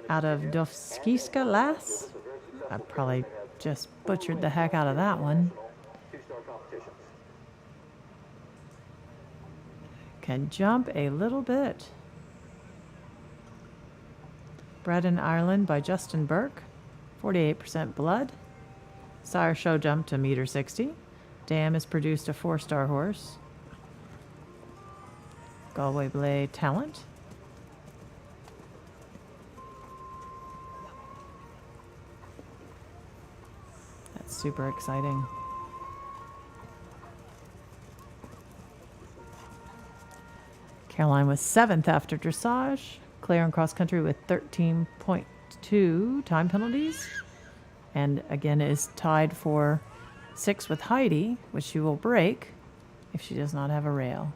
out of Dovskiska Lass. I probably just butchered the heck out of that one. Can jump a little bit. Bred in Ireland by Justin Burke, 48% blood. Sire show jumped to $1.60 m. Dam has produced a 4-star horse. Galway Blade Talent. That's super exciting. Caroline was 7th after dressage. Clear on cross country with 13.2 time penalties. And again is tied for 6th with Heidi, which she will break if she does not have a rail.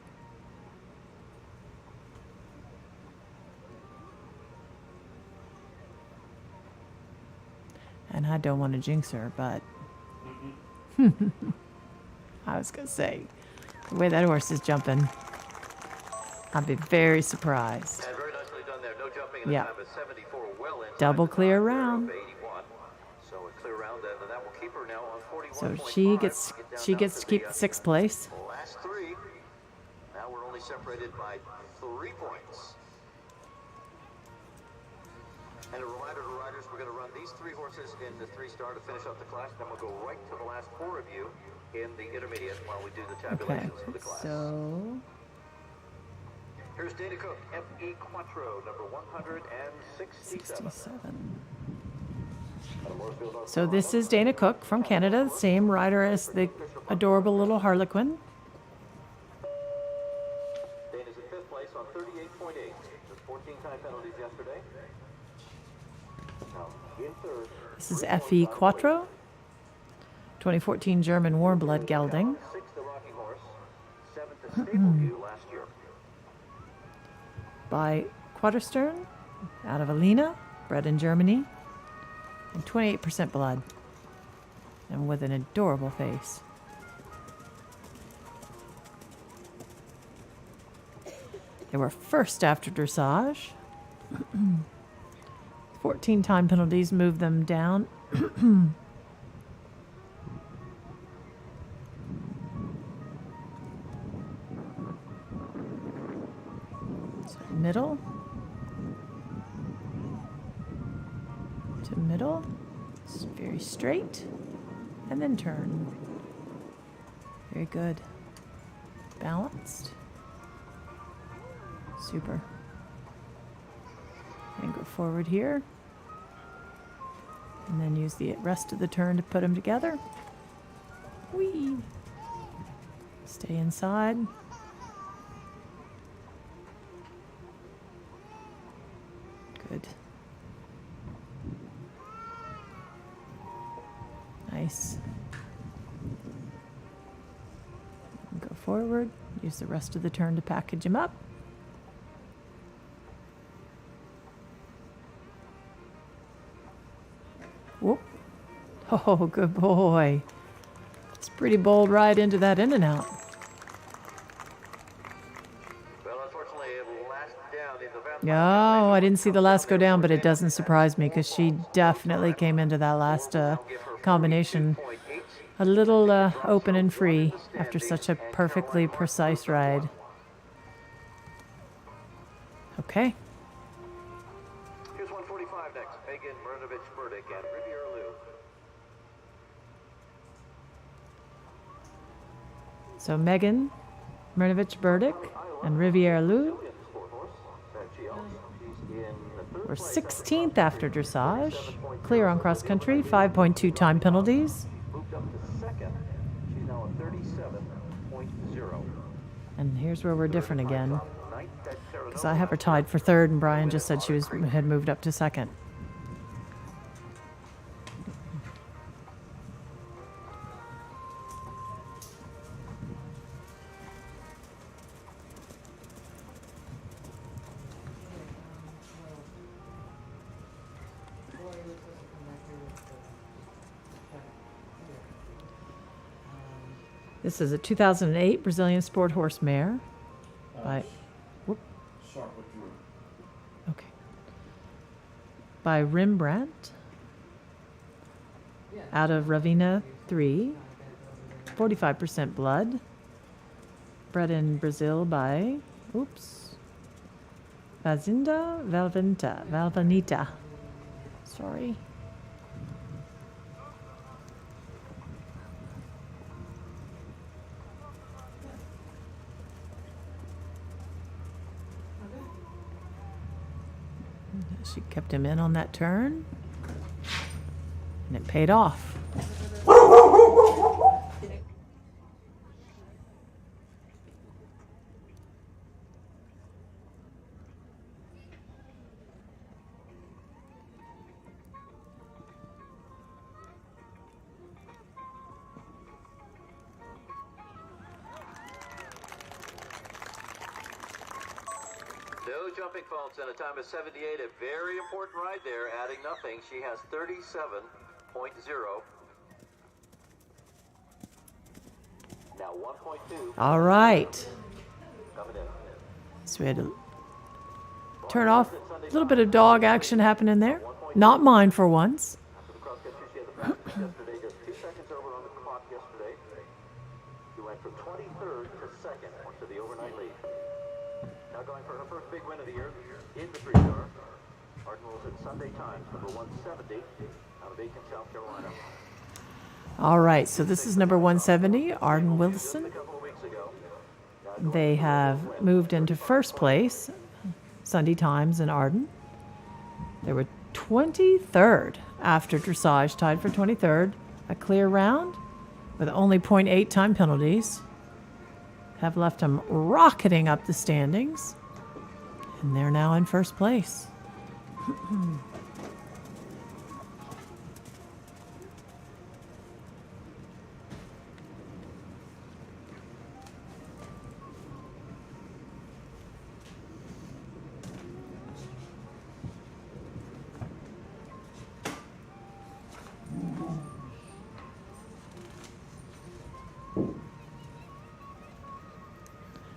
And I don't want to jinx her, but I was going to say, the way that horse is jumping, I'd be very surprised. And very nicely done there. No jumping in the time of 74, well inside. Double clear round. So a clear round, and that will keep her now on 41. So she gets to keep the 6th place. Last 3. Now we're only separated by 3 points. And a reminder to riders, we're going to run these 3 horses in the 3-star to finish up the class. Then we'll go right to the last 4 of you in the intermediate while we do the tabulations for the class. So Here's Dana Cook, FE Quattro, number 167. 67. So this is Dana Cook from Canada, the same rider as the adorable little Harlequin. Dana's in fifth place on 38.8. Just 14 time penalties yesterday. Now, in third. This is FE Quattro, 2014 German Warblood gelding. Sixth, the Rocky Horse. Seventh, the Stableview last year. By Quaderstern, out of Alina, bred in Germany, and 28% blood, and with an adorable face. They were first after dressage. 14 time penalties moved them down. Middle to middle, very straight, and then turn. Very good. Balanced. Super. And go forward here. And then use the rest of the turn to put them together. Whee! Stay inside. Good. Nice. Go forward. Use the rest of the turn to package him up. Whoop. Oh, good boy. It's pretty bold ride into that in and out. Well, unfortunately, last down in the No, I didn't see the last go down, but it doesn't surprise me because she definitely came into that last combination a little open and free after such a perfectly precise ride. Okay. Here's 145 next. Megan Mrnovich-Burdick and Riviera Lou. So Megan Mrnovich-Burdick and Riviera Lou were 16th after dressage, clear on cross country, 5.2 time penalties. Moved up to second. She's now at 37.0. And here's where we're different again, because I have her tied for third, and Brian just said she had moved up to second. This is a 2008 Brazilian Sport Horse mare by, okay, by Rembrandt out of Ravina 3, 45% blood, bred in Brazil by, Fazenda Valvanita. Sorry. She kept him in on that turn, and it paid off. No jumping faults and a time of 78. A very important ride there, adding nothing. She has 37.0. Now 1.2. All right. Coming in. So we had to turn off. A little bit of dog action happening there. Not mine for once. After the cross country, she had the fastest yesterday, just 2 seconds over on the clock yesterday. She went from 23rd to 2nd, went to the overnight lead. Now going for her first big win of the year in the 3-star. Arden Wilson Sunday Times, number 170, out of Aiken, South Carolina. All right, so this is number 170, Arden Wilson. A couple of weeks ago. Now They have moved into first place, Sunday Times in Arden. They were 23rd after dressage, tied for 23rd. A clear round with only 0.8 time penalties have left them rocketing up the standings. And they're now in first place.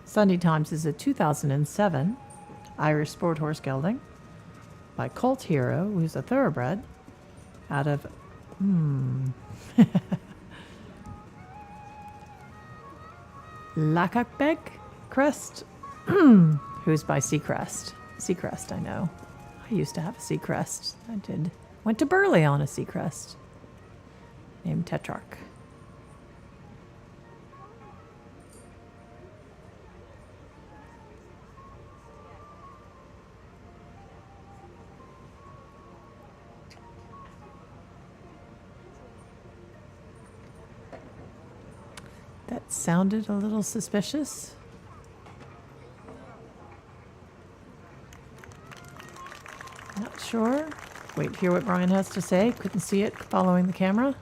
Sunday Times is a 2007 Irish Sport Horse Gelding by Colt Hero, who's a thoroughbred out of Lacakbeg Crest, who's by Seacrest. Seacrest, I know. I used to have a Seacrest. I did. Went to Burley on a Seacrest named Tetrarch. That sounded a little suspicious. Not sure. Wait, hear what Brian has to say. Couldn't see it following the camera.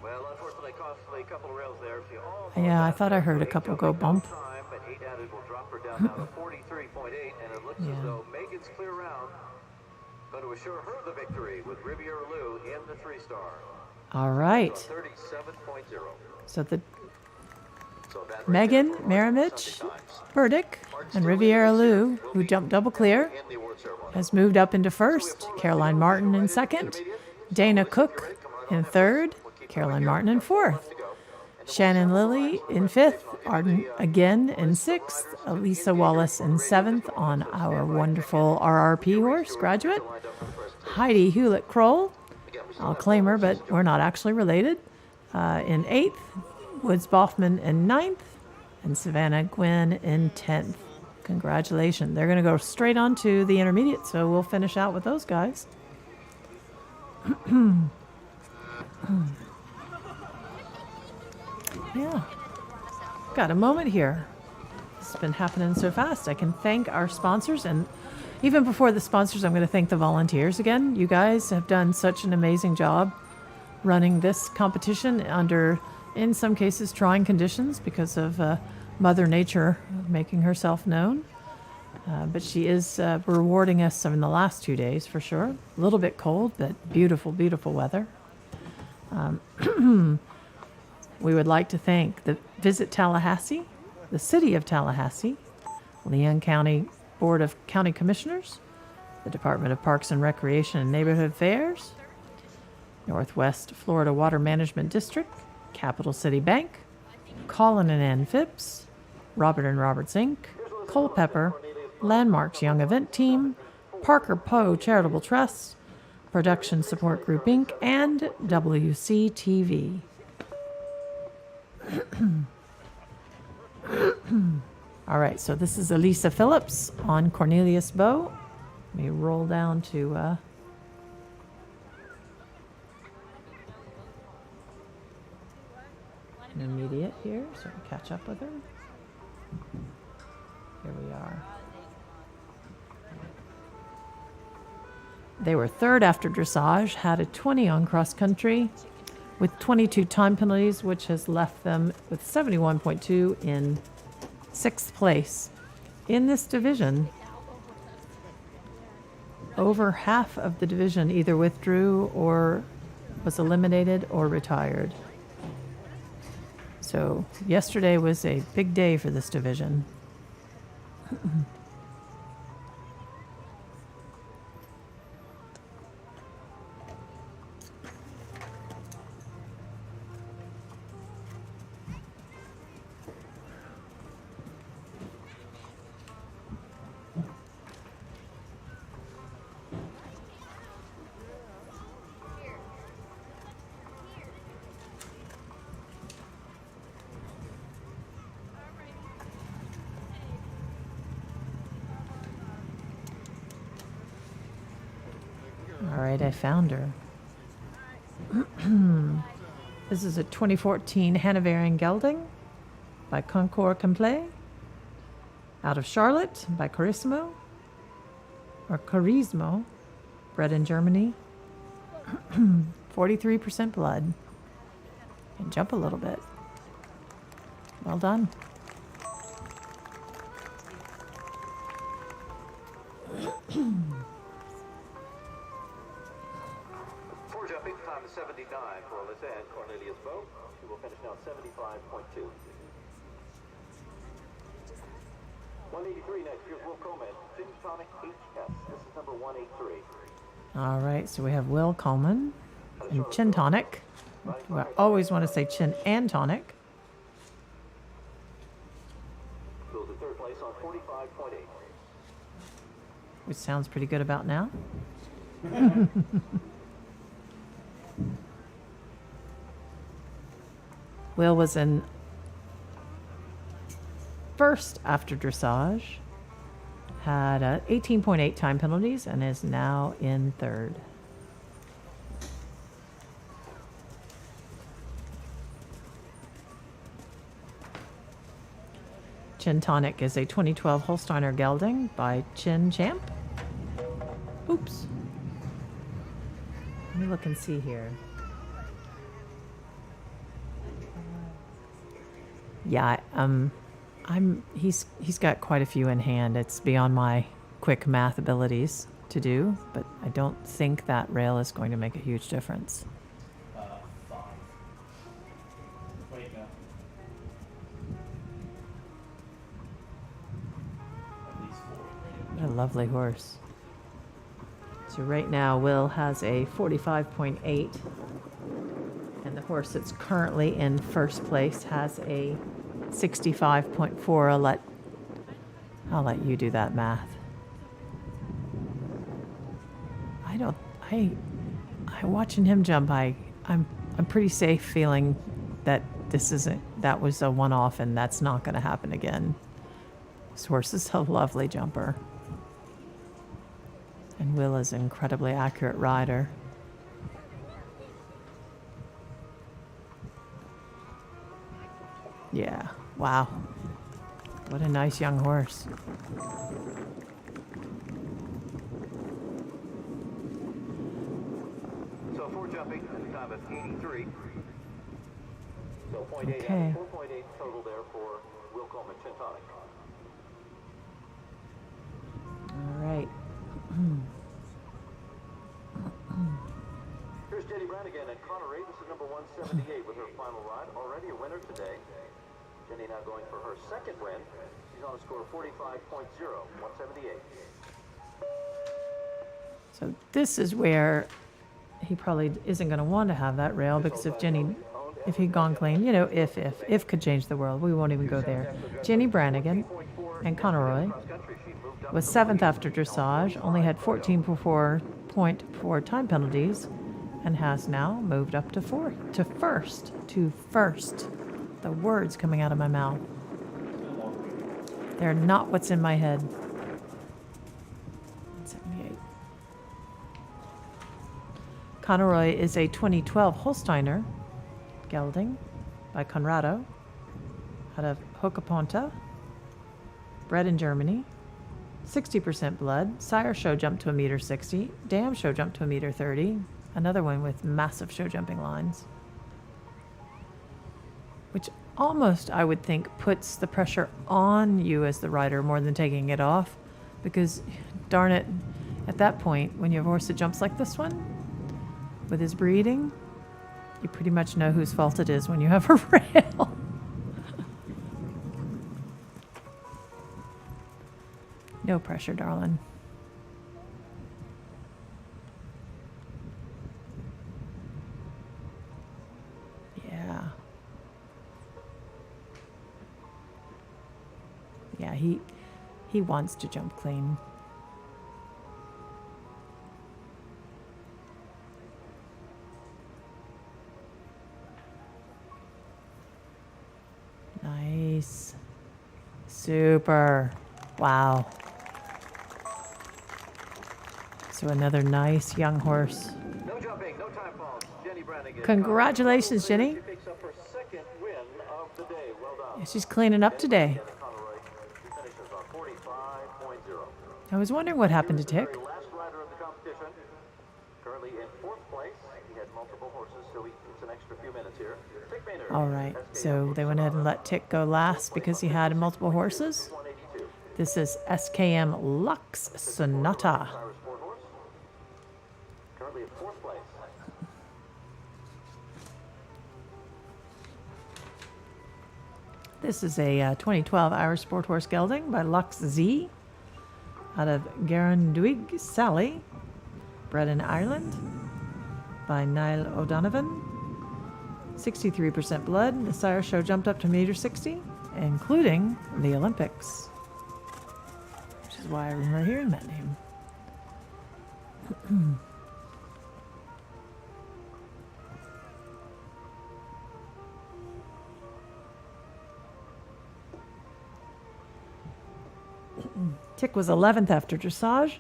Well, unfortunately, costly couple of rails there. Yeah, I thought I heard a couple go bump. But 8 added will drop her down now to 43.8, and it looks as though Megan's clear round going to assure her the victory with Riviera Lou in the 3-star. All right. 37.0. So the Megan, Maramich, Burdick, and Riviera Lou, who jumped double clear, has moved up into first. Caroline Martin in second. Dana Cook in third. Caroline Martin in fourth. Shannon Lilly in fifth. Arden again in sixth. Elisa Wallace in seventh on our wonderful RRP horse, Graduate. Heidi Hewlett-Kroll, I'll claim her, but we're not actually related, in eighth. Woods Boffman in ninth. And Savannah Gwynn in 10th. Congratulations. They're going to go straight on to the intermediate, so we'll finish out with those guys. Yeah. Got a moment here. It's been happening so fast. I can thank our sponsors, and even before the sponsors, I'm going to thank the volunteers again. You guys have done such an amazing job running this competition under, in some cases, trying conditions because of Mother Nature making herself known. But she is rewarding us in the last 2 days for sure. A little bit cold, but beautiful, beautiful weather. We would like to thank the Visit Tallahassee, the City of Tallahassee, Leon County Board of County Commissioners, the Department of Parks and Recreation and Neighborhood Affairs, Northwest Florida Water Management District, Capital City Bank, Colin and Ann Phipps, Robert and Roberts Inc., Culpeper, Landmarks Young Event Team, Parker Poe Charitable Trust, Production Support Group Inc., and WCTV. All right, so this is Elisa Phillips on Cornelius Bow. Let me roll down to intermediate here so I can catch up with her. Here we are. They were third after dressage, had a 20 on cross country with 22 time penalties, which has left them with 71.2 in 6th place. In this division, over half of the division either withdrew or was eliminated or retired. So yesterday was a big day for this division. All right, I found her. This is a 2014 Hanoverian gelding by Concours Complet. Out of Charlotte by Carismo, bred in Germany. 43% blood. And jump a little bit. Well done. For jumping, time is 79 for Alyssa and Cornelius Bow. She will finish now at 75.2. 183 next. Here's Will Coleman. Tonic HS. This is number 183. All right, so we have Will Coleman and Chin Tonic. I always want to say Chin and Tonic. Goes in third place on 45.8. Which sounds pretty good about now. Will was in first after dressage, had 18.8 time penalties, and is now in third. Chin Tonic is a 2012 Holsteiner gelding by Chin Champ. Oops. Let me look and see here. Yeah, he's got quite a few in hand. It's beyond my quick math abilities to do, but I don't think that rail is going to make a huge difference. 5. Wait, no. At least 4. What a lovely horse. So right now, Will has a 45.8, and the horse that's currently in first place has a 65.4. I'll let you do that math. I watching him jump, I'm pretty safe feeling that that was a one-off and that's not going to happen again. This horse is a lovely jumper. And Will is an incredibly accurate rider. Yeah, wow. What a nice young horse. So for jumping, time of 83. So 0.8, Okay. 4.8 total there for Will Coleman, Chin Tonic. All right. Here's Jenny Brannigan and Connor Ray. This is number 178 with her final ride. Already a winner today. Jenny now going for her second win. She's on a score of 45.0, 178. So this is where he probably isn't going to want to have that rail, because if he'd gone clean, if could change the world, we won't even go there. Jenny Brannigan and Conroy was 7th after dressage, only had 14.4 time penalties, and has now moved up to first. The words coming out of my mouth. They're not what's in my head. 78. Conroy is a 2012 Holsteiner gelding by Conrado out of Hocaponta, bred in Germany. 60% blood. Sire show jumped to 1.60 m. Dam show jumped to 1.30 m. Another one with massive show jumping lines. Which almost, I would think, puts the pressure on you as the rider more than taking it off. Because, darn it, at that point, when you have a horse that jumps like this one, with his breeding, you pretty much know whose fault it is when you have a rail. No pressure, darling. Yeah. Yeah, he wants to jump clean. Nice. Super. Wow. So another nice young horse. No jumping, no time falls. Jenny Brannigan. Congratulations, Jenny. She picks up her second win of the day. Well done. Yeah, she's cleaning up today. She finishes on 45.0. I was wondering what happened to Tick. Last rider of the competition. Currently in fourth place. He had multiple horses, so it's an extra few minutes here. Tick Maynard. All right, so they went ahead and let Tick go last because he had multiple horses. This is SKM Lux Sonata. Currently in fourth place. This is a 2012 Irish Sport Horse Gelding by Lux Z out of Garenduig Sally, bred in Ireland by Niall O'Donovan. 63% blood. The sire show jumped up to -60, including the Olympics, which is why I remember hearing that name. Tick was 11th after dressage.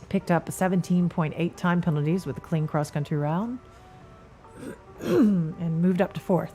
Picked up 17.8 time penalties with a clean cross-country round. And moved up to 4th.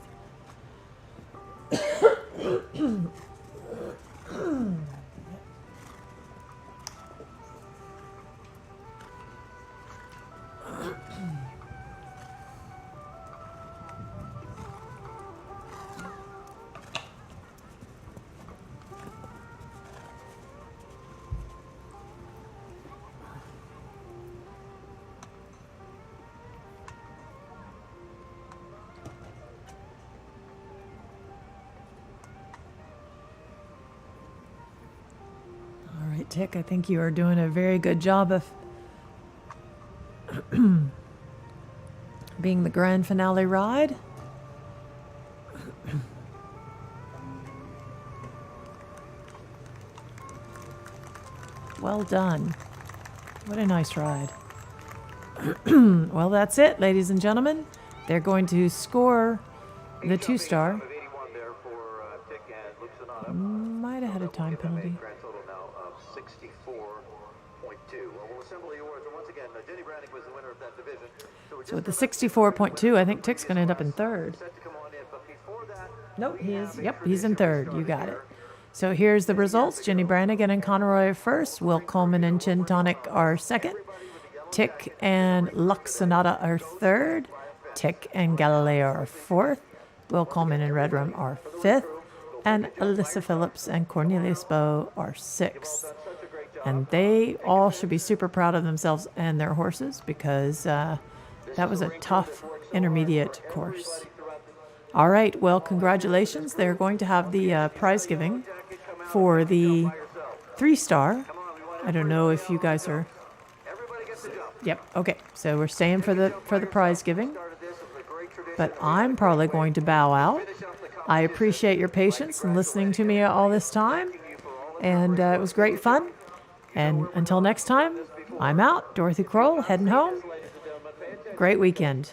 All right, Tick, I think you are doing a very good job of being the grand finale ride. Well done. What a nice ride. Well, that's it, ladies and gentlemen. They're going to score the 2-star. Might have had a time penalty. Grand total now of 64.2. We'll assemble the awards. And once again, Jenny Brannigan was the winner of that division. So with the 64.2, I think Tick's going to end up in 3rd. Set to come on in, but before that, Nope, he's in 3rd. You got it. So here's the results. Jenny Brannigan and Conroy are 1st. Will Coleman and Chin Tonic are 2nd. Tick and Lux Sonata are 3rd. Tick and Galileo are 4th. Will Coleman and Red Rum are 5th. And Alyssa Phillips and Cornelius Bowe are 6th. And they all should be super proud of themselves and their horses because that was a tough intermediate course. All right, well, congratulations. They're going to have the prize giving for the 3-star. I don't know if you guys are... Yep, okay. So we're staying for the prize giving. But I'm probably going to bow out. I appreciate your patience and listening to me all this time. And it was great fun. And until next time, I'm out. Dorothy Kroll, heading home. Great weekend.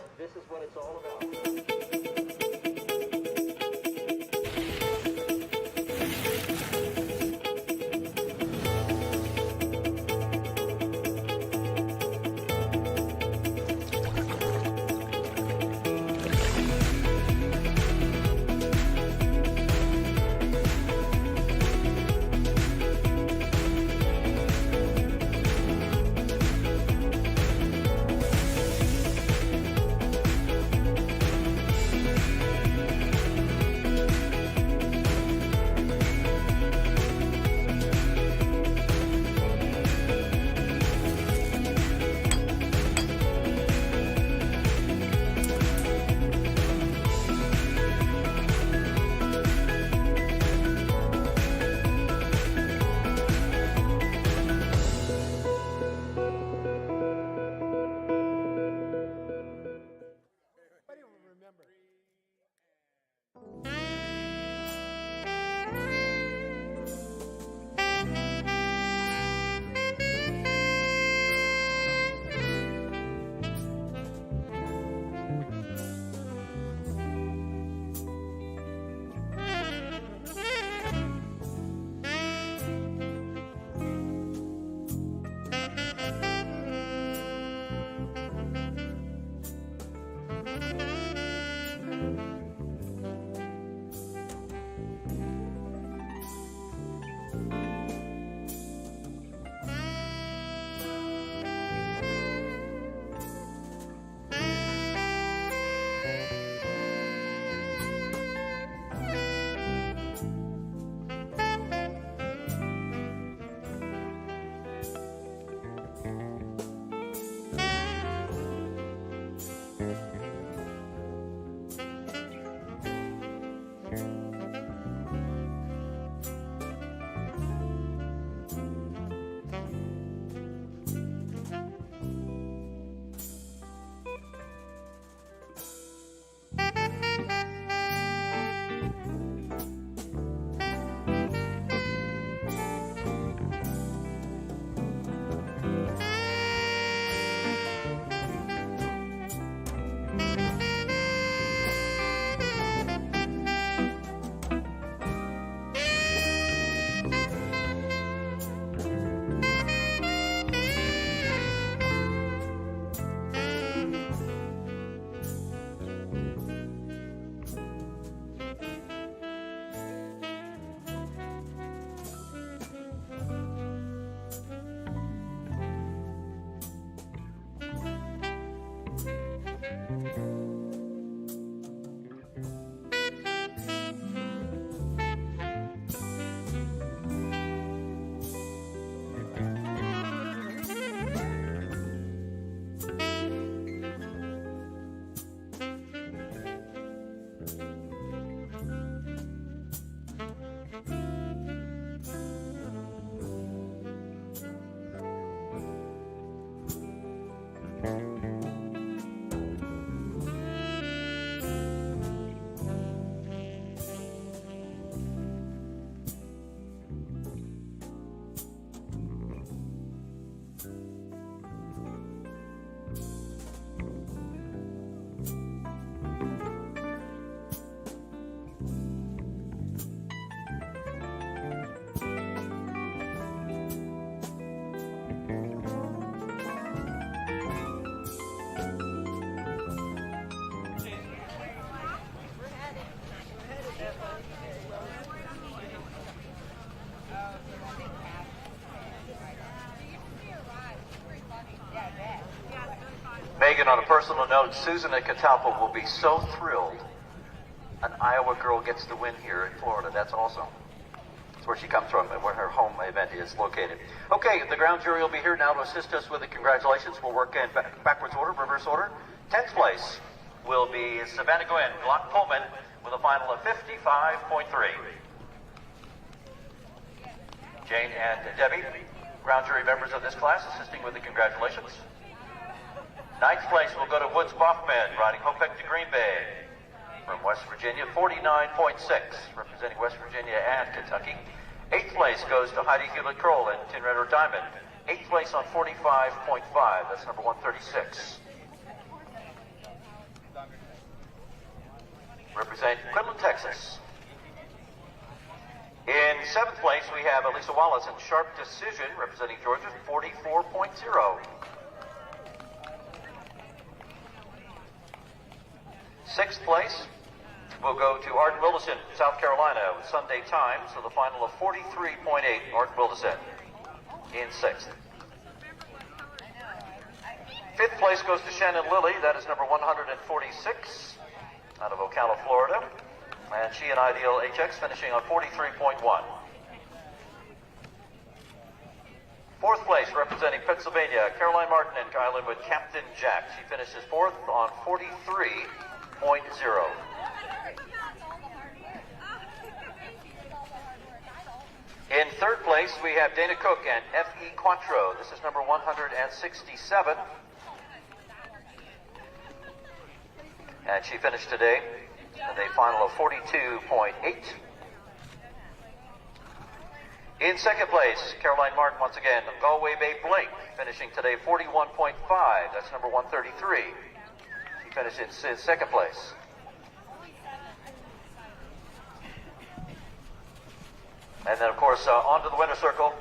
on a personal note, Susan at Catalpa will be so thrilled an Iowa girl gets the win here in Florida. That's awesome. That's where she comes from and where her home event is located. Okay, the ground jury will be here now to assist us with the congratulations. We'll work in backwards order, reverse order. 10th place will be Savannah Gwen Glock Pullman with a final of 55.3. Jane and Debbie, ground jury members of this class, assisting with the congratulations. 9th place will go to Woods Bachman, riding Hopek to Green Bay. From West Virginia, 49.6, representing West Virginia and Kentucky. 8th place goes to Heidi Hewlett-Kroll and Tin Red or Diamond. 8th place on 45.5, that's number 136. Representing Quinlan, Texas. In 7th place, we have Elisa Wallace in Sharp Decision, representing Georgia, 44.0. 6th place will go to Arden Wilderson, South Carolina, with Sunday Time, so the final of 43.8, Arden Wilderson in 6th. 5th place goes to Shannon Lilly, that is number 146, out of Ocala, Florida. And she and Ideal HX finishing on 43.1. 4th place, representing Pennsylvania, Caroline Martin and Island with Captain Jack. She finishes 4th on 43.0. In 3rd place, we have Dana Cook and F.E. Quattro. This is number 167. And she finished today with a final of 42.8. In 2nd place, Caroline Martin once again, Galway Bay Blake, finishing today 41.5. That's number 133. She finished in 2nd place. And then, of course, on to the winner's circle,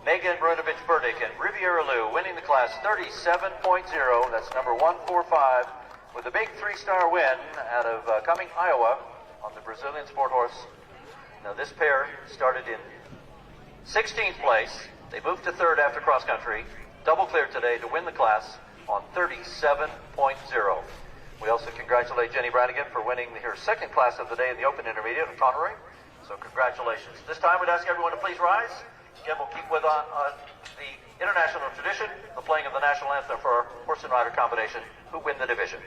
Megan Marinovich Burdick and Riviera Lou winning the class 37.0. That's number 145 with a big 3-star win out of Cumming, Iowa on the Brazilian sport horse. Now, this pair started in 16th place. They moved to 3rd after cross country. Double cleared today to win the class on 37.0. We also congratulate Jenny Brannigan for winning her 2nd class of the day in the Open Intermediate of Conroy. So congratulations. This time we'd ask everyone to please rise. Again, we'll keep with the international tradition, the playing of the national anthem for our horse and rider combination who win the division.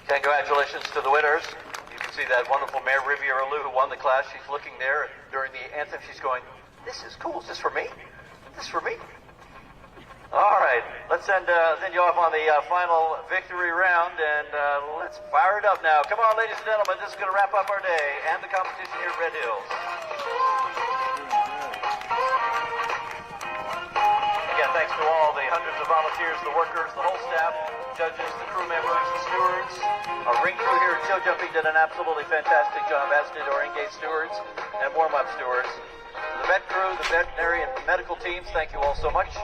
Congratulations to the winners. You can see that wonderful mare, Riviera Lou, who won the class. She's looking there, and during the anthem, she's going, "This is cool. Is this for me? Is this for me?" All right, let's send you off on the final victory round, and let's fire it up now. Come on, ladies and gentlemen, this is going to wrap up our day and the competition here at Red Hills. Again, thanks to all the hundreds of volunteers, the workers, the whole staff, judges, the crew members, the stewards. Our ring crew here at Show Jumping did an absolutely fantastic job, as did our engaged stewards and warm-up stewards. The vet crew, the veterinary and medical teams, thank you all so much.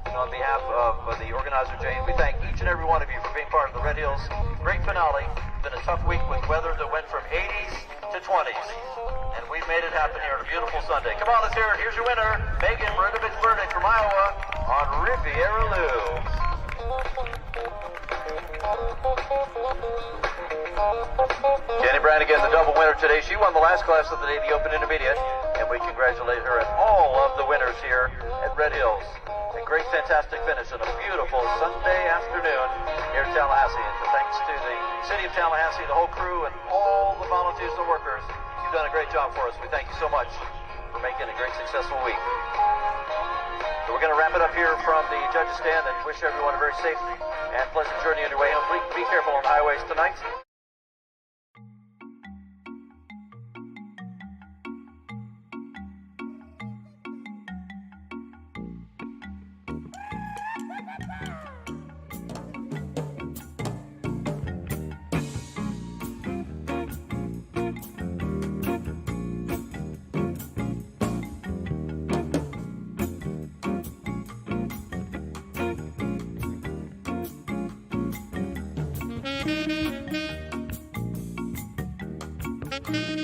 And on behalf of the organizer, Jane, we thank each and every one of you for being part of the Red Hills great finale. It's been a tough week with weather that went from 80s to 20s. And we've made it happen here on a beautiful Sunday. Come on, let's hear it. Here's your winner, Megan Marinovich Burdick from Iowa on Riviera Lou. Jenny Brannigan, the double winner today. She won the last class of the day, the Open Intermediate, and we congratulate her and all of the winners here at Red Hills. A great, fantastic finish on a beautiful Sunday afternoon here in Tallahassee. And thanks to the city of Tallahassee, the whole crew, and all the volunteers and workers, you've done a great job for us. We thank you so much for making a great, successful week. So we're going to wrap it up here from the judges' stand and wish everyone a very safe and pleasant journey on your way home. Please be careful on the highways tonight. Thank you.